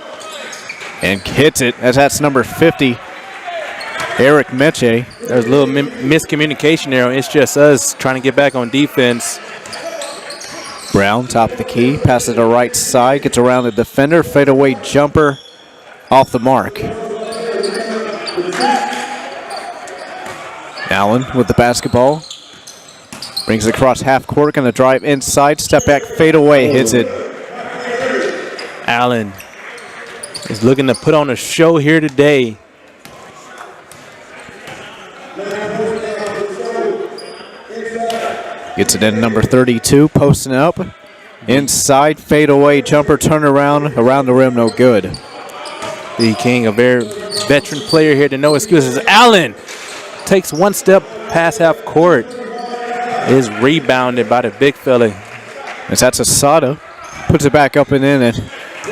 And hits it, as that's number 50, Eric Meche. There's a little miscommunication there. It's just us trying to get back on defense. Brown, top of the key, passes to the right side, gets around the defender, fadeaway jumper. Off the mark. Allen with the basketball. Brings it across half court. Going to drive inside. Step back. Fade away. Hits it. Allen is looking to put on a show here today. Gets it in number 32. Posting up. Inside. Fade away. Jumper. Turn around. Around the rim. No good. The King, a very veteran player here to no excuses. Allen takes one step past half court. Is rebounded by the big fella. As that's Asada. Puts it back up and in. And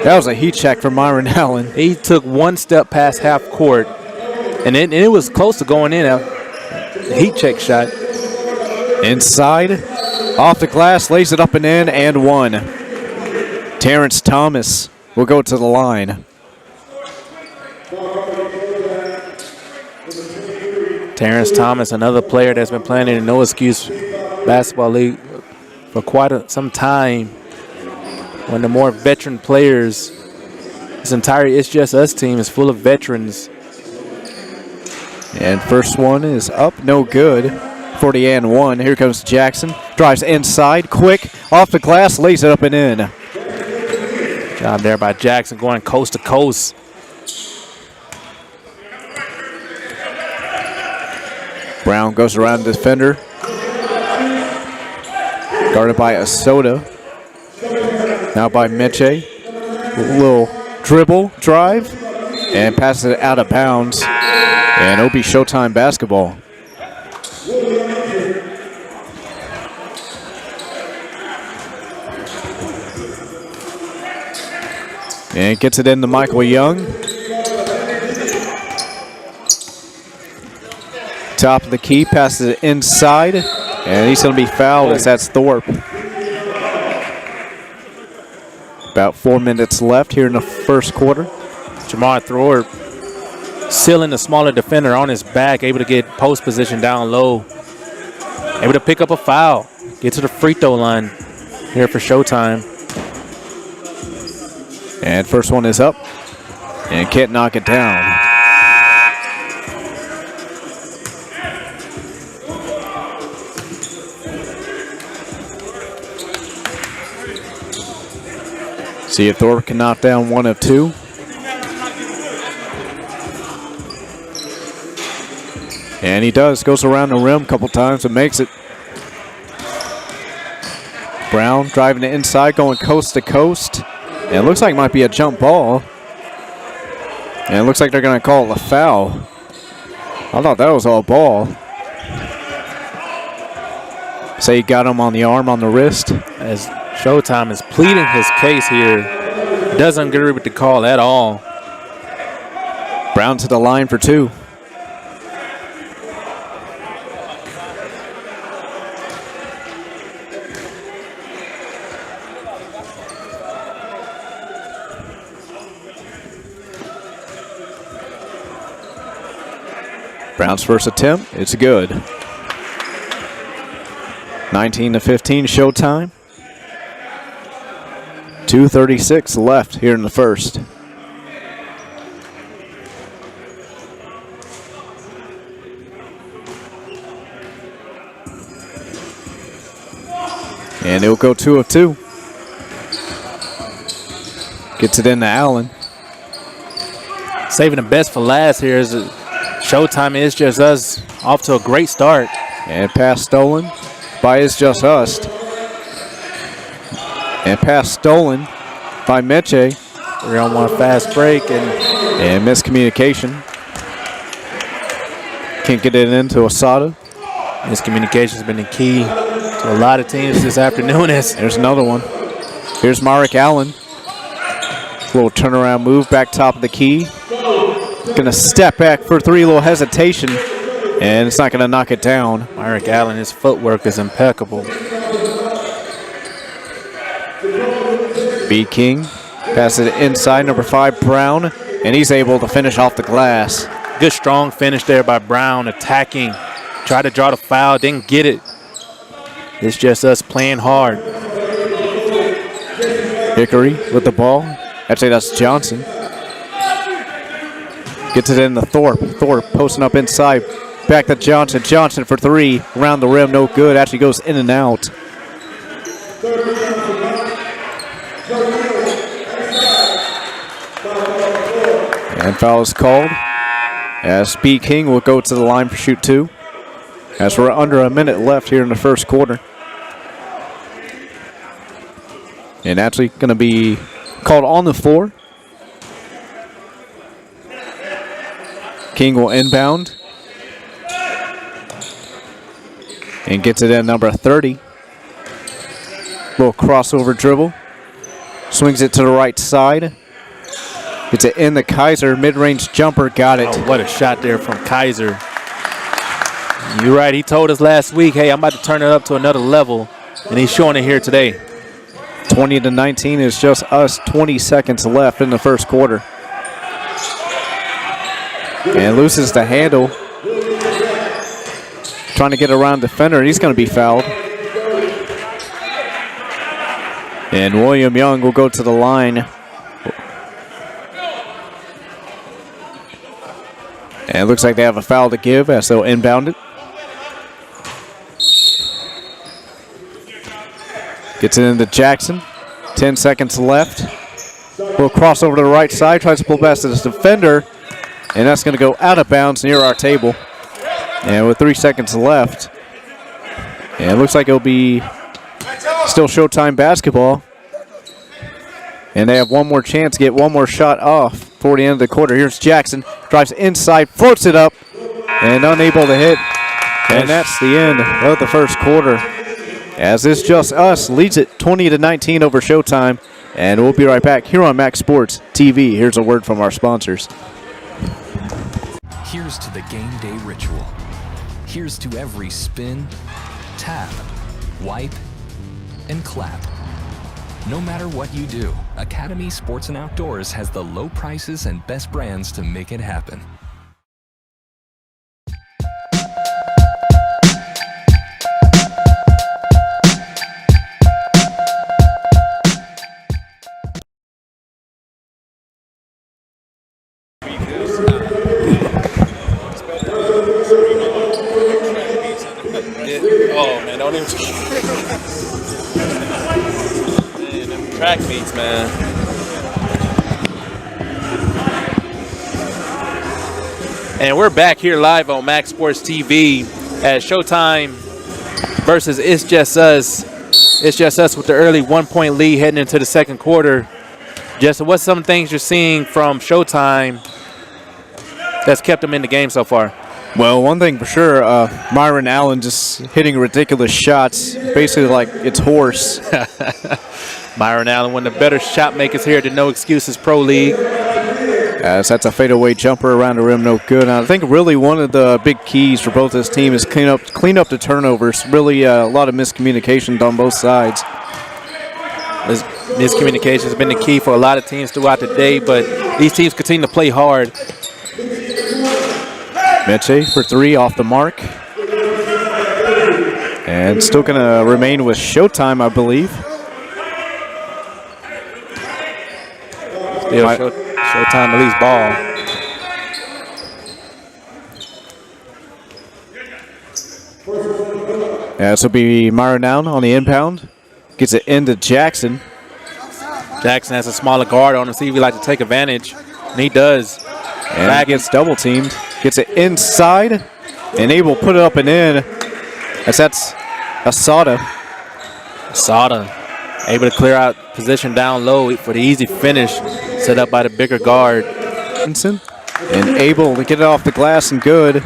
that was a heat check for Myron Allen. He took one step past half court. And it was close to going in. A heat check shot. Inside. Off the glass. Lays it up and in. And one. Terrence Thomas will go to the line. Terrence Thomas, another player that's been playing in the No Excuse Basketball League for quite some time. One of the more veteran players. This entire It's Just Us team is full of veterans. And first one is up, no good. 40-1. Here comes Jackson. Drives inside, quick, off the glass, lays it up and in. Job there by Jackson, going coast to coast. Brown goes around the defender. Guarded by Asota. Now by Meche. A little dribble, drive, and passes it out of bounds. And it'll be Showtime basketball. And gets it into Michael Young. Top of the key, passes it inside, and he's going to be fouled as that's Thorpe. About 4 minutes left here in the first quarter. Jamar Thorpe sealing the smaller defender on his back, able to get post position down low. Able to pick up a foul, get to the free throw line here for Showtime. And first one is up, and can't knock it down. See if Thorpe can knock down one of two. And he does. Goes around the rim a couple times and makes it. Brown driving it inside, going coast to coast. And it looks like it might be a jump ball. And it looks like they're going to call it a foul. I thought that was all ball. Say he got him on the arm, on the wrist. As Showtime is pleading his case here. Doesn't agree with the call at all. Brown to the line for two. Brown's first attempt, it's good. 19-15 Showtime. 2:36 left here in the first. And it'll go 2 of 2. Gets it into Allen. Saving the best for last here is Showtime. Is Just Us off to a great start. And pass stolen by Is Just Us. And pass stolen by Meche. We're on one fast break and miscommunication. Can't get it into Asada. Miscommunication has been the key to a lot of teams this afternoon. There's another one. Here's Myrick Allen. Little turnaround move back top of the key. Gonna step back for 3, little hesitation. And it's not gonna knock it down. Myrick Allen, his footwork is impeccable. B. King passes it inside, number 5, Brown. And he's able to finish off the glass. Good strong finish there by Brown, attacking. Tried to draw the foul, didn't get it. It's Just Us playing hard. Hickory with the ball. Actually, that's Johnson. Gets it into Thorpe. Thorpe posting up inside. Back to Johnson. Johnson for 3. Around the rim, no good. Actually goes in and out. And foul is called. As B. King will go to the line for shoot 2. As we're under a minute left here in the first quarter. And actually going to be called on the floor. King will inbound. And gets it in number 30. Little crossover dribble. Swings it to the right side. Gets it in the Kaiser. Mid-range jumper. Got it. Oh, what a shot there from Kaiser. You're right. He told us last week, hey, I'm about to turn it up to another level. And he's showing it here today. 20-19 is Just Us. 20 seconds left in the first quarter. And loses the handle. Trying to get around defender. He's going to be fouled. And William Young will go to the line. And it looks like they have a foul to give as they'll inbound it. Gets it into Jackson. 10 seconds left. Will cross over to the right side. Tries to pull past this defender. And that's going to go out of bounds near our table. And with 3 seconds left. And it looks like it'll be still Showtime basketball. And they have one more chance to get one more shot off for the end of the quarter. Here's Jackson. Drives inside. Floats it up. And unable to hit. And that's the end of the first quarter. As It's Just Us leads it 20-19 over Showtime. And we'll be right back here on Maxx Sports TV. Here's a word from our sponsors. Here's to the game day ritual. Here's to every spin, tap, wipe, and clap. No matter what you do, Academy Sports and Outdoors has the low prices and best brands to make it happen. Oh, man, don't even... Man, them track meets, man. And we're back here live on Maxx Sports TV at Showtime versus It's Just Us. It's Just Us with the early 1-point lead heading into the second quarter. Justin, what's some things you're seeing from Showtime that's kept them in the game so far? Well, one thing for sure, Myron Allen just hitting ridiculous shots, basically like it's horse. Myron Allen, one of the better shot makers here at the No Excuses Pro League. As that's a fadeaway jumper around the rim, no good. And I think really one of the big keys for both this team is clean up the turnovers. Really a lot of miscommunication on both sides. Miscommunication has been the key for a lot of teams throughout the day, but these teams continue to play hard. Meche for 3 off the mark. And still going to remain with Showtime, I believe. Still Showtime to least ball. Yeah, this will be Myron Allen on the inbound. Gets it into Jackson. Jackson has a smaller guard on him. See if he like to take advantage. And he does. And gets double teamed. Gets it inside. And able to put it up and in. As that's Asada. Asada able to clear out position down low for the easy finish set up by the bigger guard. And able to get it off the glass and good.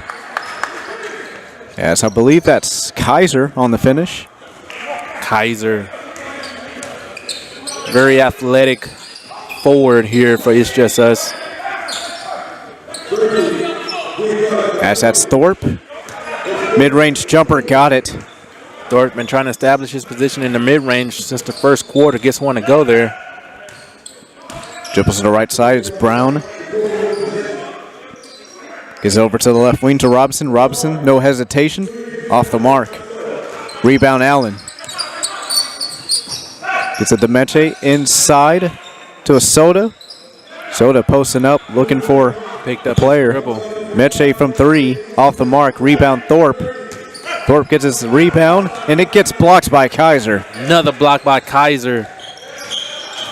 As I believe that's Kaiser on the finish. Kaiser. Very athletic forward here for It's Just Us. As that's Thorpe. Mid-range jumper, got it. Thorpe been trying to establish his position in the mid-range since the first quarter. Gets one to go there. Dribbles to the right side, it's Brown. Gives it over to the left wing to Robinson. Robinson, no hesitation, off the mark. Rebound, Allen. Gets it to Meche, inside to a Soda. Soda posting up, looking for Picked up player. dribble. Meche from 3, off the mark. Rebound, Thorpe. Thorpe gets his rebound, and it gets blocked by Kaiser. Another block by Kaiser.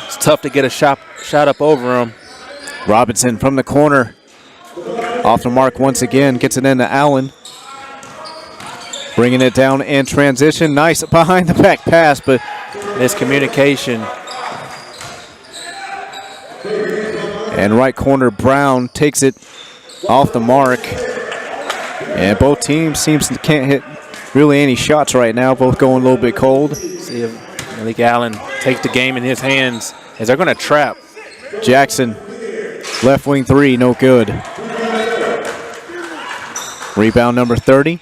It's tough to get a shot up over him. Robinson from the corner. Off the mark once again, gets it into Allen. Bringing it down in transition. Nice behind the back pass, but miscommunication. And right corner, Brown takes it off the mark. And both teams can't hit really any shots right now. Both going a little bit cold. See if Malik Allen takes the game in his hands as they're going to trap. Jackson, left wing 3, no good. Rebound number 30.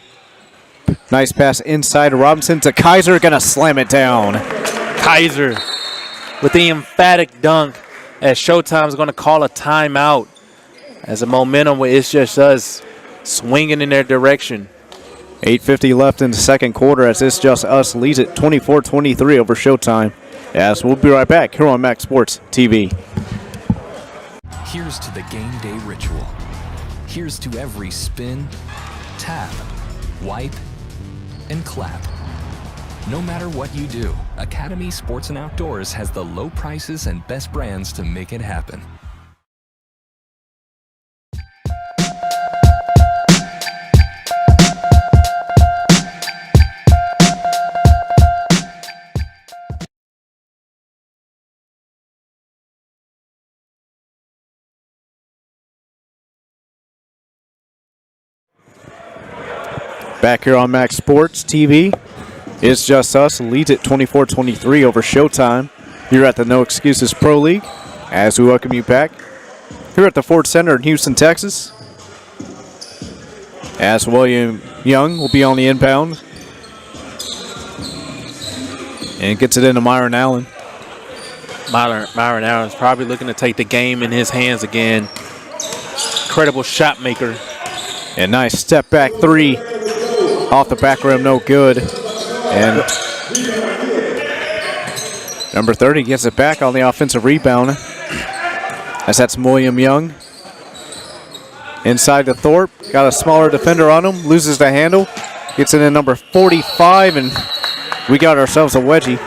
Nice pass inside to Robinson to Kaiser, gonna slam it down. Kaiser with the emphatic dunk as Showtime's gonna call a timeout as the momentum with It's Just Us swinging in their direction. 8:50 left in the second quarter as It's Just Us leads it 24-23 over Showtime. Yes, we'll be right back here on Maxx Sports TV. Here's to the game day ritual. Here's to every spin, tap, wipe, and clap. No matter what you do, Academy Sports and Outdoors has the low prices and best brands to make it happen. Back here on Maxx Sports TV, It's Just Us leads it 24-23 over Showtime here at the No Excuses Pro League. As we welcome you back here at the Ford Center in Houston, Texas. As William Young will be on the inbound. And gets it into Myron Allen. Myron Allen's probably looking to take the game in his hands again. Incredible shot maker. And nice step back 3 off the back rim, no good. And number 30 gets it back on the offensive rebound. As that's William Young. Inside to Thorpe. Got a smaller defender on him. Loses the handle. Gets it in number 45, and we got ourselves a wedgie.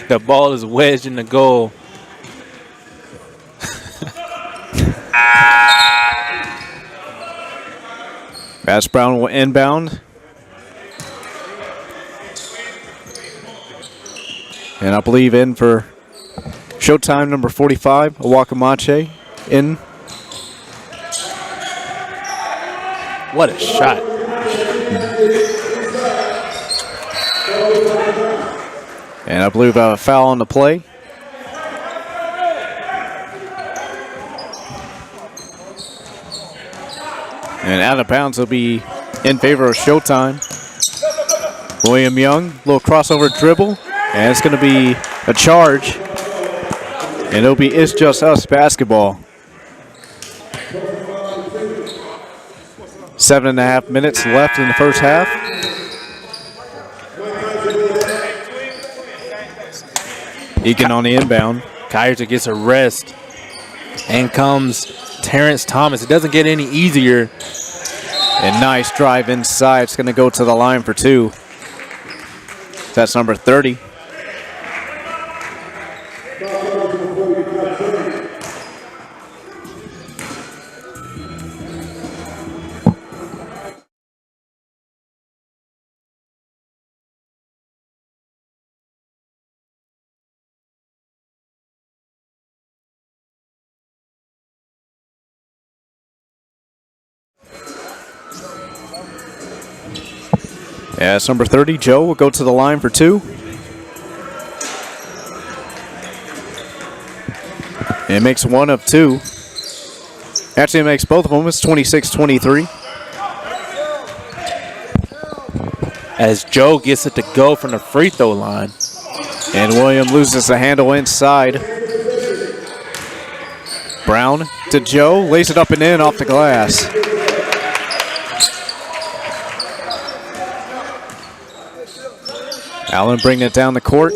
The ball is wedged in the goal. Bass Brown will inbound. And I believe in for Showtime number 45, Awakamache in. What a shot. And I believe a foul on the play. And out of bounds will be in favor of Showtime. William Young, little crossover dribble. And it's going to be a charge. And it'll be It's Just Us basketball. 7.5 minutes left in the first half. Eakin on the inbound. Kaiser gets a rest. And comes Terrence Thomas. It doesn't get any easier. And nice drive inside. It's going to go to the line for 2. That's number 30. Yeah, it's number 30. Joe will go to the line for 2. And it makes 1 of 2. Actually, it makes both of them. It's 26-23. As Joe gets it to go from the free throw line. And William loses the handle inside. Brown to Joe. Lays it up and in off the glass. Allen bringing it down the court.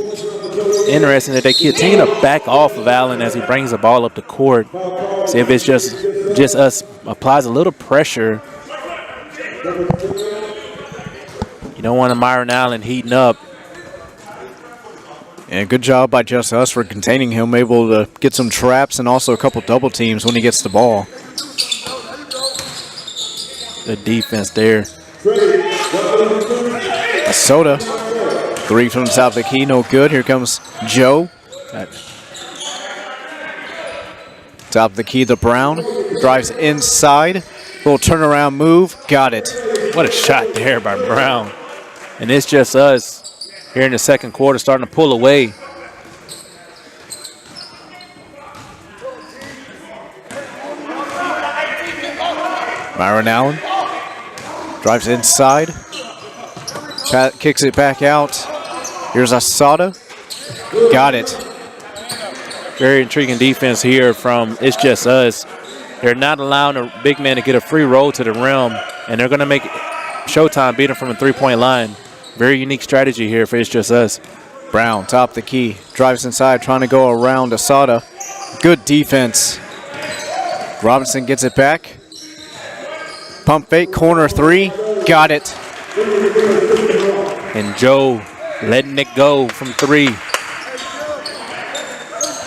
Interesting that they continue to back off of Allen as he brings the ball up the court. See if it's just us applies a little pressure. You don't want a Myron Allen heating up. And good job by just us for containing him, able to get some traps and also a couple double teams when he gets the ball. Good defense there. A Soda. 3 from the top of the key, no good. Here comes Joe. Top of the key to Brown. Drives inside. Little turnaround move. Got it. What a shot there by Brown. And it's just us here in the second quarter starting to pull away. Myron Allen. Drives inside. Kicks it back out. Here's Asada. Got it. Very intriguing defense here from It's Just Us. They're not allowing a big man to get a free roll to the rim, and they're going to make Showtime beat him from the three-point line. Very unique strategy here for It's Just Us. Brown, top of the key. Drives inside, trying to go around Asada. Good defense. Robinson gets it back. Pump fake, corner 3. Got it. And Joe letting it go from 3.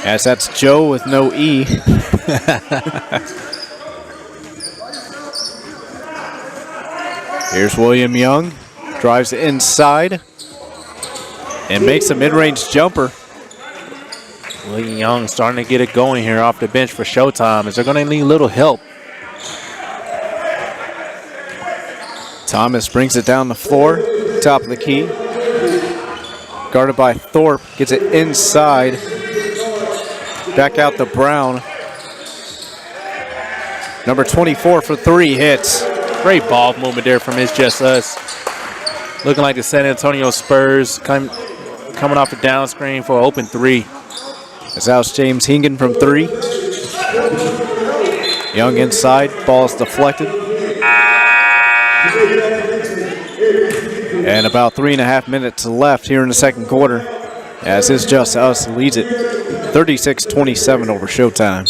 Yes, that's Joe with no E. Here's William Young. Drives inside. And makes a mid-range jumper. William Young starting to get it going here off the bench for Showtime. Is they're going to need a little help. Thomas brings it down the floor. Top of the key. Guarded by Thorpe. Gets it inside. Back out to Brown. Number 24 for 3 hits. Great ball movement there from It's Just Us. Looking like the San Antonio Spurs coming off the down screen for an open 3. As out James Hingen from 3. Young inside. Ball is deflected. And about 3.5 minutes left here in the second quarter. As It's Just Us leads it 36-27 over Showtime.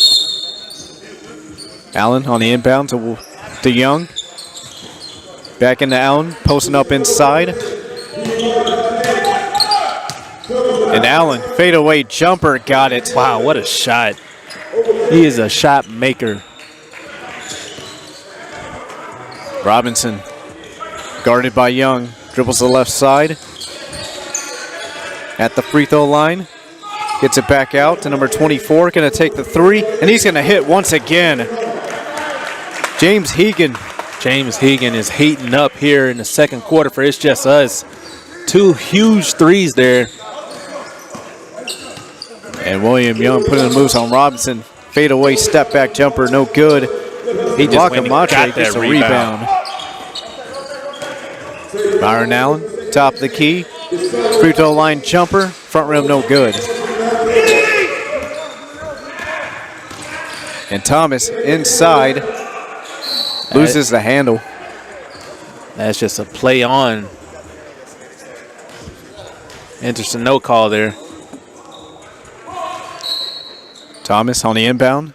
Allen on the inbound to Young. Back into Allen, posting up inside. And Allen, fadeaway jumper, got it. Wow, what a shot. He is a shot maker. Robinson, guarded by Young, dribbles to the left side. At the free throw line, gets it back out to number 24, gonna take the 3, and he's gonna hit once again. James Hegen. James Hegen is heating up here in the second quarter for It's Just Us. 2 huge threes there. And William Young putting the moves on Robinson. Fade away, step back jumper, no good. He just went and got gets that a rebound. Myron Allen, top of the key. Free throw line jumper, front rim no good. And Thomas inside. Loses the handle. That's just a play on. Interesting no call there. Thomas on the inbound.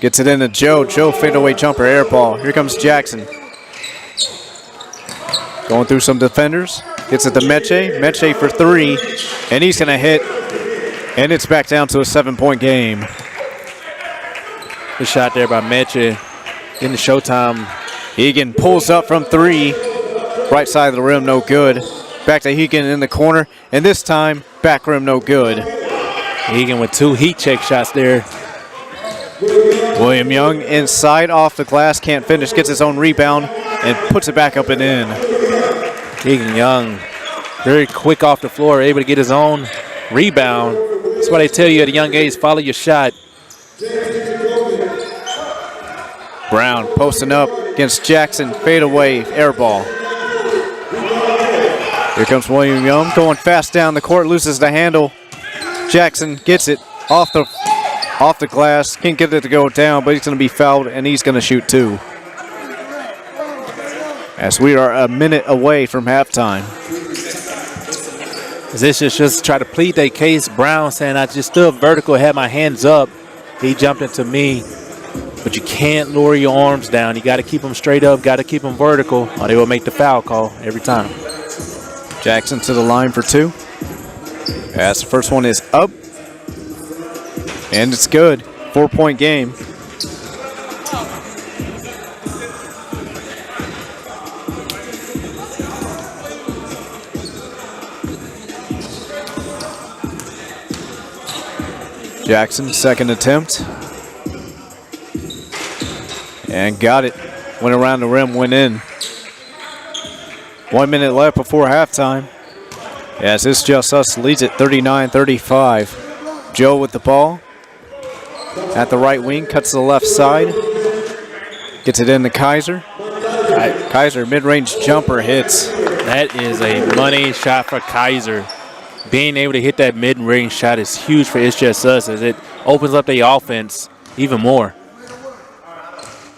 Gets it into Joe. Joe fadeaway jumper, air ball. Here comes Jackson. Going through some defenders. Gets it to Meche. Meche for three, and he's going to hit, and it's back down to a 7-point game. Good shot there by Meche. In the Showtime. Egan pulls up from three. Right side of the rim, no good. Back to Egan in the corner, and this time, back rim, no good. Egan with 2 heat check shots there. William Young inside off the glass, can't finish, gets his own rebound, and puts it back up and in. Egan Young, very quick off the floor, able to get his own rebound. That's why they tell you at a young age, follow your shot. Brown posting up against Jackson, fade away, air ball. Here comes William Young, going fast down the court, loses the handle. Jackson gets it off the glass, can't get it to go down, but he's going to be fouled, and he's going to shoot 2. As we are a minute away from halftime. This is just try to plead their case. Brown saying, I just stood vertical, had my hands up. He jumped into me. But you can't lower your arms down. You got to keep them straight up, got to keep them vertical, or they will make the foul call every time. Jackson to the line for 2. As the first one is up. And it's good. 4-point game. Jackson, second attempt. And got it. Went around the rim, went in. 1 minute left before halftime. As It's Just Us leads it 39-35. Joe with the ball. At the right wing, cuts to the left side. Gets it in to Kaiser. Kaiser, mid-range jumper hits. That is a money shot for Kaiser. Being able to hit that mid-range shot is huge for It's Just Us as it opens up the offense even more.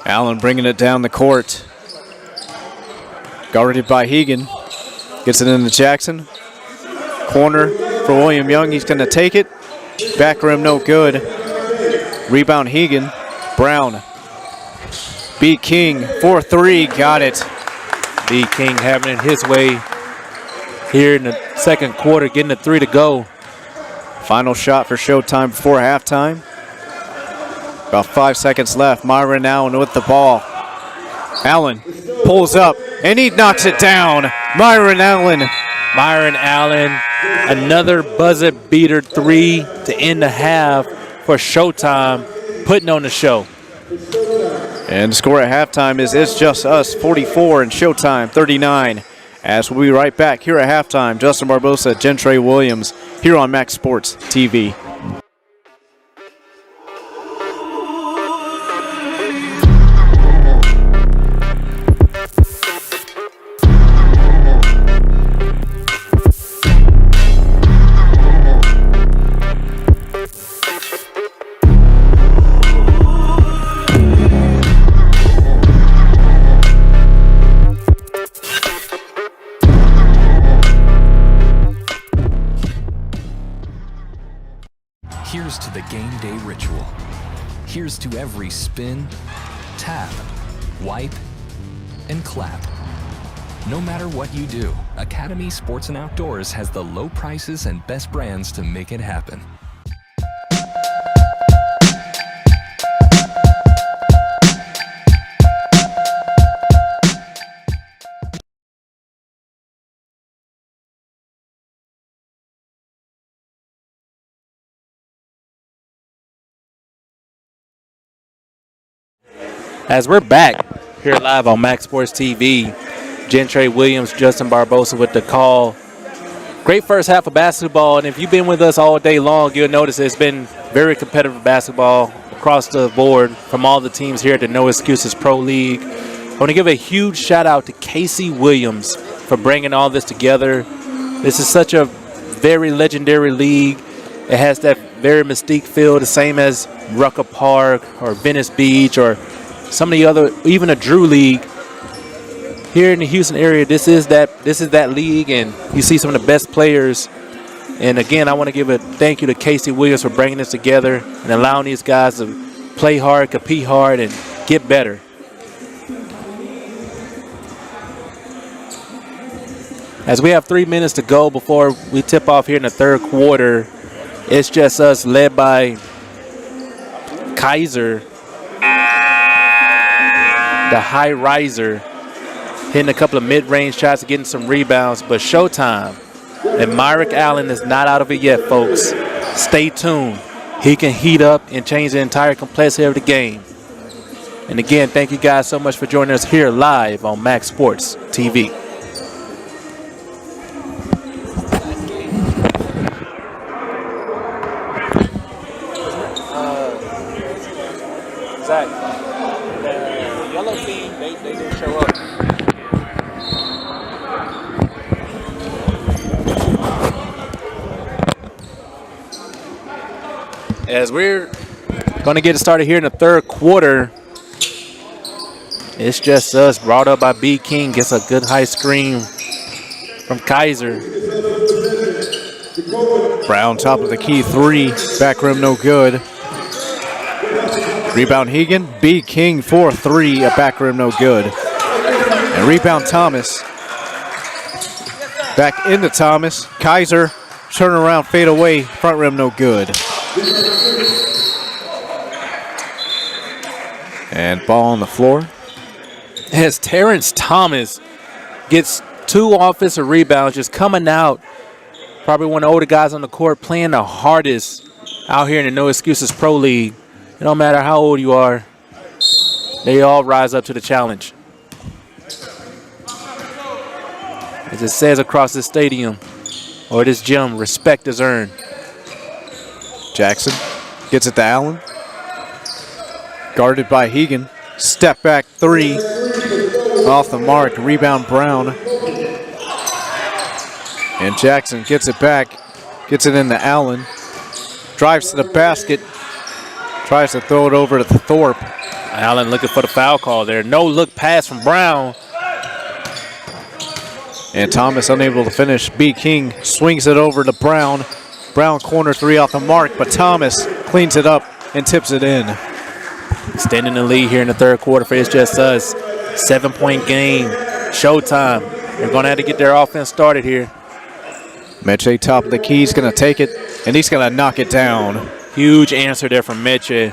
Allen bringing it down the court. Guarded by Hegan. Gets it into Jackson. Corner for William Young. He's going to take it. Back rim, no good. Rebound Hegan. Brown. B. King, 4-3. Got it. B. King having it his way here in the second quarter, getting the 3 to go. Final shot for Showtime before halftime. About 5 seconds left. Myron Allen with the ball. Allen pulls up, and he knocks it down. Myron Allen. Myron Allen, another buzzer beater 3 to end the half for Showtime, putting on the show. And the score at halftime is It's Just Us 44 and Showtime 39. As we'll be right back here at halftime, Justin Barbosa, Gentre Williams, here on Maxx Sports TV. Here's to the game day ritual. Here's to every spin, tap, wipe, and clap. No matter what you do, Academy Sports and Outdoors has the low prices and best brands to make it happen. As we're back here live on Maxx Sports TV, Gentre Williams, Justin Barbosa with the call. Great first half of basketball, and if you've been with us all day long, you'll notice it's been very competitive basketball across the board from all the teams here at the No Excuses Pro League. I want to give a huge shout out to Casey Williams for bringing all this together. This is such a very legendary league. It has that very mystique feel, the same as Rucker Park or Venice Beach or some of the other, even a Drew League. Here in the Houston area, this is that league, and you see some of the best players. And again, I want to give a thank you to Casey Williams for bringing this together and allowing these guys to play hard, compete hard, and get better. As we have 3 minutes to go before we tip off here in the third quarter, it's just us led by Kaiser, the high riser, hitting a couple of mid-range shots, getting some rebounds. But Showtime and Myrick Allen is not out of it yet, folks. Stay tuned. He can heat up and change the entire complexity of the game. And again, thank you guys so much for joining us here live on Maxx Sports TV. Zach, the yellow team, they didn't show up. As we're going to get it started here in the third quarter, it's just us, brought up by B. King, gets a good high screen from Kaiser. Brown, top of the key, 3. Back rim, no good. Rebound Hegan. B. King for 3. A back rim, no good. And rebound Thomas. Back into Thomas. Kaiser, turn around, fade away. Front rim, no good. And ball on the floor. As Terrence Thomas gets 2 offensive rebounds, just coming out. Probably one of the older guys on the court, playing the hardest out here in the No Excuses Pro League. It don't matter how old you are, they all rise up to the challenge. As it says across this stadium, or this gym, respect is earned. Jackson gets it to Allen. Guarded by Hegan. Step back 3. Off the mark. Rebound Brown. And Jackson gets it back. Gets it into Allen. Drives to the basket. Tries to throw it over to Thorpe. Allen looking for the foul call there. No look pass from Brown. And Thomas unable to finish. B. King swings it over to Brown. Brown corner 3 off the mark, but Thomas cleans it up and tips it in. Extending the lead here in the third quarter for It's Just Us. 7-point game. Showtime. They're going to have to get their offense started here. Meche, top of the key, is going to take it, and he's going to knock it down. Huge answer there from Meche.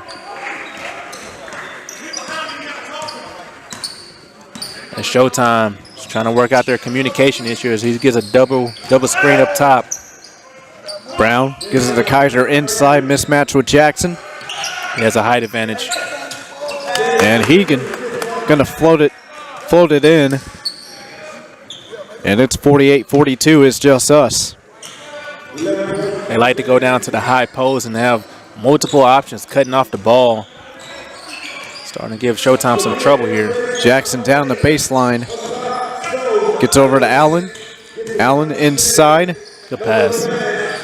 And Showtime is trying to work out their communication issues. He gets a double screen up top. Brown gives it to Kaiser inside, mismatch with Jackson. He has a height advantage. And Hegan going to float it in. And it's 48-42. It's Just Us. They like to go down to the high post and have multiple options cutting off the ball. Starting to give Showtime some trouble here. Jackson down the baseline. Gets over to Allen. Allen inside. Good pass.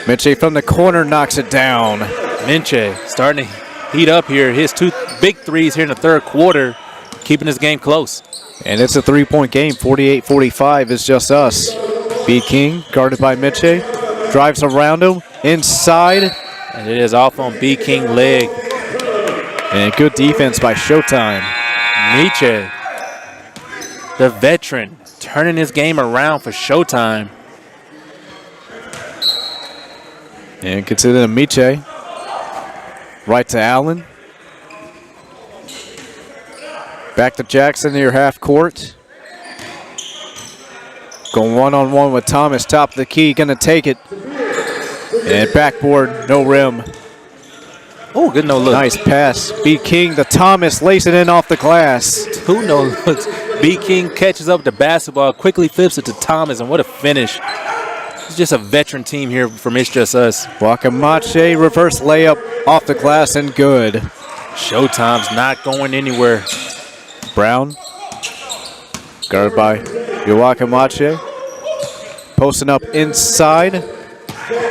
Meche from the corner knocks it down. Meche starting to heat up here. His 2 big threes here in the third quarter, keeping this game close. And it's a 3-point game. 48-45 is Just Us. B. King guarded by Meche. Drives around him. Inside. And it is off on B. King leg. And good defense by Showtime. Meche, the veteran, turning his game around for Showtime. And gets it in Meche. Right to Allen. Back to Jackson near half court. Going one-on-one with Thomas. Top of the key. Going to take it. And backboard. No rim. Oh, good no look. Nice pass. B. King to Thomas. Lace it in off the glass. 2 no looks. B. King catches up the basketball. Quickly flips it to Thomas. And what a finish. It's just a veteran team here from It's Just Us. Wakamache reverse layup off the glass and good. Showtime's not going anywhere. Brown. Guarded by Wakamache. Posting up inside.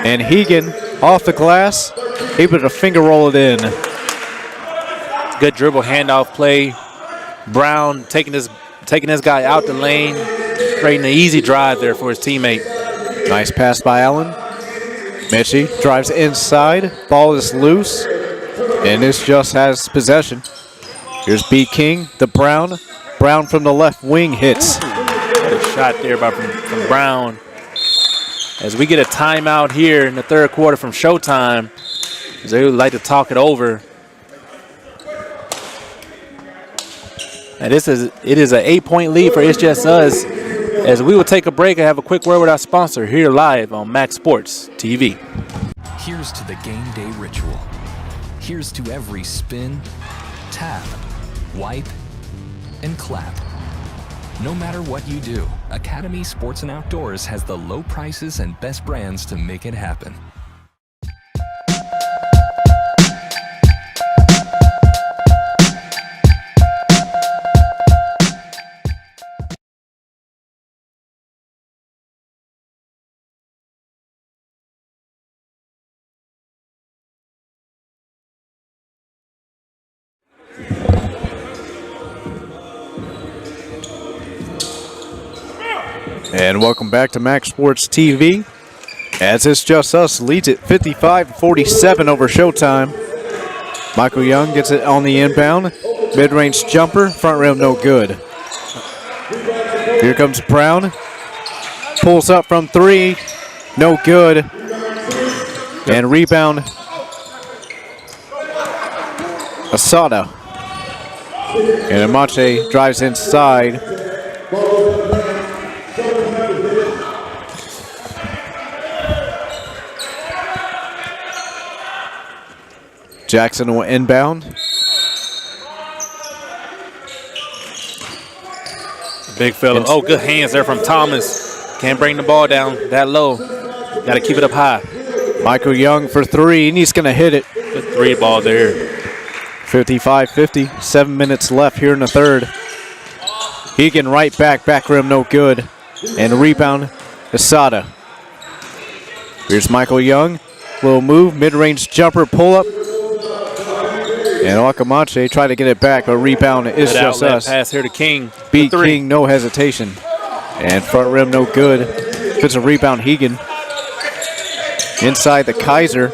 And Hegan off the glass. Able to finger roll it in. Good dribble handoff play. Brown taking this guy out the lane. Creating an easy drive there for his teammate. Nice pass by Allen. Meche drives inside. Ball is loose. And this just has possession. Here's B. King, the Brown. Brown from the left wing hits. What a shot there from Brown. As we get a timeout here in the third quarter from Showtime, as they would like to talk it over. And it is an 8-point lead for It's Just Us. As we will take a break and have a quick word with our sponsor here live on Maxx Sports TV. Here's to the game day ritual. Here's to every spin, tap, wipe, and clap. No matter what you do, Academy Sports and Outdoors has the low prices and best brands to make it happen. And welcome back to Maxx Sports TV. As It's Just Us leads it 55-47 over Showtime. Michael Young gets it on the inbound. Mid-range jumper, front rim no good. Here comes Brown. Pulls up from three, no good. And rebound, Asada. And Amache drives inside. Jackson will inbound. Big fella. Oh, good hands there from Thomas. Can't bring the ball down that low. Got to keep it up high. Michael Young for three, and he's going to hit it. Good three ball there. 55-50, 7 minutes left here in the third. Hegan right back rim no good. And rebound, Asada. Here's Michael Young. Little move, mid-range jumper, pull up. And Wakamache tried to get it back, but rebound is just us. Pass here to King. Beat King, no hesitation. And front rim no good. Gets a rebound, Hegan. Inside the Kaiser.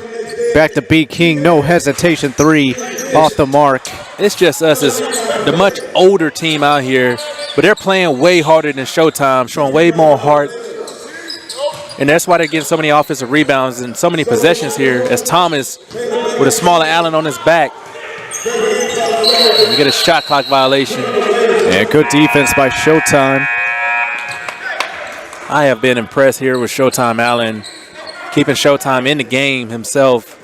Back to beat King, no hesitation, three off the mark. It's Just Us is the much older team out here, but they're playing way harder than Showtime, showing way more heart. And that's why they're getting so many offensive rebounds and so many possessions here, as Thomas, with a smaller Allen on his back, we get a shot clock violation. And good defense by Showtime. I have been impressed here with Showtime Allen, keeping Showtime in the game himself.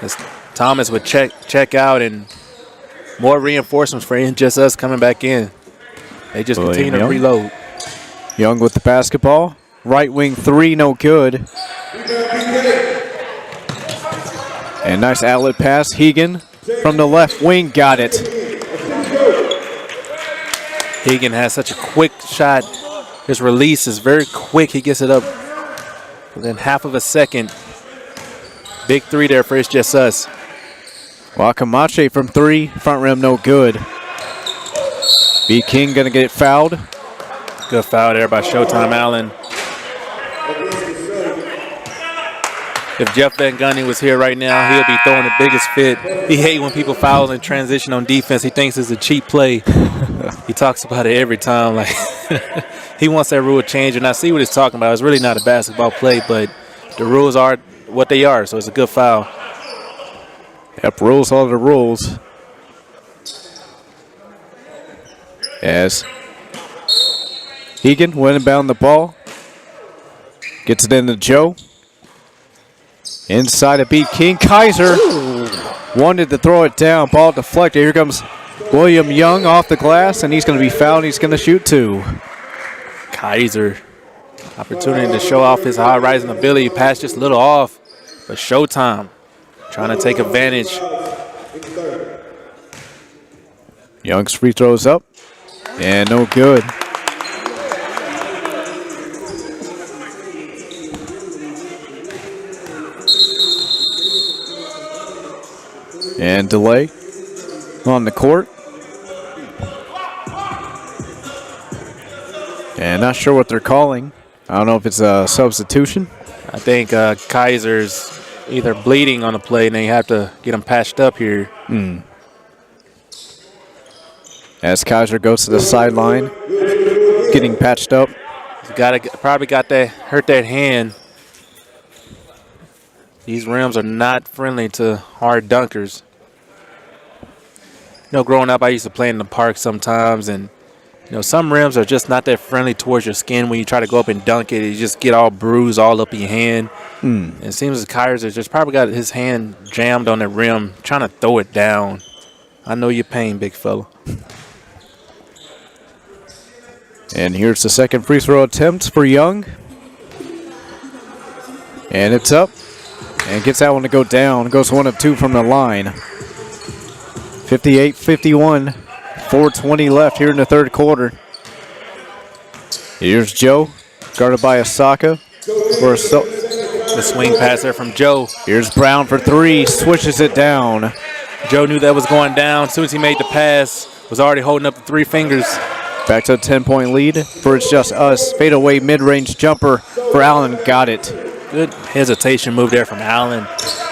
As Thomas would check out, and more reinforcements for Just Us coming back in. They just continue to reload. Young with the basketball. Right wing three, no good. And nice outlet pass. Hegan from the left wing got it. Hegan has such a quick shot. His release is very quick. He gets it up within half of a second. Big three there for It's Just Us. Wakamache from three, front rim no good. B. King gonna get fouled. Good foul there by Showtime Allen. If Jeff Van Gundy was here right now, he'll be throwing the biggest fit. He hates when people foul in transition on defense. He thinks it's a cheap play. He talks about it every time. Like he wants that rule change, and I see what he's talking about. It's really not a basketball play, but the rules are what they are, so it's a good foul. Yep, rules are the rules. As Hegan will inbound the ball. Gets it into Joe. Inside to beat King. Kaiser wanted to throw it down. Ball deflected. Here comes William Young off the glass, and he's going to be fouled. He's going to shoot two. Kaiser, opportunity to show off his high rising ability. Pass just a little off, but Showtime trying to take advantage. Young's free throws up, and no good. And delay on the court. And not sure what they're calling. I don't know if it's a substitution. I think Kaiser's either bleeding on the play and they have to get him patched up here. As Kaiser goes to the sideline, getting patched up. Probably got that, hurt that hand. These rims are not friendly to hard dunkers. You know, growing up, I used to play in the park sometimes, and you know, some rims are just not that friendly towards your skin. When you try to go up and dunk it, you just get all bruised all up in your hand. And it seems as Kaiser just probably got his hand jammed on the rim, trying to throw it down. I know your pain, big fella. And here's the second free throw attempt for Young. And it's up. And gets that one to go down. Goes 1 of 2 from the line. 58-51. 4:20 left here in the third quarter. Here's Joe. Guarded by Osaka. The swing pass there from Joe. Here's Brown for 3. Switches it down. Joe knew that was going down. As soon as he made the pass, was already holding up the 3 fingers. Back to a 10-point lead for It's Just Us. Fadeaway mid-range jumper for Allen. Got it. Good hesitation move there from Allen.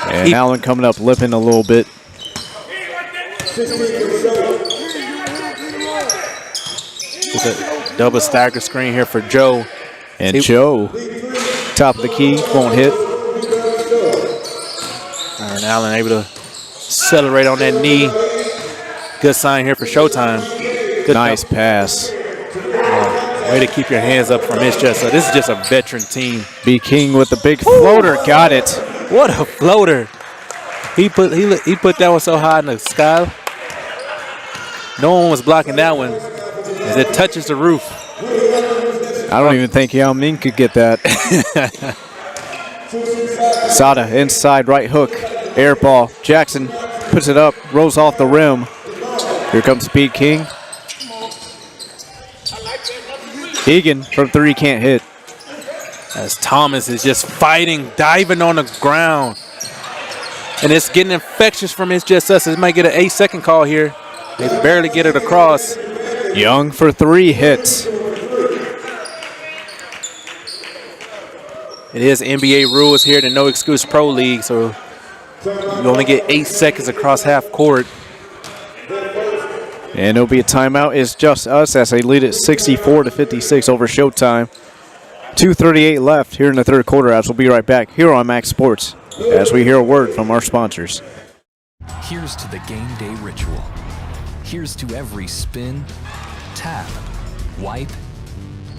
And Allen coming up lipping a little bit. It's a double stagger screen here for Joe. And Joe, top of the key, won't hit. And Allen able to accelerate on that knee. Good sign here for Showtime. Good nice pass. Way to keep your hands up from It's Just Us. This is just a veteran team. B. King with the big floater. Got it. What a floater. He put that one so high in the sky. No one was blocking that one as it touches the roof. I don't even think Yao Ming could get that. Sada inside right hook. Air ball. Jackson puts it up. Rolls off the rim. Here comes Speed King. Egan from 3 can't hit. As Thomas is just fighting, diving on the ground. And it's getting infectious from It's Just Us. It might get an 8-second call here. They barely get it across. Young for 3 hits. It is NBA rules here, the No Excuse Pro League, so you only get 8 seconds across half court. And it'll be a timeout. It's Just Us as they lead it 64-56 over Showtime. 2:38 left here in the third quarter as we'll be right back here on Maxx Sports as we hear a word from our sponsors. Here's to the game day ritual. Here's to every spin, tap, wipe,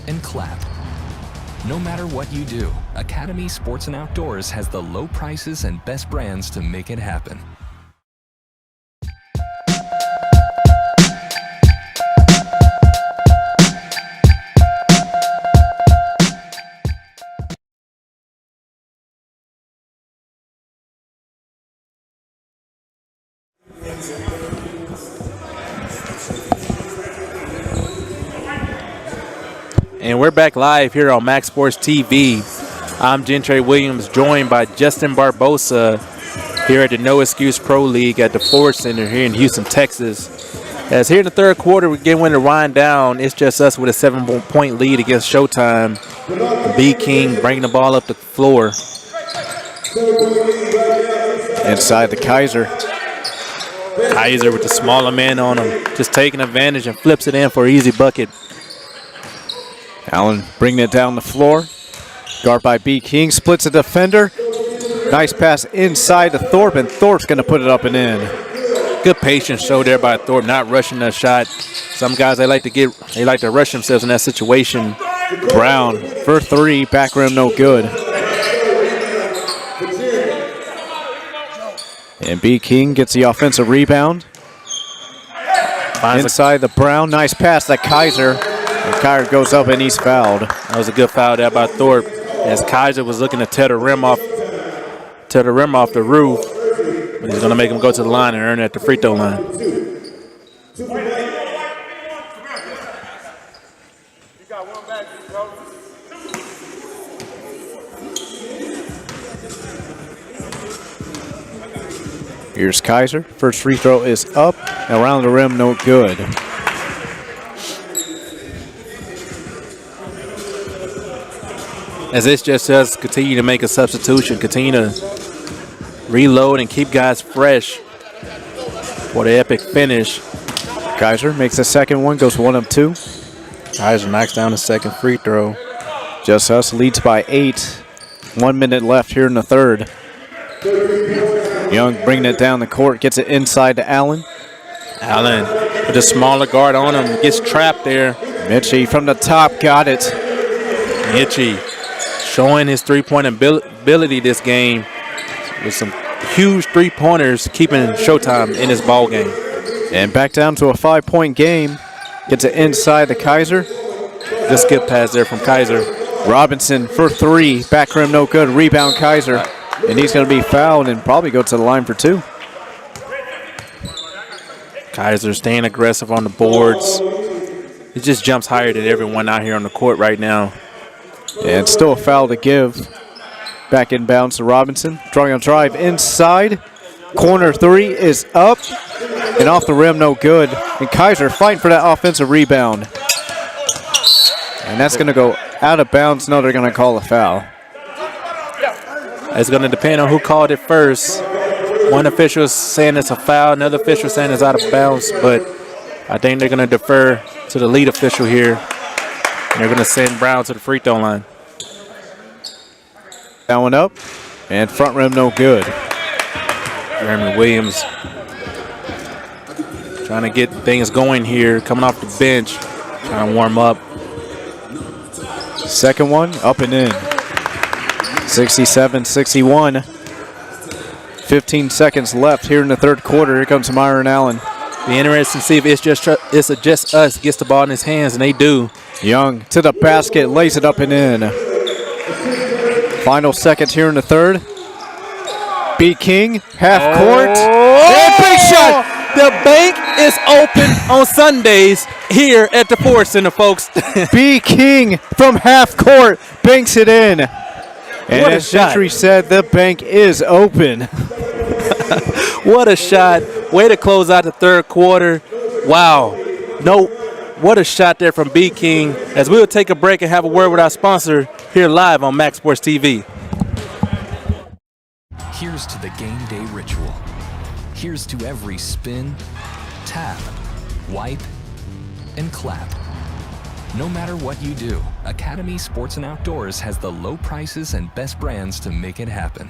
and clap. No matter what you do, Academy Sports and Outdoors has the low prices and best brands to make it happen. And we're back live here on Maxx Sports TV. I'm Gentry Williams, joined by Justin Barbosa here at the No Excuse Pro League at the Ford Center here in Houston, Texas. As here in the third quarter, we're getting ready to wind down. It's Just Us with a 7-point lead against Showtime. B. King bringing the ball up the floor. Inside the Kaiser. Kaiser with the smaller man on him, just taking advantage and flips it in for an easy bucket. Allen bringing it down the floor. Guard by B. King, splits a defender. Nice pass inside to Thorpe, and Thorpe's going to put it up and in. Good patience showed there by Thorpe, not rushing that shot. Some guys, they like to rush themselves in that situation. Brown for 3, back rim no good. And B. King gets the offensive rebound. Inside the Brown, nice pass to Kaiser. And Kaiser goes up and he's fouled. That was a good foul there by Thorpe, as Kaiser was looking to tear the rim off the roof. But he's going to make him go to the line and earn it at the free throw line. Here's Kaiser. First free throw is up. Around the rim, no good. As It's Just Us continue to make a substitution, continue to reload and keep guys fresh for the epic finish. Kaiser makes the second one, goes 1 of 2. Kaiser knocks down the second free throw. Just Us leads by 8. 1 minute left here in the third. Young bringing it down the court, gets it inside to Allen. Allen with a smaller guard on him, gets trapped there. Mitchie from the top, got it. Mitchie showing his three-point ability this game with some huge three-pointers, keeping Showtime in his ball game. And back down to a 5-point game. Gets it inside to Kaiser. Good skip pass there from Kaiser. Robinson for 3. Back rim no good. Rebound Kaiser. And he's going to be fouled and probably go to the line for 2. Kaiser staying aggressive on the boards. He just jumps higher than everyone out here on the court right now. And still a foul to give. Back inbounds to Robinson. Drawing a drive inside. Corner 3 is up. And off the rim, no good. And Kaiser fighting for that offensive rebound. And that's going to go out of bounds. No, they're going to call a foul. It's going to depend on who called it first. One official is saying it's a foul. Another official saying it's out of bounds. But I think they're going to defer to the lead official here. And they're going to send Brown to the free throw line. That one up. And front rim, no good. Jeremy Williams trying to get things going here, coming off the bench, trying to warm up. Second one, up and in. 67-61. 15 seconds left here in the third quarter. Here comes Myron Allen. Be interesting to see if it's just us gets the ball in his hands, and they do. Young to the basket, lays it up and in. Final seconds here in the third. B. King, half court. And big shot! The bank is open on Sundays here at the Ford Center, folks. B. King from half court banks it in. And What a as shot. Gentry said, the bank is open. What a shot. Way to close out the third quarter. Wow. No, what a shot there from B. King. As we'll take a break and have a word with our sponsor here live on Maxx Sports TV. Here's to the game day ritual. Here's to every spin, tap, wipe, and clap. No matter what you do, Academy Sports and Outdoors has the low prices and best brands to make it happen.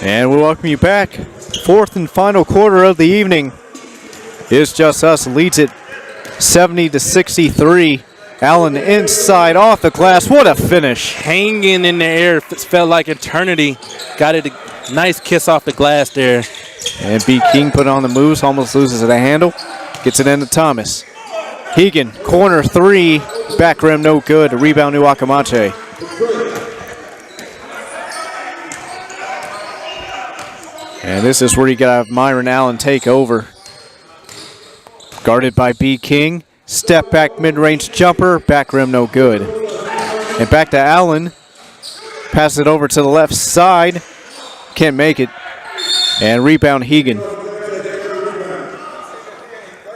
And we welcome you back. Fourth and final quarter of the evening. It's Just Us leads it 70-63. Allen inside off the glass. What a finish. Hanging in the air. It felt like eternity. Got it a nice kiss off the glass there. And B. King put on the moves. Almost loses the handle. Gets it into Thomas. Hegan, corner 3. Back rim no good. Rebound to Akamache. And this is where you got to have Myron Allen take over. Guarded by B. King. Step back mid-range jumper. Back rim no good. And back to Allen. Pass it over to the left side. Can't make it. And rebound Hegan.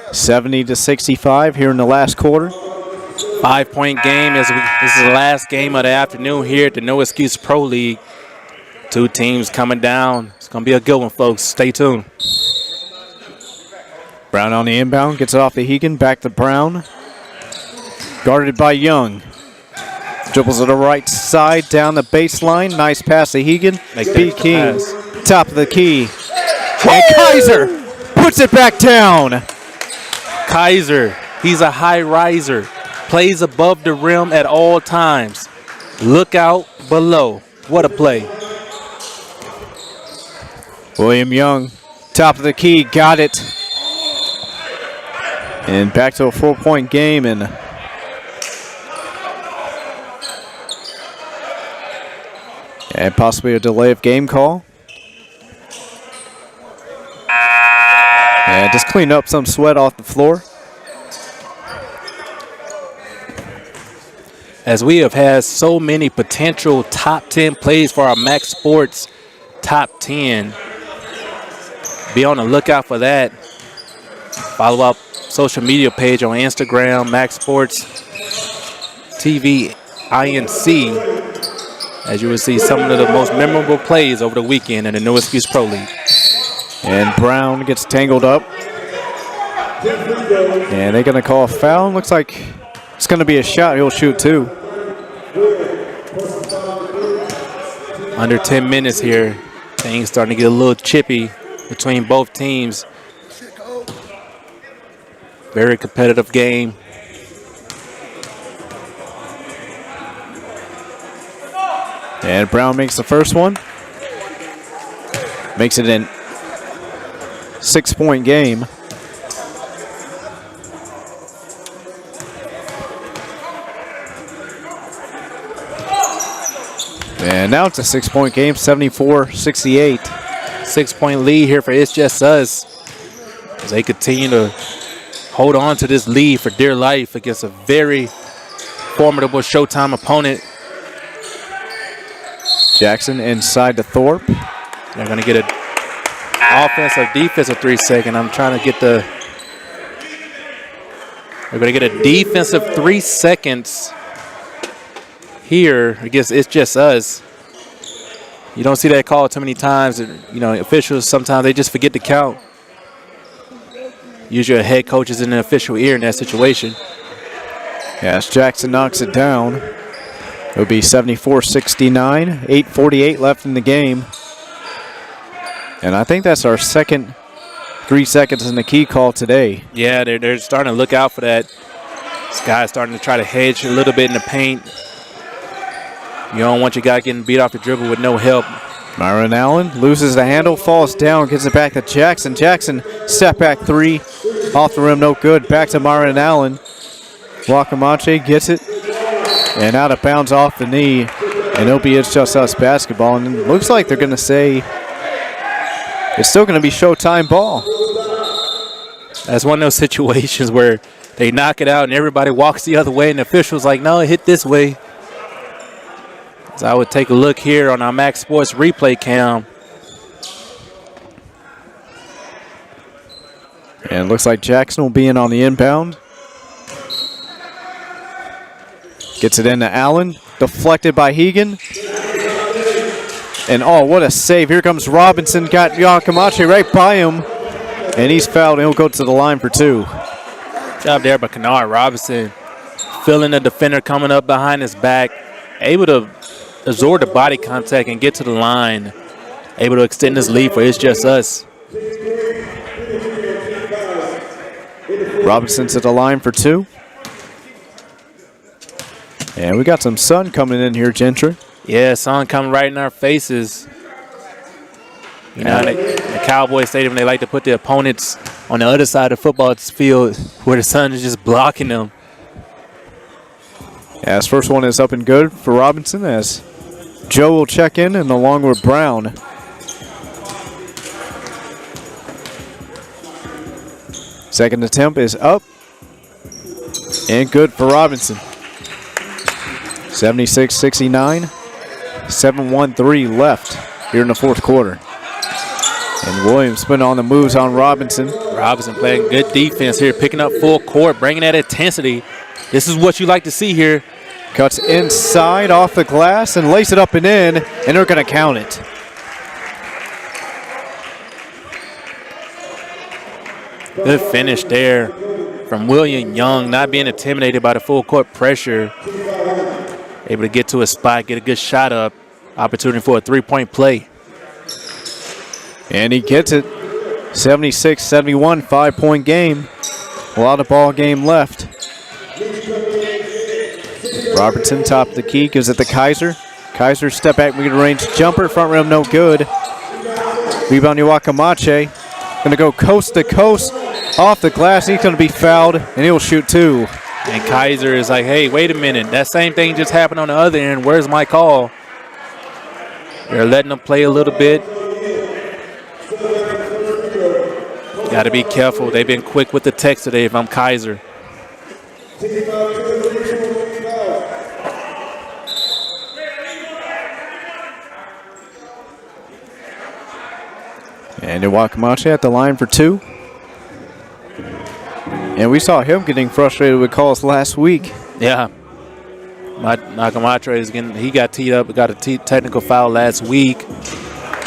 70-65 here in the last quarter. 5-point game. This is the last game of the afternoon here at the No Excuse Pro League. Two teams coming down. It's going to be a good one, folks. Stay tuned. Brown on the inbound. Gets it off to Hegan. Back to Brown. Guarded by Young. Dribbles to the right side. Down the baseline. Nice pass to Hegan. B. King. Top of the key. And Kaiser puts it back down. Kaiser, he's a high riser. Plays above the rim at all times. Look out below. What a play. William Young, top of the key, got it. And back to a 4-point game. And possibly a delay of game call. And just clean up some sweat off the floor. As we have had so many potential top 10 plays for our Maxx Sports top 10. Be on the lookout for that. Follow up social media page on Instagram, Maxx Sports TV INC, as you will see some of the most memorable plays over the weekend in the No Excuse Pro League. And Brown gets tangled up. And they're going to call a foul. Looks like it's going to be a shot. He'll shoot two. Under 10 minutes here. Things starting to get a little chippy between both teams. Very competitive game. And Brown makes the first one. Makes it an 6-point game. And now it's a 6-point game, 74-68. 6-point lead here for It's Just Us, as they continue to hold on to this lead for dear life against a very formidable Showtime opponent. Jackson inside to Thorpe. They're going to get an offensive, defensive 3 second. I'm trying to get the. They're going to get a defensive 3 seconds here against It's Just Us. You don't see that call too many times. You know, officials sometimes they just forget to count. Usually a head coach is in the official ear in that situation. Yes, Jackson knocks it down. It would be 74-69, 8:48 left in the game. And I think that's our second 3 seconds in the key call today. Yeah, they're starting to look out for that. This guy's starting to try to hedge a little bit in the paint. You don't want your guy getting beat off the dribble with no help. Myron Allen loses the handle, falls down, gives it back to Jackson. Jackson, step back three, off the rim, no good. Back to Myron Allen. Wakamache gets it, and out of bounds off the knee. And it'll be It's Just Us basketball. And it looks like they're going to say it's still going to be Showtime ball. That's one of those situations where they knock it out and everybody walks the other way, and the official's like, no, it hit this way. So I would take a look here on our Maxx Sports replay cam. And it looks like Jackson will be in on the inbound. Gets it into Allen. Deflected by Hegan. And oh, what a save. Here comes Robinson. Got Yakamachi right by him. And he's fouled, and he'll go to the line for two. Job there by Kennard Robinson. Feeling the defender coming up behind his back. Able to absorb the body contact and get to the line. Able to extend this lead for It's Just Us. Robinson to the line for two. And we got some sun coming in here, Gentry. Yeah, sun coming right in our faces. You know, the Cowboy Stadium, they like to put the opponents on the other side of the football field where the sun is just blocking them. Yeah, this first one is up and good for Robinson as Joe will check in, and along with Brown. Second attempt is up and good for Robinson. 76-69, 7:13 left here in the fourth quarter. And Williams been on the moves on Robinson. Robinson playing good defense here, picking up full court, bringing that intensity. This is what you like to see here. Cuts inside off the glass and lays it up and in, and they're going to count it. Good finish there from William Young, not being intimidated by the full court pressure. Able to get to a spot, get a good shot up. Opportunity for a three-point play. And he gets it. 76-71, 5-point game. A lot of ball game left. Robertson, top of the key, gives it to Kaiser. Kaiser, step back, mid-range jumper, front rim, no good. Rebound, Wakamache. Going to go coast to coast, off the glass. He's going to be fouled, and he'll shoot two. And Kaiser is like, hey, wait a minute. That same thing just happened on the other end. Where's my call? They're letting them play a little bit. Got to be careful. They've been quick with the text today if I'm Kaiser. And Iwakamachi at the line for 2. And we saw him getting frustrated with calls last week. Yeah. Nakamatra he got teed up, got a technical foul last week.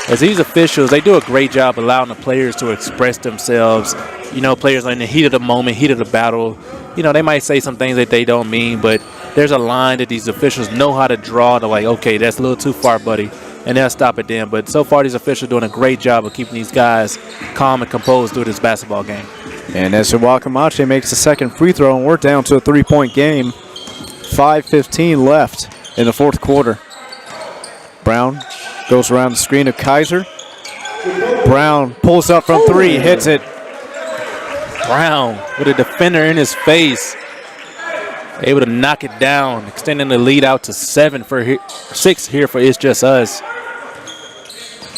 As these officials, they do a great job allowing the players to express themselves. You know, players are in the heat of the moment, heat of the battle. You know, they might say some things that they don't mean, but there's a line that these officials know how to draw to, like, okay, that's a little too far, buddy, and they'll stop it then. But so far, these officials are doing a great job of keeping these guys calm and composed through this basketball game. And as Iwakamachi makes the second free throw, and we're down to a 3-point game. 5:15 left in the fourth quarter. Brown goes around the screen of Kaiser. Brown pulls up from 3, hits it. Brown with a defender in his face, able to knock it down, extending the lead out to 6 here for It's Just Us.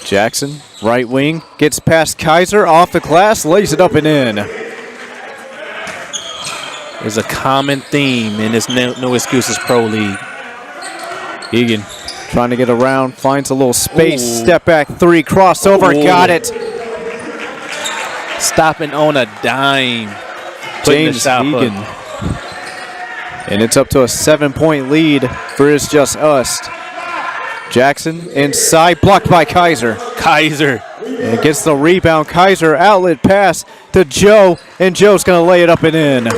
Jackson, right wing, gets past Kaiser, off the glass, lays it up and in. There's a common theme in this No Excuses Pro League. Egan trying to get around, finds a little space, step back 3, crossover, got it. Stopping on a dime. James Egan. And it's up to a 7-point lead for It's Just Us. Jackson inside, blocked by Kaiser. Kaiser. And gets the rebound. Kaiser, outlet pass to Joe, and Joe's going to lay it up and in.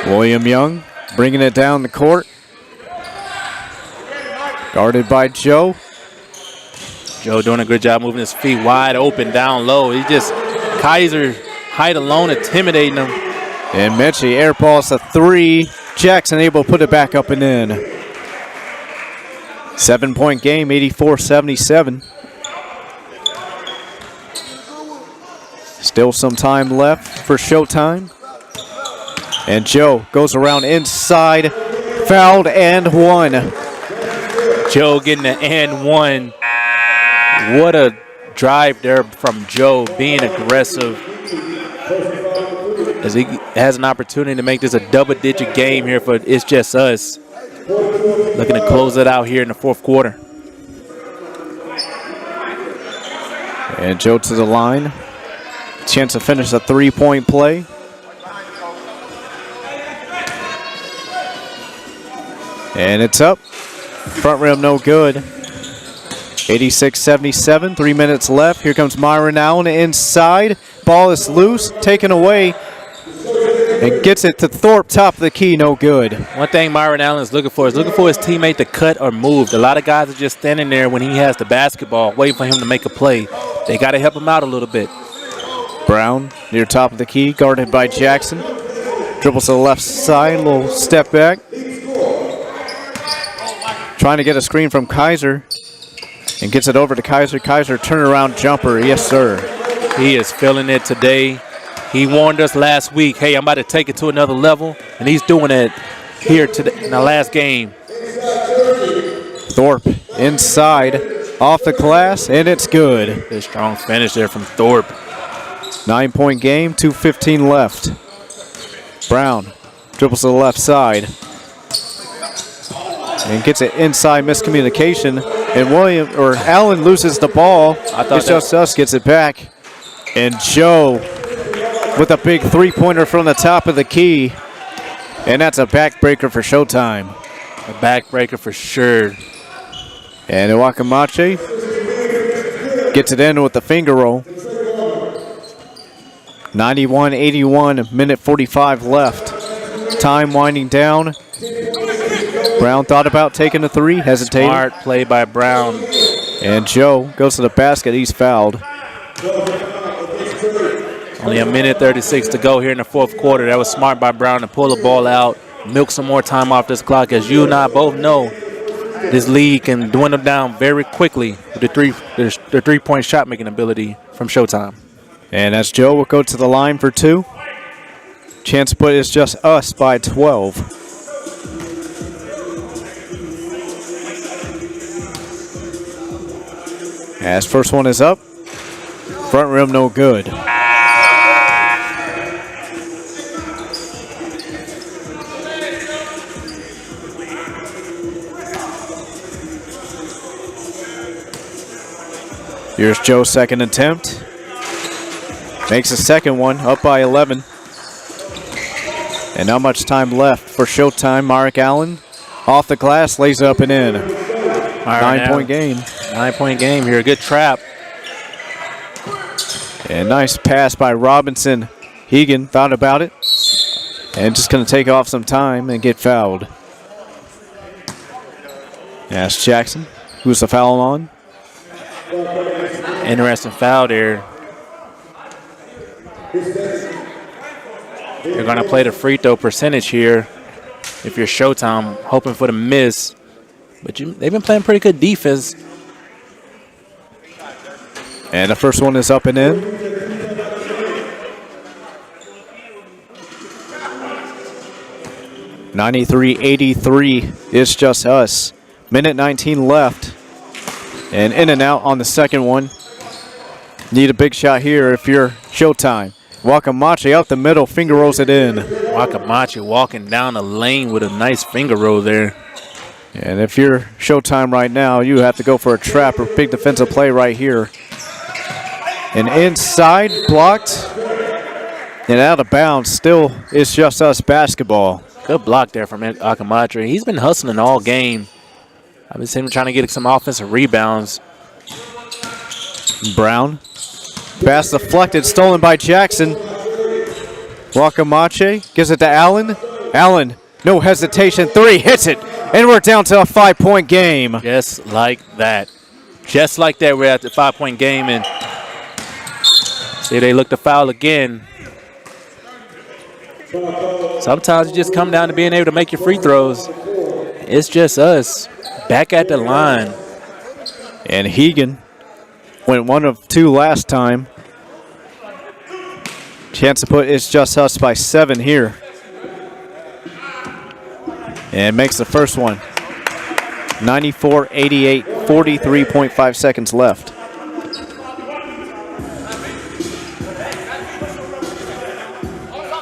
William Young bringing it down the court. Guarded by Joe. Joe doing a good job moving his feet wide open down low. Kaiser height alone intimidating him. And Mechie airballs a 3. Jackson able to put it back up and in. 7-point game, 84-77. Still some time left for showtime. And Joe goes around inside, fouled and 1. Joe getting an and 1. What a drive there from Joe, being aggressive. As he has an opportunity to make this a double-digit game here for It's Just Us. Looking to close it out here in the fourth quarter. And Joe to the line. Chance to finish a 3-point play. And it's up. Front rim no good. 86-77, 3 minutes left. Here comes Myron Allen inside. Ball is loose, taken away. And gets it to Thorpe, top of the key, no good. One thing Myron Allen is looking for his teammate to cut or move. A lot of guys are just standing there when he has the basketball, waiting for him to make a play. They got to help him out a little bit. Brown near top of the key, guarded by Jackson. Dribbles to the left side, little step back. Trying to get a screen from Kaiser. And gets it over to Kaiser. Kaiser turnaround jumper, yes sir. He is feeling it today. He warned us last week, hey, I'm about to take it to another level. And he's doing it here today in the last game. Thorpe inside, off the glass, and it's good. Good strong finish there from Thorpe. 9-point game, 2:15 left. Brown dribbles to the left side. And gets it inside, miscommunication. And Allen loses the ball. It's Just Us gets it back. And Joe with a big 3-pointer from the top of the key. And that's a backbreaker for showtime. A backbreaker for sure. And Iwakamachi gets it in with the finger roll. 91-81, minute 45 left. Time winding down. Brown thought about taking the 3, hesitated. Smart play by Brown. And Joe goes to the basket, he's fouled. Only a minute 36 to go here in the fourth quarter. That was smart by Brown to pull the ball out, milk some more time off this clock. As you and I both know, this league can dwindle down very quickly with the three-point shot making ability from Showtime. And as Joe will go to the line for 2. Chance to put It's Just Us by 12. As first one is up. Front rim no good. Here's Joe's second attempt. Makes a second one, up by 11. And not much time left for Showtime. Mark Allen off the glass, lays up and in. 9-point game. 9-point game here. Good trap. And nice pass by Robinson. Hegan thought about it. And just going to take off some time and get fouled. That's Jackson. Who's the foul on? Interesting foul there. They're going to play the free throw percentage here. If you're Showtime, hoping for the miss. But they've been playing pretty good defense. And the first one is up and in. (93-83). It's just us. Minute 19 left. And in and out on the second one. Need a big shot here if you're Showtime. Wakamachi up the middle, finger rolls it in. Wakamachi walking down the lane with a nice finger roll there. And if you're Showtime right now, you have to go for a trap or big defensive play right here. And inside, blocked. And out of bounds, still it's just us basketball. Good block there from Wakamachi. He's been hustling all game. I've been seeing him trying to get some offensive rebounds. Brown. Pass deflected, stolen by Jackson. Wakamachi gives it to Allen. Allen, no hesitation, three, hits it. And we're down to a 5-point game. Just like that. Just like that, we're at the 5-point game. And see, they look to foul again. Sometimes it just come down to being able to make your free throws. It's just us back at the line. And Hegan went 1 of 2 last time. Chance to put It's Just Us by 7 here. And makes the first one. 94-88, 43.5 seconds left.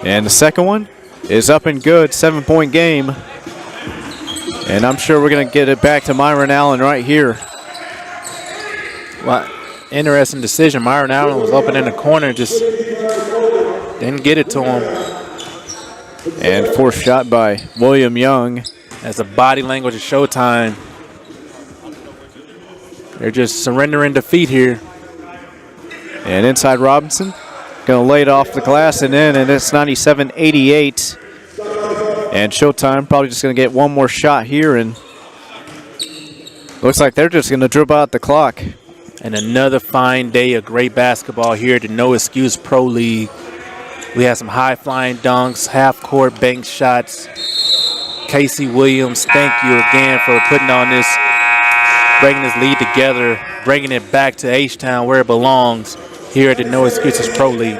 And the second one is up and good, 7-point game. And I'm sure we're going to get it back to Myron Allen right here. Well, interesting decision. Myron Allen was open in the corner, just didn't get it to him. And fourth shot by William Young. As a body language of Showtime. They're just surrendering defeat here. And inside Robinson. Going to lay it off the glass and in, and it's 97-88. And Showtime probably just going to get one more shot here, and looks like they're just going to dribble out the clock. And another fine day of great basketball here at the No Excuse Pro League. We had some high-flying dunks, half-court bank shots. Casey Williams, thank you again for putting on this, bringing this lead together, bringing it back to H-Town where it belongs here at the No Excuses Pro League.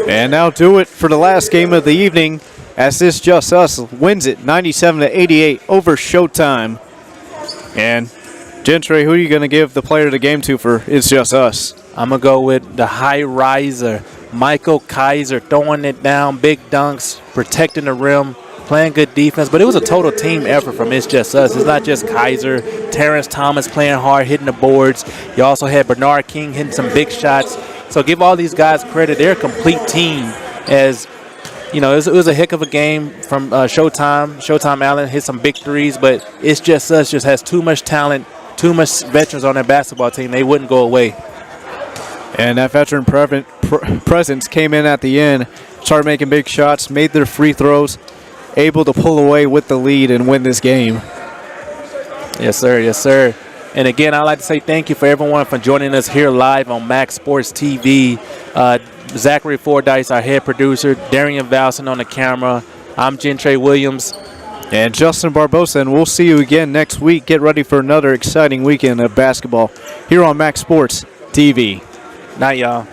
And now do it for the last game of the evening as This Just Us wins it 97-88 over Showtime. And Gentry, who are you going to give the player of the game to for It's Just Us? I'm going to go with the high riser, Michael Kaiser, throwing it down, big dunks, protecting the rim, playing good defense. But it was a total team effort from It's Just Us. It's not just Kaiser. Terrence Thomas playing hard, hitting the boards. You also had Bernard King hitting some big shots. So give all these guys credit. They're a complete team. As you know, it was a heck of a game from Showtime. Showtime Allen hit some big threes, but It's Just Us just has too much talent, too much veterans on their basketball team. They wouldn't go away. And that veteran presence came in at the end, started making big shots, made their free throws, able to pull away with the lead and win this game. Yes, sir. Yes, sir. And again, I'd like to say thank you for everyone for joining us here live on Maxx Sports TV. Zachary Fordyce, our head producer, Darian Valson on the camera. I'm Gentry Williams. And Justin Barbosa, and we'll see you again next week. Get ready for another exciting weekend of basketball here on Maxx Sports TV. Night, y'all.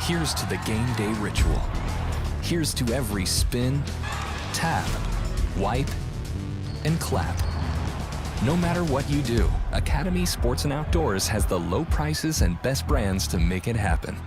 Here's to the game day ritual. Here's to every spin, tap, wipe, and clap. No matter what you do, Academy Sports and Outdoors has the low prices and best brands to make it happen.